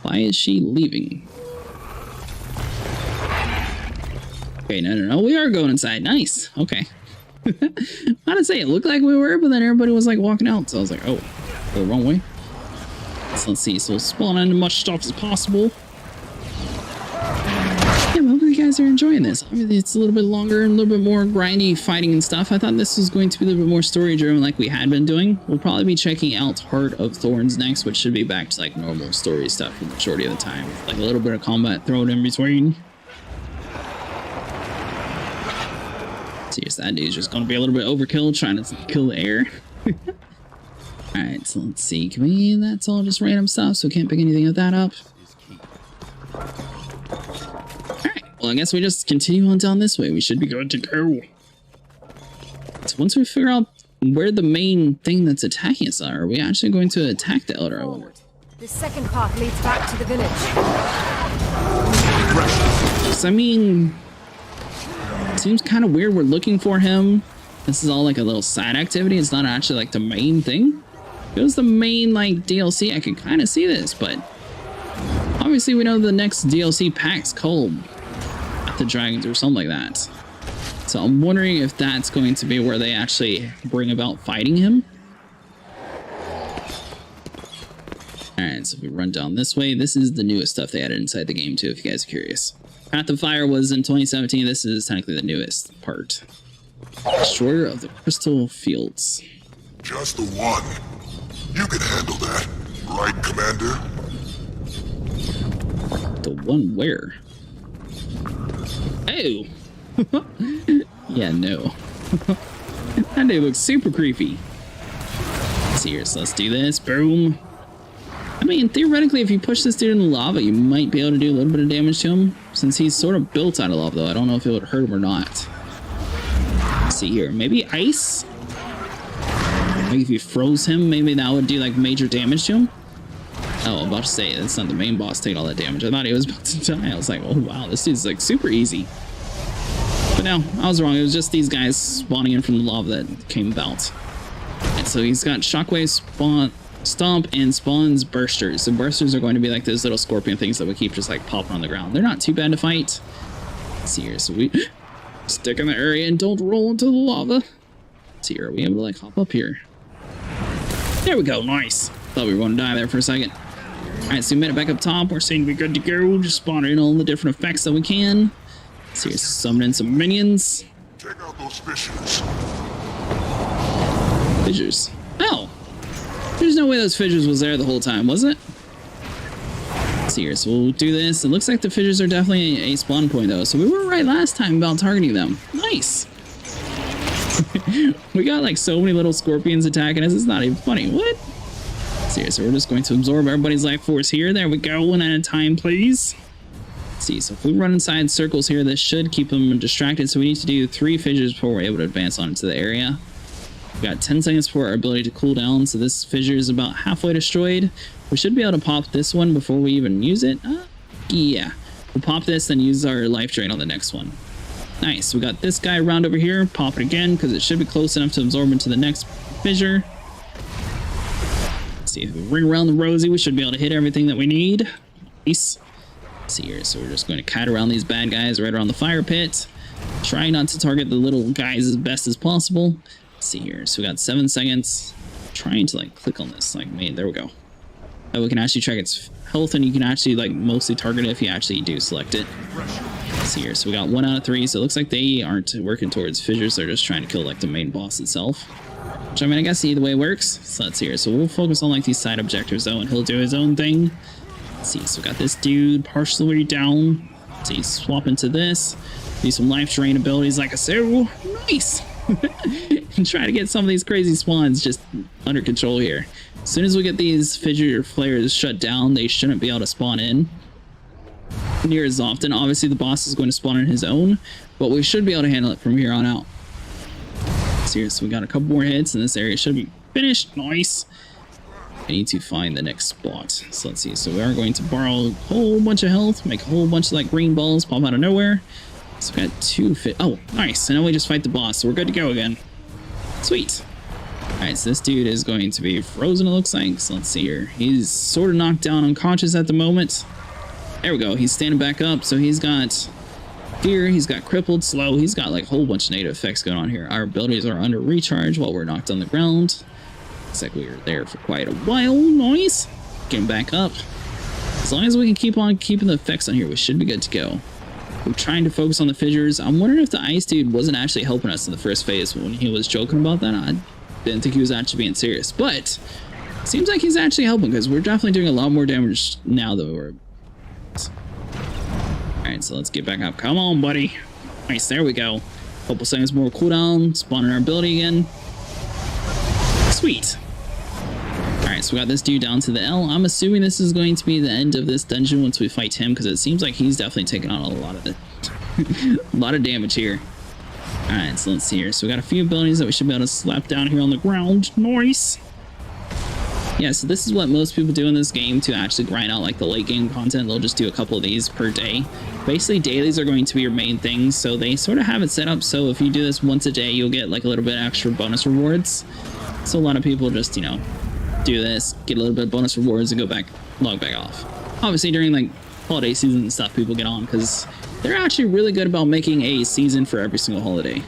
Why is she leaving? Okay, no. We are going inside. Nice. Okay. I didn't say it looked like we were, but then everybody was like walking out. So I was like, oh, the wrong way. So let's see. So we'll spawn in as much stuff as possible. Yeah, I hope you guys are enjoying this. I mean, it's a little bit longer and a little bit more grindy fighting and stuff. I thought this was going to be a little bit more story driven like we had been doing. We'll probably be checking out Heart of Thorns next, which should be back to like normal story stuff for the majority of the time. Like a little bit of combat thrown in between. Seriously, that dude's just gonna be a little bit overkill trying to kill the air. Alright, so let's see. Can we... That's all just random stuff, so we can't pick anything of that up. Alright, well, I guess we just continue on down this way. We should be good to go. So once we figure out where the main thing that's attacking us are we actually going to attack the Elder, I wonder? This second path leads back to the village. So, I mean... seems kind of weird. We're looking for him. This is all like a little side activity. It's not actually like the main thing. If it was the main like DLC, I could kind of see this, but obviously we know the next DLC pack's called the Dragons or something like that. So I'm wondering if that's going to be where they actually bring about fighting him. Alright, so if we run down this way, this is the newest stuff they added inside the game too, if you guys are curious. Path of Fire was in 2017. This is technically the newest part. Destroyer of the Crystal Fields. Just the one. You can handle that, right, Commander? The one where? Oh! Yeah, no. That dude looks super creepy. Let's see here, so let's do this. Boom. I mean, theoretically, if you push this dude in the lava, you might be able to do a little bit of damage to him. Since he's sort of built out of lava, though, I don't know if it would hurt him or not. Let's see here. Maybe ice? Like if you froze him, maybe that would do like major damage to him. Oh, I'm about to say, that's not the main boss taking all that damage. I thought he was about to die. I was like, oh wow, this dude's like super easy. But no, I was wrong. It was just these guys spawning in from the lava that came about. And so he's got Shockwave, Stomp, and spawns Bursters. So Bursters are going to be like those little scorpion things that we keep just like popping on the ground. They're not too bad to fight. Let's see here. So we stick in the area and don't roll into the lava. Let's see here. Are we able to like hop up here? There we go. Nice. Thought we were going to die there for a second. Alright, so we made it back up top. We're saying we're good to go. Just spawn in all the different effects that we can. Let's see here. Summon in some minions. Take out those fissures. Fissures. Oh. There's no way those fissures was there the whole time, was it? Let's see here. So we'll do this. It looks like the fissures are definitely a spawn point, though. So we were right last time about targeting them. Nice. We got like so many little scorpions attacking us. It's not even funny. What? So we're just going to absorb everybody's life force here. There we go. One at a time, please. Let's see. So if we run inside circles here, this should keep them distracted. So we need to do 3 fissures before we're able to advance on into the area. We've got 10 seconds for our ability to cool down. So this fissure is about halfway destroyed. We should be able to pop this one before we even use it. Yeah. We'll pop this, then use our life drain on the next one. Nice. We got this guy around over here. Pop it again, because it should be close enough to absorb into the next fissure. See if we ring around the rosy, we should be able to hit everything that we need. Nice. Let's see here, so we're just going to kite around these bad guys right around the fire pit. Try not to target the little guys as best as possible. Let's see here, so we got 7 seconds. Trying to like click on this, like, man, there we go. We can actually track its health, and you can actually like mostly target it if you actually do select it. Let's see here, so we got 1 out of 3, so it looks like they aren't working towards fissures, they're just trying to kill like the main boss itself. Which, I mean, I guess either way works. So let's see here. So we'll focus on like these side objectives though, and he'll do his own thing. Let's see. So we got this dude partially down. Let's see. Swap into this. Do some life drain abilities like a so. Nice. And try to get some of these crazy spawns just under control here. As soon as we get these fissure flares shut down, they shouldn't be able to spawn in near as often. Obviously, the boss is going to spawn in his own, but we should be able to handle it from here on out. Here, so we got a couple more hits, and this area should be finished. Nice. I need to find the next spot. So let's see. So we are going to borrow a whole bunch of health, make a whole bunch of like green balls pop out of nowhere. So we got 2 fit. Oh, nice. And now we just fight the boss, so we're good to go again. Sweet. All right, so this dude is going to be frozen, it looks like. So let's see here. He's sort of knocked down unconscious at the moment. There we go. He's standing back up, so he's got fear, he's got crippled, slow, he's got like a whole bunch of negative effects going on here. Our abilities are under recharge while we're knocked on the ground. Looks like we were there for quite a while. Nice. Getting back up. As long as we can keep on keeping the effects on here, we should be good to go. We're trying to focus on the fissures. I'm wondering if the ice dude wasn't actually helping us in the first phase when he was joking about that. I didn't think he was actually being serious, but it seems like he's actually helping because we're definitely doing a lot more damage now than we were. Alright, so let's get back up. Come on, buddy. Nice, there we go. Couple seconds more cooldown. Spawning our ability again. Sweet. Alright, so we got this dude down to the L. I'm assuming this is going to be the end of this dungeon once we fight him, because it seems like he's definitely taking on a lot of a lot of damage here. Alright, so let's see here. So we got a few abilities that we should be able to slap down here on the ground. Nice. Yeah, so this is what most people do in this game to actually grind out like the late game content. They'll just do a couple of these per day. Basically, dailies are going to be your main thing, so they sort of have it set up so if you do this once a day, you'll get like a little bit extra bonus rewards. So a lot of people just, you know, do this, get a little bit of bonus rewards, and go back, log back off. Obviously, during like holiday season and stuff, people get on because they're actually really good about making a season for every single holiday.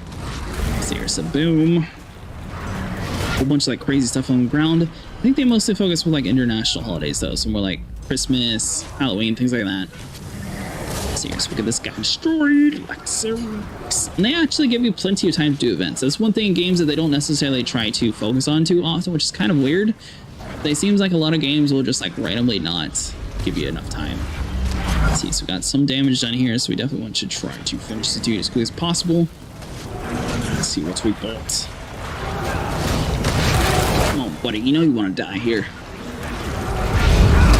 So here's a boom. A whole bunch of like crazy stuff on the ground. I think they mostly focus with like international holidays though, so more like Christmas, Halloween, things like that. So here's look at this guy destroyed like so. And they actually give you plenty of time to do events. That's one thing in games that they don't necessarily try to focus on too often, which is kind of weird. It seems like a lot of games will just like randomly not give you enough time. Let's see, so we got some damage done here, so we definitely want to try to finish this dude as quickly as possible. Let's see what we got. Come on, buddy, you know you want to die here.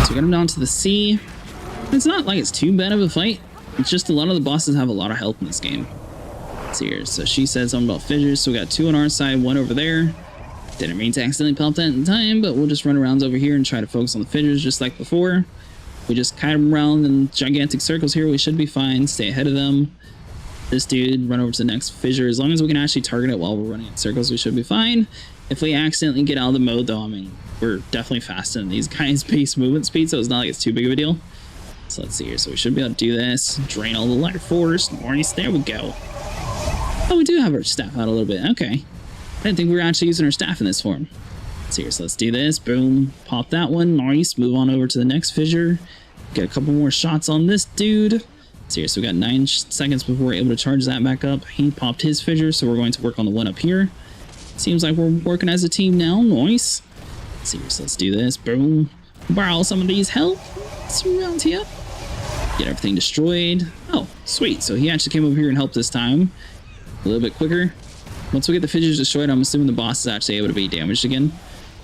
So we got him down to the sea. It's not like it's too bad of a fight. It's just a lot of the bosses have a lot of health in this game. Let's see here. So she said something about fissures, so we got 2 on our side, 1 over there. Didn't mean to accidentally pop that in time, but we'll just run around over here and try to focus on the fissures just like before. We just kite them around in gigantic circles here. We should be fine. Stay ahead of them. This dude, run over to the next fissure. As long as we can actually target it while we're running in circles, we should be fine. If we accidentally get out of the mode, though, I mean, we're definitely faster than these guys' base movement speed, so it's not like it's too big of a deal. So let's see here. So we should be able to do this. Drain all the life force. Nice. There we go. Oh, we do have our staff out a little bit. Okay. I didn't think we were actually using our staff in this form. Let's see here. So let's do this. Boom. Pop that one. Nice. Move on over to the next fissure. Get a couple more shots on this dude. Let's see here. So we got 9 seconds before we're able to charge that back up. He popped his fissure, so we're going to work on the one up here. Seems like we're working as a team now. Nice. Let's see here. So let's do this. Boom. Borrow some of these health. Around here. Get everything destroyed. Oh, sweet. So he actually came over here and helped this time. A little bit quicker. Once we get the fissures destroyed, I'm assuming the boss is actually able to be damaged again.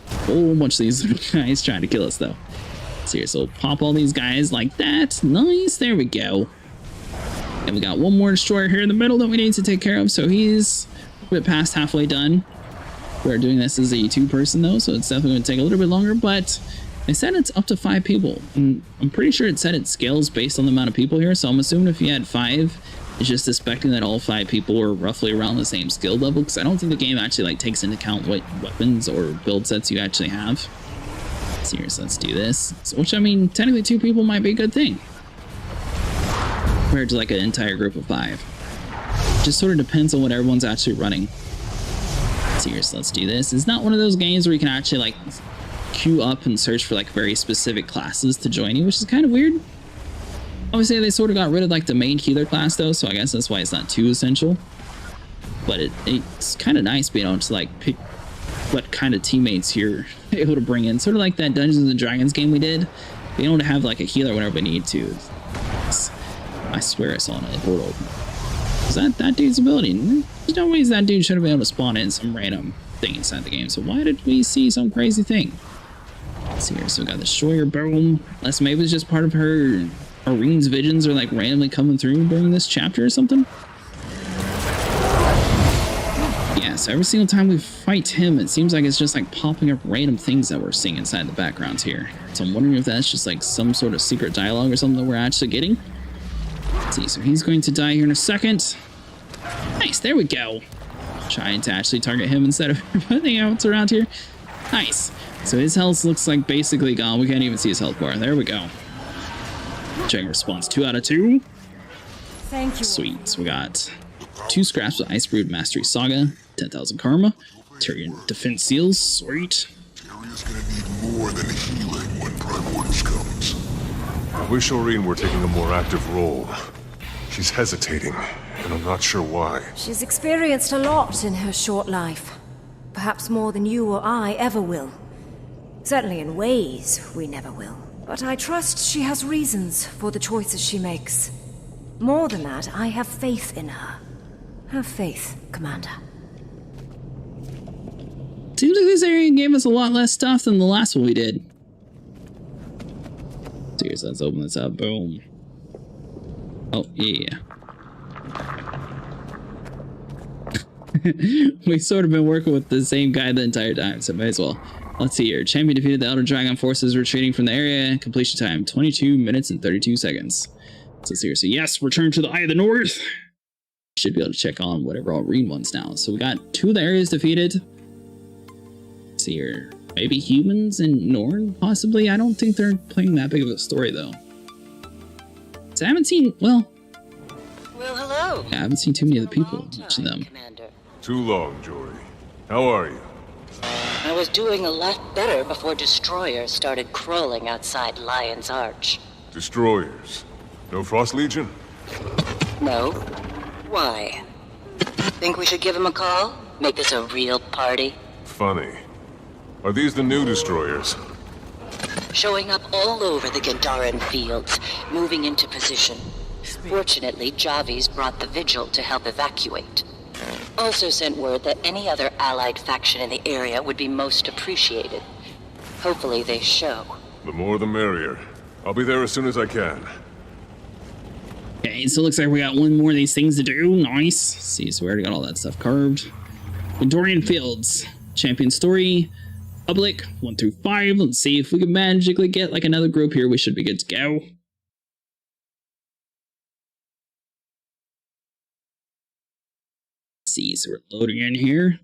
A whole bunch of these guys trying to kill us, though. So we'll pop all these guys like that. Nice. There we go. And we got one more destroyer here in the middle that we need to take care of. So he's a bit past halfway done. We're doing this as a 2-person, though, so it's definitely going to take a little bit longer, but they said it's up to 5 people. And I'm pretty sure it said it scales based on the amount of people here, so I'm assuming if you had 5, it's just expecting that all 5 people are roughly around the same skill level, because I don't think the game actually like takes into account what weapons or build sets you actually have. Seriously, let's do this. So, which, I mean, technically 2 people might be a good thing, compared to like an entire group of 5. Just sort of depends on what everyone's actually running. Seriously, let's do this. It's not one of those games where you can actually like queue up and search for like very specific classes to join you, which is kind of weird. Obviously, they sort of got rid of like the main healer class though, so I guess that's why it's not too essential. But it's kind of nice being able to like pick what kind of teammates you're able to bring in. Sort of like that Dungeons and Dragons game we did. Being able to have like a healer whenever we need to. I swear I saw another portal open. Is that dude's ability? There's no ways that dude should have been able to spawn in some random thing inside the game. So why did we see some crazy thing? Let's see here. So we got the Destroyer, boom. Unless maybe it's just part of her Aurene's visions are like randomly coming through during this chapter or something. Yeah, so every single time we fight him, it seems like it's just like popping up random things that we're seeing inside the backgrounds here. So I'm wondering if that's just like some sort of secret dialogue or something that we're actually getting. Let's see, so he's going to die here in a second. Nice, there we go. Trying to actually target him instead of everything else around here. Nice. So his health looks like basically gone. We can't even see his health bar. There we go. Check response, 2 out of 2. Thank you. Sweet. So we got 2 scraps of Icebrood Saga, 10,000 karma, Tyrion defense seals. Sweet. Tyrion's gonna need more than healing when Primordis comes. I wish Aurene were taking a more active role. She's hesitating, and I'm not sure why. She's experienced a lot in her short life. Perhaps more than you or I ever will. Certainly in ways we never will. But I trust she has reasons for the choices she makes. More than that, I have faith in her. Have faith, Commander. Seems like this area gave us a lot less stuff than the last one we did. Seriously, let's open this up. Boom. Oh, yeah. We've sort of been working with the same guy the entire time, so may as well. Let's see here. Champion defeated the Elder Dragon forces retreating from the area. Completion time, 22 minutes and 32 seconds. So seriously, yes, return to the Eye of the North. Should be able to check on whatever Aurene wants now. So we got 2 of the areas defeated. Let's see here. Maybe humans and Norn, possibly? I don't think they're playing that big of a story, though. So I haven't seen, well, hello. I haven't seen too many of the people, much of them. Commander. Too long, Jory. How are you? I was doing a lot better before destroyers started crawling outside Lion's Arch. Destroyers. No Frost Legion? No. Why? Think we should give him a call? Make this a real party? Funny. Are these the new destroyers? Showing up all over the Gandaran fields, moving into position. Fortunately, Javi's brought the Vigil to help evacuate. Also sent word that any other allied faction in the area would be most appreciated. Hopefully they show. The more the merrier. I'll be there as soon as I can. Okay, so it looks like we got 1 more of these things to do. Nice. See, so we already got all that stuff carved. Gandaran Fields. Champion Story. Public, 1 through 5. Let's see if we can magically get like another group here. We should be good to go. Let's see, so we're loading in here.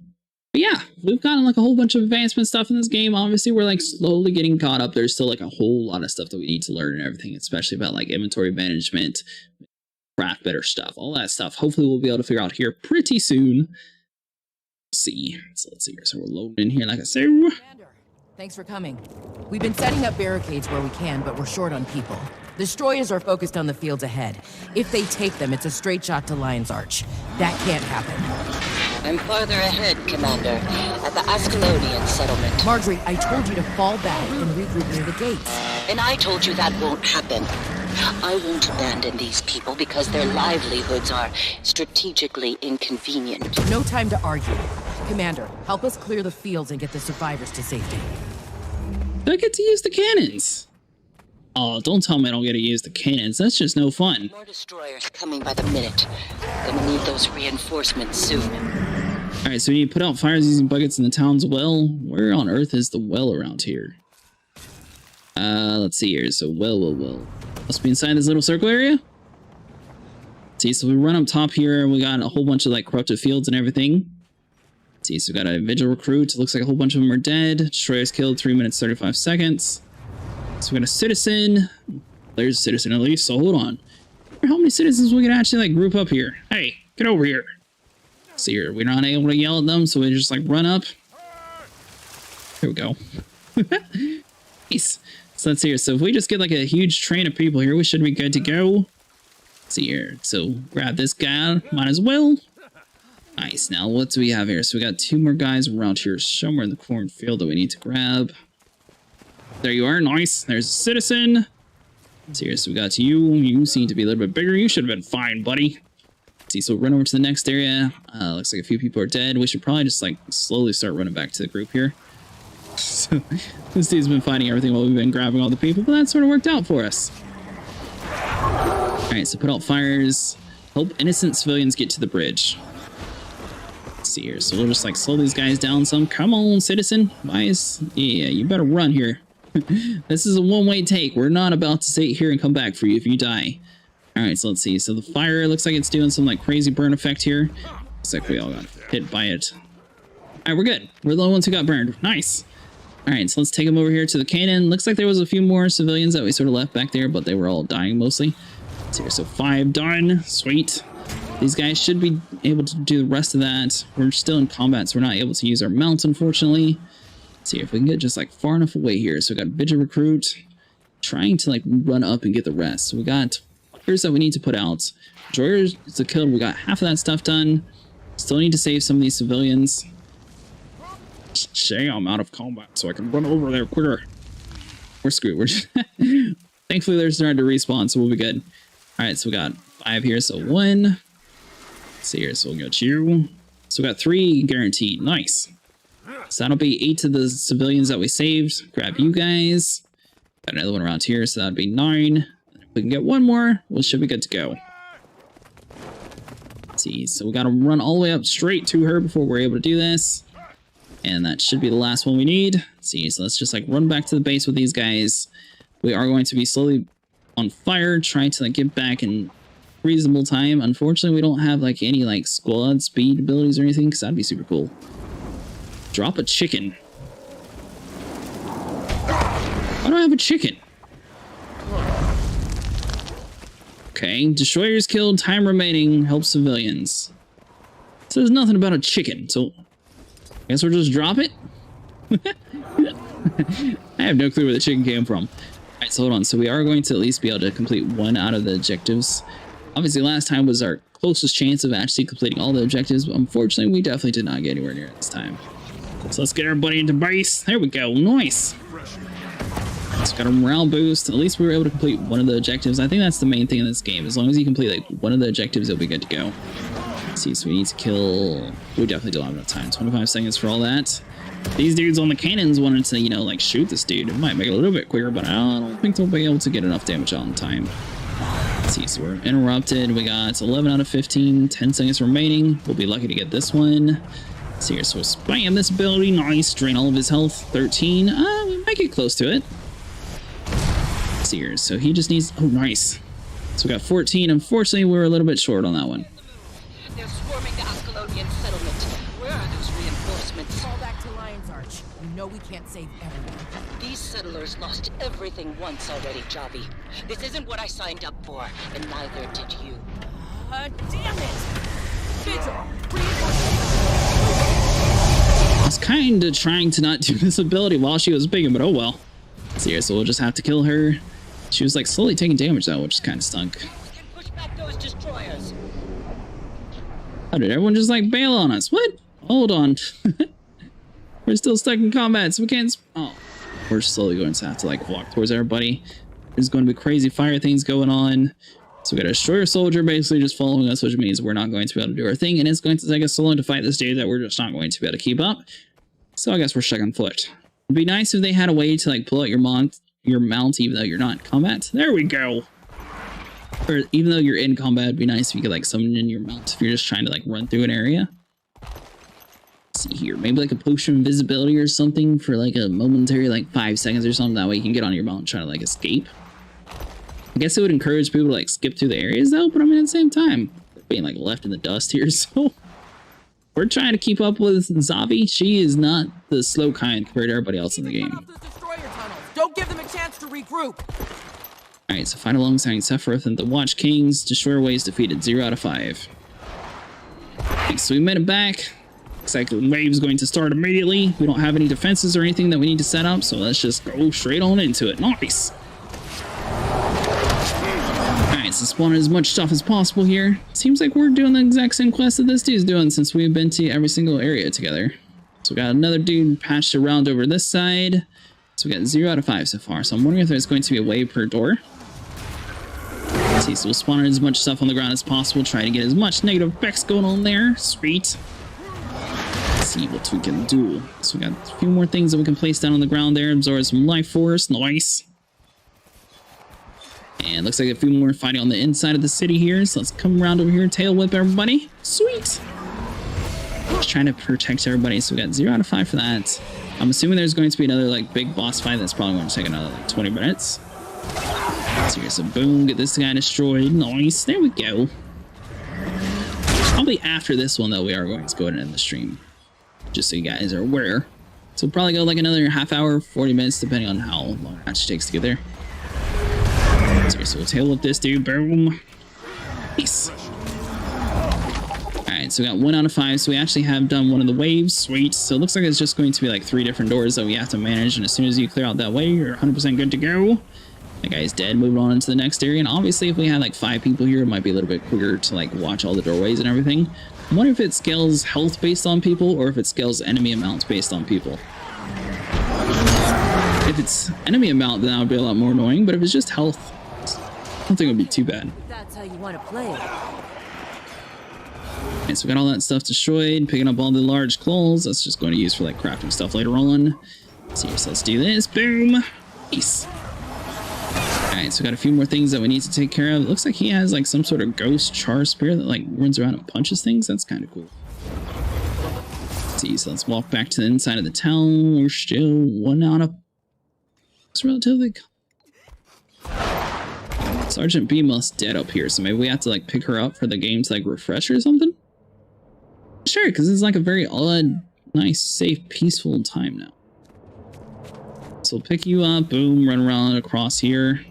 But yeah, we've gotten like a whole bunch of advancement stuff in this game. Obviously, we're like slowly getting caught up. There's still like a whole lot of stuff that we need to learn and everything, especially about like inventory management, craft better stuff, all that stuff. Hopefully we'll be able to figure out here pretty soon. Let's see. So let's see here. So we're loading in here, like I said. Thanks for coming. We've been setting up barricades where we can, but we're short on people. Destroyers are focused on the fields ahead. If they take them, it's a straight shot to Lion's Arch. That can't happen. I'm farther ahead, Commander, at the Ascalonian settlement. Marjorie, I told you to fall back and regroup near the gates. And I told you that won't happen. I won't abandon these people because their livelihoods are strategically inconvenient. No time to argue. Commander, help us clear the fields and get the survivors to safety. I get to use the cannons. Oh, don't tell me I don't get to use the cannons. That's just no fun. More destroyers coming by the minute. Gonna need those reinforcements soon. Alright, so we need to put out fires using buckets in the town's well. Where on earth is the well around here? Let's see here. So, well. Must be inside this little circle area? See, so we run up top here. We got a whole bunch of, like, corrupted fields and everything. See, so we got a Vigil recruit. Looks like a whole bunch of them are dead. Destroyers killed, 3 minutes, 35 seconds. So we got a citizen. There's a citizen at least, so hold on. How many citizens we can actually, like, group up here? Hey, get over here. See here, we're not able to yell at them, so we just, like, run up. Here we go. Nice. So let's see here. So if we just get, like, a huge train of people here, we should be good to go. Let's see here. So grab this guy. Might as well. Nice. Now, what do we have here? So we got 2 more guys around here somewhere in the cornfield that we need to grab. There you are. Nice. There's a citizen. Let's see here. So we got you. You seem to be a little bit bigger. You should have been fine, buddy. Let's see. So we'll run over to the next area. Looks like a few people are dead. We should probably just, like, slowly start running back to the group here. So this dude's been fighting everything while we've been grabbing all the people, but that sort of worked out for us. Alright, so put out fires. Help innocent civilians get to the bridge. Let's see here. So we'll just, like, slow these guys down some. Come on, citizen. Yeah, you better run here. This is a one-way take. We're not about to sit here and come back for you if you die. Alright, so let's see. So the fire looks like it's doing some, like, crazy burn effect here. Looks like we all got hit by it. Alright, we're good. We're the only ones who got burned. Nice. Alright, so let's take them over here to the cannon. Looks like there was a few more civilians that we sort of left back there, but they were all dying mostly. Let's see here. So 5 done. Sweet. These guys should be able to do the rest of that. We're still in combat, so we're not able to use our mounts, unfortunately. Let's see if we can get just, like, far enough away here. So we got Vigil Recruit trying to, like, run up and get the rest. So we got fires that we need to put out. Destroyers to kill. We got half of that stuff done. Still need to save some of these civilians. Shay, I'm out of combat, so I can run over there quicker. We're screwed. We're just thankfully they're starting to respawn, so we'll be good. Alright, so we got 5 here, so 1. Let's see here, so we'll got you. So we got 3 guaranteed. Nice. So that'll be 8 to the civilians that we saved. Grab you guys. Got another one around here, so that'd be 9. If we can get 1 more, we should be good to go. Let's see, so we gotta run all the way up straight to her before we're able to do this. And that should be the last one we need. Let's see, so let's just, like, run back to the base with these guys. We are going to be slowly on fire, trying to like get back in reasonable time. Unfortunately, we don't have like any like squad speed abilities or anything, because that'd be super cool. Drop a chicken. Why do I have a chicken? Okay, destroyers killed, time remaining, help civilians. It says nothing about a chicken, so I guess we'll just drop it? I have no clue where the chicken came from. Alright, so hold on. So we are going to at least be able to complete one out of the objectives. Obviously, last time was our closest chance of actually completing all the objectives, but unfortunately, we definitely did not get anywhere near it this time. So let's get everybody into base. There we go. Nice. So got a morale boost. At least we were able to complete one of the objectives. I think that's the main thing in this game. As long as you complete like one of the objectives, you'll be good to go. Let's see, so we need to kill... We definitely don't have enough time. 25 seconds for all that. These dudes on the cannons wanted to, you know, like shoot this dude. It might make it a little bit quicker, but I don't think they'll be able to get enough damage on time. Let's see, so we're interrupted. We got 11 out of 15, 10 seconds remaining. We'll be lucky to get this one. Let's see here, so spam this ability. Nice, drain all of his health. 13. We might get close to it. Let's see here, so he just needs... Oh, nice. So we got 14. Unfortunately, we were a little bit short on that one. They're swarming the Ascalonian settlement. Where are those reinforcements? Fall back to Lion's Arch. You know we can't save everyone. These settlers lost everything once already, Javi. This isn't what I signed up for, and neither did you. Damn it! Vigil! I was kind of trying to not do this ability while she was picking, but oh well. So yeah, so we'll just have to kill her. She was like slowly taking damage though, which is kind of stunk. Push back those destroyers. How did everyone just like bail on us? What? Hold on. We're still stuck in combat, so we can't... Oh. We're slowly going to have to like walk towards everybody. There's going to be crazy fire things going on. So we got a destroyer soldier basically just following us, which means we're not going to be able to do our thing, and it's going to take us so long to fight this dude that we're just not going to be able to keep up. So I guess we're stuck on foot. It'd be nice if they had a way to like pull out your mount even though you're not in combat. There we go. Or even though you're in combat, it'd be nice if you could like summon in your mount if you're just trying to like run through an area. Let's see here, maybe like a potion of invisibility or something for like a momentary like 5 seconds or something. That way you can get on your mount and try to like escape. I guess it would encourage people to like skip through the areas though, but I mean at the same time, we're being like left in the dust here, so we're trying to keep up with Zavi. She is not the slow kind compared to everybody else in the game. Don't give them a chance to regroup. Alright, so fight alongside Sephiroth and the Watch Kings. Destroyer waves defeated. 0 out of 5. Okay, so we made it back. Looks like the wave's going to start immediately. We don't have any defenses or anything that we need to set up, so let's just go straight on into it. Nice! Alright, so spawn as much stuff as possible here. Seems like we're doing the exact same quest that this dude's doing since we've been to every single area together. So we got another dude patched around over this side. So we got 0 out of 5 so far. So I'm wondering if there's going to be a wave per door. Let's see, so we'll spawn as much stuff on the ground as possible. Try to get as much negative effects going on there. Sweet. Let's see what we can do. So we got a few more things that we can place down on the ground there. Absorb some life force. Nice. And looks like a few more fighting on the inside of the city here. So let's come around over here. Tail whip everybody. Sweet. Just trying to protect everybody. So we got 0 out of 5 for that. I'm assuming there's going to be another like big boss fight that's probably going to take another like 20 minutes. So here's a boom, get this guy destroyed. Nice, there we go. Probably after this one though, we are going to go ahead and end the stream. Just so you guys are aware. So we'll probably go like another half hour, 40 minutes, depending on how long it actually takes to get there. So we'll tail whip this dude, boom. Peace. Alright, so we got 1 out of 5, so we actually have done one of the waves. Sweet. So it looks like it's just going to be like 3 different doors that we have to manage, and as soon as you clear out that way, you're 100% good to go. That guy's dead. Moving on into the next area, and obviously if we had like 5 people here, it might be a little bit quicker to like watch all the doorways and everything. I wonder if it scales health based on people, or if it scales enemy amounts based on people. If it's enemy amount, then that would be a lot more annoying, but if it's just health, I don't think it would be too bad. That's how you want to play it. Okay, so we got all that stuff destroyed, picking up all the large claws. That's just going to use for like crafting stuff later on. So let's do this. Boom. Peace. Alright, so we got a few more things that we need to take care of. It looks like he has like some sort of ghost char spear that like runs around and punches things. That's kind of cool. Let's see, so let's walk back to the inside of the town. We're still 1 out of... It's relatively... Sergeant B must dead up here, so maybe we have to like pick her up for the game to like refresh or something? Sure, because it's like a very odd, nice, safe, peaceful time now. So we'll pick you up, boom, run around across here.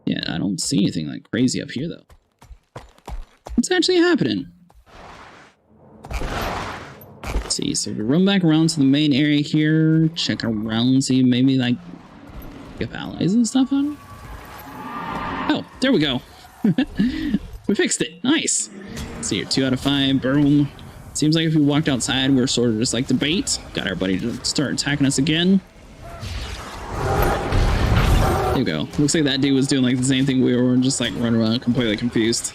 Yeah, I don't see anything like crazy up here though. What's actually happening? Let's see, so we run back around to the main area here, check around, see maybe like if allies and stuff on it. Oh, there we go. We fixed it. Nice. Let's see here, 2 out of 5. Boom. Seems like if we walked outside, we're sort of just like the bait. Got everybody to start attacking us again. There we go. Looks like that dude was doing like the same thing we were, just like running around completely confused.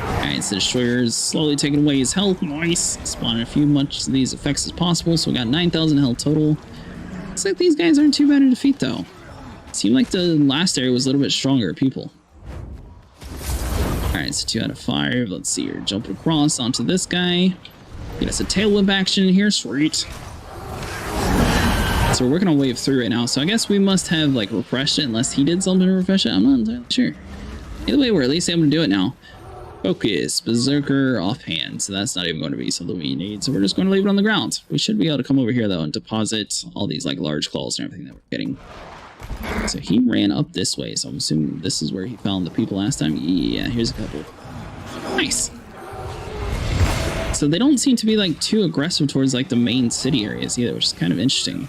Alright, so the destroyer is slowly taking away his health. Nice. Spawning a few much of these effects as possible. So we got 9,000 health total. Looks like these guys aren't too bad to defeat though. Seemed like the last area was a little bit stronger people. Alright, so 2 out of 5. Let's see here. Jump across onto this guy. Get us a tail whip action here. Sweet. So we're working on wave 3 right now. So I guess we must have like refreshed it unless he did something to refresh it. I'm not entirely sure. Either way, we're at least able to do it now. Focus. Berserker offhand. So that's not even going to be something we need. So we're just going to leave it on the ground. We should be able to come over here though and deposit all these like large claws and everything that we're getting. So he ran up this way, so I'm assuming this is where he found the people last time. Yeah, here's a couple. Nice. So they don't seem to be like too aggressive towards like the main city areas either, which is kind of interesting.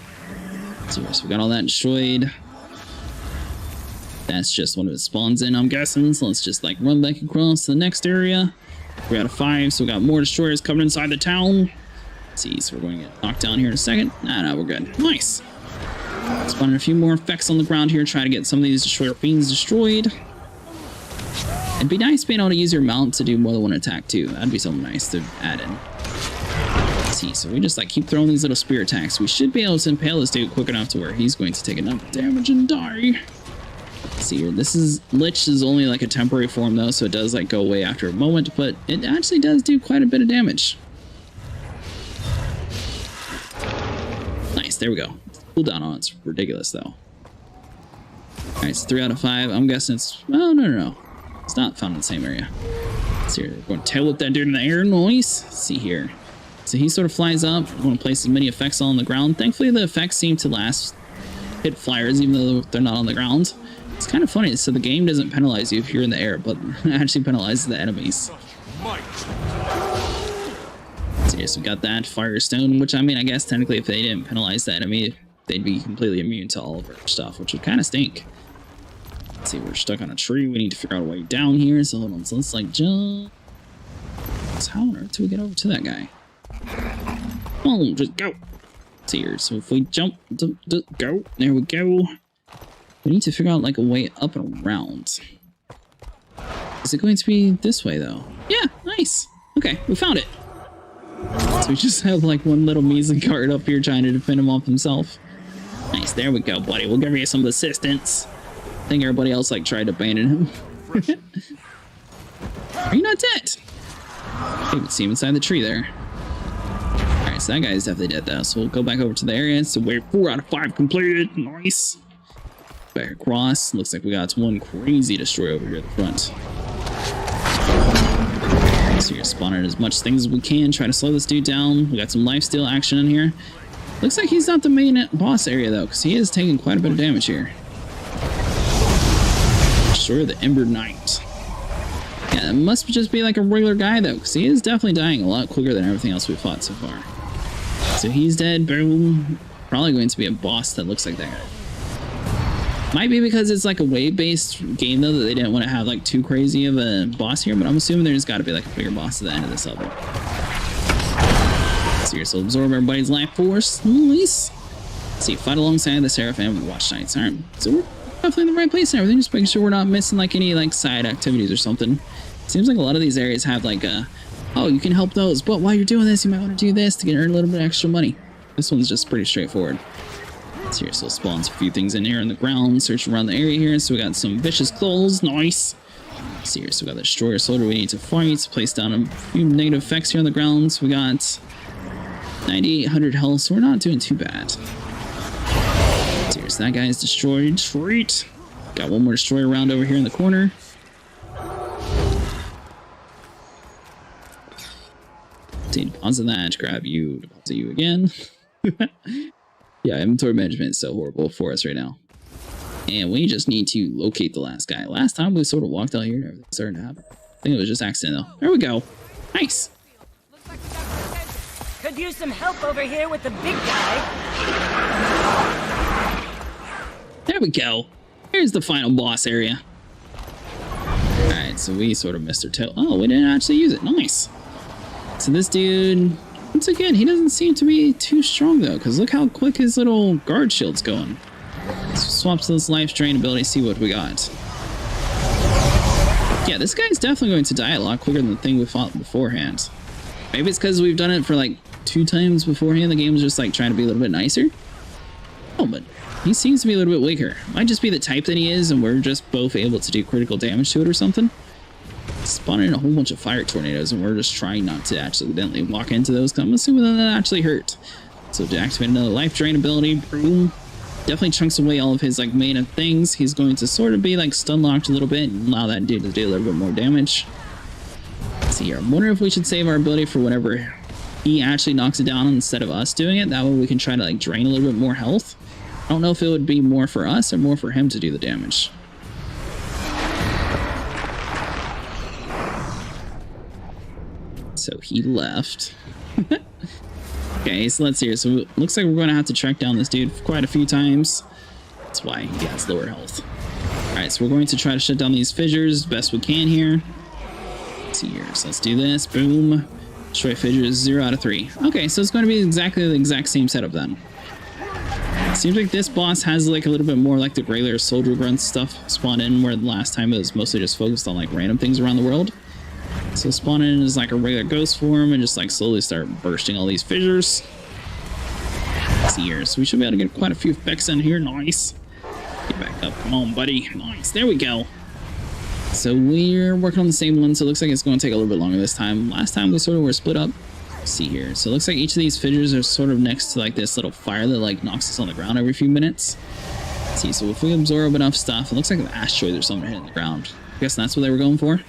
So we got all that destroyed. That's just one of the spawns in, I'm guessing. So let's just like run back across to the next area. 3 out of 5, so we got more destroyers coming inside the town. Let's see, so we're going to get knocked down here in a second. No, we're good. Nice. Spawning a few more effects on the ground here, trying to get some of these destroyer fiends destroyed. It'd be nice being able to use your mount to do more than one attack too. That'd be something nice to add in. Let's see, so we just like keep throwing these little spear attacks. We should be able to impale this dude quick enough to where he's going to take enough damage and die. Let's see here, this is Lich is only like a temporary form though, so it does like go away after a moment, but it actually does do quite a bit of damage. Nice, there we go. Cooldown on it's ridiculous though. Alright, it's 3 out of 5. I'm guessing it's... Oh, no. It's not found in the same area. Let's see here. We're going to tail whip that dude in the air. Nice. Let's see here. So he sort of flies up. We're going to place as many effects on the ground. Thankfully, the effects seem to last hit flyers even though they're not on the ground. It's kind of funny. So the game doesn't penalize you if you're in the air, but it actually penalizes the enemies. So yes, we got that Firestone, which I mean, I guess technically if they didn't penalize the enemy, they'd be completely immune to all of our stuff, which would kind of stink. Let's see, we're stuck on a tree. We need to figure out a way down here. So hold on, so let's like jump. So how on earth do we get over to that guy? Come on, just go. Let's see here. So if we jump, go. There we go. We need to figure out like a way up and around. Is it going to be this way though? Yeah, nice. Okay, we found it. So we just have like one little measly guard up here trying to defend him off himself. Nice, there we go, buddy. We'll give you some assistance. I think everybody else like tried to abandon him. Are you not dead? You can see him inside the tree there. Alright, so that guy is definitely dead though. So we'll go back over to the area. So we're 4 out of 5 completed. Nice. Back across. Looks like we got one crazy destroyer over here at the front. So you're spawning as much things as we can. Try to slow this dude down. We got some lifesteal action in here. Looks like he's not the main boss area though, because he is taking quite a bit of damage here. Destroy the Ember Knight. Yeah, it must just be like a regular guy though, because he is definitely dying a lot quicker than everything else we've fought so far. So he's dead. Boom. Probably going to be a boss that looks like that guy. Might be because it's like a wave-based game though, that they didn't want to have like too crazy of a boss here, but I'm assuming there's got to be like a bigger boss at the end of this level. So here, so absorb everybody's life force. Nice. Let's see, fight alongside the Seraph and Watch Knights. Alright, so we're definitely in the right place and everything, just making sure we're not missing like any like side activities or something. Seems like a lot of these areas have like oh, you can help those, but while you're doing this, you might want to do this to earn a little bit extra money. This one's just pretty straightforward. So here, so spawns a few things in here on the ground, search around the area here. So we got some vicious claws, nice. See here, so we got the destroyer soldier we need to fight. Place down a few negative effects here on the ground. So we got 9,800 health, so we're not doing too bad. So here's that guy is destroyed. Sweet. Got one more destroyer round over here in the corner. Deposit that, grab you, deposit you again. Yeah, inventory management is so horrible for us right now. And we just need to locate the last guy. Last time we sort of walked out here and everything started to happen. I think it was just accident though. There we go. Nice. Could use some help over here with the big guy. There we go. Here's the final boss area. Alright, so we sort of missed our tail. Oh, we didn't actually use it. Nice. So this dude, once again, he doesn't seem to be too strong though, because look how quick his little guard shield's going. Let's swap to this life drain ability, see what we got. Yeah, this guy's definitely going to die a lot quicker than the thing we fought beforehand. Maybe it's because we've done it for like 2 times beforehand. The game was just like trying to be a little bit nicer. Oh, but he seems to be a little bit weaker. Might just be the type that he is, and we're just both able to do critical damage to it or something. Spawning a whole bunch of fire tornadoes, and we're just trying not to accidentally walk into those, because I'm assuming that actually hurt. So to activate another life drain ability, boom. Definitely chunks away all of his like main things. He's going to sort of be like stun locked a little bit and allow that dude to do a little bit more damage. Let's see here. I'm wondering if we should save our ability for whenever he actually knocks it down instead of us doing it. That way we can try to like drain a little bit more health. I don't know if it would be more for us or more for him to do the damage. So he left. Okay, so let's see here. So it looks like we're going to have to track down this dude quite a few times. That's why he has lower health. Alright, so we're going to try to shut down these fissures best we can here. Let's see here. So let's do this. Boom. Destroy fissures 0 out of 3. Okay, so it's going to be exactly the exact same setup then. Seems like this boss has like a little bit more like the regular soldier grunt stuff spawned in, where the last time it was mostly just focused on like random things around the world. So spawn in as like a regular ghost form and just like slowly start bursting all these fissures. Let's see here. So we should be able to get quite a few effects in here. Nice. Get back up. Come on, buddy. Nice. There we go. So we're working on the same one, so it looks like it's going to take a little bit longer this time. Last time we sort of were split up. Let's see here. So it looks like each of these fissures are sort of next to like this little fire that like knocks us on the ground every few minutes. Let's see. So if we absorb enough stuff, it looks like an asteroid or something hitting the ground. I guess that's what they were going for.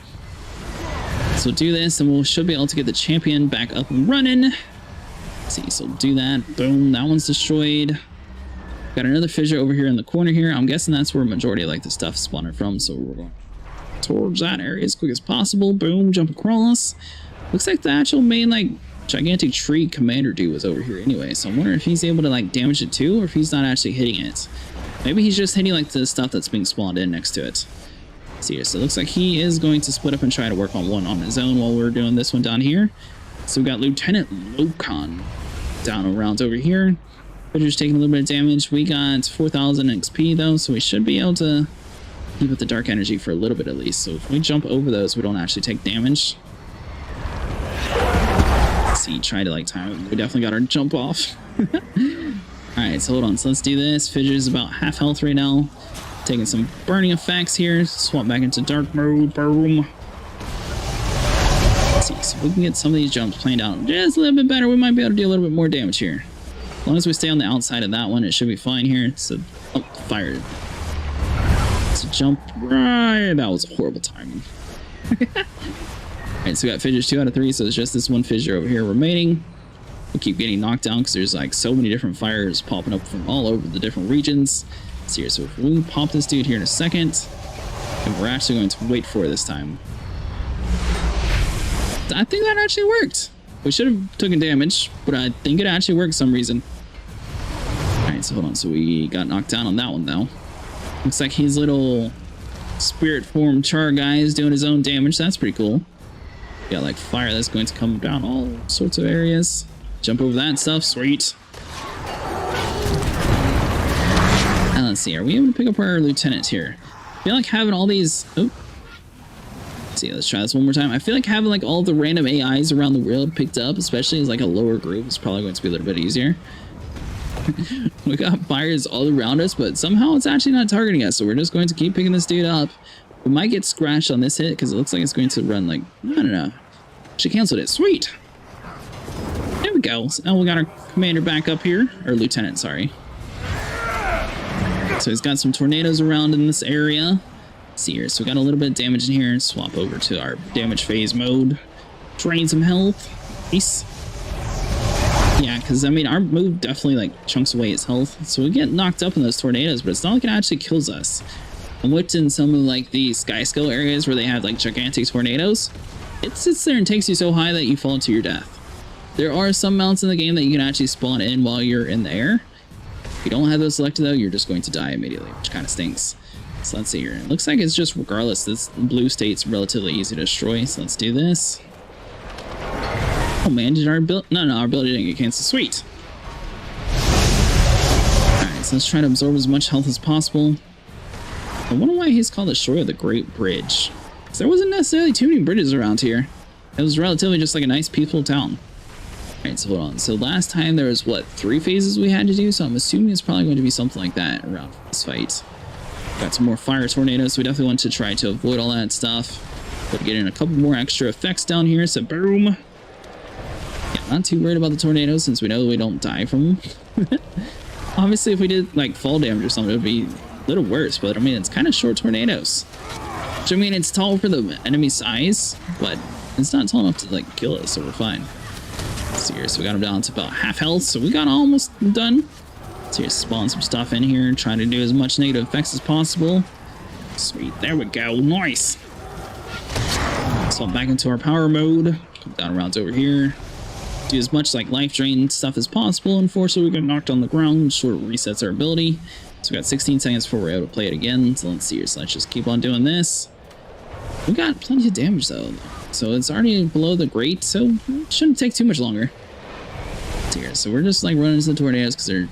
So do this and we should be able to get the champion back up and running. Let's see, so do that. Boom, that one's destroyed. Got another fissure over here in the corner here. I'm guessing that's where majority of like the stuff spawning from. So we're going towards that area as quick as possible. Boom, jump across. Looks like the actual main like gigantic tree commander dude was over here anyway. So I'm wondering if he's able to like damage it too, or if he's not actually hitting it. Maybe he's just hitting like the stuff that's being spawned in next to it. See, so it looks like he is going to split up and try to work on one on his own while we're doing this one down here. So we got Lieutenant Lokan down around over here. Fissure's taking a little bit of damage. We got 4,000 XP though, so we should be able to keep with the dark energy for a little bit at least. So if we jump over those, we don't actually take damage. Let's see, try to like time it. We definitely got our jump off. Alright, so hold on. So let's do this. Fissure's about half health right now. Taking some burning effects here. Swap back into dark mode. Boom. Let's see. So if we can get some of these jumps planned out just a little bit better, we might be able to do a little bit more damage here. As long as we stay on the outside of that one, it should be fine here. So, oh, fired. So jump right. That was horrible timing. Alright, so we got fissures 2 out of 3. So it's just this one fissure over here remaining. We'll keep getting knocked down because there's like so many different fires popping up from all over the different regions. Here, so if we pop this dude here in a second, and we're actually going to wait for it this time. I think that actually worked. We should have taken damage, but I think it actually worked for some reason. Alright, so hold on. So we got knocked down on that one though. Looks like his little spirit form char guy is doing his own damage. That's pretty cool. Got like fire that's going to come down all sorts of areas. Jump over that stuff. Sweet. Let's see, are we able to pick up our lieutenant here? I feel like having all these... Oh. Let's see, let's try this one more time. I feel like having like all the random AIs around the world picked up, especially as like a lower group, is probably going to be a little bit easier. We got fires all around us, but somehow it's actually not targeting us, so we're just going to keep picking this dude up. We might get scratched on this hit, because it looks like it's going to run like... I don't know. She canceled it. Sweet! There we go. So now we got our commander back up here. Or lieutenant, sorry. So he's got some tornadoes around in this area. Let's see here. So we got a little bit of damage in here. Swap over to our damage phase mode. Drain some health. Nice. Yeah, because I mean, our move definitely like chunks away his health. So we get knocked up in those tornadoes, but it's not like it actually kills us. And what's in some of like the sky skill areas where they have like gigantic tornadoes, it sits there and takes you so high that you fall to your death. There are some mounts in the game that you can actually spawn in while you're in the air. If you don't have those selected though, you're just going to die immediately, which kind of stinks. So let's see here. It looks like it's just regardless, this blue state's relatively easy to destroy. So let's do this. Oh man, did our ability? No, our ability didn't get canceled. Sweet. Alright, so let's try to absorb as much health as possible. I wonder why he's called Destroyer of the Great Bridge. Because there wasn't necessarily too many bridges around here. It was relatively just like a nice peaceful town. Alright, so hold on. So last time there was, what, 3 phases we had to do? So I'm assuming it's probably going to be something like that around this fight. Got some more fire tornadoes, so we definitely want to try to avoid all that stuff. But get in a couple more extra effects down here, so boom. Yeah, not too worried about the tornadoes since we know we don't die from them. Obviously, if we did, like, fall damage or something, it would be a little worse. But, I mean, it's kind of short tornadoes. Which, I mean, it's tall for the enemy size, but it's not tall enough to, like, kill us, so we're fine. So here, so we got him down to about half health, so we got almost done. So here, spawn some stuff in here, trying to do as much negative effects as possible. Sweet, there we go, nice. So back into our power mode, come down around over here. Do as much like life drain stuff as possible. Unfortunately, we got knocked on the ground, which sort of resets our ability. So we got 16 seconds before we're able to play it again. So let's see here, so let's just keep on doing this. We got plenty of damage though. So it's already below the great, so it shouldn't take too much longer. Here, so we're just like running into the tornadoes because they're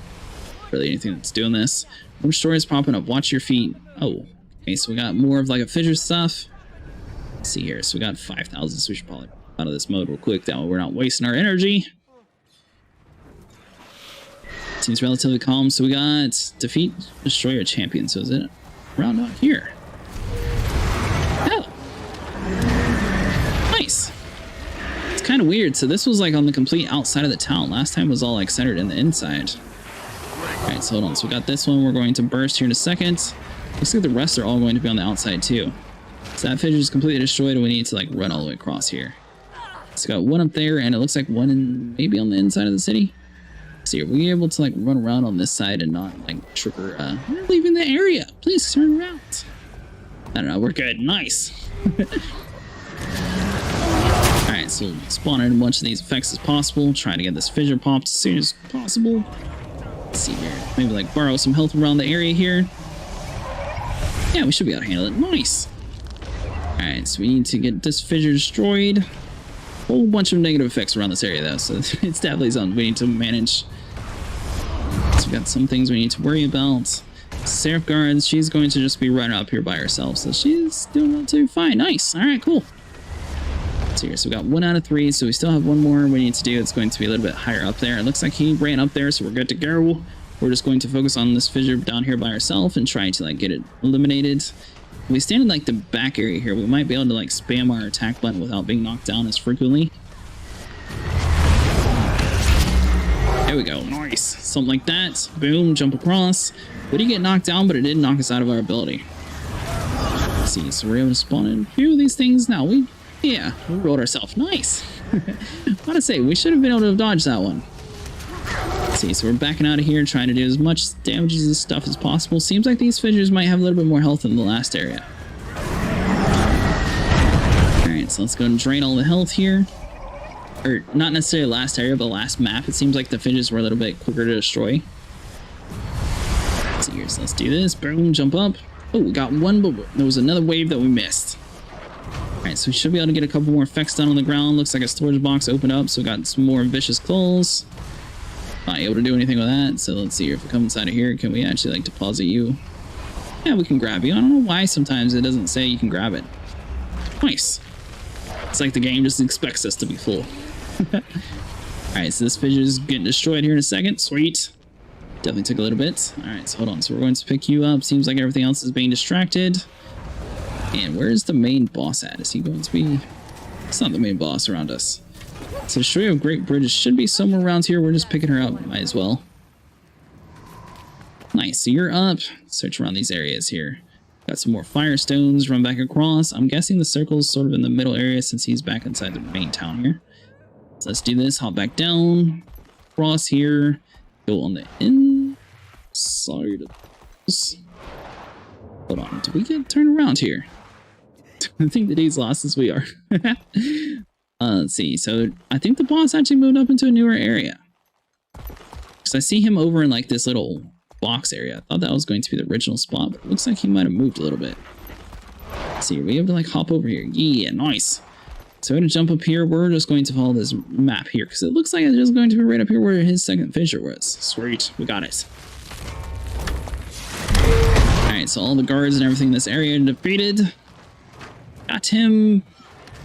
really anything that's doing this. More stories popping up. Watch your feet. Oh, okay. So we got more of like a fissure stuff. Let's see here. So we got 5,000. So we should probably out of this mode real quick. That way we're not wasting our energy. Seems relatively calm. So we got defeat, destroy your champion. So is it around out here? Nice. It's kind of weird. So this was like on the complete outside of the town. Last time was all like centered in the inside. All right, so hold on. So we got this one. We're going to burst here in a second. Looks like the rest are all going to be on the outside too. So that fissure is completely destroyed and we need to like run all the way across here. So got one up there and it looks like one in maybe on the inside of the city. So are we able to like run around on this side and not like trigger we're leaving the area. Please turn around. I don't know, we're good. Nice. Alright, so spawn in a bunch of these effects as possible. Try to get this fissure popped as soon as possible. Let's see here. Maybe like borrow some health around the area here. Yeah, we should be able to handle it. Nice. Alright, so we need to get this fissure destroyed. Whole bunch of negative effects around this area though, so it's definitely something we need to manage. So we got some things we need to worry about. Seraph Guards, she's going to just be running up here by herself, so she's doing relatively fine. Nice. Alright, cool. So here, so we got 1 out of 3, so we still have one more we need to do. It's going to be a little bit higher up there. It looks like he ran up there, so we're good to go. We're just going to focus on this fissure down here by herself and try to like get it eliminated. If we stand in like the back area here, we might be able to like spam our attack button without being knocked down as frequently. There we go. Nice. Something like that. Boom, jump across. We did get knocked down, but it did knock us out of our ability. Let's see, so we're able to spawn in a few of these things. Now we rolled ourselves. Nice. I want to say, we should have been able to have dodged that one. Let's see, so we're backing out of here, trying to do as much damage as this stuff as possible. Seems like these fissures might have a little bit more health than the last area. Alright, so let's go and drain all the health here. Or, not necessarily last area, but last map. It seems like the fissures were a little bit quicker to destroy. Let's see here, so let's do this. Boom, jump up. Oh, we got one, but there was another wave that we missed. Alright, so we should be able to get a couple more effects done on the ground. Looks like a storage box opened up, so we got some more vicious claws. Not able to do anything with that, so let's see here. If we come inside of here, can we actually like deposit you? Yeah, we can grab you. I don't know why sometimes it doesn't say you can grab it. Nice. It's like the game just expects us to be full. Alright, so this fissure is getting destroyed here in a second. Sweet. Definitely took a little bit. Alright, so hold on. So we're going to pick you up. Seems like everything else is being distracted. And where's the main boss at? Is he going to be... It's not the main boss around us. So Destroyer of Great Bridges should be somewhere around here. We're just picking her up. Might as well. Nice, so you're up. Search around these areas here. Got some more firestones, run back across. I'm guessing the circle's sort of in the middle area since he's back inside the main town here. So let's do this, hop back down, cross here, go on the inside of this. Hold on, did we get turned around here? I think the day's lost as we are. Let's see, so I think the boss actually moved up into a newer area. Because I see him over in like this little box area. I thought that was going to be the original spot, but it looks like he might have moved a little bit. Let's see, are we able to like hop over here? Yeah, nice. So we're going to jump up here. We're just going to follow this map here because it looks like it's just going to be right up here where his second fissure was. Sweet, we got it. Alright, so all the guards and everything in this area are defeated. Got him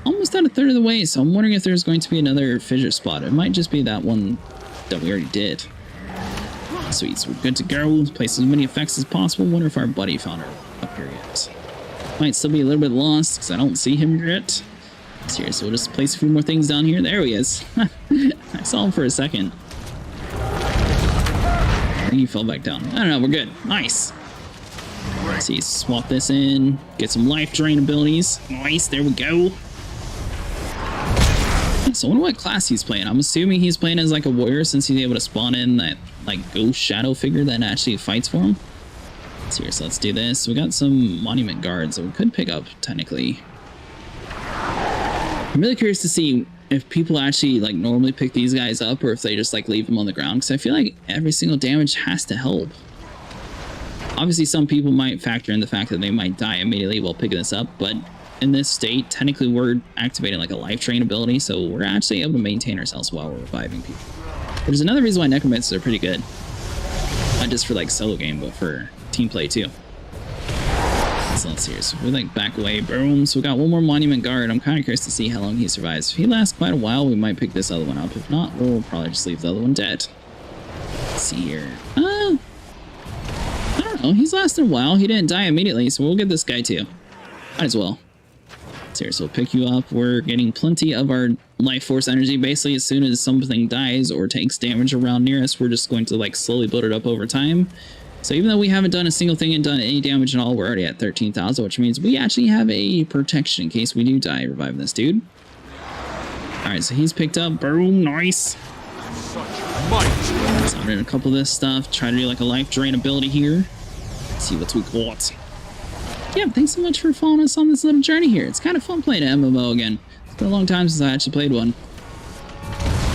almost at a third of the way, so I'm wondering if there's going to be another fissure spot. It might just be that one that we already did. Sweet, so we're good to go. Place as many effects as possible. Wonder if our buddy found her up here yet. Might still be a little bit lost because I don't see him yet. Here, so we'll just place a few more things down here. There he is. I saw him for a second. I think he fell back down. I don't know, we're good. Nice. Let's see, swap this in. Get some life drain abilities. Nice, there we go. So I wonder what class he's playing. I'm assuming he's playing as like a warrior since he's able to spawn in that like ghost shadow figure that actually fights for him. So here, so let's do this. We got some monument guards that we could pick up technically. I'm really curious to see if people actually like normally pick these guys up or if they just like leave them on the ground, because I feel like every single damage has to help. Obviously some people might factor in the fact that they might die immediately while picking this up, but in this state technically we're activating like a life drain ability, so we're actually able to maintain ourselves while we're reviving people. There's another reason why necromancers are pretty good, not just for like solo game but for team play too. So let's see here. So we like back away, boom. So we got one more monument guard. I'm kind of curious to see how long he survives. If he lasts quite a while, we might pick this other one up. If not, we'll probably just leave the other one dead. Let's see here. I don't know. He's lasted a while. He didn't die immediately, so we'll get this guy too. Might as well. Let's see here. So we'll pick you up. We're getting plenty of our life force energy. Basically, as soon as something dies or takes damage around near us, we're just going to like slowly build it up over time. So even though we haven't done a single thing and done any damage at all, we're already at 13,000, which means we actually have a protection in case we do die reviving this dude. Alright, so he's picked up. Boom, nice. So I'm doing a couple of this stuff. Try to do like a life drain ability here. Let's see what we got. Yeah, thanks so much for following us on this little journey here. It's kind of fun playing an MMO again. It's been a long time since I actually played one.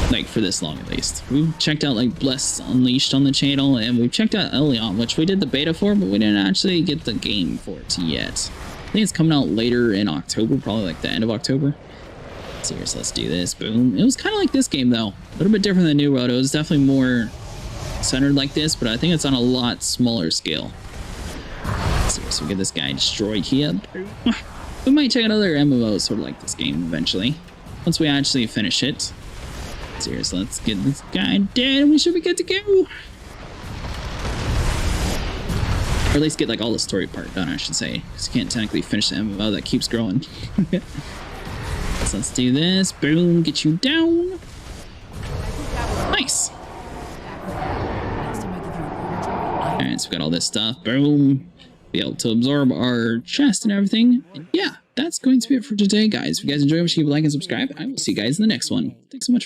Like, for this long at least. We've checked out like Bless Unleashed on the channel, and we've checked out Elion, which we did the beta for, but we didn't actually get the game for it yet. I think it's coming out later in October, probably like the end of October. So here, so let's do this. Boom. It was kind of like this game though. A little bit different than New World. It was definitely more centered like this, but I think it's on a lot smaller scale. So we get this guy destroyed here. We might check out other MMOs sort of like this game eventually, once we actually finish it. Seriously, let's get this guy dead and we should be good to go. Or at least get like all the story part done, I should say. Because you can't technically finish the MMO that keeps growing. So let's do this. Boom, get you down. Nice. Alright, so we got all this stuff. Boom. Be able to absorb our chest and everything. And yeah, that's going to be it for today, guys. If you guys enjoyed, make sure you like and subscribe. I will see you guys in the next one. Thanks so much for